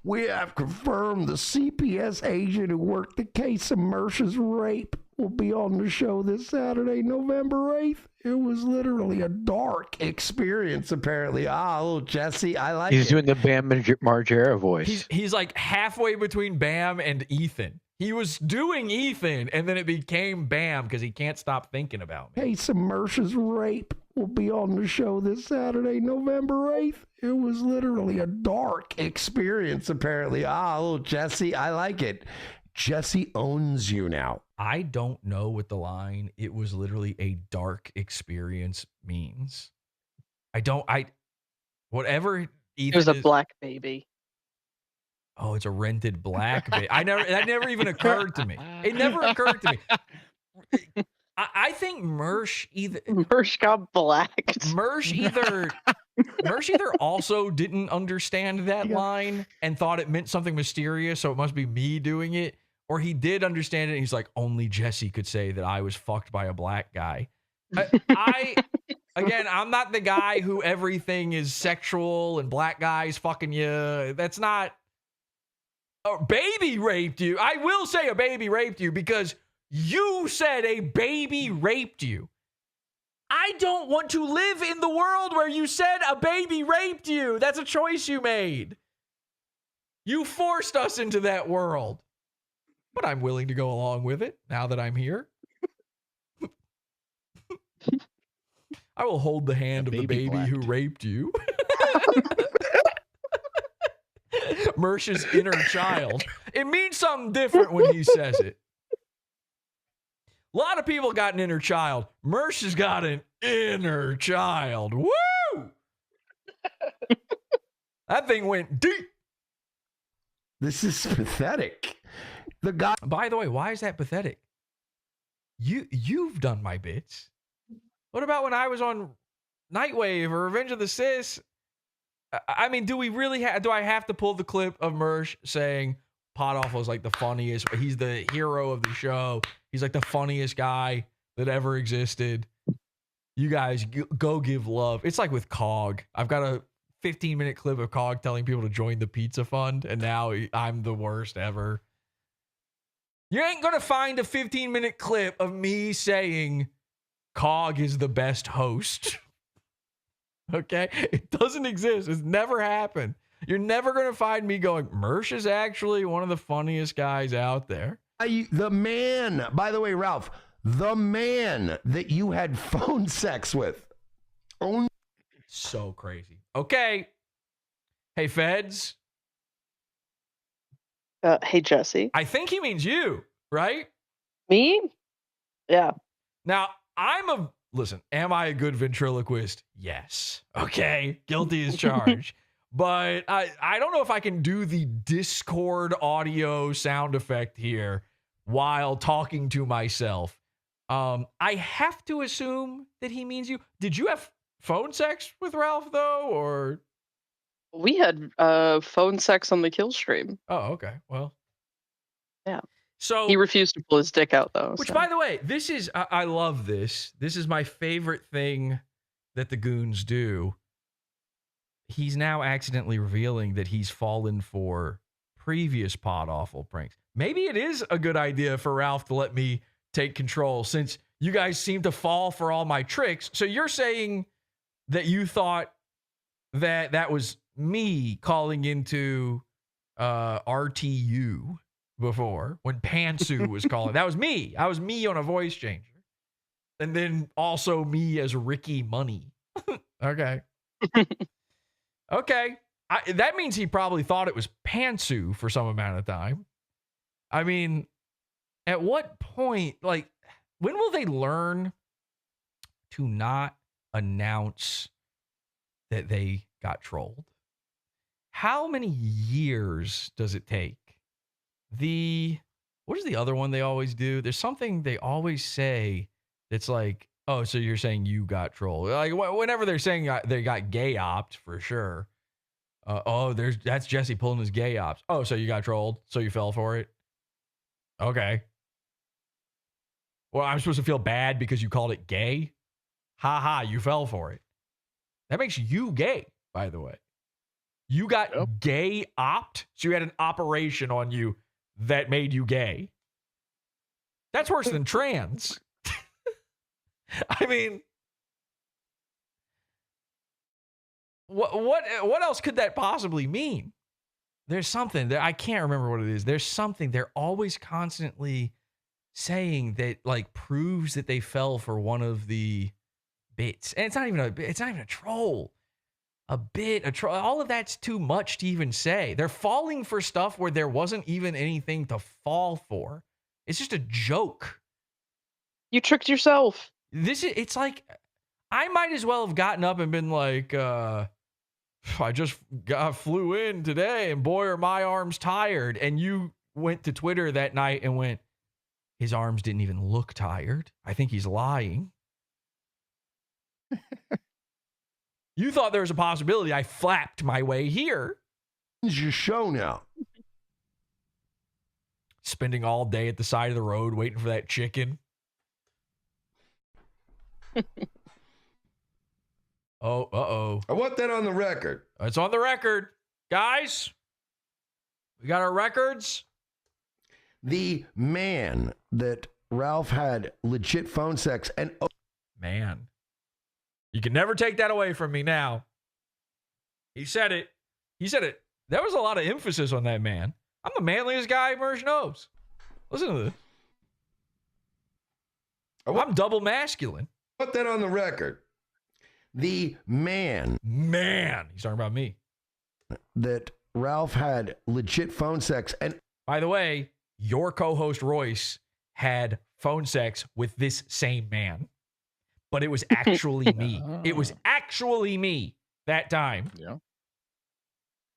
We have confirmed the CPS agent who worked the case of Mersh's rape will be on the show this Saturday, November 8th. It was literally a dark experience, apparently. Little Jesse, I like He's it. doing the Bam Margera voice. He's like halfway between Bam and Ethan. He was doing Ethan, and then it became Bam because he can't stop thinking about me. Case of Mersh's rape will be on the show this Saturday, November 8th. It was literally a dark experience, apparently. Little Jesse, I like it. Jesse owns you now. I don't know what the line "it was literally a dark experience" means. Whatever Ethan It was a is, black baby. Oh, it's a rented black baby. That never even occurred to me. It never occurred to me. I think Mersh got blacked. Mersh either also didn't understand that line and thought it meant something mysterious, so it must be me doing it, or he did understand it and he's like, only Jesse could say that I was fucked by a black guy. Again, I'm not the guy who everything is sexual and black guys fucking you. That's not... A baby raped you. I will say a baby raped you because you said a baby raped you. I don't want to live in the world where you said a baby raped you. That's a choice you made. You forced us into that world. But I'm willing to go along with it now that I'm here. I will hold the hand of the baby who raped you. Mersh's inner child. It means something different when he says it. A lot of people got an inner child. Mersh has got an inner child. Woo! That thing went deep. This is pathetic. The guy. By the way, why is that pathetic? You've done my bits. What about when I was on Nightwave or Revenge of the Sis? I mean, do I have to pull the clip of Mersh saying PodAwful is like the funniest? He's the hero of the show. He's like the funniest guy that ever existed. You guys go give love. It's like with Cog. I've got a 15-minute clip of Cog telling people to join the pizza fund, and now I'm the worst ever. You ain't going to find a 15-minute clip of me saying Cog is the best host. Okay? It doesn't exist. It's never happened. You're never going to find me going, Mersh is actually one of the funniest guys out there. The man, by the way, Ralph, the man that you had phone sex with. So crazy. Okay. Hey, Feds. Hey, Jesse. I think he means you, right? Me? Yeah. Now, listen, am I a good ventriloquist? Yes. Okay. Guilty as charged. But I don't know if I can do the Discord audio sound effect here while talking to myself. I have to assume that he means you. Did you have phone sex with Ralph, though, or? We had phone sex on the kill stream. Oh, okay. Well. Yeah. So he refused to pull his dick out, though. Which, so. by the way, this is I love this. This is my favorite thing that the goons do. He's now accidentally revealing that he's fallen for previous PodAwful pranks. Maybe it is a good idea for Ralph to let me take control, since you guys seem to fall for all my tricks. So you're saying that you thought that was me calling into RTU before, when Pantsu was calling. That was me. I was me on a voice changer. And then also me as Ricky Money. Okay. Okay. That means he probably thought it was Pantsu for some amount of time. I mean, at what point, like, when will they learn to not announce that they got trolled? How many years does it take? What is the other one they always do? There's something they always say that's like, oh, so you're saying you got trolled. Like, whenever they're saying they got gay opt, for sure. That's Jesse pulling his gay ops. Oh, so you got trolled, so you fell for it? Okay. Well, I'm supposed to feel bad because you called it gay? Ha ha, you fell for it. That makes you gay, by the way. You got gay opt, so you had an operation on you that made you gay. That's worse than trans. I mean, what else could that possibly mean? There's something there. I can't remember what it is. There's something they're always constantly saying that like proves that they fell for one of the bits. And it's not even a troll. A bit, a troll. All of that's too much to even say. They're falling for stuff where there wasn't even anything to fall for. It's just a joke. You tricked yourself. It's like, I might as well have gotten up and been like, I just flew in today and boy, are my arms tired. And you went to Twitter that night and went, his arms didn't even look tired. I think he's lying. You thought there was a possibility I flapped my way here. It's your show now. Spending all day at the side of the road waiting for that chicken. Uh-oh. I want that on the record. It's on the record. Guys, we got our records. The man that Ralph had legit phone sex and... Man. You can never take that away from me now. He said it. There was a lot of emphasis on that man. I'm the manliest guy Mersh knows. Listen to this. I'm double masculine. Put that on the record. The man. He's talking about me. That Ralph had legit phone sex. And by the way, your co-host Royce had phone sex with this same man. But it was actually me. It was actually me that time. Yeah.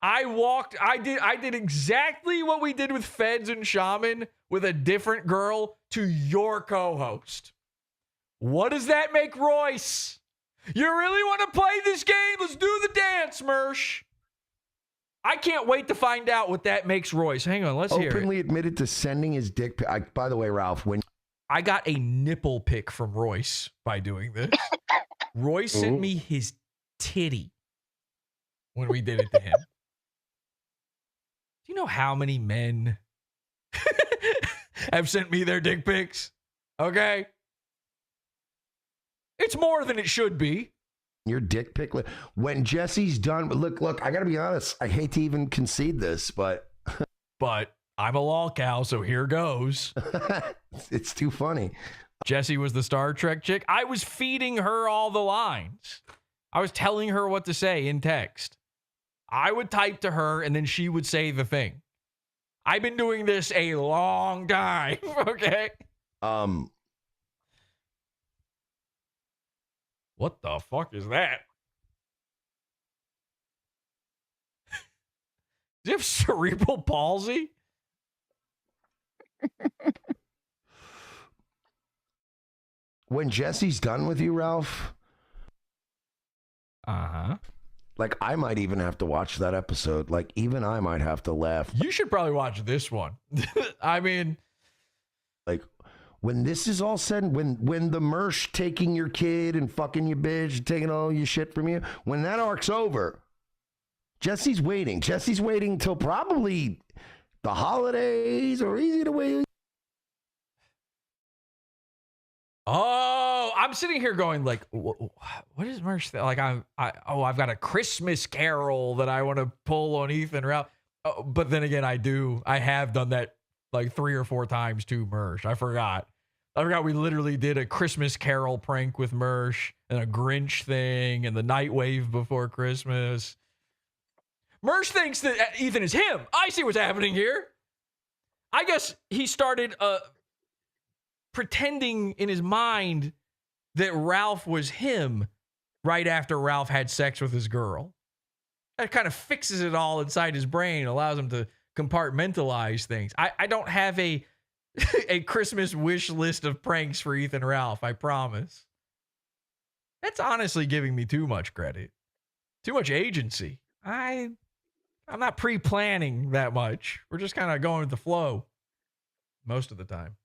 I did exactly what we did with Feds and Shaman with a different girl to your co-host. What does that make Royce? You really want to play this game? Let's do the dance, Mersh. I can't wait to find out what that makes Royce. Hang on, let's hear it. Openly admitted to sending his dick pic. By the way, Ralph, when I got a nipple pic from Royce by doing this. Royce sent me his titty when we did it to him. Do you know how many men have sent me their dick pics? Okay. It's more than it should be. Your dick pic. When Jesse's done, look, I got to be honest. I hate to even concede this, but I'm a lol cow, so here goes. It's too funny. Jessie was the Star Trek chick. I was feeding her all the lines. I was telling her what to say in text. I would type to her, and then she would say the thing. I've been doing this a long time, okay? What the fuck is that? Do you have cerebral palsy? When Jesse's done with you, Ralph. Like, I might even have to watch that episode. Like, even I might have to laugh. You should probably watch this one. I mean, when this is all said, when the Mersh taking your kid and fucking your bitch, taking all your shit from you, when that arc's over, Jesse's waiting. Jesse's waiting till probably the holidays or easy to wait. Oh, I'm sitting here going like, what is Mersh? Like I've got a Christmas Carol that I want to pull on Ethan Ralph. Oh, but then again, I have done that like 3 or 4 times to Mersh. I forgot we literally did a Christmas Carol prank with Mersh and a Grinch thing and the NIGHTWAVE before Christmas. Mersh thinks that Ethan is him. I see what's happening here. I guess he started pretending in his mind that Ralph was him right after Ralph had sex with his girl. That kind of fixes it all inside his brain, allows him to compartmentalize things. I don't have a Christmas wish list of pranks for Ethan Ralph, I promise. That's honestly giving me too much credit. Too much agency. I'm not pre-planning that much. We're just kind of going with the flow most of the time.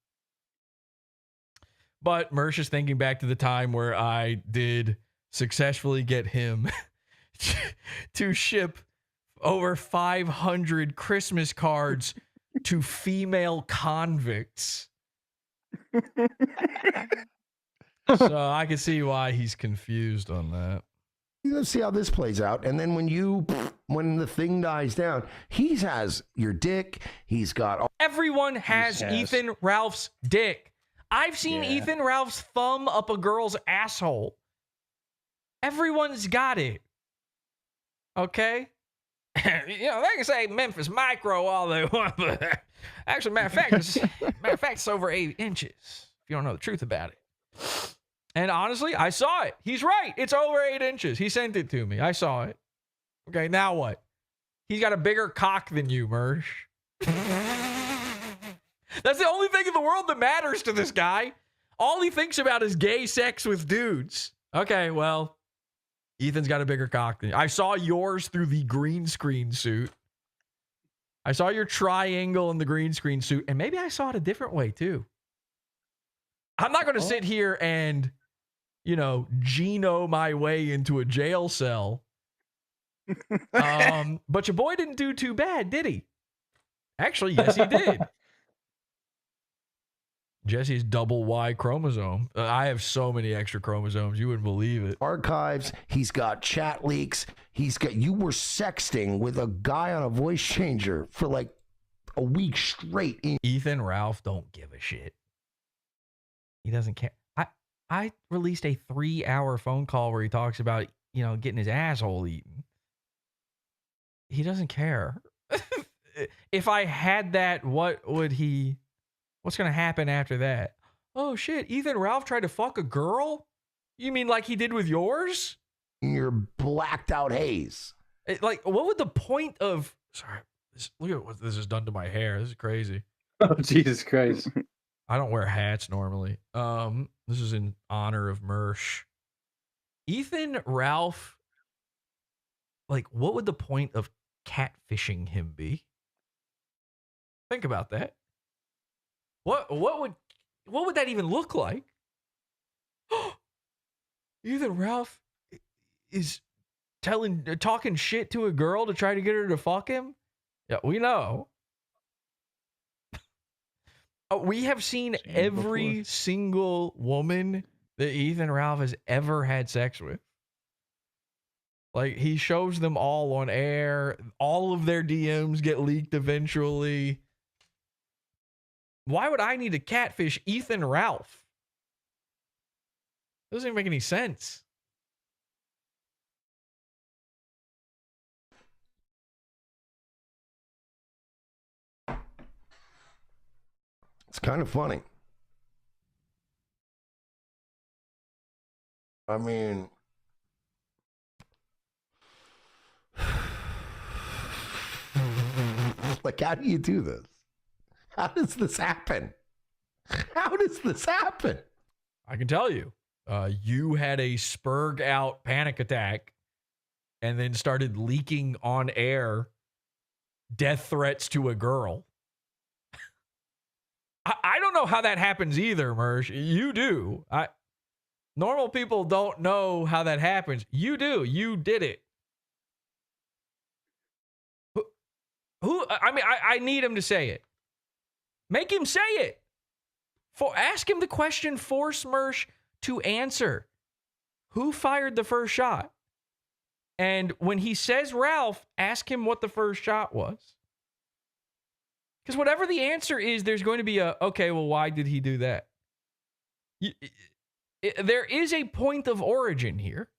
But Mersh is thinking back to the time where I did successfully get him to ship over 500 Christmas cards to female convicts. So I can see why he's confused on that. Let's see how this plays out. And then when the thing dies down, he has your dick. He's got all. Everyone has Ethan Ralph's dick. I've seen Ethan Ralph's thumb up a girl's asshole. Everyone's got it. Okay? They can say Memphis Micro all they want, but actually, matter of fact, it's over 8 inches, if you don't know the truth about it. And honestly, I saw it. He's right. It's over 8 inches. He sent it to me. I saw it. Okay, now what? He's got a bigger cock than you, Mersh. That's the only thing in the world that matters to this guy. All he thinks about is gay sex with dudes. Okay, well, Ethan's got a bigger cock than you. I saw yours through the green screen suit. I saw your triangle in the green screen suit, and maybe I saw it a different way, too. I'm not going to sit here and, Gino my way into a jail cell. But your boy didn't do too bad, did he? Actually, yes, he did. Jesse's double Y chromosome. I have so many extra chromosomes. You wouldn't believe it. Archives. He's got chat leaks. You were sexting with a guy on a voice changer for like a week straight. Ethan Ralph don't give a shit. He doesn't care. I released a 3-hour phone call where he talks about, getting his asshole eaten. He doesn't care. If I had that, what's going to happen after that? Oh shit, Ethan Ralph tried to fuck a girl? You mean like he did with yours? Your blacked out haze. What would the point of... Sorry, look at what this has done to my hair. This is crazy. Oh, Jesus Christ. I don't wear hats normally. This is in honor of Mersh. Ethan Ralph, what would the point of catfishing him be? Think about that. What would that even look like? Ethan Ralph is talking shit to a girl to try to get her to fuck him? Yeah, we know. We have seen every single woman that Ethan Ralph has ever had sex with. He shows them all on air. All of their DMs get leaked eventually. Why would I need to catfish Ethan Ralph? Doesn't even make any sense. It's kind of funny. I mean, how do you do this? How does this happen? How does this happen? I can tell you. You had a spurg out panic attack and then started leaking on air death threats to a girl. I don't know how that happens either, Mersh. You do. Normal people don't know how that happens. You do. You did it. Who? I mean, I need him to say it. Make him say it. Ask him the question. Force Mersh to answer. Who fired the first shot? And when he says Ralph, ask him what the first shot was. Because whatever the answer is, there's going to be okay, well, why did he do that? There is a point of origin here.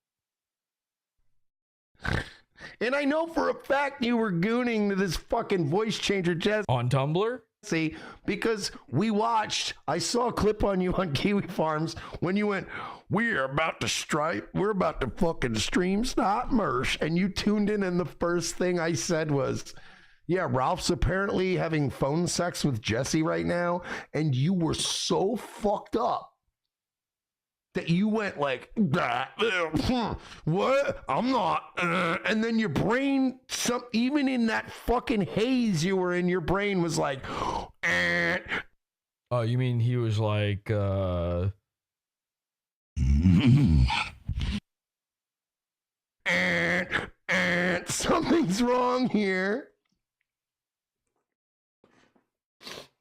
And I know for a fact you were gooning to this fucking voice changer, Jesse. On Tumblr? See, because I saw a clip on you on Kiwi Farms when you went, we're about to fucking stream stop Mersh. And you tuned in and the first thing I said was, yeah, Ralph's apparently having phone sex with Jesse right now. And you were so fucked up that you went like, what? I'm not. And then your brain, even in that fucking haze you were in, your brain was like, Oh, you mean he was like, something's wrong here.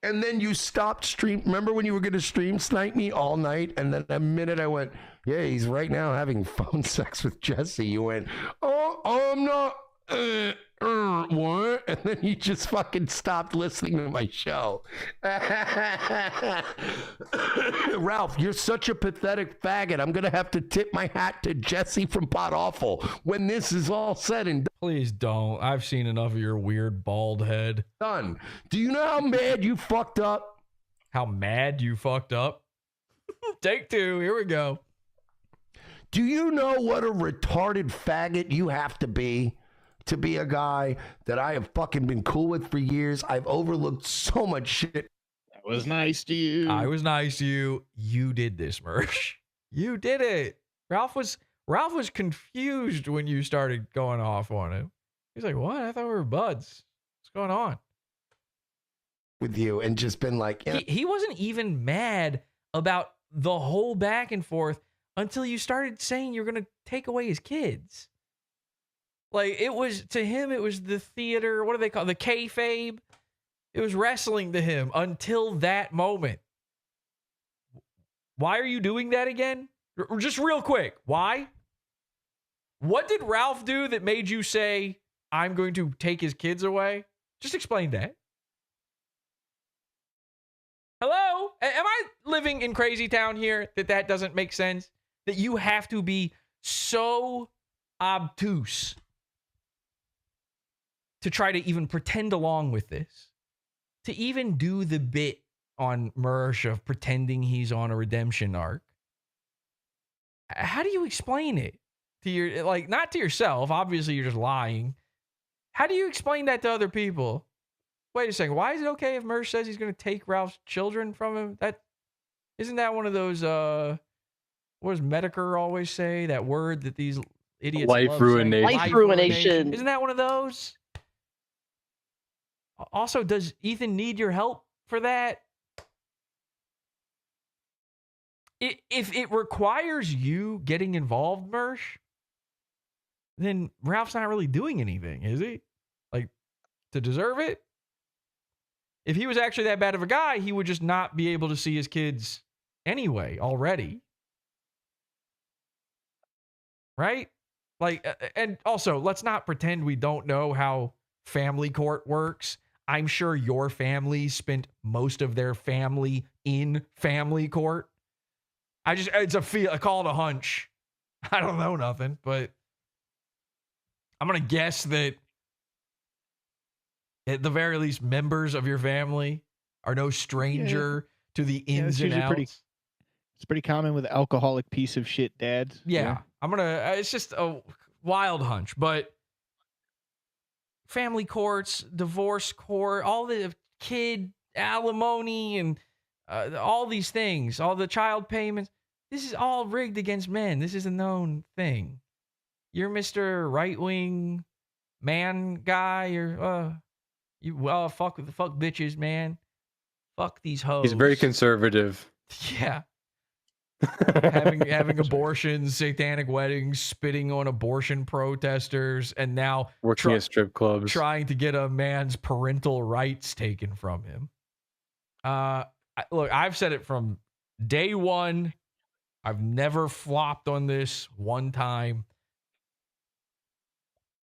And then you stopped stream. Remember when you were going to stream snipe me all night? And then the minute I went, yeah, he's right now having phone sex with Jesse. You went, oh, I'm not. What? And then you just fucking stopped listening to my show. Ralph, you're such a pathetic faggot. I'm going to have to tip my hat to Jesse from PodAwful when this is all said and done. Please don't. I've seen enough of your weird bald head. Done. Do you know how mad you fucked up? How mad you fucked up? Take two. Here we go. Do you know what a retarded faggot you have to be a guy that I have fucking been cool with for years? I've overlooked so much shit. That was nice to you. I was nice to you. You did this, Mersh. You did it. Ralph was confused when you started going off on him. He's like, what? I thought we were buds. What's going on? With you and just been like, you know, he wasn't even mad about the whole back and forth until you started saying you're going to take away his kids. Like, it was, to him, it was the theater, what do they call it? The kayfabe. It was wrestling to him until that moment. Why are you doing that again? Just real quick. Why? What did Ralph do that made you say, I'm going to take his kids away? Just explain that. Hello? Am I living in crazy town here that doesn't make sense? That you have to be so obtuse to try to even pretend along with this, to even do the bit on Mersh of pretending he's on a redemption arc. How do you explain it to your, like, not to yourself? Obviously, you're just lying. How do you explain that to other people? Wait a second. Why is it okay if Mersh says he's going to take Ralph's children from him? Isn't that one of those, what does Medicare always say? That word that these idiots life love ruination. saying? Life ruination. Isn't that one of those? Also, does Ethan need your help for that? If it requires you getting involved, Mersh, then Ralph's not really doing anything, is he? Like, to deserve it? If he was actually that bad of a guy, he would just not be able to see his kids anyway already. Right? Like, and also, let's not pretend we don't know how family court works. I'm sure your family spent most of their family in family court. It's a call to hunch. I don't know nothing, but I'm going to guess that at the very least, members of your family are no stranger to the ins and outs. It's pretty common with alcoholic piece of shit dads. Yeah. It's just a wild hunch, but family courts, divorce court, all the kid alimony and all these things, all the child payments, this is all rigged against men. This is a known thing. You're Mr. Right-wing man guy, or fuck bitches, man. Fuck these hoes. He's very conservative. Yeah. having abortions, satanic weddings, spitting on abortion protesters, and now Working at strip clubs. trying to get a man's parental rights taken from him. Look, I've said it from day one. I've never flopped on this one time.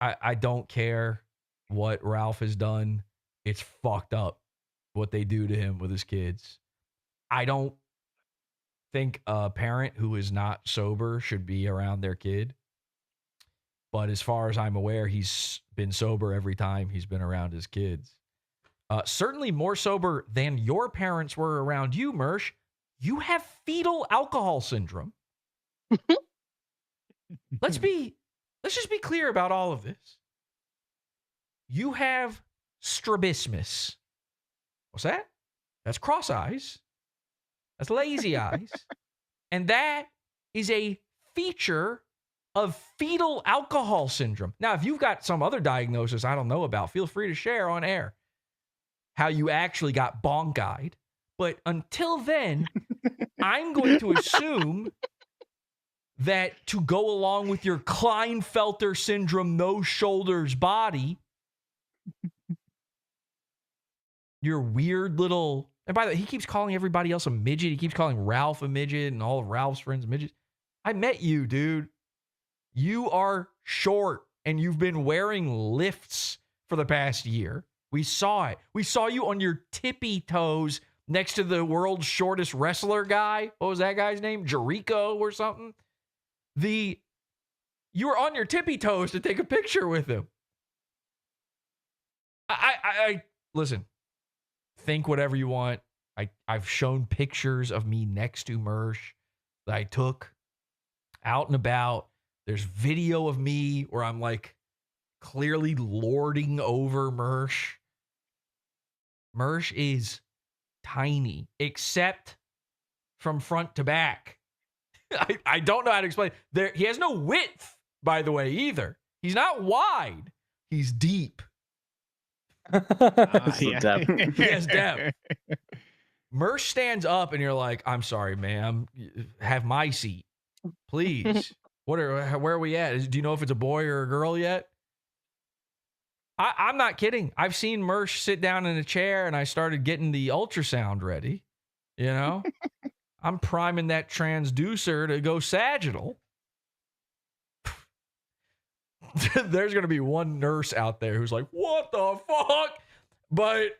I don't care what Ralph has done. It's fucked up what they do to him with his kids. I don't think a parent who is not sober should be around their kid. But as far as I'm aware, he's been sober every time he's been around his kids. Certainly more sober than your parents were around you, Mersh. You have fetal alcohol syndrome. Let's just be clear about all of this. You have strabismus. What's that? That's cross eyes. That's lazy eyes. And that is a feature of fetal alcohol syndrome. Now, if you've got some other diagnosis I don't know about, feel free to share on air how you actually got bonk-eyed. But until then, I'm going to assume that to go along with your Klinefelter syndrome, no shoulders body, your weird little... And by the way, he keeps calling everybody else a midget. He keeps calling Ralph a midget and all of Ralph's friends midgets. I met you, dude. You are short and you've been wearing lifts for the past year. We saw it. We saw you on your tippy toes next to the world's shortest wrestler guy. What was that guy's name? Jericho or something? You were on your tippy toes to take a picture with him. I listen. Think whatever you want. I've shown pictures of me next to Mersh that I took out and about. There's video of me where I'm like clearly lording over Mersh. Mersh is tiny, except from front to back. I don't know how to explain. He has no width, by the way, either. He's not wide. He's deep. He has depth. Mersh stands up and you're like, I'm sorry, ma'am. Have my seat, please. Where are we at? Do you know if it's a boy or a girl yet? I'm not kidding. I've seen Mersh sit down in a chair and I started getting the ultrasound ready. You know? I'm priming that transducer to go sagittal. There's going to be one nurse out there who's like, what the fuck? But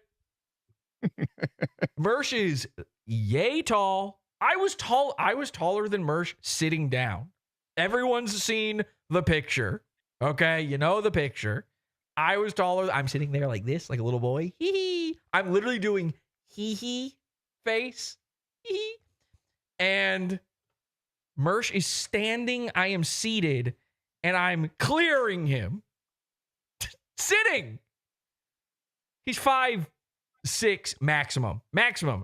Mersh is yay tall. I was taller than Mersh sitting down. Everyone's seen the picture. Okay, you know the picture. I was taller. I'm sitting there like this, like a little boy. Hee hee. I'm literally doing hee hee face. Hee hee. And Mersh is standing. I am seated. And I'm clearing him. Sitting. He's 5'6" maximum.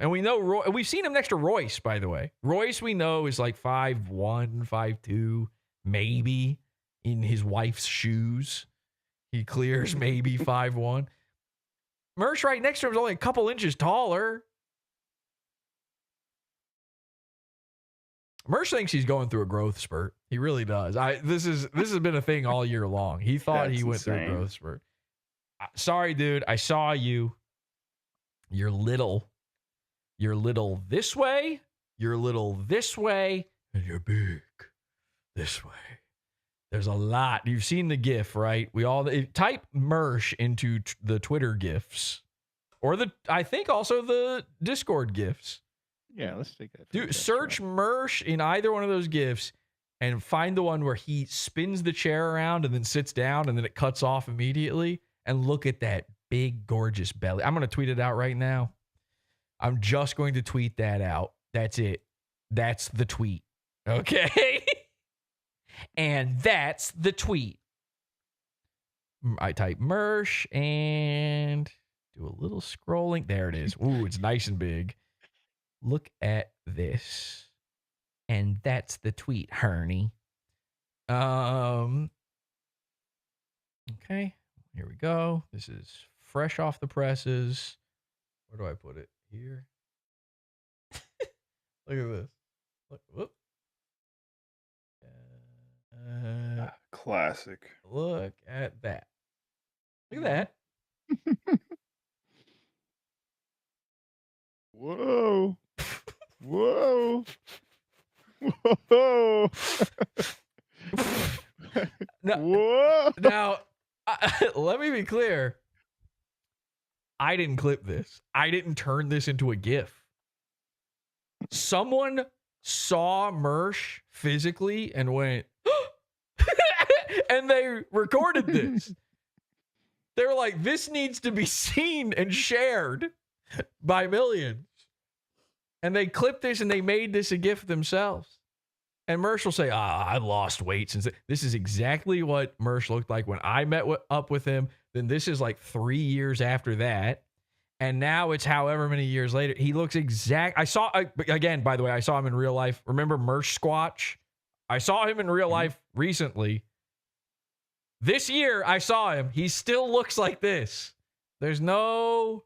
And we know we've seen him next to Royce, by the way. Royce, we know, is like 5'1", 5'2", maybe in his wife's shoes. He clears maybe 5'1". Mersh right next to him is only a couple inches taller. Mersh thinks he's going through a growth spurt. He really does. This has been a thing all year long. He thought he went through a growth spurt. Sorry, dude. I saw you. You're little this way. You're little this way, and you're big this way. There's a lot. You've seen the GIF, right? We all type Mersh into the Twitter GIFs, or I think also the Discord GIFs. Yeah, let's take that. Dude, search Mersh in either one of those GIFs and find the one where he spins the chair around and then sits down and then it cuts off immediately. And look at that big, gorgeous belly. I'm going to tweet it out right now. I'm just going to tweet that out. That's it. That's the tweet. Okay? And that's the tweet. I type Mersh and do a little scrolling. There it is. Ooh, it's nice and big. Look at this. And that's the tweet, Herney. Okay. Here we go. This is fresh off the presses. Where do I put it? Here. Look at this. Look, whoop. Classic. Look at that. Look at that. Whoa. Whoa. Whoa. Now, let me be clear. I didn't clip this. I didn't turn this into a GIF. Someone saw Mersh physically and went, and they recorded this. They were like, this needs to be seen and shared by millions. And they clipped this and they made this a GIF themselves. And Mersh will say, I lost weight since this is exactly what Mersh looked like when I met up with him. Then this is like 3 years after that. And now it's however many years later. He looks exact. Again, by the way, I saw him in real life. Remember Mersh Squatch? I saw him in real life recently. This year, I saw him. He still looks like this. There's no...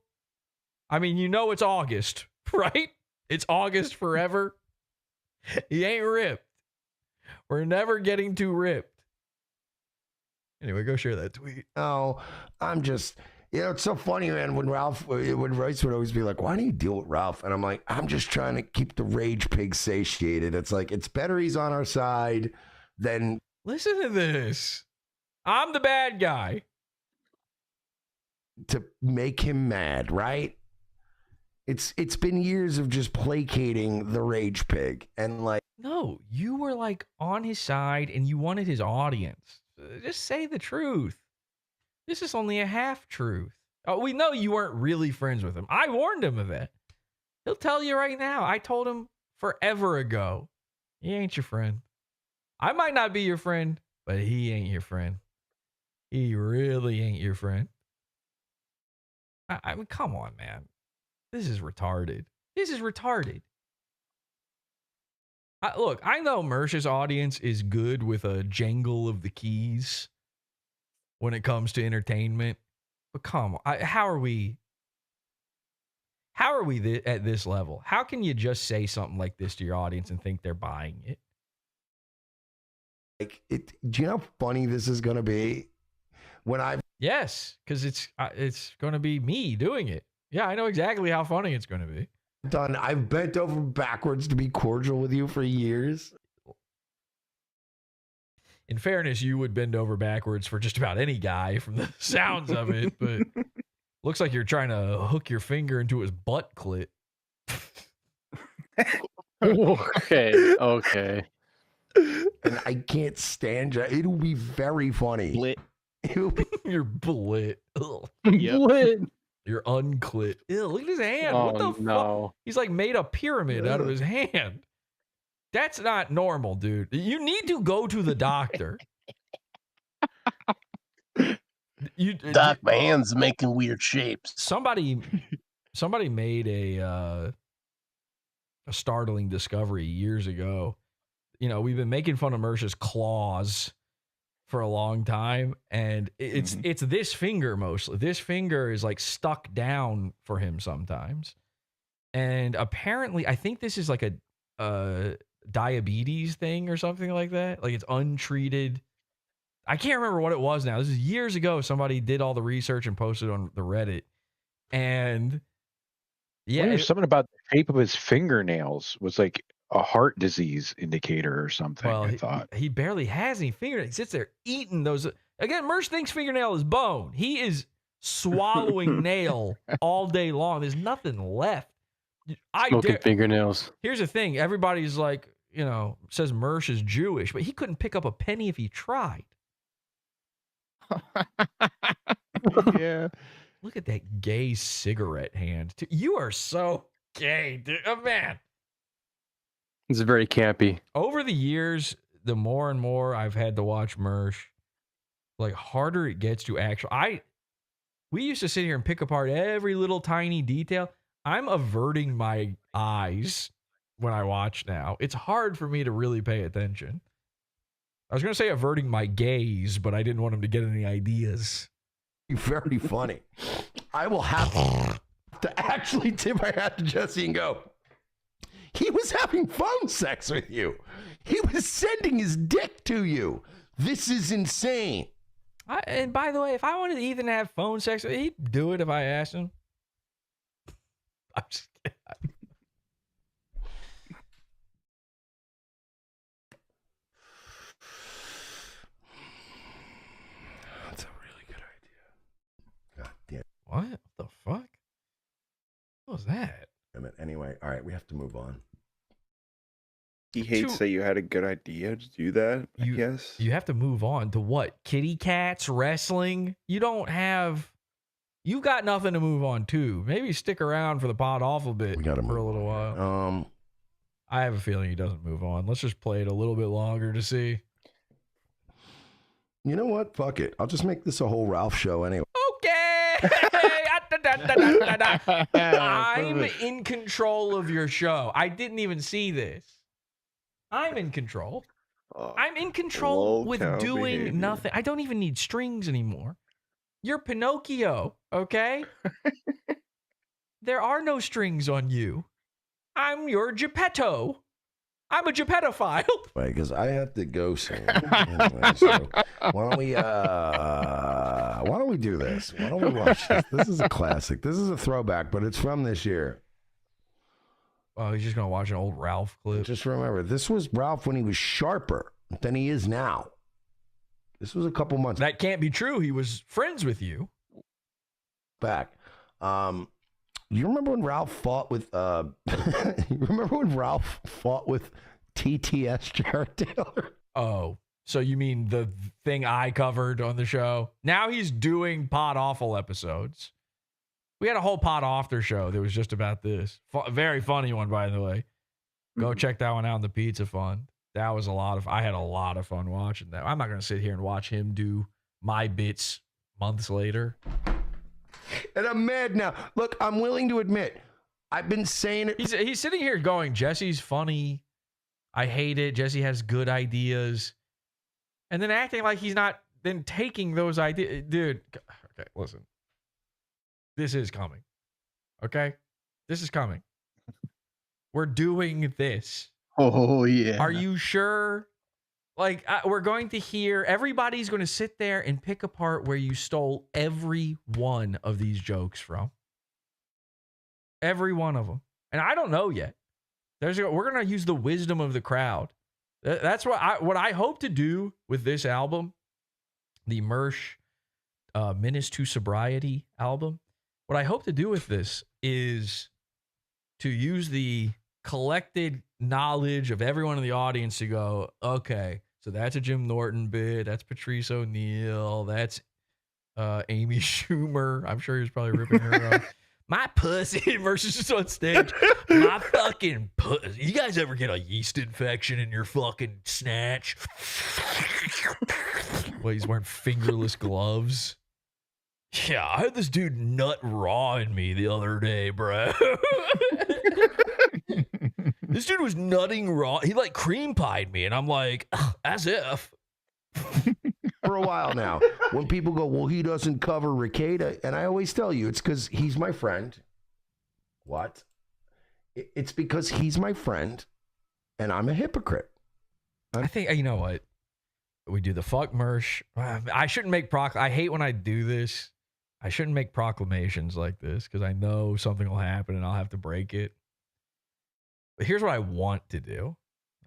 I mean, you know it's August, right? It's August forever. He ain't ripped. We're never getting too ripped. Anyway, go share that tweet. Oh, I'm just... it's so funny, man, when Royce would always be like, why do you deal with Ralph? And I'm like, I'm just trying to keep the rage pig satiated. It's like, it's better he's on our side than... Listen to this. I'm the bad guy. To make him mad, right? It's been years of just placating the rage pig. And like... No, you were like on his side and you wanted his audience. Just say the truth. This is only a half truth. Oh, we know you weren't really friends with him. I warned him of that. He'll tell you right now. I told him forever ago. He ain't your friend. I might not be your friend, but he ain't your friend. He really ain't your friend. I mean, come on, man. This is retarded. This is retarded. Look, I know Mersh's audience is good with a jangle of the keys when it comes to entertainment, but come on, how are we at this level? How can you just say something like this to your audience and think they're buying it? Like, do you know how funny this is going to be? Yes, because it's going to be me doing it. Yeah, I know exactly how funny it's going to be. I've bent over backwards to be cordial with you for years. In fairness, you would bend over backwards for just about any guy from the sounds of it, but looks like you're trying to hook your finger into his butt clit. Okay. And I can't stand you. It'll be very funny. Blit. You're blit. Yep. Blit. You're unclit. Ew, look at his hand. Oh, What the no. fuck? He's like made a pyramid out of his hand. That's not normal, dude. You need to go to the doctor. Doc, my hand's making weird shapes. Somebody made a startling discovery years ago. You know, we've been making fun of Mersh's claws for a long time, and it's this finger mostly. This finger is like stuck down for him sometimes. And apparently, I think this is like a diabetes thing or something like that. Like it's untreated. I can't remember what it was now. This is years ago. Somebody did all the research and posted on the Reddit. And yeah, There's something about the shape of his fingernails was like a heart disease indicator or something. well, I thought. he barely has any fingernails. He sits there eating those. Again, Mersh thinks fingernail is bone. He is swallowing nail all day long. There's nothing left. Smoking fingernails. Here's the thing. Everybody's like, you know, says Mersh is Jewish, but he couldn't pick up a penny if he tried. Yeah. Look at that gay cigarette hand. You are so gay, dude. Oh, man. It's very campy. Over the years, the more and more I've had to watch Mersh, like harder it gets to actually. We used to sit here and pick apart every little tiny detail. I'm averting my eyes when I watch now. It's hard for me to really pay attention. I was going to say averting my gaze, but I didn't want him to get any ideas. Very funny. I will have to actually tip my hat to Jesse and go, He was having phone sex with you. He was sending his dick to you. This is insane. And by the way, if I wanted Ethan to have phone sex, he'd do it if I asked him. I'm just kidding. That's a really good idea. God damn. What the fuck? What was that? Anyway, all right, we have to move on. He hates that you had a good idea to do that, I guess. You have to move on to what? Kitty cats, wrestling? You don't have... You've got nothing to move on to. Maybe stick around for the PodAwful bit for a little while. I have a feeling he doesn't move on. Let's just play it a little bit longer to see. You know what? Fuck it. I'll just make this a whole Ralph show anyway. Okay. I'm in control of your show. I didn't even see this. I'm in control. I'm in control with doing nothing. I don't even need strings anymore. You're Pinocchio, okay? There are no strings on you. I'm your Geppetto. I'm a Geppettophile. Right, because I have to go soon. Anyway, so why don't we do this? Why don't we watch this? This is a classic. This is a throwback, but it's from this year. Oh, he's just gonna watch an old Ralph clip. Just remember, this was Ralph when he was sharper than he is now. This was a couple months. That can't be true. He was friends with you. Back. You remember when Ralph fought with TTS Jared Taylor? Oh, so you mean the thing I covered on the show? Now he's doing PodAwful episodes. We had a whole PodAwful show that was just about this. Very funny one, by the way. Go check that one out in the Pizza Fund. That was I had a lot of fun watching that. I'm not going to sit here and watch him do my bits months later. And I'm mad now. Look, I'm willing to admit, I've been saying it. He's sitting here going, Jesse's funny. I hate it. Jesse has good ideas. And then acting like he's not then taking those ideas. Dude, okay, listen. This is coming. Okay? This is coming. We're doing this. Oh, yeah. Are you sure? Like, we're going to hear, everybody's going to sit there and pick apart where you stole every one of these jokes from. Every one of them. And I don't know yet. We're going to use the wisdom of the crowd. That's what I hope to do with this album, the Mersh Menace to Sobriety album. What I hope to do with this is to use the collected knowledge of everyone in the audience to go, okay, so that's a Jim Norton bit, that's Patrice O'Neal, that's Amy Schumer. I'm sure he was probably ripping her off. My pussy versus just on stage. My fucking pussy. You guys ever get a yeast infection in your fucking snatch? Well, he's wearing fingerless gloves. Yeah, I had this dude nut raw in me the other day, bro. This dude was nutting raw. He like cream pied me, and I'm like, as if. For a while now, when people go, well, he doesn't cover Ricada, and I always tell you, it's because he's my friend. What? It's because he's my friend, and I'm a hypocrite. I think, you know what? We do the fuck Mersh. I shouldn't make I hate when I do this. I shouldn't make proclamations like this because I know something will happen and I'll have to break it. But here's what I want to do.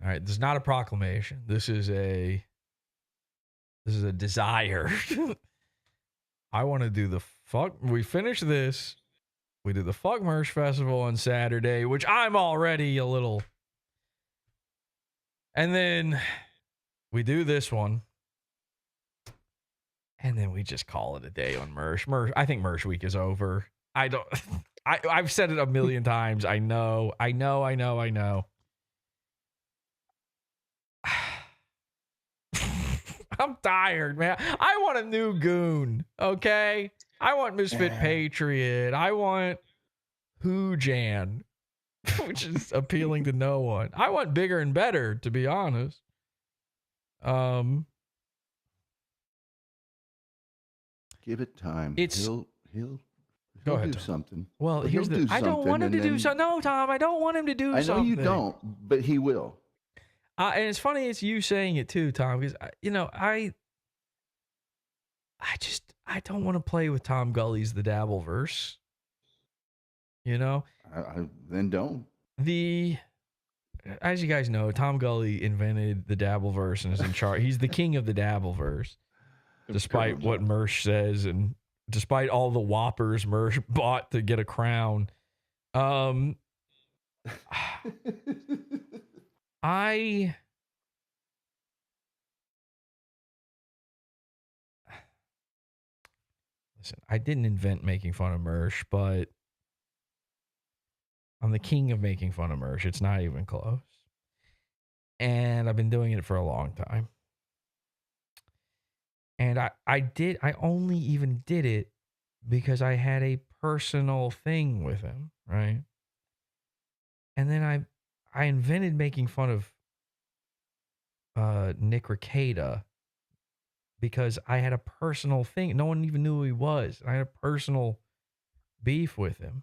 All right, this is not a proclamation. This is a desire. I want to do the fuck. We finish this. We do the fuck Mersh Festival on Saturday, which I'm already a little. And then we do this one. And then we just call it a day on Mersh. I think Mersh Week is over. I've said it a million times. I know. I'm tired, man. I want a new goon, okay? I want Misfit Patriot. I want Hujan, which is appealing to no one. I want bigger and better, to be honest. Give it time. It's he'll He'll ahead, do Tom. something. Well, But here's he'll the. do I don't want him something, to and do something. No, Tom, I don't want him to do I know something. you don't, but he will. And it's funny it's you saying it too, Tom, because I don't want to play with Tom Gully's The Dabbleverse. Then don't. As you guys know, Tom Gully invented the Dabbleverse and is in charge. He's the king of the Dabbleverse, despite what Mersh says and despite all the whoppers Mersh bought to get a crown. Listen, I didn't invent making fun of Mersh, but I'm the king of making fun of Mersh. It's not even close. And I've been doing it for a long time. And I only even did it because I had a personal thing with him, right? And then I invented making fun of Nick Rekieta because I had a personal thing. No one even knew who he was. I had a personal beef with him.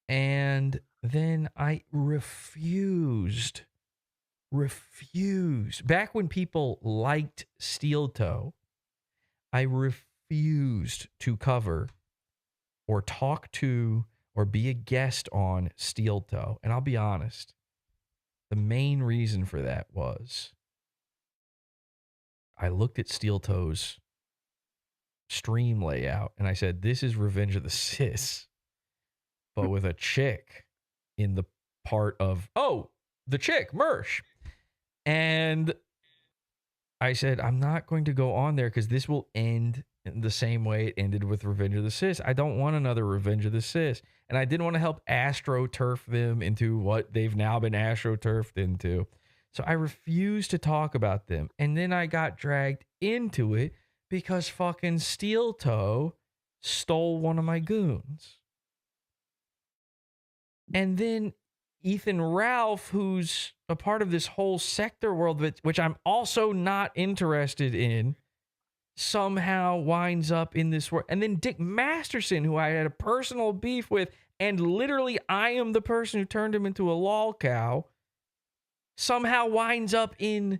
And then I refused. Back when people liked Steel Toe, I refused to cover or talk to or be a guest on Steel Toe. And I'll be honest, the main reason for that was I looked at Steel Toe's stream layout and I said, this is Revenge of the Sis, but with a chick in the part of, the chick, Mersh. And I said, I'm not going to go on there because this will end in the same way it ended with Revenge of the Sis. I don't want another Revenge of the Sis. And I didn't want to help AstroTurf them into what they've now been AstroTurfed into. So I refused to talk about them. And then I got dragged into it because fucking Steel Toe stole one of my goons. And then Ethan Ralph, who's a part of this whole sector world, which I'm also not interested in, somehow winds up in this world. And then Dick Masterson, who I had a personal beef with, and literally I am the person who turned him into a lol cow, somehow winds up in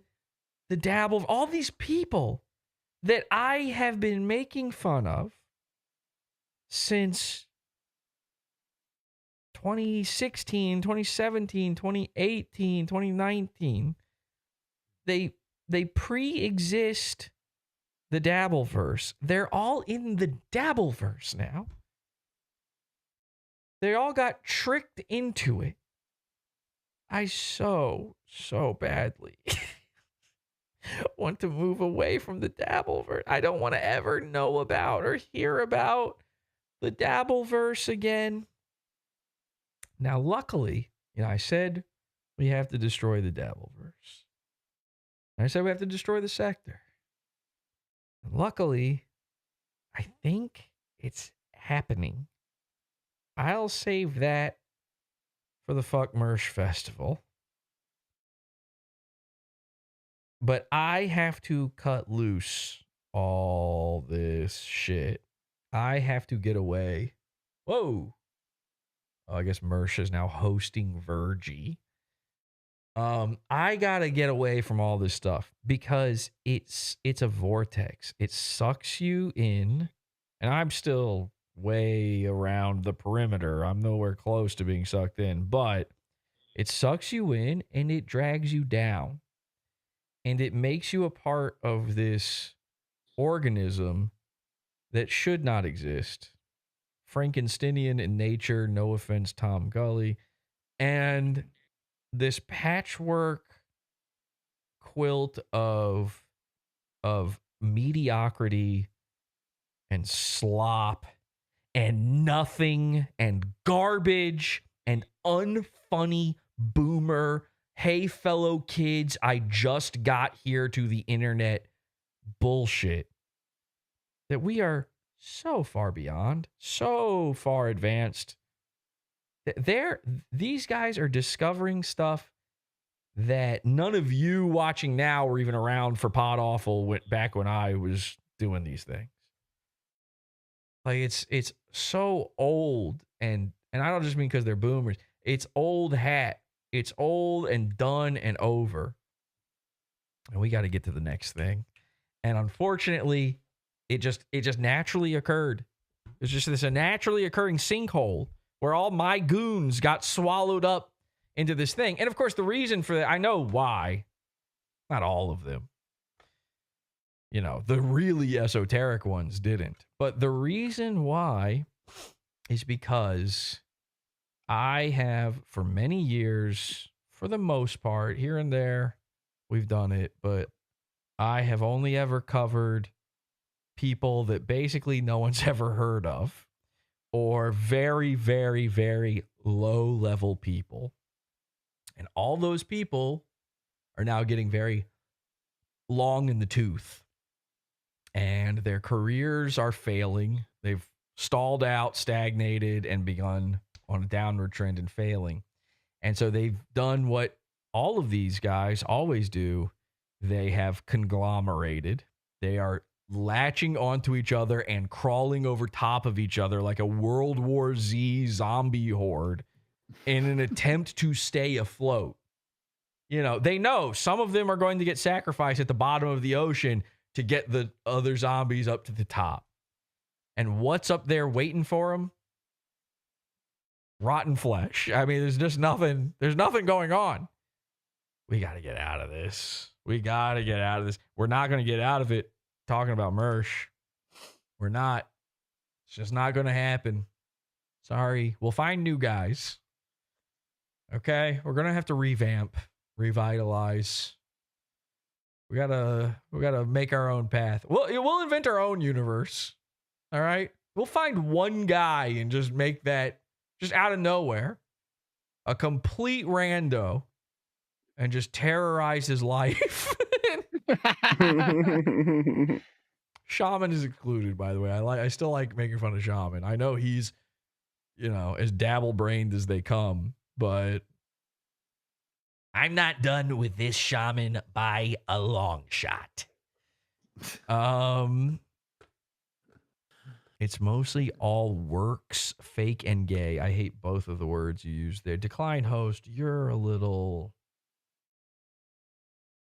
the dabble. All these people that I have been making fun of since 2016, 2017, 2018, 2019, they pre-exist the Dabbleverse. They're all in the Dabbleverse now. They all got tricked into it. I so badly want to move away from the Dabbleverse. I don't want to ever know about or hear about the Dabbleverse again. Now, luckily, I said we have to destroy the Dabbleverse. I said we have to destroy the sector. And luckily, I think it's happening. I'll save that for the Fuck Mersh Festival. But I have to cut loose all this shit. I have to get away. Whoa. I guess Mersh is now hosting Virgie. I gotta get away from all this stuff because it's a vortex. It sucks you in, and I'm still way around the perimeter. I'm nowhere close to being sucked in, but it sucks you in and it drags you down, and it makes you a part of this organism that should not exist. Frankensteinian in nature, no offense, Tom Gully, and this patchwork quilt of mediocrity and slop and nothing and garbage and unfunny boomer, hey fellow kids, I just got here to the internet bullshit that we are so far beyond, so far advanced. These guys are discovering stuff that none of you watching now were even around for PodAwful back when I was doing these things. Like it's so old, and I don't just mean because they're boomers. It's old hat. It's old and done and over. And we got to get to the next thing. And unfortunately, it just naturally occurred. It's just this a naturally occurring sinkhole where all my goons got swallowed up into this thing. And of course, the reason for that, I know why. Not all of them. You know, the really esoteric ones didn't. But the reason why is because I have, for many years, for the most part, here and there, we've done it, but I have only ever covered people that basically no one's ever heard of, or very, very, very low-level people. And all those people are now getting very long in the tooth. And their careers are failing. They've stalled out, stagnated, and begun on a downward trend and failing. And so they've done what all of these guys always do. They have conglomerated. They are latching onto each other and crawling over top of each other like a World War Z zombie horde in an attempt to stay afloat. You know, they know some of them are going to get sacrificed at the bottom of the ocean to get the other zombies up to the top. And what's up there waiting for them? Rotten flesh. I mean, there's nothing going on. We got to get out of this. We got to get out of this. We're not going to get out of it talking about Mersh. We're not. It's just not going to happen. Sorry. We'll find new guys. Okay? We're going to have to revamp, revitalize. We gotta make our own path. We'll invent our own universe. All right? We'll find one guy and just make that just out of nowhere a complete rando and just terrorize his life. Shaman is included, by the way. I still like making fun of Shaman. I know he's, you know, as dabble-brained as they come, but I'm not done with this Shaman by a long shot. It's mostly all works, fake and gay. I hate both of the words you used there. Decline host, you're a little...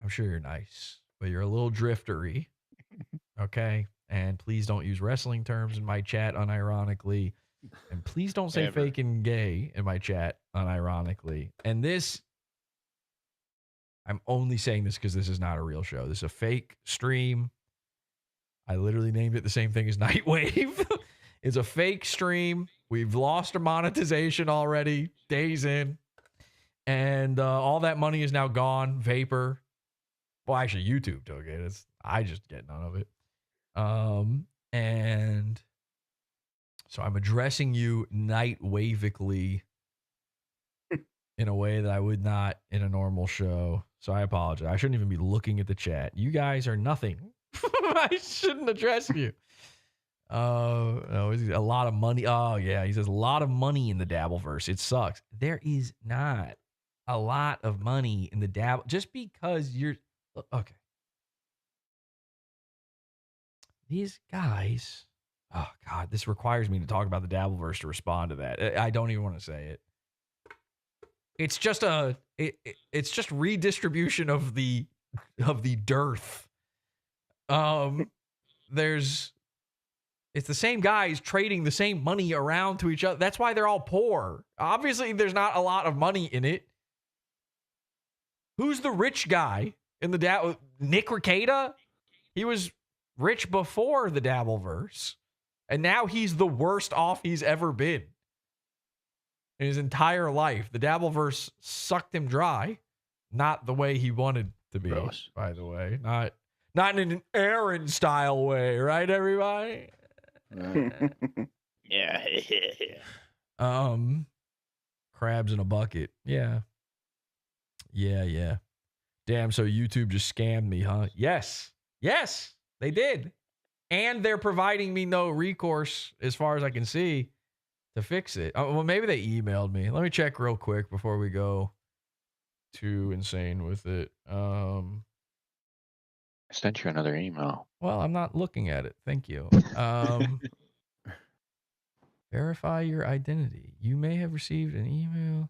I'm sure you're nice, but you're a little driftery. Okay? And please don't use wrestling terms in my chat unironically. And please don't say fake and gay in my chat unironically. And this... I'm only saying this because this is not a real show. This is a fake stream. I literally named it the same thing as NIGHTWAVE. It's a fake stream. We've lost our monetization already, days in. And all that money is now gone, vapor. Well, actually, YouTube took it. I just get none of it. And so I'm addressing you NIGHTWAVically in a way that I would not in a normal show. So I apologize. I shouldn't even be looking at the chat. You guys are nothing. I shouldn't address you. No, a lot of money. Oh, yeah. He says a lot of money in the Dabbleverse. It sucks. There is not a lot of money in the Dabble. Just because you're... Okay. These guys... Oh, God. This requires me to talk about the Dabbleverse to respond to that. I don't even want to say it. It's just it's just redistribution of the dearth. It's the same guys trading the same money around to each other. That's why they're all poor. Obviously, there's not a lot of money in it. Who's the rich guy in the Nick Rekieta? He was rich before the Dabbleverse, and now he's the worst off he's ever been. In his entire life, the Dabbleverse sucked him dry. Not the way he wanted to be, by the way. Not in an Aaron style way, right, everybody? Yeah. Crabs in a bucket. Yeah. Damn, so YouTube just scammed me, huh? Yes, they did. And they're providing me no recourse, as far as I can see, to fix it. Oh, well, maybe they emailed me. Let me check real quick before we go too insane with it. I sent you another email. Well, I'm not looking at it. Thank you. Verify your identity. You may have received an email.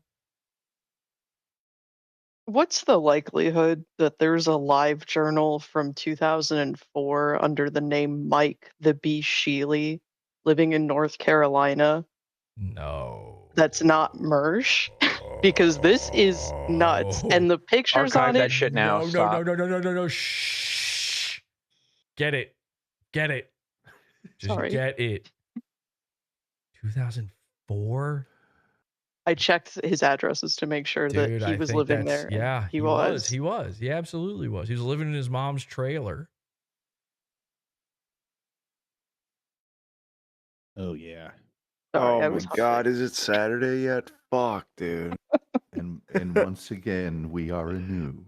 What's the likelihood that there's a live journal from 2004 under the name Mike the Bee Sheely living in North Carolina? No. That's not Mersh? Because this is nuts. And the pictures Archive on that it. shit now. No, Stop. no. Shh. Get it. Just Sorry. get it. 2004? I checked his addresses to make sure Dude, that he I was think living that's, there. yeah, and he was. He was. He absolutely was. He was living in his mom's trailer. Oh yeah. Sorry, I Oh my was God, is it Saturday yet? Fuck, dude. And once again, we are anew.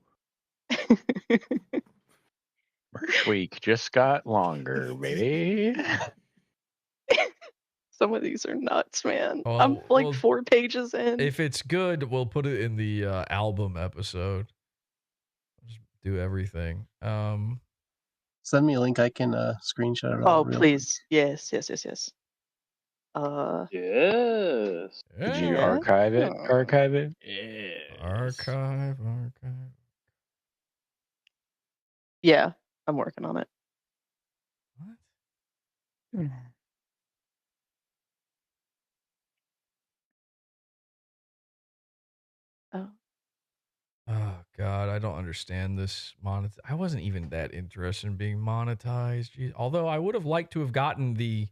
Mersh week just got longer, baby. Some of these are nuts, man. Oh, I'm like well, 4 pages in. If it's good, we'll put it in the album episode. Just do everything. Send me a link. I can screenshot it. Oh, real please. Yes. Yes. Did you Yeah. archive it? Archive it? Archive. Yeah, I'm working on it. Oh. Oh God, I don't understand this I wasn't even that interested in being monetized. Jeez. Although I would have liked to have gotten the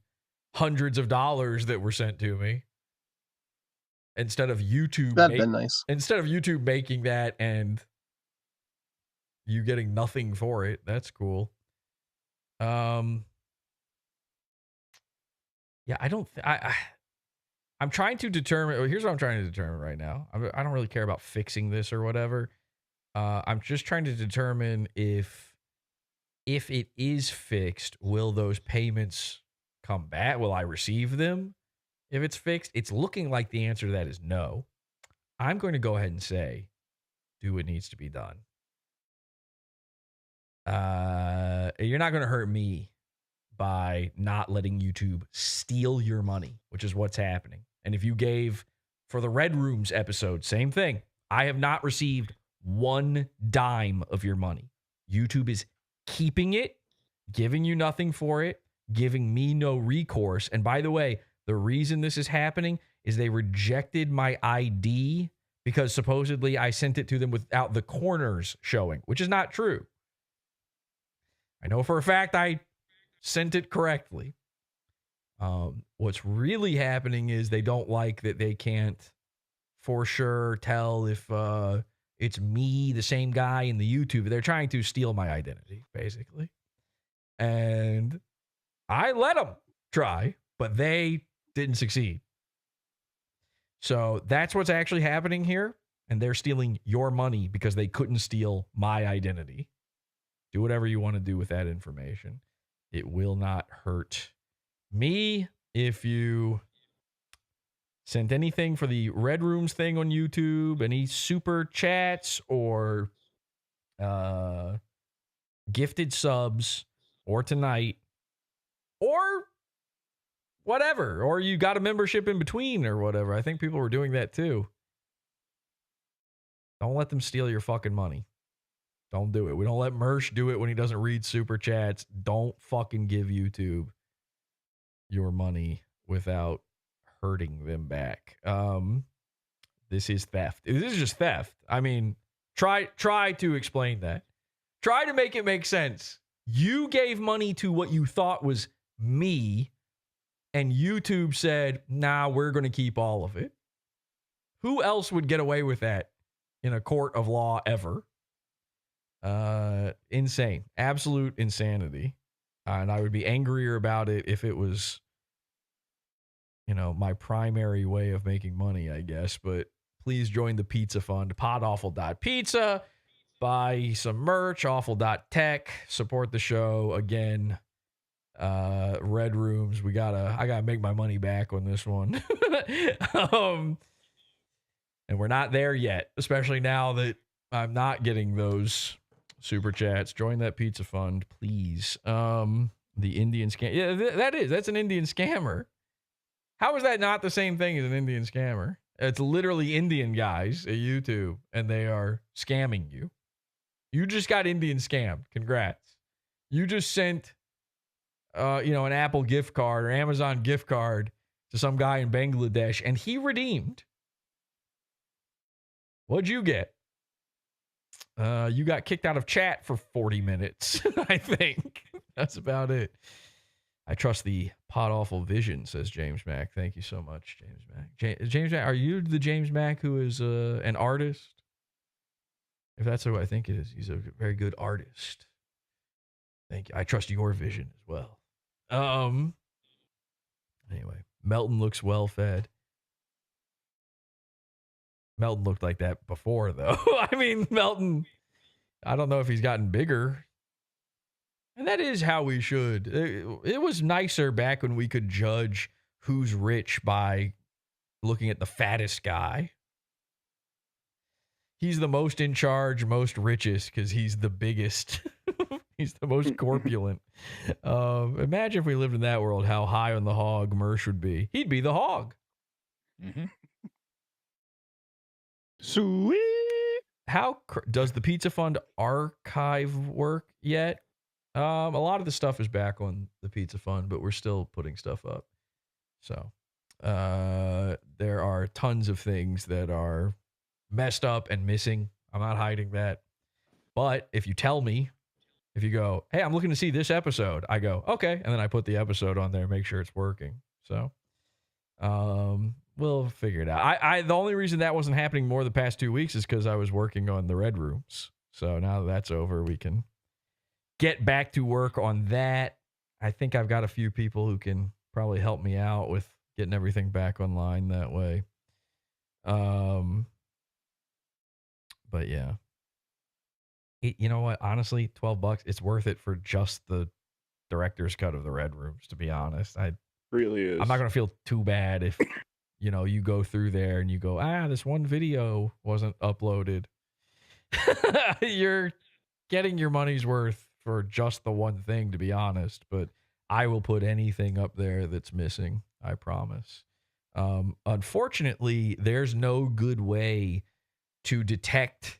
hundreds of dollars that were sent to me instead of YouTube. That'd been nice. Instead of YouTube making that and you getting nothing for it. That's cool. Yeah, I don't. I'm trying to determine. Here's what I'm trying to determine right now. I don't really care about fixing this or whatever. I'm just trying to determine if it is fixed, will those payments come back? Will I receive them? If it's fixed, it's looking like the answer to that is no. I'm going to go ahead and say, do what needs to be done. You're not going to hurt me by not letting YouTube steal your money, which is what's happening. And if you gave for the Red Rooms episode, same thing. I have not received one dime of your money. YouTube is keeping it, giving you nothing for it, giving me no recourse. And by the way, the reason this is happening is they rejected my ID because supposedly I sent it to them without the corners showing, which is not true. I know for a fact I sent it correctly. What's really happening is they don't like that they can't for sure tell if it's me, the same guy in the YouTube. They're trying to steal my identity, basically. And I let them try, but they didn't succeed. So that's what's actually happening here. And they're stealing your money because they couldn't steal my identity. Do whatever you want to do with that information. It will not hurt me if you sent anything for the Red Rooms thing on YouTube, any super chats or gifted subs or tonight or whatever, or you got a membership in between or whatever. I think people were doing that too. Don't let them steal your fucking money. Don't do it. We don't let Mersh do it when he doesn't read super chats. Don't fucking give YouTube your money without hurting them back. This is theft. This is just theft. I mean, try to explain that. Try to make it make sense. You gave money to what you thought was me, and YouTube said, nah, we're going to keep all of it. Who else would get away with that in a court of law ever? Insane. Absolute insanity. And I would be angrier about it if it was, you know, my primary way of making money, I guess. But please join the pizza fund, PodAwful.pizza. Buy some merch, awful.tech. Support the show. Again, Red Rooms. I gotta make my money back on this one. And we're not there yet, especially now that I'm not getting those super chats. Join that pizza fund, please. The Indian scam. Yeah, that's an Indian scammer. How is that not the same thing as an Indian scammer? It's literally Indian guys at YouTube, and they are scamming you. You just got Indian scammed. Congrats. You just sent, an Apple gift card or Amazon gift card to some guy in Bangladesh, and he redeemed. What'd you get? You got kicked out of chat for 40 minutes, I think. That's about it. I trust the PodAwful vision, says James Mack. Thank you so much, James Mack. James Mack, are you the James Mack who is an artist? If that's who I think it is, he's a very good artist. Thank you. I trust your vision as well. Anyway, Melton looks well fed. Melton looked like that before, though. I mean, Melton, I don't know if he's gotten bigger. And that is how we should. It was nicer back when we could judge who's rich by looking at the fattest guy. He's the most in charge, most richest, because he's the biggest. He's the most corpulent. Imagine if we lived in that world, how high on the hog Mersh would be. He'd be the hog. Mm-hmm. Sweet. How does the Pizza Fund archive work yet? A lot of the stuff is back on the Pizza Fund, but we're still putting stuff up. So there are tons of things that are messed up and missing. I'm not hiding that. But if you tell me, if you go, hey, I'm looking to see this episode, I go, okay. And then I put the episode on there, make sure it's working. So we'll figure it out. The only reason that wasn't happening more the past 2 weeks is because I was working on the Red Rooms. So now that that's over, we can get back to work on that. I think I've got a few people who can probably help me out with getting everything back online that way. But yeah. You know what? Honestly, $12, it's worth it for just the director's cut of the Red Rooms, to be honest. Really is. I'm not going to feel too bad if, you go through there and you go, this one video wasn't uploaded. You're getting your money's worth for just the one thing, to be honest. But I will put anything up there that's missing. I promise. Unfortunately, there's no good way to detect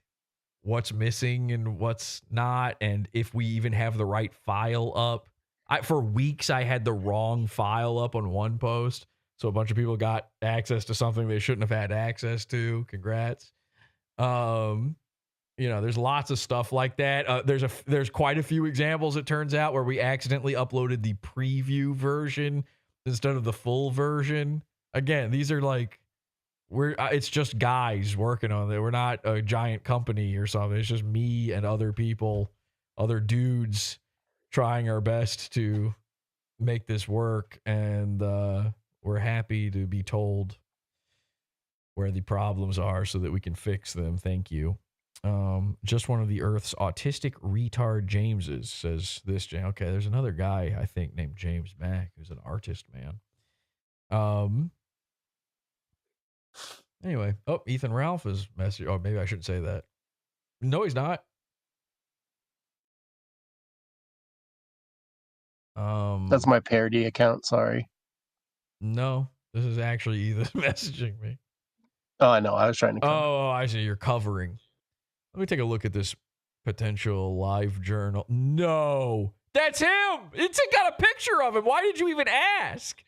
what's missing and what's not, and if we even have the right file up. For weeks, I had the wrong file up on one post, so a bunch of people got access to something they shouldn't have had access to. Congrats. There's lots of stuff like that. There's quite a few examples, it turns out, where we accidentally uploaded the preview version instead of the full version. Again, these are like, it's just guys working on it. We're not a giant company or something. It's just me and other people, other dudes trying our best to make this work. And we're happy to be told where the problems are so that we can fix them. Thank you. Just one of the Earth's autistic retard Jameses, says this. Okay, there's another guy, I think, named James Mack, who's an artist, man. Anyway, Ethan Ralph is messaging. Oh, maybe I shouldn't say that. No, he's not. That's my parody account. Sorry. No, this is actually Ethan messaging me. Oh, I know. I was trying to. Oh, I see. You're covering. Let me take a look at this potential live journal. No, that's him. It's got a picture of him. Why did you even ask?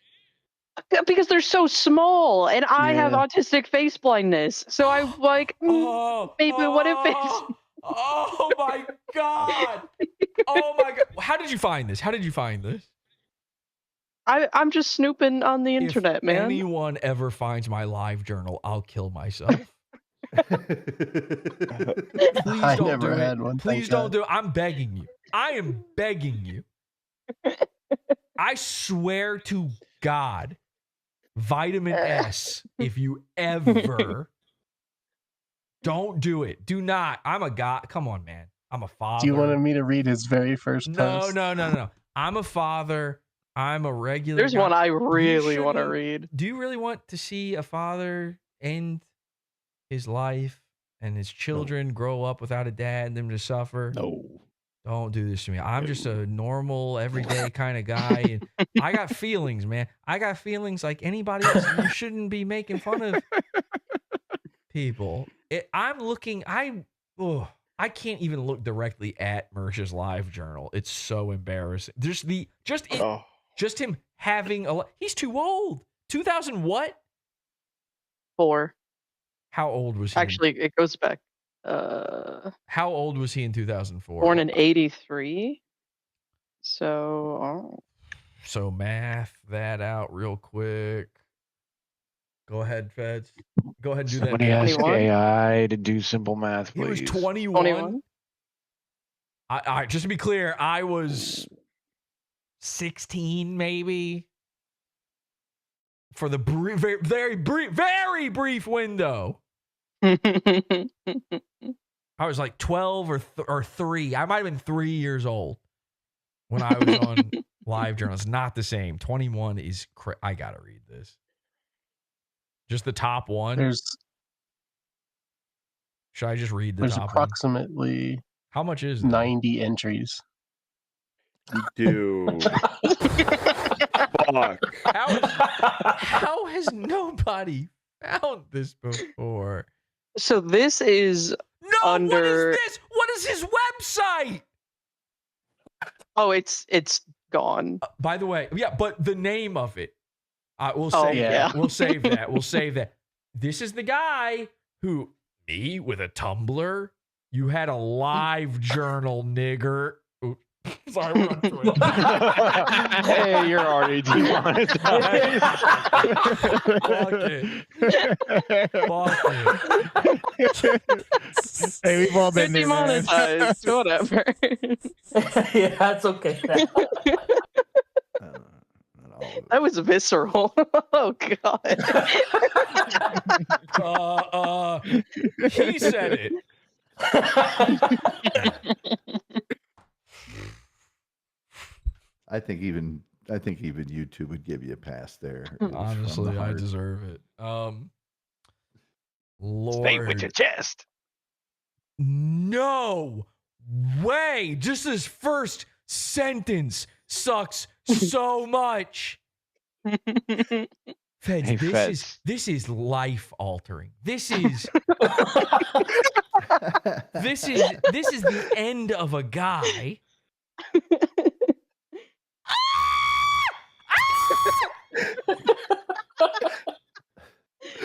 Because they're so small, and I have autistic face blindness. So I'm like, maybe what if it's... Oh my god! Oh my god! How did you find this? I'm just snooping on the internet, man. If anyone ever finds my live journal, I'll kill myself. Please I don't never do had it. one. Please don't do it. I'm begging you. I am begging you. I swear to God, vitamin S, if you ever don't do it. Do not. I'm a guy. Come on, man. I'm a father. Do you want me to read his very first post? No. I'm a father. I'm a regular There's guy. one I really want to read. Do you really want to see a father end his life and his children grow up without a dad and them to suffer? No. Don't do this to me. I'm just a normal, everyday kind of guy. And I got feelings, man. I got feelings like anybody else. You shouldn't be making fun of people. I can't even look directly at Mersh's live journal. It's so embarrassing. Just him having he's too old. 2000 what? 4. How old was he? Actually, it goes back. How old was he in 2004? Born in 83. So, So math that out real quick. Go ahead, Feds. Go ahead and do Somebody that. ask AI to do simple math, He was please. 21. I just to be clear, I was 16 maybe for the very brief window. I was like 12 or 3. I might have been 3 years old when I was on live journal. It's not the same. 21 is I gotta read this. Just the top one. Should I just read the There's top approximately How much is that? 90 entries. Dude. Fuck. How has nobody found this before? So this is under. What is this? What is his website? Oh, it's gone. By the way, yeah, but the name of it. We'll Oh, save yeah. that. We'll save that. We'll save that. This is the guy who, me with a Tumblr, you had a live journal, nigger. Oops. Sorry, we're on Twitter. Hey, you're already demonetized. Fuck it. Fuck it. Hey, we've all been there, man. Demonetized. Whatever. Yeah, that's okay. That was visceral. Oh god. He said it. I think even YouTube would give you a pass there. It was from Honestly, the I heart. deserve it. Lord. Stay with your chest. No way. Just his first sentence sucks so much. Feds, Hey, this Feds. is life altering. This is this is the end of a guy.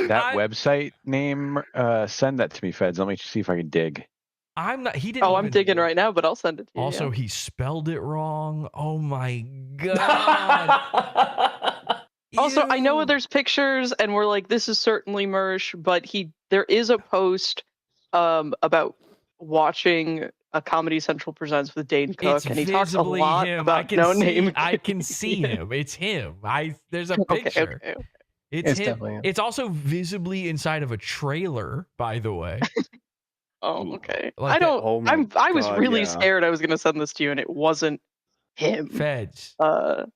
That website name, send that to me, Feds. Let me see if I can dig. I'm not. He didn't. Oh, I'm even- digging right now, but I'll send it to you. Also, yeah. he spelled it wrong. Oh my god. Also, I know there's pictures, and we're like, this is certainly Mersh, but there is a post about watching a Comedy Central Presents with Dane Cook, It's and he talks a visibly lot him. about No Name. I can see him. It's him. There's a picture. Okay. It's It's him. definitely him. It's also visibly inside of a trailer, by the way. Oh, okay. Like I that- don't. Oh my I was God, really yeah. scared I was gonna send this to you, and it wasn't him. Feds.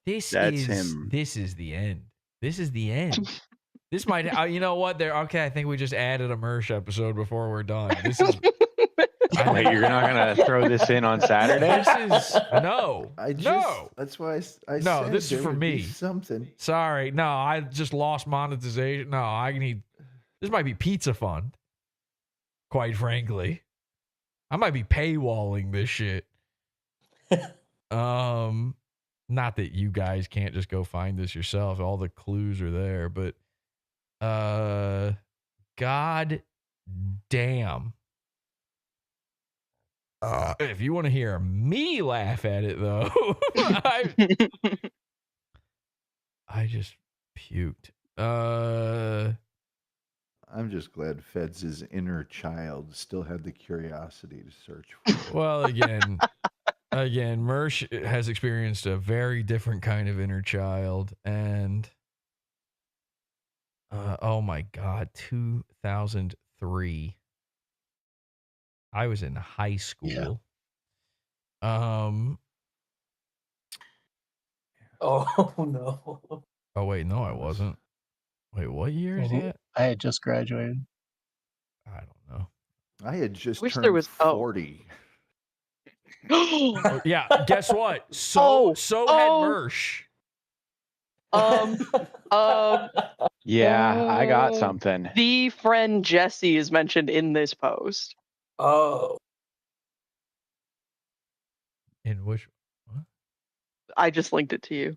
This That's is him. This is the end. This is the end. This might. You know what? Okay. I think we just added a Mersh episode before we're done. This is. Wait, you're not gonna throw this in on Saturday? This is no. No. That's why I No, said this is there for would be me. something. Sorry. No, I just lost monetization. No, I need. This might be Pizza Fund. Quite frankly, I might be paywalling this shit. Not that you guys can't just go find this yourself. All the clues are there, but god damn. If you want to hear me laugh at it though, I just puked. I'm just glad Feds' inner child still had the curiosity to search for it. Well, again, Mersh has experienced a very different kind of inner child, and oh my god, 2003. I was in high school. Oh no. Oh wait, no, I wasn't. Wait, what year is that? I had just graduated. I don't know. I had just Wish turned there was- oh. 40. Yeah, guess what? So had Mersh. Yeah, I got something. The friend Jesse is mentioned in this post. Oh. In which? I just linked it to you.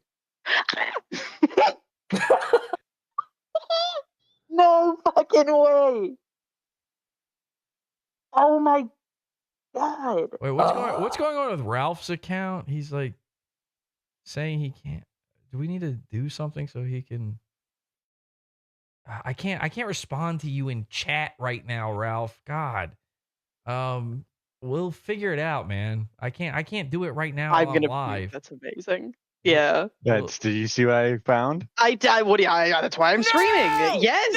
No fucking way. Oh my god. Wait, what's going on with Ralph's account? He's like saying he can't. Do we need to do something so he can? I can't respond to you in chat right now, Ralph. God. We'll figure it out, man. I can't do it right now. I'm while gonna live. That's amazing. Yeah. Did you see what I found? That's why I'm streaming. Yes.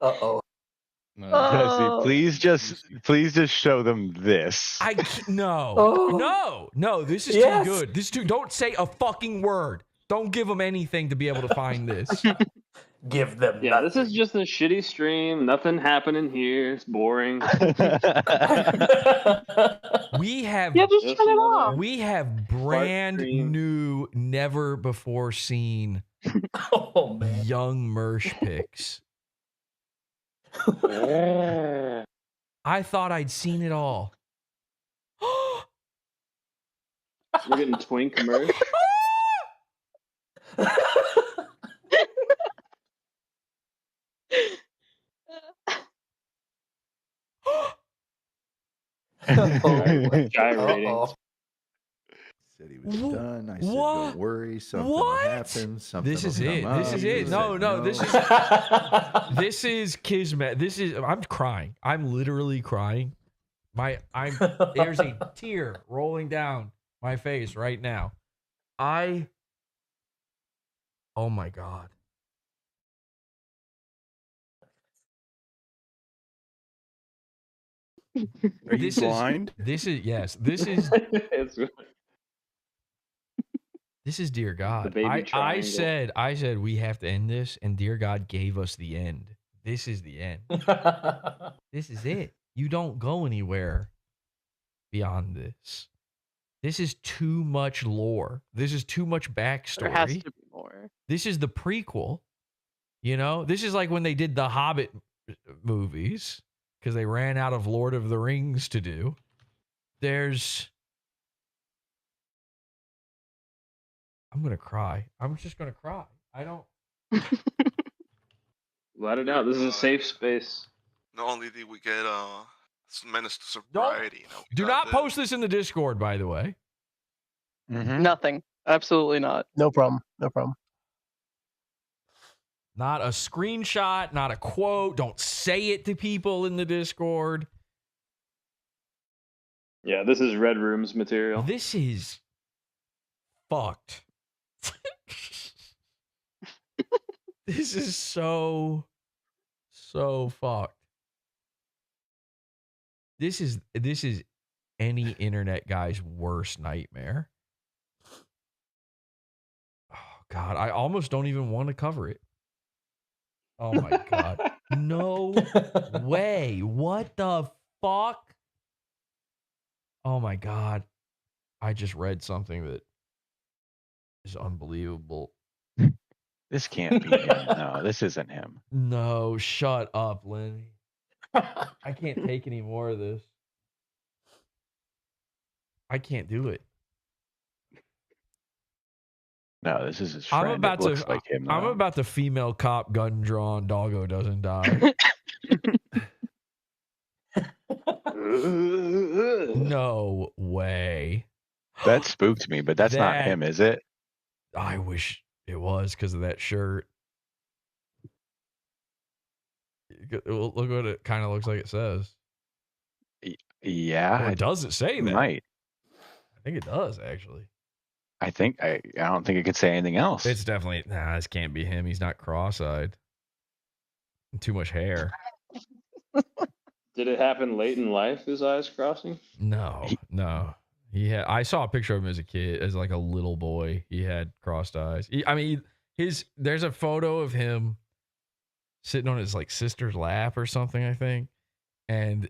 Uh-oh. Jesse, please just show them this. No. This is too good. This is too. Don't say a fucking word. Don't give them anything to be able to find this. Give them. Yeah, this is just a shitty stream. Nothing happening here. It's boring. We have just turn it off. We have brand new, never before seen young Mersh pics. I thought I'd seen it all. We're getting twink Mersh. Gyrating. Said he was done. I said, don't worry, something will happen. Something This is will it. come This up. is He it. No, said this is Kismet. This is. I'm crying. I'm literally crying. There's a tear rolling down my face right now. Oh my god. Are you blind? This is This is dear God. The baby I triangle. said we have to end this, and dear God gave us the end. This is the end. This is it. You don't go anywhere beyond this. This is too much lore. This is too much backstory. There has to be more. This is the prequel. You know, this is like when they did the Hobbit movies because they ran out of Lord of the Rings to do. I'm going to cry. I'm just going to cry. I don't. Let it out. This is a safe space. Not only did we get menace to sobriety, Do not post this in the Discord, by the way. Nothing. Absolutely not. No problem. No problem. Not a screenshot, not a quote. Don't say it to people in the Discord. Yeah, this is Red Room's material. This is fucked. This is so fucked. This is any internet guy's worst nightmare. Oh God, I almost don't even want to cover it. Oh my God. No way. What the fuck? Oh my God. I just read something that is unbelievable. This can't be him. No, this isn't him. No, shut up, Lenny. I can't take any more of this. I can't do it. No, this is his friend. It looks like him. I'm though. about to female cop gun drawn. Doggo doesn't die. No way. That spooked me, but that's not him, is it? I wish it was because of that shirt. Look what it kind of looks like it says. Yeah. Or it doesn't say that. Might. I think it does, actually. I don't think it could say anything else. It's definitely, this can't be him. He's not cross-eyed. Too much hair. Did it happen late in life, his eyes crossing? No. I saw a picture of him as a kid, as like a little boy. He had crossed eyes. There's a photo of him sitting on his like sister's lap or something, I think. And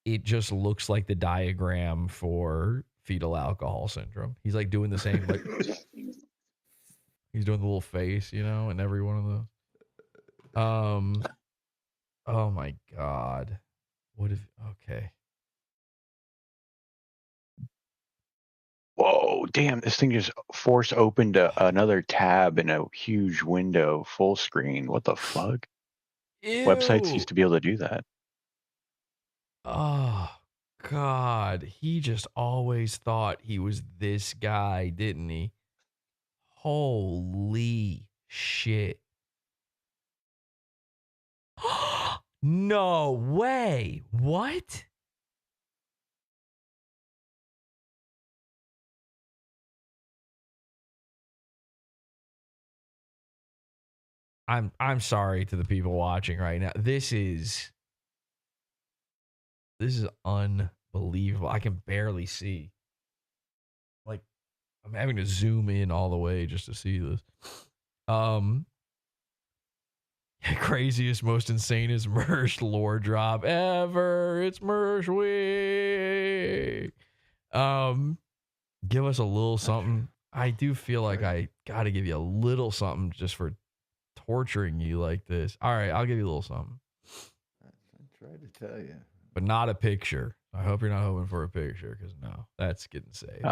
it just looks like the diagram for fetal alcohol syndrome. He's like doing the same, like he's doing the little face, in every one of those. Oh my God. Okay. Whoa, damn, this thing just force opened another tab in a huge window, full screen. What the fuck? Websites Ew. used to be able to do that. Oh God. He just always thought he was this guy, didn't he? Holy shit. No way. What? I'm sorry to the people watching right now. This is unbelievable. I can barely see. Like, I'm having to zoom in all the way just to see this. Craziest, most insanest Mersh lore drop ever. It's Mersh week. Give us a little something. I do feel like I gotta give you a little something just for torturing you like this. All right, I'll give you a little something. I tried to tell you. But not a picture. I hope you're not hoping for a picture, because no, that's getting saved.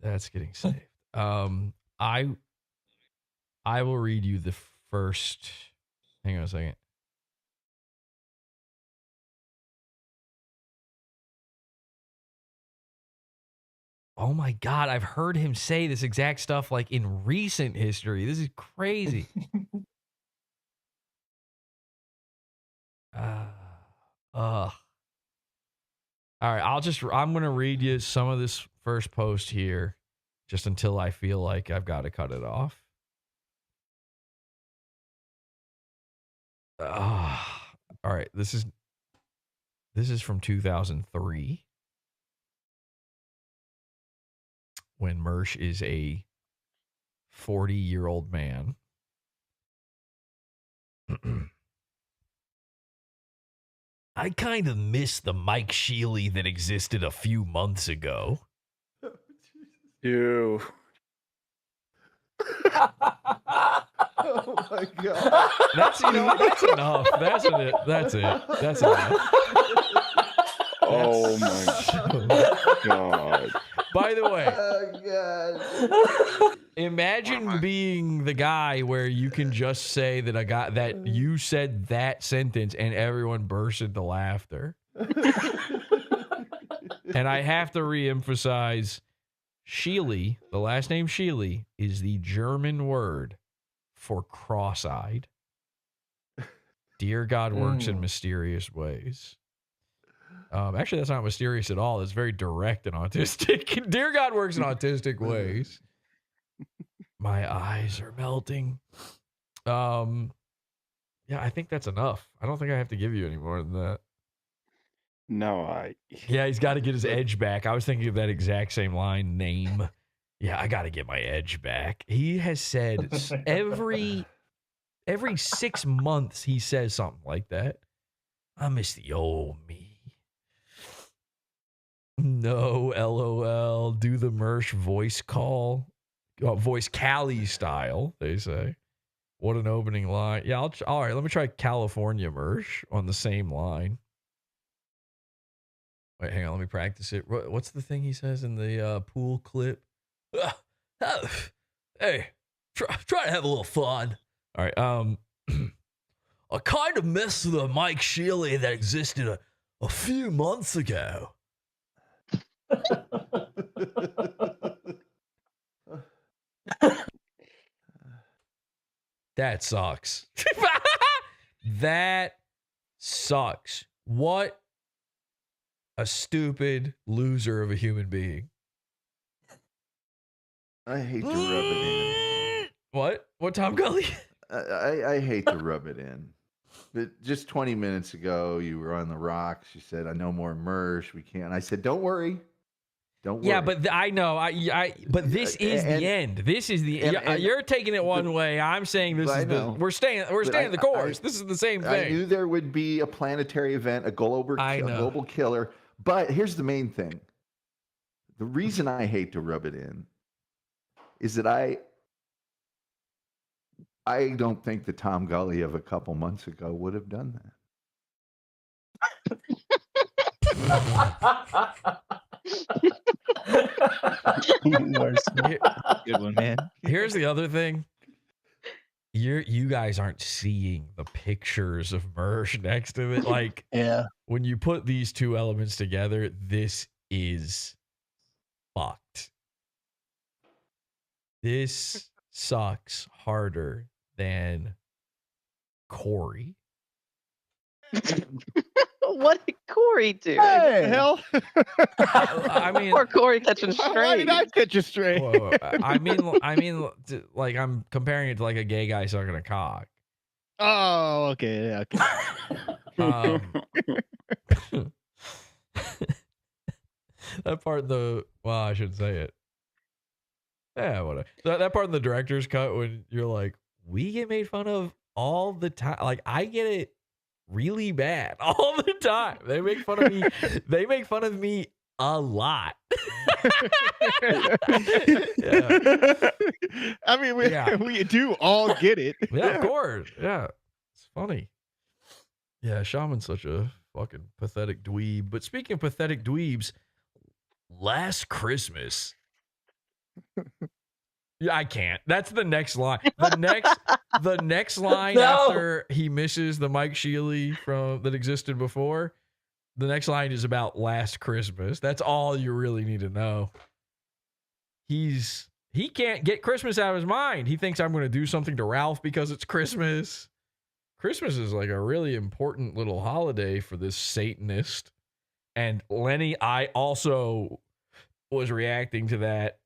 That's getting saved. I will read you the first. Hang on a second. Oh my God, I've heard him say this exact stuff like in recent history. This is crazy. All right, I'm going to read you some of this first post here just until I feel like I've got to cut it off. All right, this is from 2003 when Mersh is a 40-year-old man. I kind of miss the Mike Sheely that existed a few months ago. Ew. Oh my God. That's enough. That's enough. Oh my God. By the way, oh God. Imagine being the guy where you can just say that you said that sentence and everyone bursts into laughter. And I have to reemphasize, Sheely, the last name Sheely, is the German word for cross-eyed. Dear God works in mysterious ways. Actually, that's not mysterious at all. It's very direct and autistic. Dear God works in autistic ways. My eyes are melting. Yeah, I think that's enough. I don't think I have to give you any more than that. No, Yeah, he's got to get his edge back. I was thinking of that exact same line, name. Yeah, I got to get my edge back. He has said every 6 months he says something like that. I miss the old me. No, LOL. Do the Mersh voice call. Voice Cali style, they say. What an opening line. Yeah, all right, let me try California Mersh on the same line. Wait, hang on, let me practice it. What's the thing he says in the pool clip? Hey, try to have a little fun. All right, I kind of miss the Mike Sheely that existed a few months ago. That sucks. That sucks. What a stupid loser of a human being. I hate to rub it in. What, Tom Gully? I hate to rub it in. But just 20 minutes ago, you were on the rocks. You said, I know more Mersh. We can't. I said, don't worry. Don't worry. Yeah, but I know. But this is the end. This is the. You're taking it one way. I'm saying this is the. We're staying. We're staying the course. This is the same thing. I knew there would be a planetary event, a global killer. But here's the main thing. The reason I hate to rub it in is that I don't think the Tom Gully of a couple months ago would have done that. Good one, man. Here's the other thing. You guys aren't seeing the pictures of Mersh next to it. Like, when you put these two elements together, this is fucked. This sucks harder than Corey. What did Corey do? Hey, hell. I mean, poor Corey catching strays. Why did I catch a stray? Whoa, I mean, like I'm comparing it to like a gay guy sucking a cock. Oh, okay, yeah, okay. That part, I shouldn't say it. Yeah, whatever. That part in the director's cut when you're like, we get made fun of all the time. Like, I get it really bad all the time. They make fun of me. They make fun of me a lot. I mean, we do all get it. Yeah, of course. Yeah, it's funny. Yeah, Shaman's such a fucking pathetic dweeb. But speaking of pathetic dweebs, last Christmas. Yeah, I can't. That's the next line. The next line after he misses the Mike Shealy that existed before. The next line is about last Christmas. That's all you really need to know. He can't get Christmas out of his mind. He thinks I'm going to do something to Ralph because it's Christmas. Christmas is like a really important little holiday for this Satanist. And Lenny, I also was reacting to that.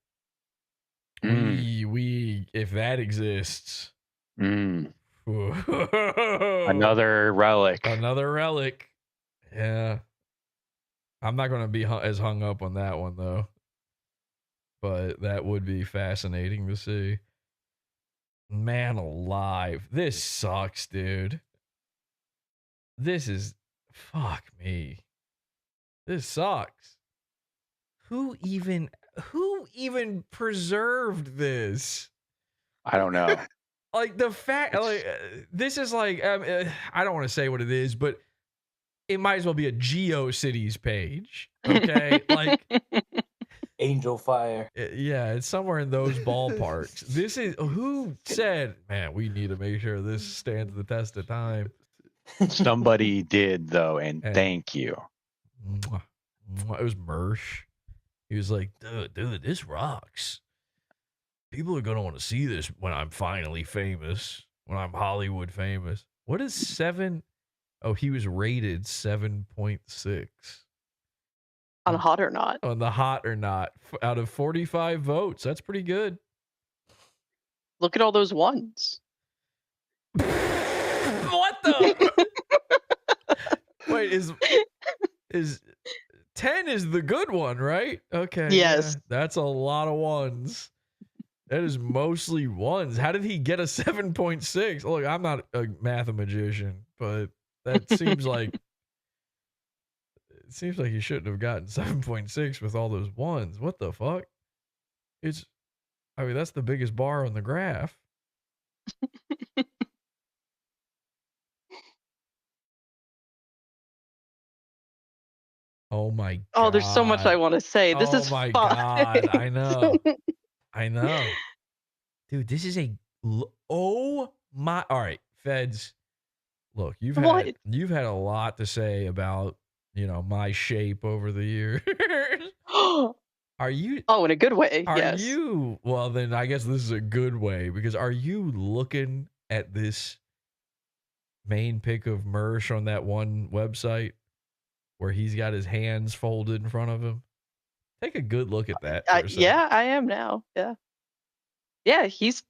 We if that exists. Another relic. Yeah. I'm not going to be as hung up on that one, though. But that would be fascinating to see. Man alive. This sucks, dude. Fuck me. This sucks. Who even preserved this? I don't know. Like the fact, like this is like I don't want to say what it is, but it might as well be a GeoCities page. Okay, like Angel Fire. Yeah, it's somewhere in those ballparks. This is who said, "Man, we need to make sure this stands the test of time." Somebody did though, and thank you. It was Mersh. He was like, dude, this rocks. People are going to want to see this when I'm finally famous, when I'm Hollywood famous. What is 7? Oh, he was rated 7.6. On Hot or Not. On the Hot or Not. Out of 45 votes. That's pretty good. Look at all those ones. What the? Wait, is 10 is the good one, right? Okay. Yes. Yeah, that's a lot of ones. That is mostly ones. How did he get a 7.6? Look, I'm not a mathematician, but that seems like he shouldn't have gotten 7.6 with all those ones. What the fuck? That's the biggest bar on the graph. Oh my god. Oh, there's so much I want to say. This is my fun. god. I know. Dude, this is all right, feds. Look, you've had a lot to say about, my shape over the years. Are you in a good way? Yes. Well, then I guess this is a good way, because are you looking at this main pic of Mersh on that one website where he's got his hands folded in front of him? Take a good look at that. Yeah, I am now. Yeah. Yeah, he's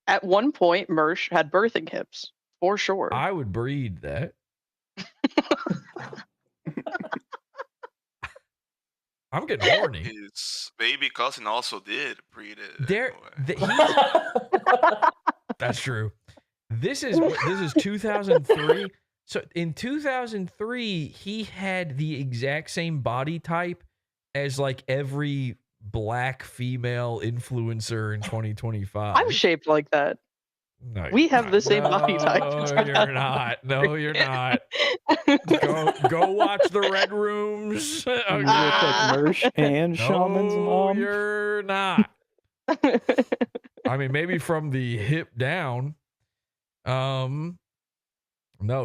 at one point, Mersh had birthing hips, for sure. I would breed that. I'm getting horny. His baby cousin also did breed it. That's true. This is 2003. So in 2003, he had the exact same body type as like every black female influencer in 2025. I'm shaped like that. No, We have the same body type. No, you're not. No, you're not. Go watch the Red Rooms. You look like Mersh and Shaman's mom. You're not. I mean, maybe from the hip down. No,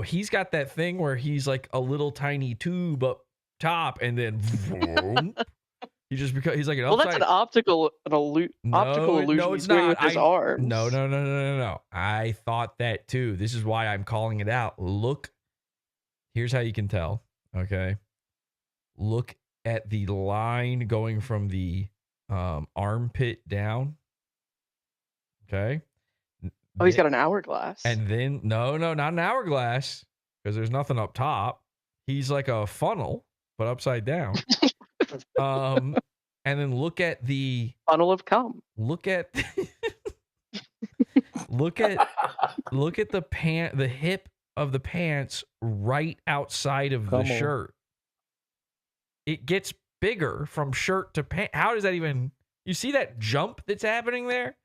he's got that thing where he's like a little tiny tube up top, and then vroom, he's like an Well, upside. that's an optical illusion No, he's it's doing not. with his arms. No. I thought that too. This is why I'm calling it out. Look, here's how you can tell. Okay. Look at the line going from the armpit down. Okay. Oh, he's got an hourglass. And then, no, not an hourglass, because there's nothing up top. He's like a funnel, but upside down. And then look at the funnel of cum. Look at the hip of the pants right outside of the shirt. It gets bigger from shirt to pant. How does that even? You see that jump that's happening there?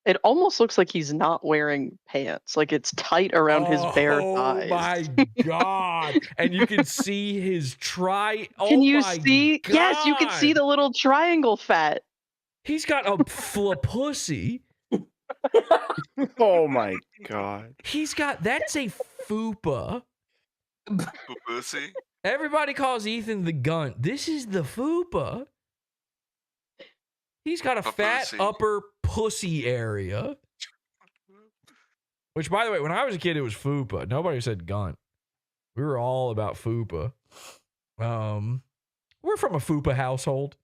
It almost looks like he's not wearing pants. Like it's tight around his bare thighs. Oh my God. And you can see his Can you see? God. Yes, you can see the little triangle fat. He's got a pussy. Oh my God. That's a fupa. Pussy? Everybody calls Ethan the gunt. This is the fupa. He's got a fat pussy. upper pussy area. Which, by the way, when I was a kid, it was fupa. Nobody said gunt. We were all about fupa. We're from a fupa household.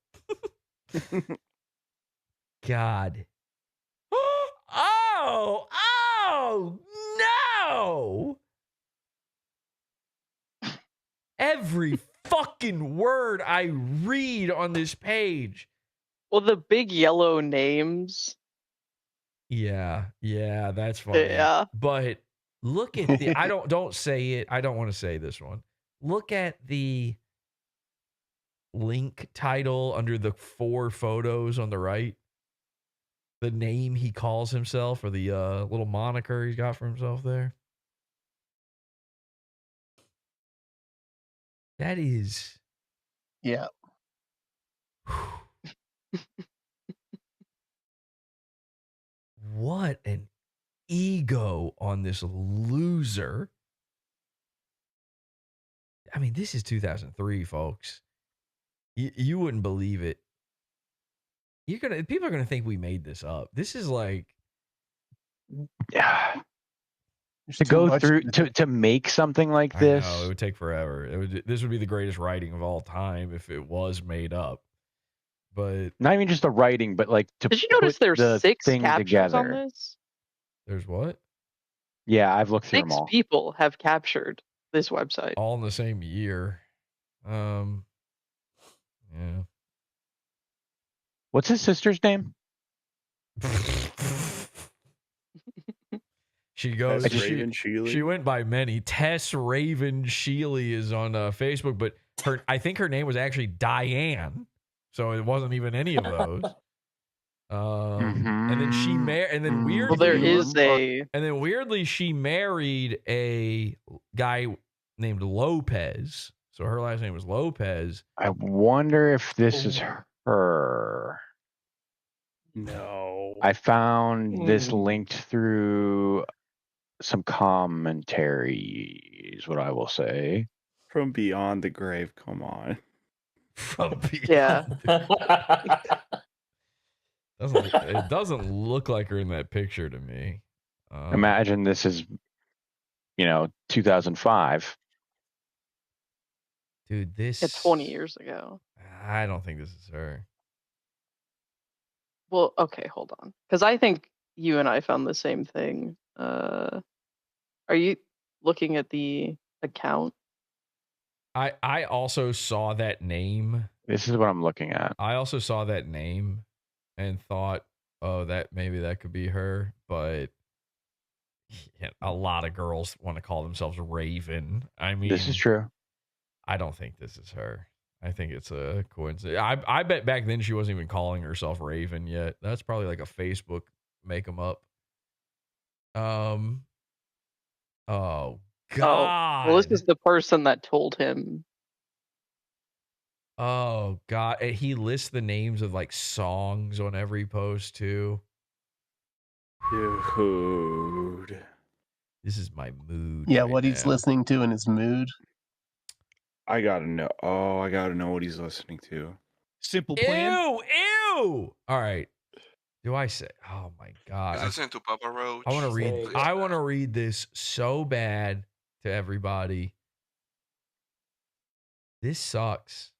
God. Oh, no. Every fucking word I read on this page. Well, the big yellow names. Yeah, that's funny. Yeah. But look at the don't say it. I don't want to say this one. Look at the link title under the 4 photos on the right. The name he calls himself, or the little moniker he's got for himself there. That is. Yeah. What an ego on this loser. I mean, this is 2003, folks. You wouldn't believe it. People are gonna think we made this up. This is like, yeah. To go through to make something like this. I know, it would take forever. This would be the greatest writing of all time if it was made up. But not even just the writing, but like to Did you notice put there's the 6 thing captions together. on this? There's what? Yeah, I've looked through 6 them all. people have captured this website. All in the same year. Yeah. What's his sister's name? She goes. Tess Raven Sheely. She went by many. Tess Raven Sheely is on Facebook, but I think her name was actually Diane, so it wasn't even any of those. And then she and then weirdly, well, there is and then weirdly she married a guy named Lopez. So her last name was Lopez. I wonder if this is her. No. I found this linked through some commentary, is what I will say. From beyond the grave, come on. From beyond. Yeah. It doesn't look like her in that picture to me. Imagine this is, 2005. Dude, this... It's 20 years ago. I don't think this is her. Well, okay, hold on. Because I think you and I found the same thing. Are you looking at the account? I also saw that name. This is what I'm looking at. I also saw that name and thought, oh, maybe that could be her. But a lot of girls want to call themselves Raven. I mean, This is true. I don't think this is her. I think it's a coincidence. I bet back then she wasn't even calling herself Raven yet. That's probably like a Facebook make 'em up. Oh God. Well, this is the person that told him. Oh God. And he lists the names of like songs on every post too. Dude. This is my mood. Yeah, right what he's now. listening to in his mood. I gotta know. Oh, I gotta know what he's listening to. Simple Plan. Ew. All right. Do I say? Oh my God. He's listening to Papa Roach. I want to read. I want to read this so bad to everybody. This sucks.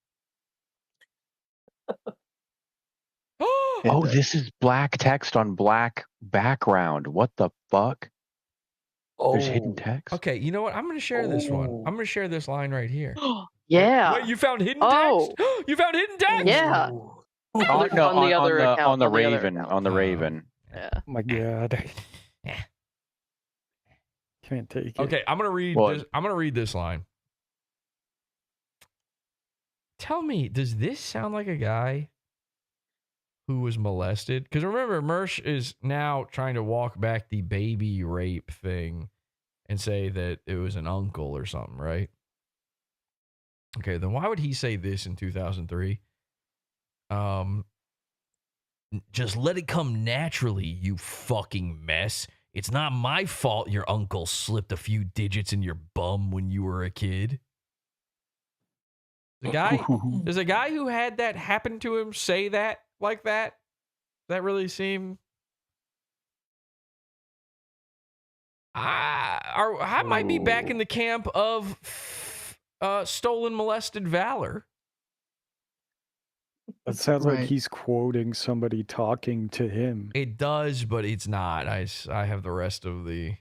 Oh, this is black text on black background. What the fuck? There's hidden text. Okay, you know what? I'm going to share this one. I'm going to share this line right here. Yeah. Wait, you found hidden text? You found hidden text? Yeah. Oh, no, on the other account. on the other Raven. account. On the Raven. Yeah. Oh my God. Can't take it. Okay, I'm going to read What? this. I'm going to read this line. Tell me, does this sound like a guy who was molested? Because remember, Mersh is now trying to walk back the baby rape thing and say that it was an uncle or something, right? Okay, then why would he say this in 2003? Just let it come naturally, you fucking mess. It's not my fault your uncle slipped a few digits in your bum when you were a kid. Does a guy who had that happen to him say that like that? Does that really seem? I might be back in the camp of stolen, molested valor. That sounds like he's quoting somebody talking to him. It does, but it's not. I have the rest of the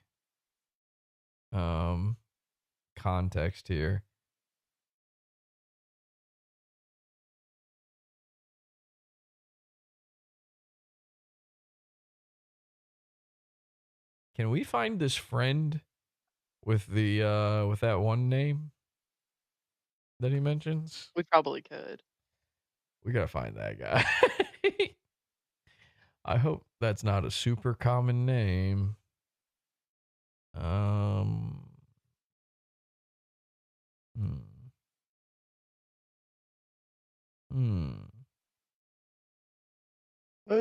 context here. Can we find this friend with the with that one name that he mentions? We probably could. We gotta find that guy. I hope that's not a super common name.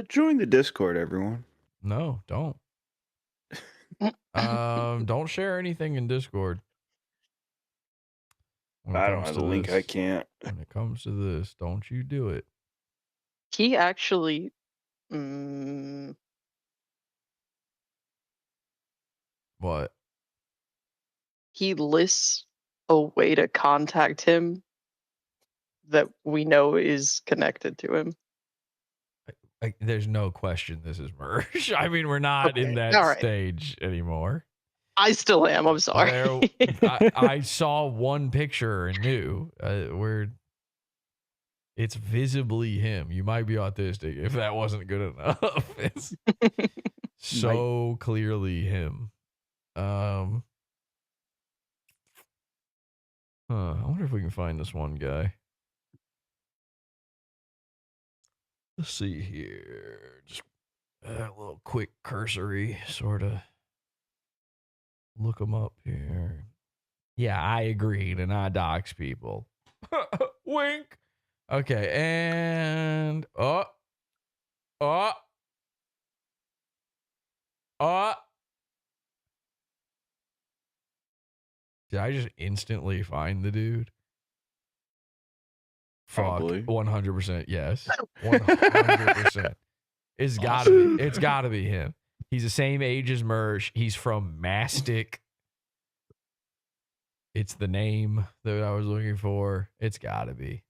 Join the Discord, everyone. No, don't. Don't share anything in Discord. I don't have the link. I can't. When it comes to this, don't you do it. He actually. What? He lists a way to contact him that we know is connected to him. There's no question this is Mersh. I mean, we're not in that all right. stage anymore. I still am. I'm sorry. I saw one picture and knew where it's visibly him. You might be autistic if that wasn't good enough. It's so clearly him. I wonder if we can find this one guy. Let's see here. Just a little quick cursory sort of look them up here. Yeah, I agreed, and I dox people. Wink. Okay, and did I just instantly find the dude? Probably. 100% yes. 100%. It's gotta be him. He's the same age as Mersh. He's from Mastic. It's the name that I was looking for. It's gotta be.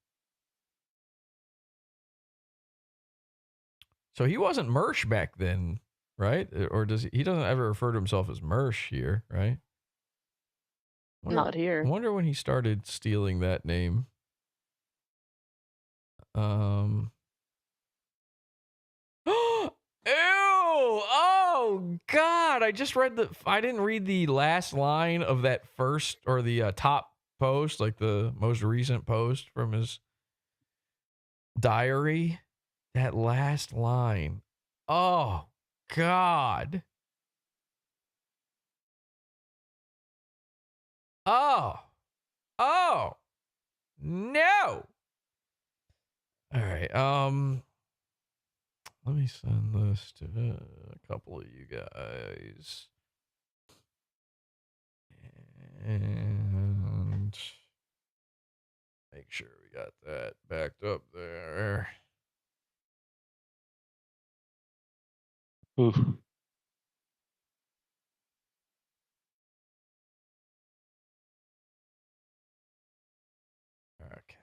So he wasn't Mersh back then, right? Or does he doesn't ever refer to himself as Mersh here, right? Not here. I wonder when he started stealing that name. Ew! Oh God! I didn't read the last line of that first or the top post, like the most recent post from his diary. That last line. Oh God! Oh! No! All right. Let me send this to a couple of you guys. And make sure we got that backed up there. Oof. Okay.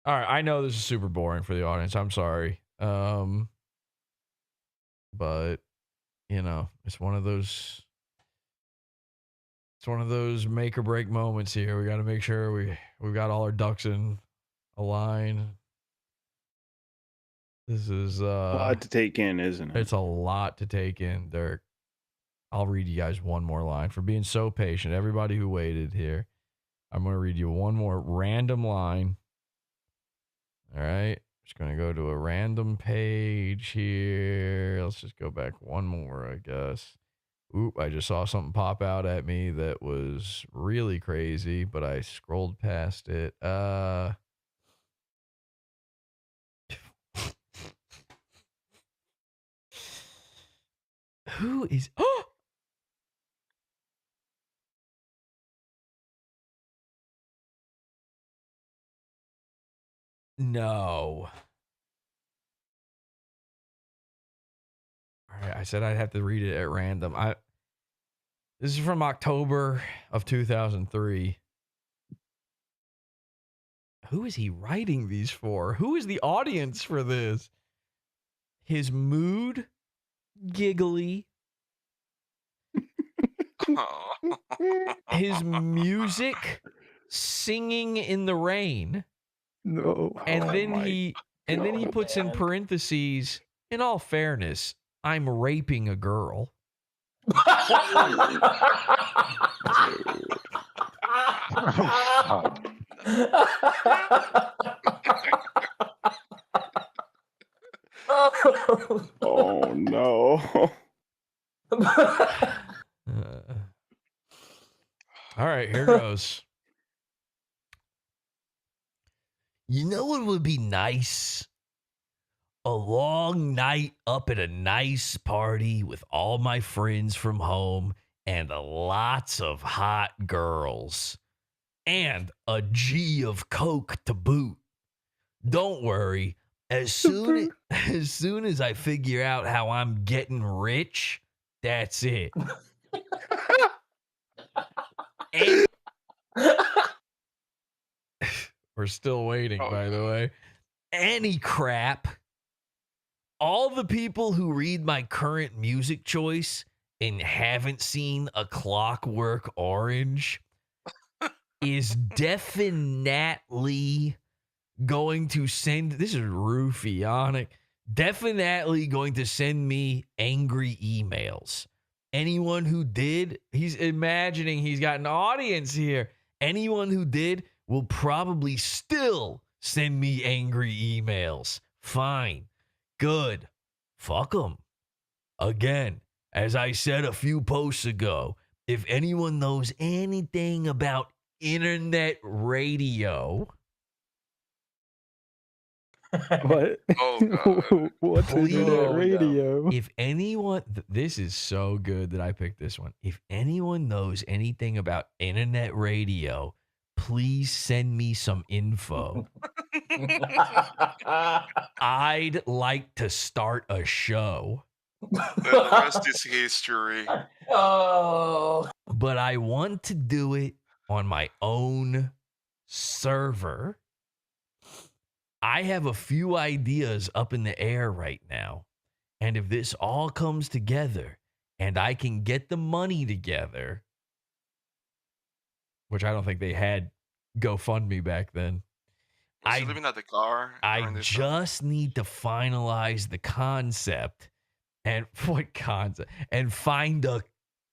All right. I know this is super boring for the audience. I'm sorry. But you know, it's one of those make or break moments here. We got to make sure we've got all our ducks in a line. This is A lot to take in, isn't it? It's a lot to take in, Dirk. I'll read you guys one more line for being so patient. Everybody who waited here. I'm going to read you one more random line. All right. Just going to go to a random page here. Let's just go back one more, I guess. Oop, I just saw something pop out at me that was really crazy, but I scrolled past it. Who is... Oh! No. All right, I said I'd have to read it at random. This is from October of 2003. Who is he writing these for? Who is the audience for this? His mood, giggly. His music, singing in the rain. No. And then he puts in parentheses, in all fairness, I'm raping a girl. Oh no. All right, here goes. You know what would be nice? A long night up at a nice party with all my friends from home and lots of hot girls. And a G of Coke to boot. Don't worry. As soon as I figure out how I'm getting rich, that's it. And we're still waiting, by the way. Any crap. All the people who read my current music choice and haven't seen A Clockwork Orange is definitely going to send, this is Rufionic, definitely going to send me angry emails. Anyone who did, he's imagining he's got an audience here. Anyone who did will probably still send me angry emails. Fine. Good. Fuck them. Again, as I said a few posts ago, if anyone knows anything about internet radio, What? Oh God. What's internet radio? if anyone, this is so good that I picked this one. If anyone knows anything about internet radio, please send me some info. I'd like to start a show. The rest is history. Oh. But I want to do it on my own server. I have a few ideas up in the air right now. And if this all comes together and I can get the money together, which I don't think they had GoFundMe back then. Was he living at the car? I just need to finalize the concept and what concept and find a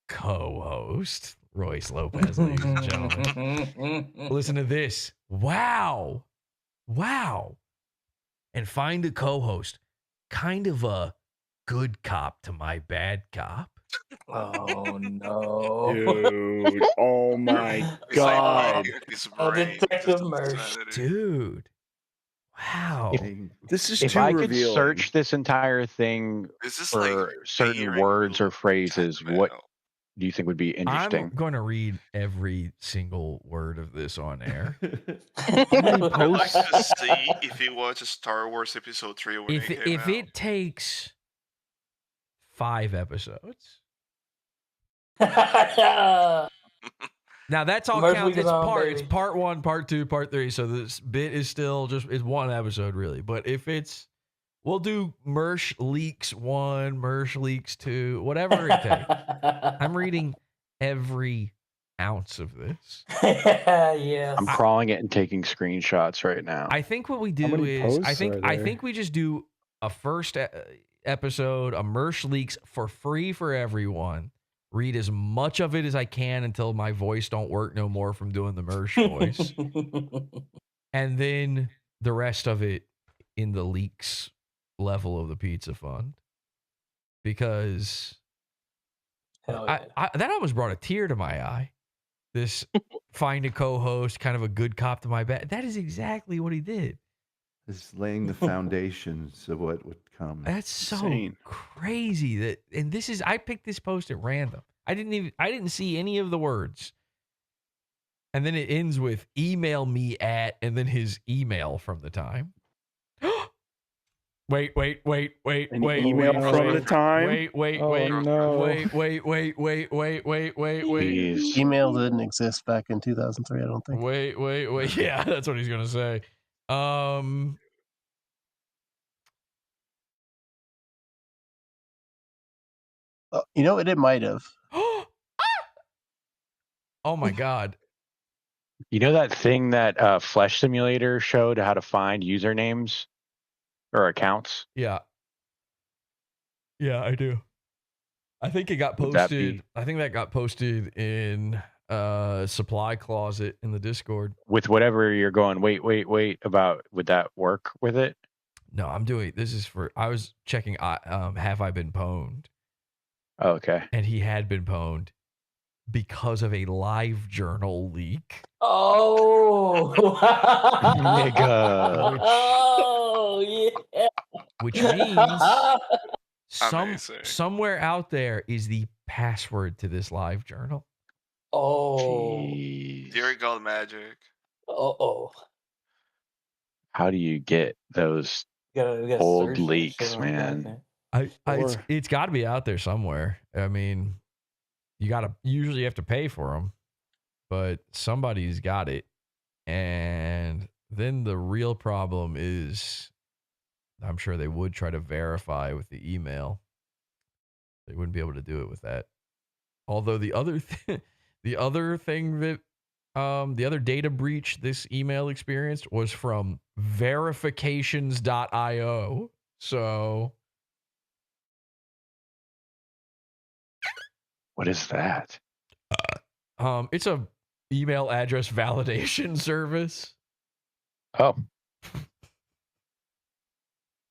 co-host. Royce Lopez, ladies and gentlemen. Listen to this. Wow. And find a co-host. Kind of a good cop to my bad cop. Oh no. Dude, oh my god. Detective Mersh. Dude. Wow. This is If too I could revealing. search this entire thing for certain words or phrases, what do you think would be interesting? I'm going to read every single word of this on air. I'd like to see if he watched Star Wars Episode 3 when If it came out. it takes 5 episodes. Now that's all Mersh counts. Week is on, It's baby. part 1, part 2, part 3. So this bit is still it's one episode really. But if we'll do Mersh Leaks 1, Mersh Leaks 2, whatever it takes. I'm reading every ounce of this. Yes. I'm crawling it and taking screenshots right now. I think what we How do many is I posts are there? think we just do a first episode, a Mersh Leaks for free for everyone. Read as much of it as I can until my voice don't work no more from doing the Mersh voice. And then the rest of it in the leaks level of the pizza fund. Because that almost brought a tear to my eye. This find a co-host, kind of a good cop to my bad. That is exactly what he did. Is laying the foundations of what would come. That's so Insane. crazy that, and this is, I picked this post at random. I didn't see any of the words. And then it ends with email me at, and then his email from the time. Wait. An email from the time? Wait. no. Wait. Email didn't exist back in 2003, I don't think. Wait. Yeah, that's what he's gonna say. You know what? It might have. Oh my god. You know that thing that Flesh Simulator showed how to find usernames or accounts? Yeah, I do. I think it got Would that posted. be- I think that got posted in supply closet in the Discord. With whatever you're going, wait about, would that work with it? No, I'm doing this is for I was checking have I been pwned? Oh, okay. And he had been pwned because of a live journal leak. Oh. Nigga. Oh yeah. Which means Amazing. somewhere out there is the password to this live journal. Oh. Dear God magic. Oh. How do you get those We gotta old search that leaks, shit on man? that. It's got to be out there somewhere. I mean, you usually have to pay for them, but somebody's got it. And then the real problem is, I'm sure they would try to verify with the email. They wouldn't be able to do it with that. Although the other thing that the other data breach this email experienced was from verifications.io. So What is that? it's a email address validation service. Oh.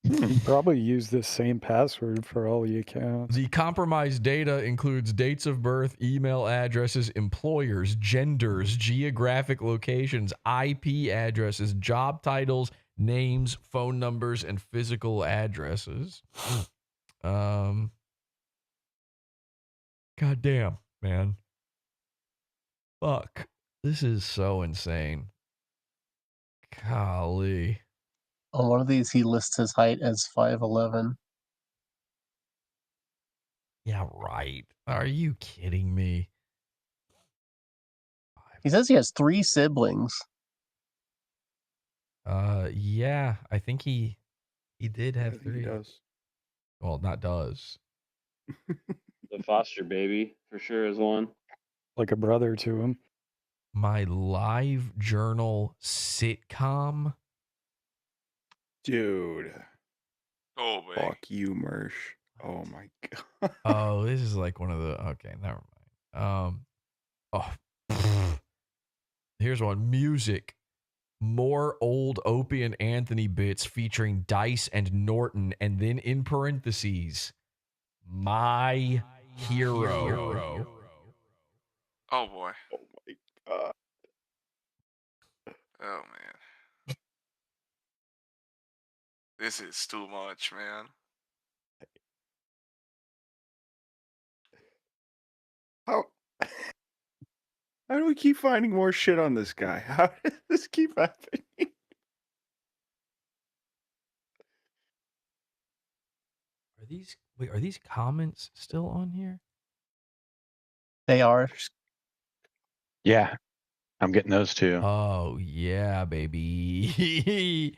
You probably use the same password for all the accounts. The compromised data includes dates of birth, email addresses, employers, genders, geographic locations, IP addresses, job titles, names, phone numbers, and physical addresses. God damn, man. Fuck. This is so insane. Golly. On one of these, he lists his height as 5'11". Yeah, right. Are you kidding me? He says he has 3 siblings. Yeah, I think he did have I think 3. he does. Well, not does. The foster baby for sure is one. Like a brother to him. my live journal sitcom. Dude. Oh man. Fuck you, Mersh. Oh my god. Oh, this is like one of the. Okay, never mind. Here's one. Music. More old Opie and Anthony bits featuring Dice and Norton, and then in parentheses, my hero. Oh boy. Oh my god. Oh man. This is too much, man. How do we keep finding more shit on this guy? How does this keep happening? Are these comments still on here? They are. Yeah, I'm getting those too. Oh yeah, baby.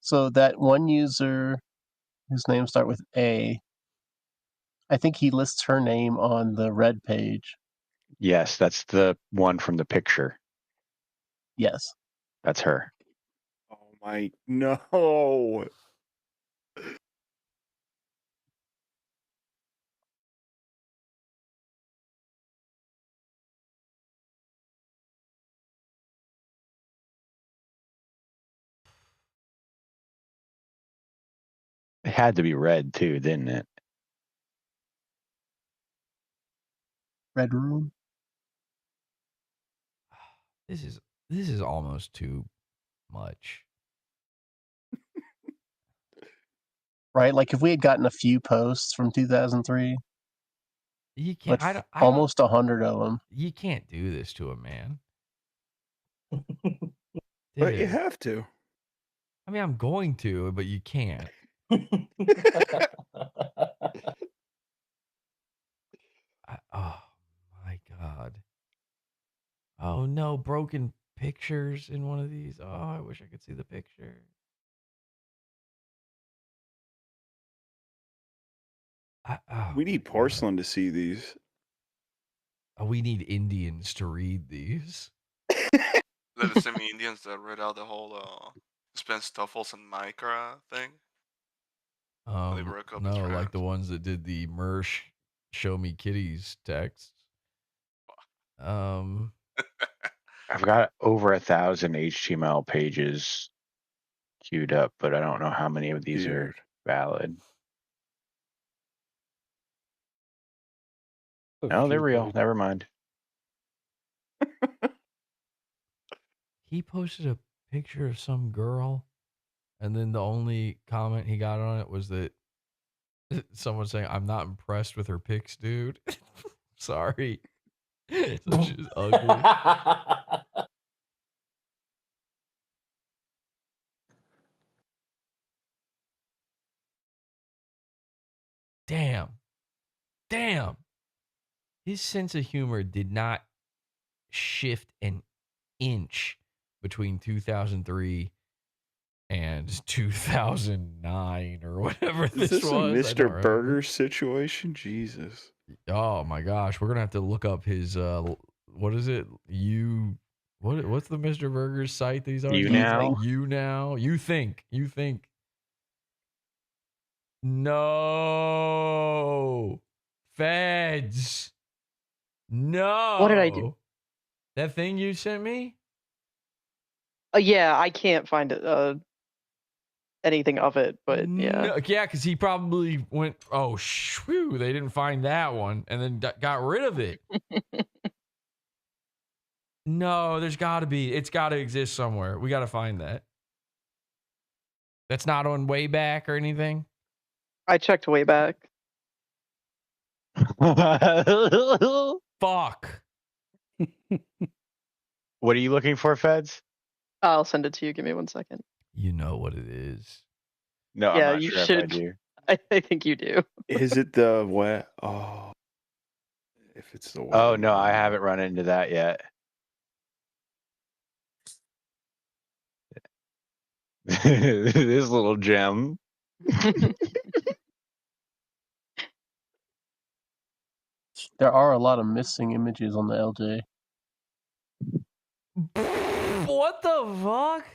So that one user whose name start with A, I think he lists her name on the red page. Yes, that's the one from the picture. Yes. That's her. Oh my no. It had to be red too, didn't it? Red room. This is almost too much. Right? Like if we had gotten a few posts from 2003, You can't. but I don't, almost 100 of them. You can't do this to a man. But you Dude. have to. I mean, I'm going to, but you can't. Oh my god. Oh no, broken pictures in one of these. Oh, I wish I could see the picture. We need porcelain to see these. We need Indians to read these. They're the same Indians that read out the whole Spence Tuffles and Micra thing. They broke up No, like the ones that did the Mersh "Show Me Kitties" text. I've got over 1,000 HTML pages queued up, but I don't know how many of these are valid. No, they're real. Never mind. He posted a picture of some girl, and then the only comment he got on it was that someone saying, "I'm not impressed with her pics, dude." Sorry. So she's ugly. Damn. His sense of humor did not shift an inch between 2003 and 2009 or whatever Is this this was. a I don't Mr. remember. Burger situation? Jesus. Oh my gosh, we're gonna have to look up his what is it? What's the Mr. Burger's site that he's always You on? Now? You Now? You think. No. Feds. No. What did I do? That thing you sent me? Yeah, I can't find it, anything of it, but yeah. No, yeah, because he probably went, oh, shoo, they didn't find that one, and then got rid of it. No, there's got to be. It's got to exist somewhere. We got to find that. That's not on Wayback or anything? I checked way back. Fuck. What are you looking for, Feds? I'll send it to you. Give me 1 second. You know what it is. No, Yeah, I'm not you sure should. if I do. I think you do. Is it the wet? Oh. If it's the wet. Oh, no, I haven't run into that yet. This little gem. There are a lot of missing images on the LJ. What the fuck?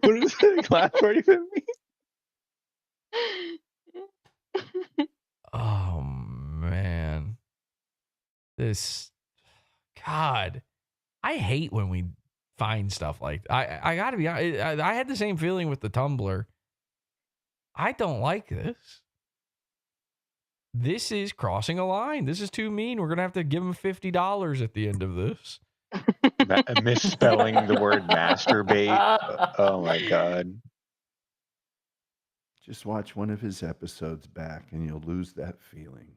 What is it? Class party for me? Oh man, this God, I hate when we find stuff like I gotta be honest. I had the same feeling with the Tumblr. I don't like this. This is crossing a line. This is too mean. We're gonna have to give him $50 at the end of this. Misspelling the word masturbate. Oh my god. Just watch one of his episodes back and you'll lose that feeling.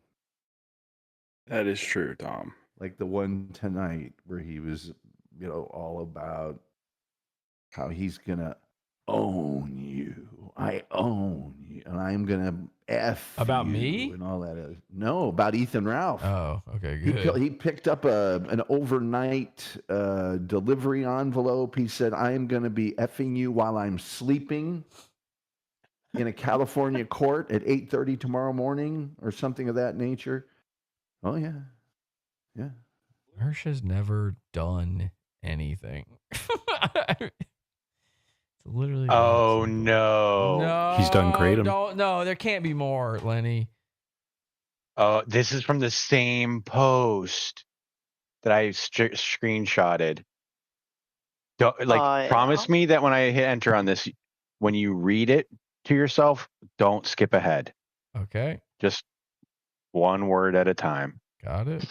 That is true, Tom. Like the one tonight where he was, all about how he's going to own you. I own you. And I'm going to F About you me? and all that. No, about Ethan Ralph. Oh, okay, good. He picked up an overnight delivery envelope. He said, I am going to be effing you while I'm sleeping in a California court at 8:30 tomorrow morning or something of that nature. Oh, yeah. Yeah. Mersh has never done anything. It's literally. Oh no. No. He's done kratom. No, there can't be more, Lenny. Oh, this is from the same post that I screenshotted. Promise me that when I hit enter on this, when you read it to yourself, don't skip ahead. Okay. Just one word at a time. Got it.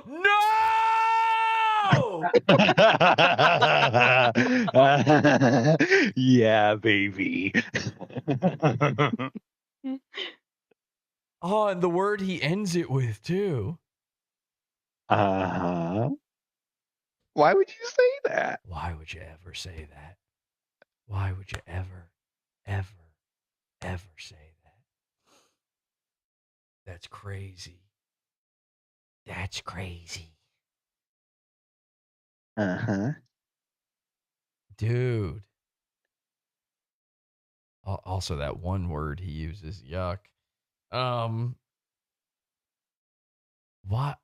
No! Yeah, baby. Oh, and the word he ends it with too. Uh-huh. Why would you say that? Why would you ever say that? Why would you ever say that? That's crazy. That's crazy. Uh-huh. Dude. Also, that one word he uses, yuck. What?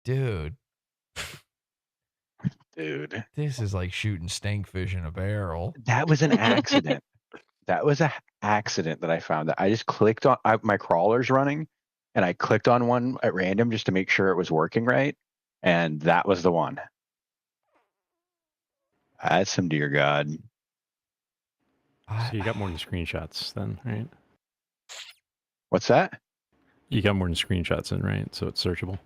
Dude. Dude. This is like shooting stinkfish in a barrel. That was an accident. That was an accident that I found. That I just clicked on my crawler's running, and I clicked on one at random just to make sure it was working right, and that was the one. That's some dear God. So you got more than screenshots then, right? What's that? You got more than screenshots in, right? So it's searchable.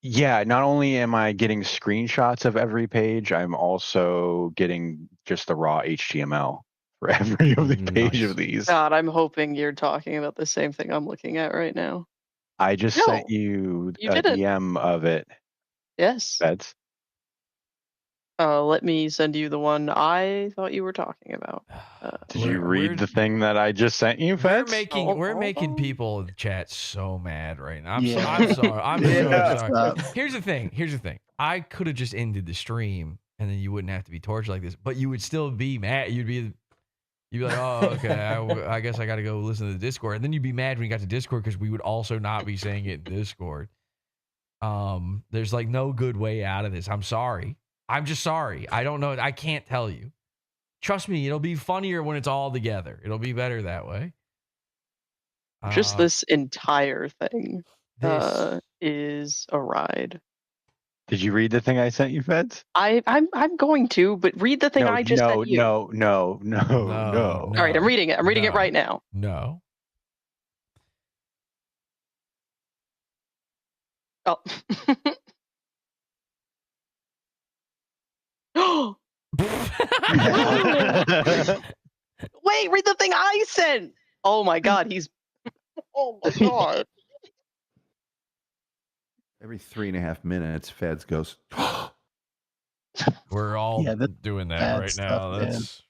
Yeah, not only am I getting screenshots of every page, I'm also getting just the raw HTML for every page of these. God, I'm hoping you're talking about the same thing I'm looking at right now. I just sent you a didn't. DM of it. Yes. That's Let me send you the one I thought you were talking about. Did you read the thing that I just sent you, Feds? We're making people in the chat so mad right now. I'm Yeah. sorry. I'm Yeah. so sorry. Here's the thing. I could have just ended the stream and then you wouldn't have to be tortured like this, but you would still be mad. You'd be like, oh, okay, I guess I got to go listen to the Discord. And then you'd be mad when you got to Discord because we would also not be saying it in Discord. There's like no good way out of this. I'm sorry. I'm just sorry. I don't know. I can't tell you. Trust me, it'll be funnier when it's all together. It'll be better that way. Just this entire thing This- is a ride. Did you read the thing I sent you, Feds? I'm going to, but read the thing I just sent you. No. All right, I'm reading it. I'm reading it right now. No. Oh. Wait, read the thing I sent. Oh my God, he's. Oh my God. Every 3.5 minutes, Feds goes, We're all doing that right now. That's.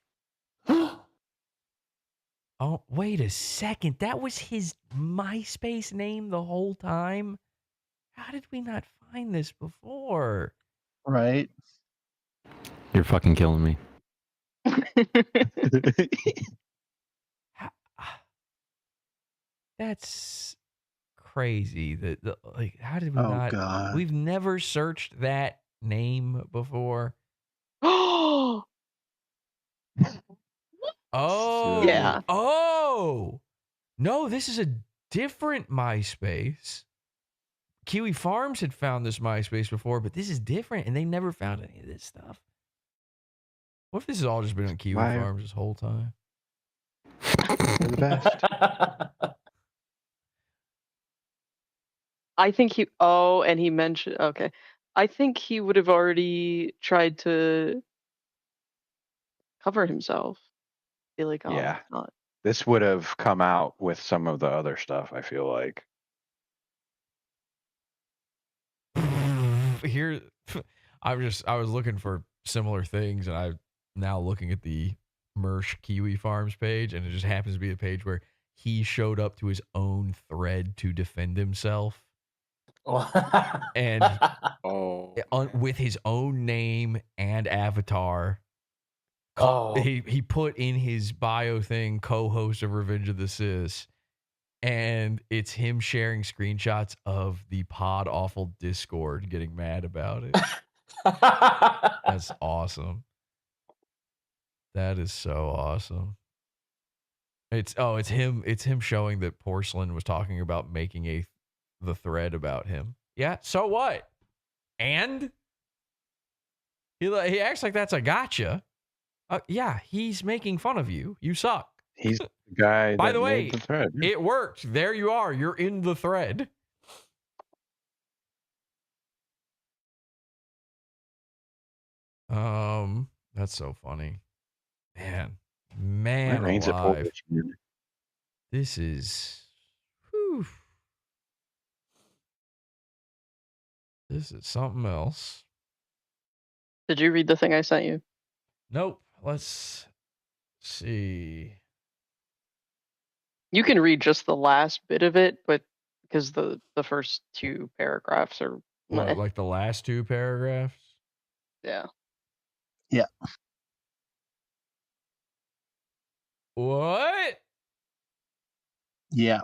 Oh, wait a second. That was his MySpace name the whole time? How did we not find this before? Right. You're fucking killing me. That's crazy. Like, how did we Oh not? God. We've never searched that name before. Oh, Oh, Yeah. Oh, no, this is a different MySpace. Kiwi Farms had found this MySpace before, but this is different, and they never found any of this stuff. What if this has all just been on Kiwi Why? Farms this whole time? They're the best. I think he. Oh, and he mentioned. Okay, I think he would have already tried to cover himself. Be like, oh, Yeah. it's not. This would have come out with some of the other stuff, I feel like. Here, I was looking for similar things, and I'm now looking at the Mersh Kiwi Farms page, and it just happens to be a page where he showed up to his own thread to defend himself. And with his own name and avatar. He put in his bio thing, co-host of Revenge of the Sis, and it's him sharing screenshots of the PodAwful Discord getting mad about it. That's awesome. That is so awesome. It's him showing that Porcelain was talking about making the thread about him. Yeah, so what? And he acts like that's a gotcha. Yeah, he's making fun of you. You suck. He's the guy By that the way, made the thread. it worked. There you are. You're in the thread. That's so funny. Man Rain's at alive. Polish. This is whew. This is something else. Did you read the thing I sent you? Nope. Let's see. You can read just the last bit of it, but because the first two paragraphs are What, like the last two paragraphs? yeah. Yeah. What? Yeah.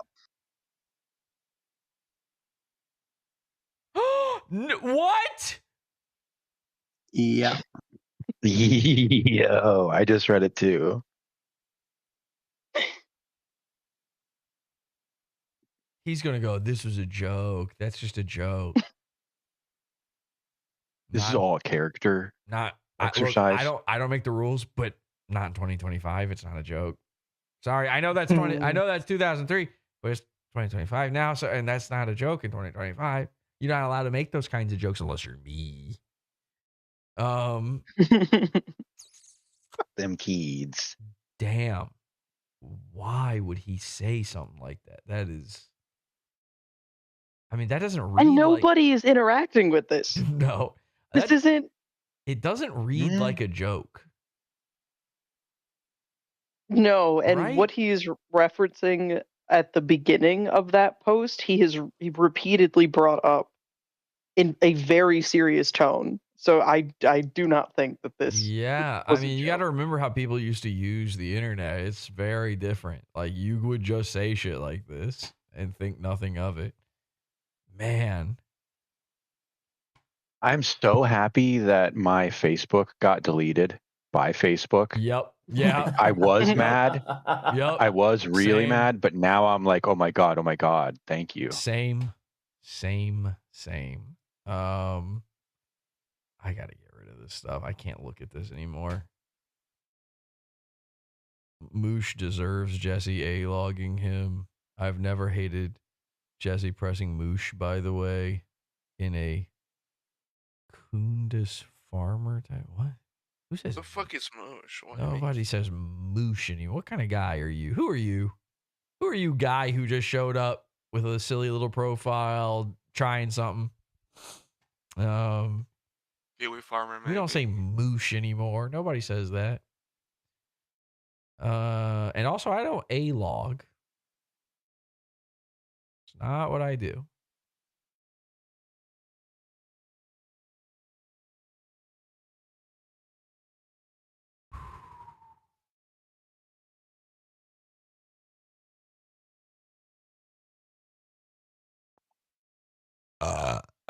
What? Yeah. Yo, I just read it too. He's gonna go, this was a joke. That's just a joke. This is all a character exercise. I don't make the rules, but not in 2025. It's not a joke. Sorry, I know that's 2003, but it's 2025 now. So, and that's not a joke in 2025. You're not allowed to make those kinds of jokes unless you're me. Fuck them kids. Damn. Why would he say something like that? That is. I mean, that doesn't read. And nobody is interacting with this. No. This isn't. It doesn't read like a joke. No, and Right? what he is referencing at the beginning of that post, he repeatedly brought up in a very serious tone. So I do not think that this. Yeah, I mean, you got to remember how people used to use the internet. It's very different. Like, you would just say shit like this and think nothing of it. Man. I'm so happy that my Facebook got deleted by Facebook. Yep. Yeah. I was mad. Yep. I was really Same. mad, but now I'm like, oh my God, thank you. Same. I got to get rid of this stuff. I can't look at this anymore. Moosh deserves Jesse A-logging him. I've never hated Jesse pressing Moosh, by the way, in a Kundus farmer type. What? Who says? The fuck is Mersh? What do you mean? Nobody says Moosh anymore. What kind of guy are you? Who are you? Who are you, guy who just showed up with a silly little profile, trying something? Kiwi farmer, maybe. We don't say moosh anymore. Nobody says that. And also, I don't A-log. It's not what I do.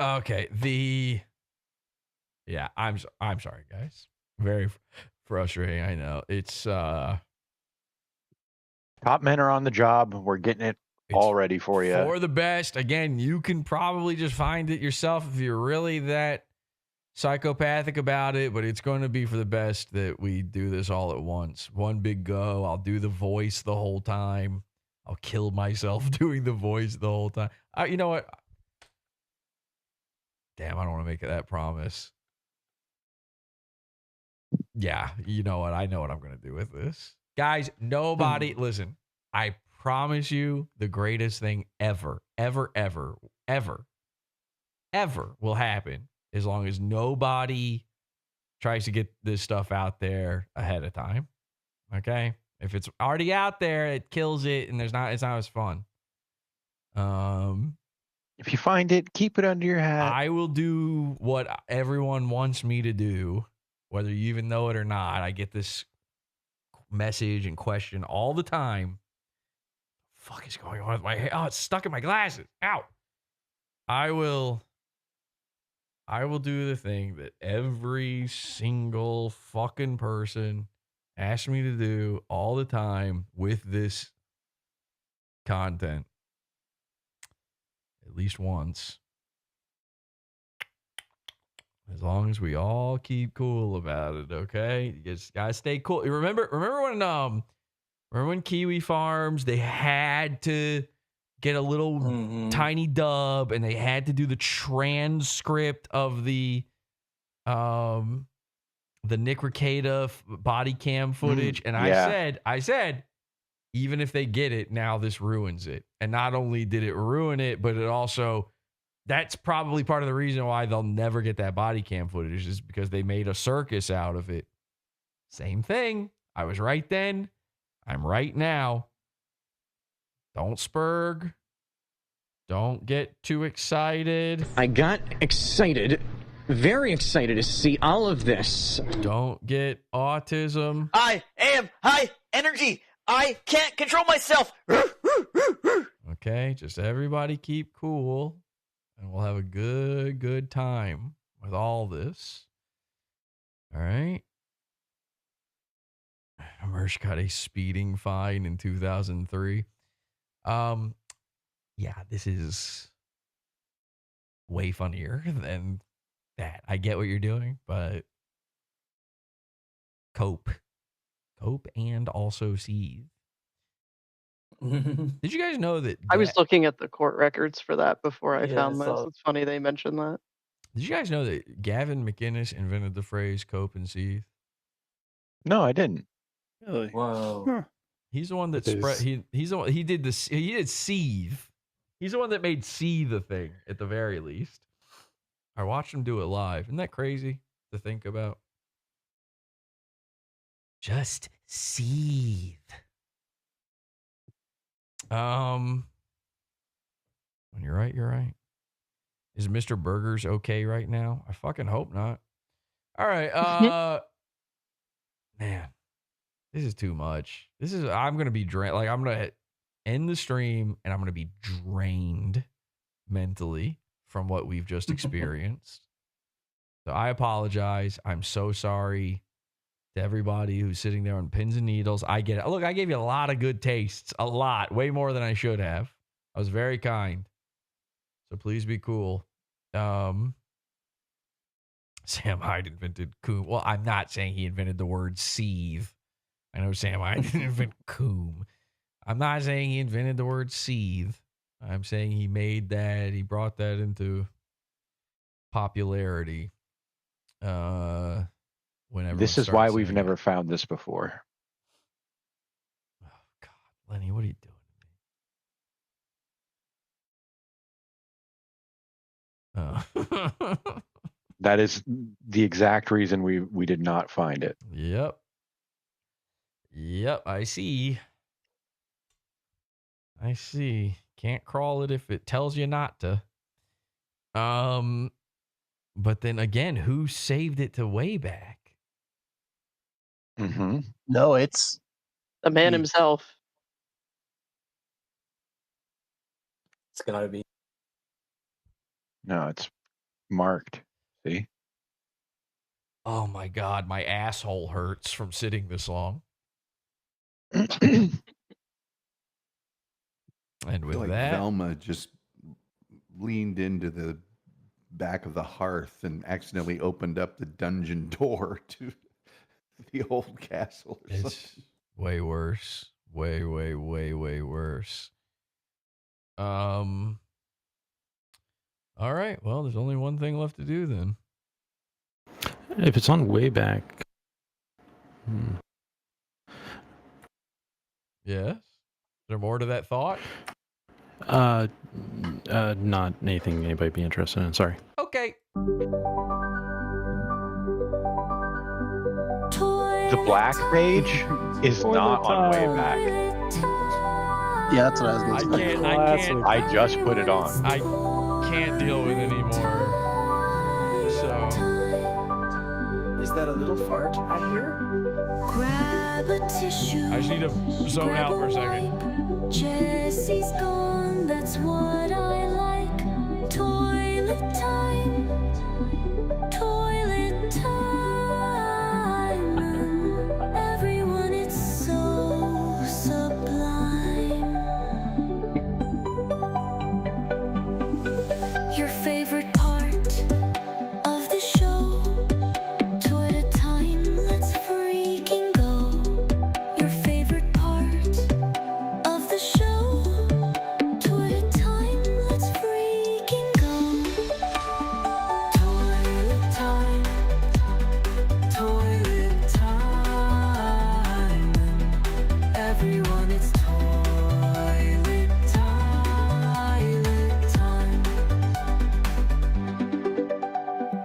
Okay, yeah, I'm sorry, guys. Very frustrating. I know it's Top men are on the job. We're getting it all ready for you. for the best. Again, you can probably just find it yourself if you're really that psychopathic about it, but it's going to be for the best that we do this all at once. One big go. I'll do the voice the whole time. I'll kill myself doing the voice the whole time. You know what? Damn, I don't want to make that promise. Yeah, you know what? I know what I'm going to do with this. Guys, nobody, listen, I promise you the greatest thing ever will happen as long as nobody tries to get this stuff out there ahead of time. Okay? If it's already out there, it kills it and it's not as fun. If you find it, keep it under your hat. I will do what everyone wants me to do, whether you even know it or not. I get this message and question all the time. What the fuck is going on with my hair? Oh, it's stuck in my glasses. Ow. I will do the thing that every single fucking person asks me to do all the time with this content. At least once. As long as we all keep cool about it, okay? You just gotta stay cool. Remember when Kiwi Farms, they had to get a little tiny dub and they had to do the transcript of the Nick Rekieta body cam footage. And I said, even if they get it, now this ruins it. And not only did it ruin it, but it also, that's probably part of the reason why they'll never get that body cam footage, is because they made a circus out of it. Same thing. I was right then. I'm right now. Don't spurg. Don't get too excited. I got excited, very excited to see all of this. Don't get autism. I am high energy. I can't control myself. Okay, just everybody keep cool, and we'll have a good time with all this. All right. Mersh got a speeding fine in 2003. Yeah, this is way funnier than that. I get what you're doing, but cope and also seethe. Did you guys know that? I was looking at the court records for that before I Yeah, found I this. saw- It's funny they mentioned that. Did you guys know that Gavin McInnes invented the phrase cope and seethe? No, I didn't. Really? Whoa. He's the one that It spread. is- He's the one. He did seethe. He's the one that made seethe a thing at the very least. I watched him do it live. Isn't that crazy to think about? Just seethe. When you're right, you're right. Is Mr. Burgers okay right now? I fucking hope not. All right. Man, this is too much. I'm going to be drained. Like, I'm going to end the stream and I'm going to be drained mentally from what we've just experienced. So I apologize. I'm so sorry to everybody who's sitting there on pins and needles. I get it. Look, I gave you a lot of good tastes. A lot. Way more than I should have. I was very kind. So please be cool. Sam Hyde invented coom. Well, I'm not saying he invented the word seethe. I know Sam Hyde didn't invent coom. I'm not saying he invented the word seethe. I'm saying he made that. He brought that into popularity. Whenever This is why we've never found this before. Lenny, what are you doing? That is the exact reason we did not find it. Yep. I see. Can't crawl it if it tells you not to. But then again, who saved it to way back? Mm-hmm. No, it's the man himself. It's gotta be. No, it's marked. See? Oh my god, my asshole hurts from sitting this long. And I with feel like that, Velma just leaned into the back of the hearth and accidentally opened up the dungeon door to the old castle. Or it's something. way worse. Way worse. All right. Well, there's only one thing left to do then. If it's on way back. Yes. Is there more to that thought? Not anything anybody be interested in. Sorry. Okay. The black page is not on way back. Yeah, that's what I was going to say. I just put it on. I can't deal with it anymore. So. Is that a little fart I hear? I just need to zone out for a second. Jesse's gone, that's what I like. Toilet time. Toilet time. Everyone, it's so sublime. Your favorite part of the show. Toilet time, let's freaking go. Your favorite part of the show. Toilet time, let's freaking go. Toilet time. Toilet time. Everyone, it's toilet time.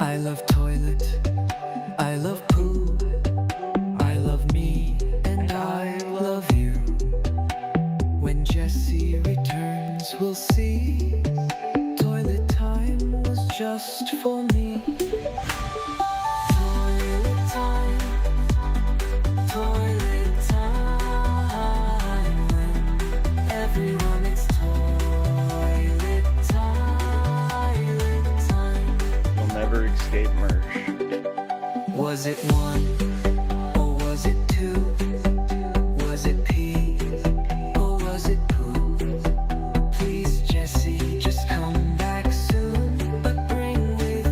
I love toilet. I love poo. I love me. And I love you. When Jesse returns, we'll see. Toilet time was just for me. Toilet time. Toilet time. Everyone, it's toilet time. You'll never escape Mersh. Was it one or was it two? Was it pee or was it poo? Please, Jesse, just come back soon. But bring with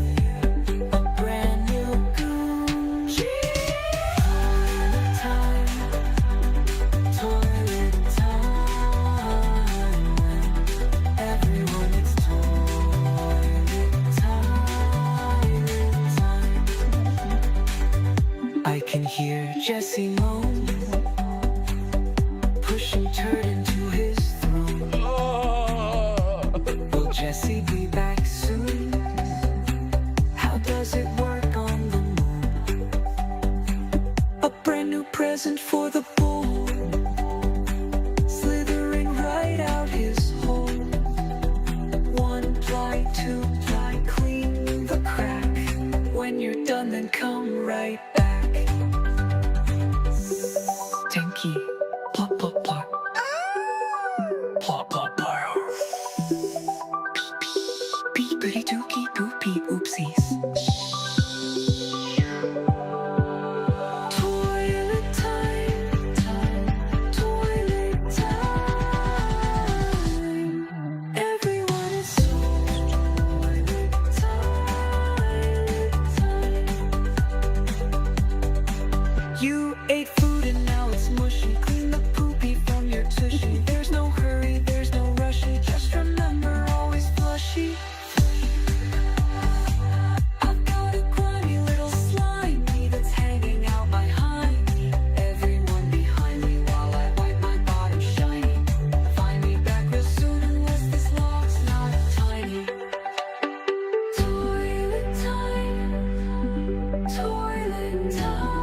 you a brand new goon. Toilet time. Toilet time. Everyone, it's toilet time. I can hear Jesse moan, pushing turd into his throne. Will Jesse be back soon? How does it work on the moon? A brand new present for the bull, slithering right out his hole. 1 ply, 2 ply, clean the crack. When you're done, then come right back. Stinky, plop, plop, plop. Plop, plop, plop. Beepity dookie boopy oopsies. Toilet time. Toilet time. Everyone is toilet time. You ate food and now it's mushy. Clean the poopy from your tushy. There's no hurry, there's no rushy. Just remember, always flushy. I've got a grimy little slimy that's hanging out behind me. Everyone behind me while I wipe my bottom shiny. Find me back real soon unless this log's not tiny. Toilet time. Toilet time.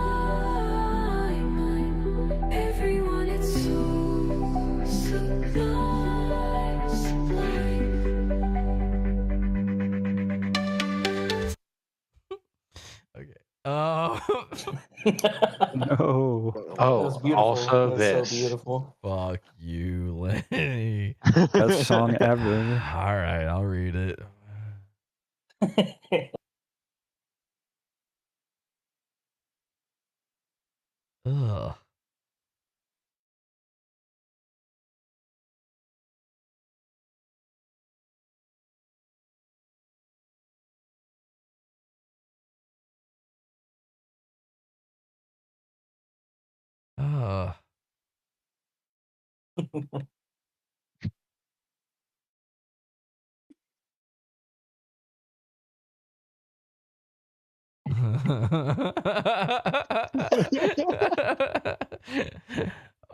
Everyone, it's so sublime, sublime. Okay. No. Oh, was beautiful. also That was this. so beautiful. Fuck you, Lenny. Best song ever. All right, I'll read it. Ugh.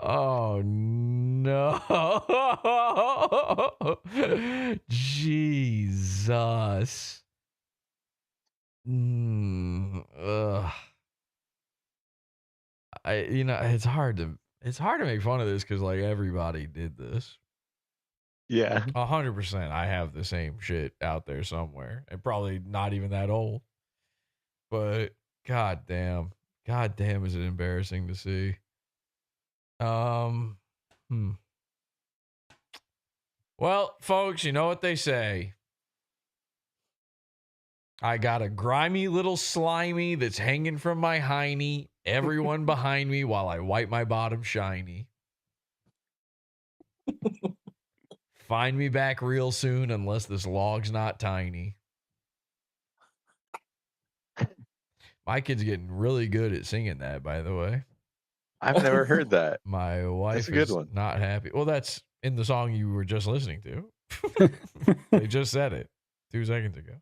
Oh no. Jesus. Ugh. It's hard to make fun of this because like everybody did this. Yeah. 100%. I have the same shit out there somewhere, and probably not even that old. But god damn, is it embarrassing to see. Well, folks, you know what they say. I got a grimy little slimy that's hanging from my hiney. Everyone behind me while I wipe my bottom shiny. Find me back real soon unless this log's not tiny. My kid's getting really good at singing that, by the way. I've never heard that. My wife That's a good is one. not happy. Well, that's in the song you were just listening to. They just said it 2 seconds ago.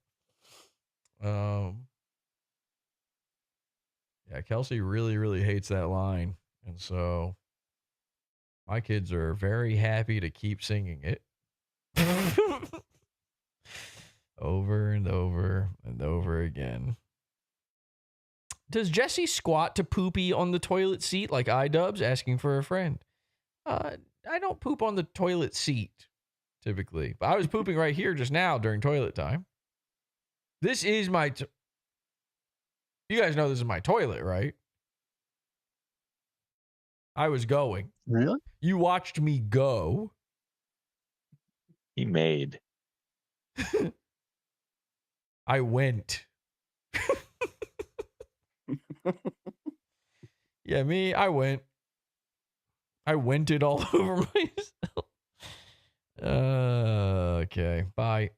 Yeah, Kelsey really, really hates that line. And so my kids are very happy to keep singing it. Over and over and over again. Does Jesse squat to poopy on the toilet seat like iDubbbz asking for a friend? I don't poop on the toilet seat, typically. But I was pooping right here just now during toilet time. This is my... You guys know this is my toilet, right? I was going. Really? You watched me go. He made. I went. Yeah, me, I went. I went it all over myself. Okay, bye.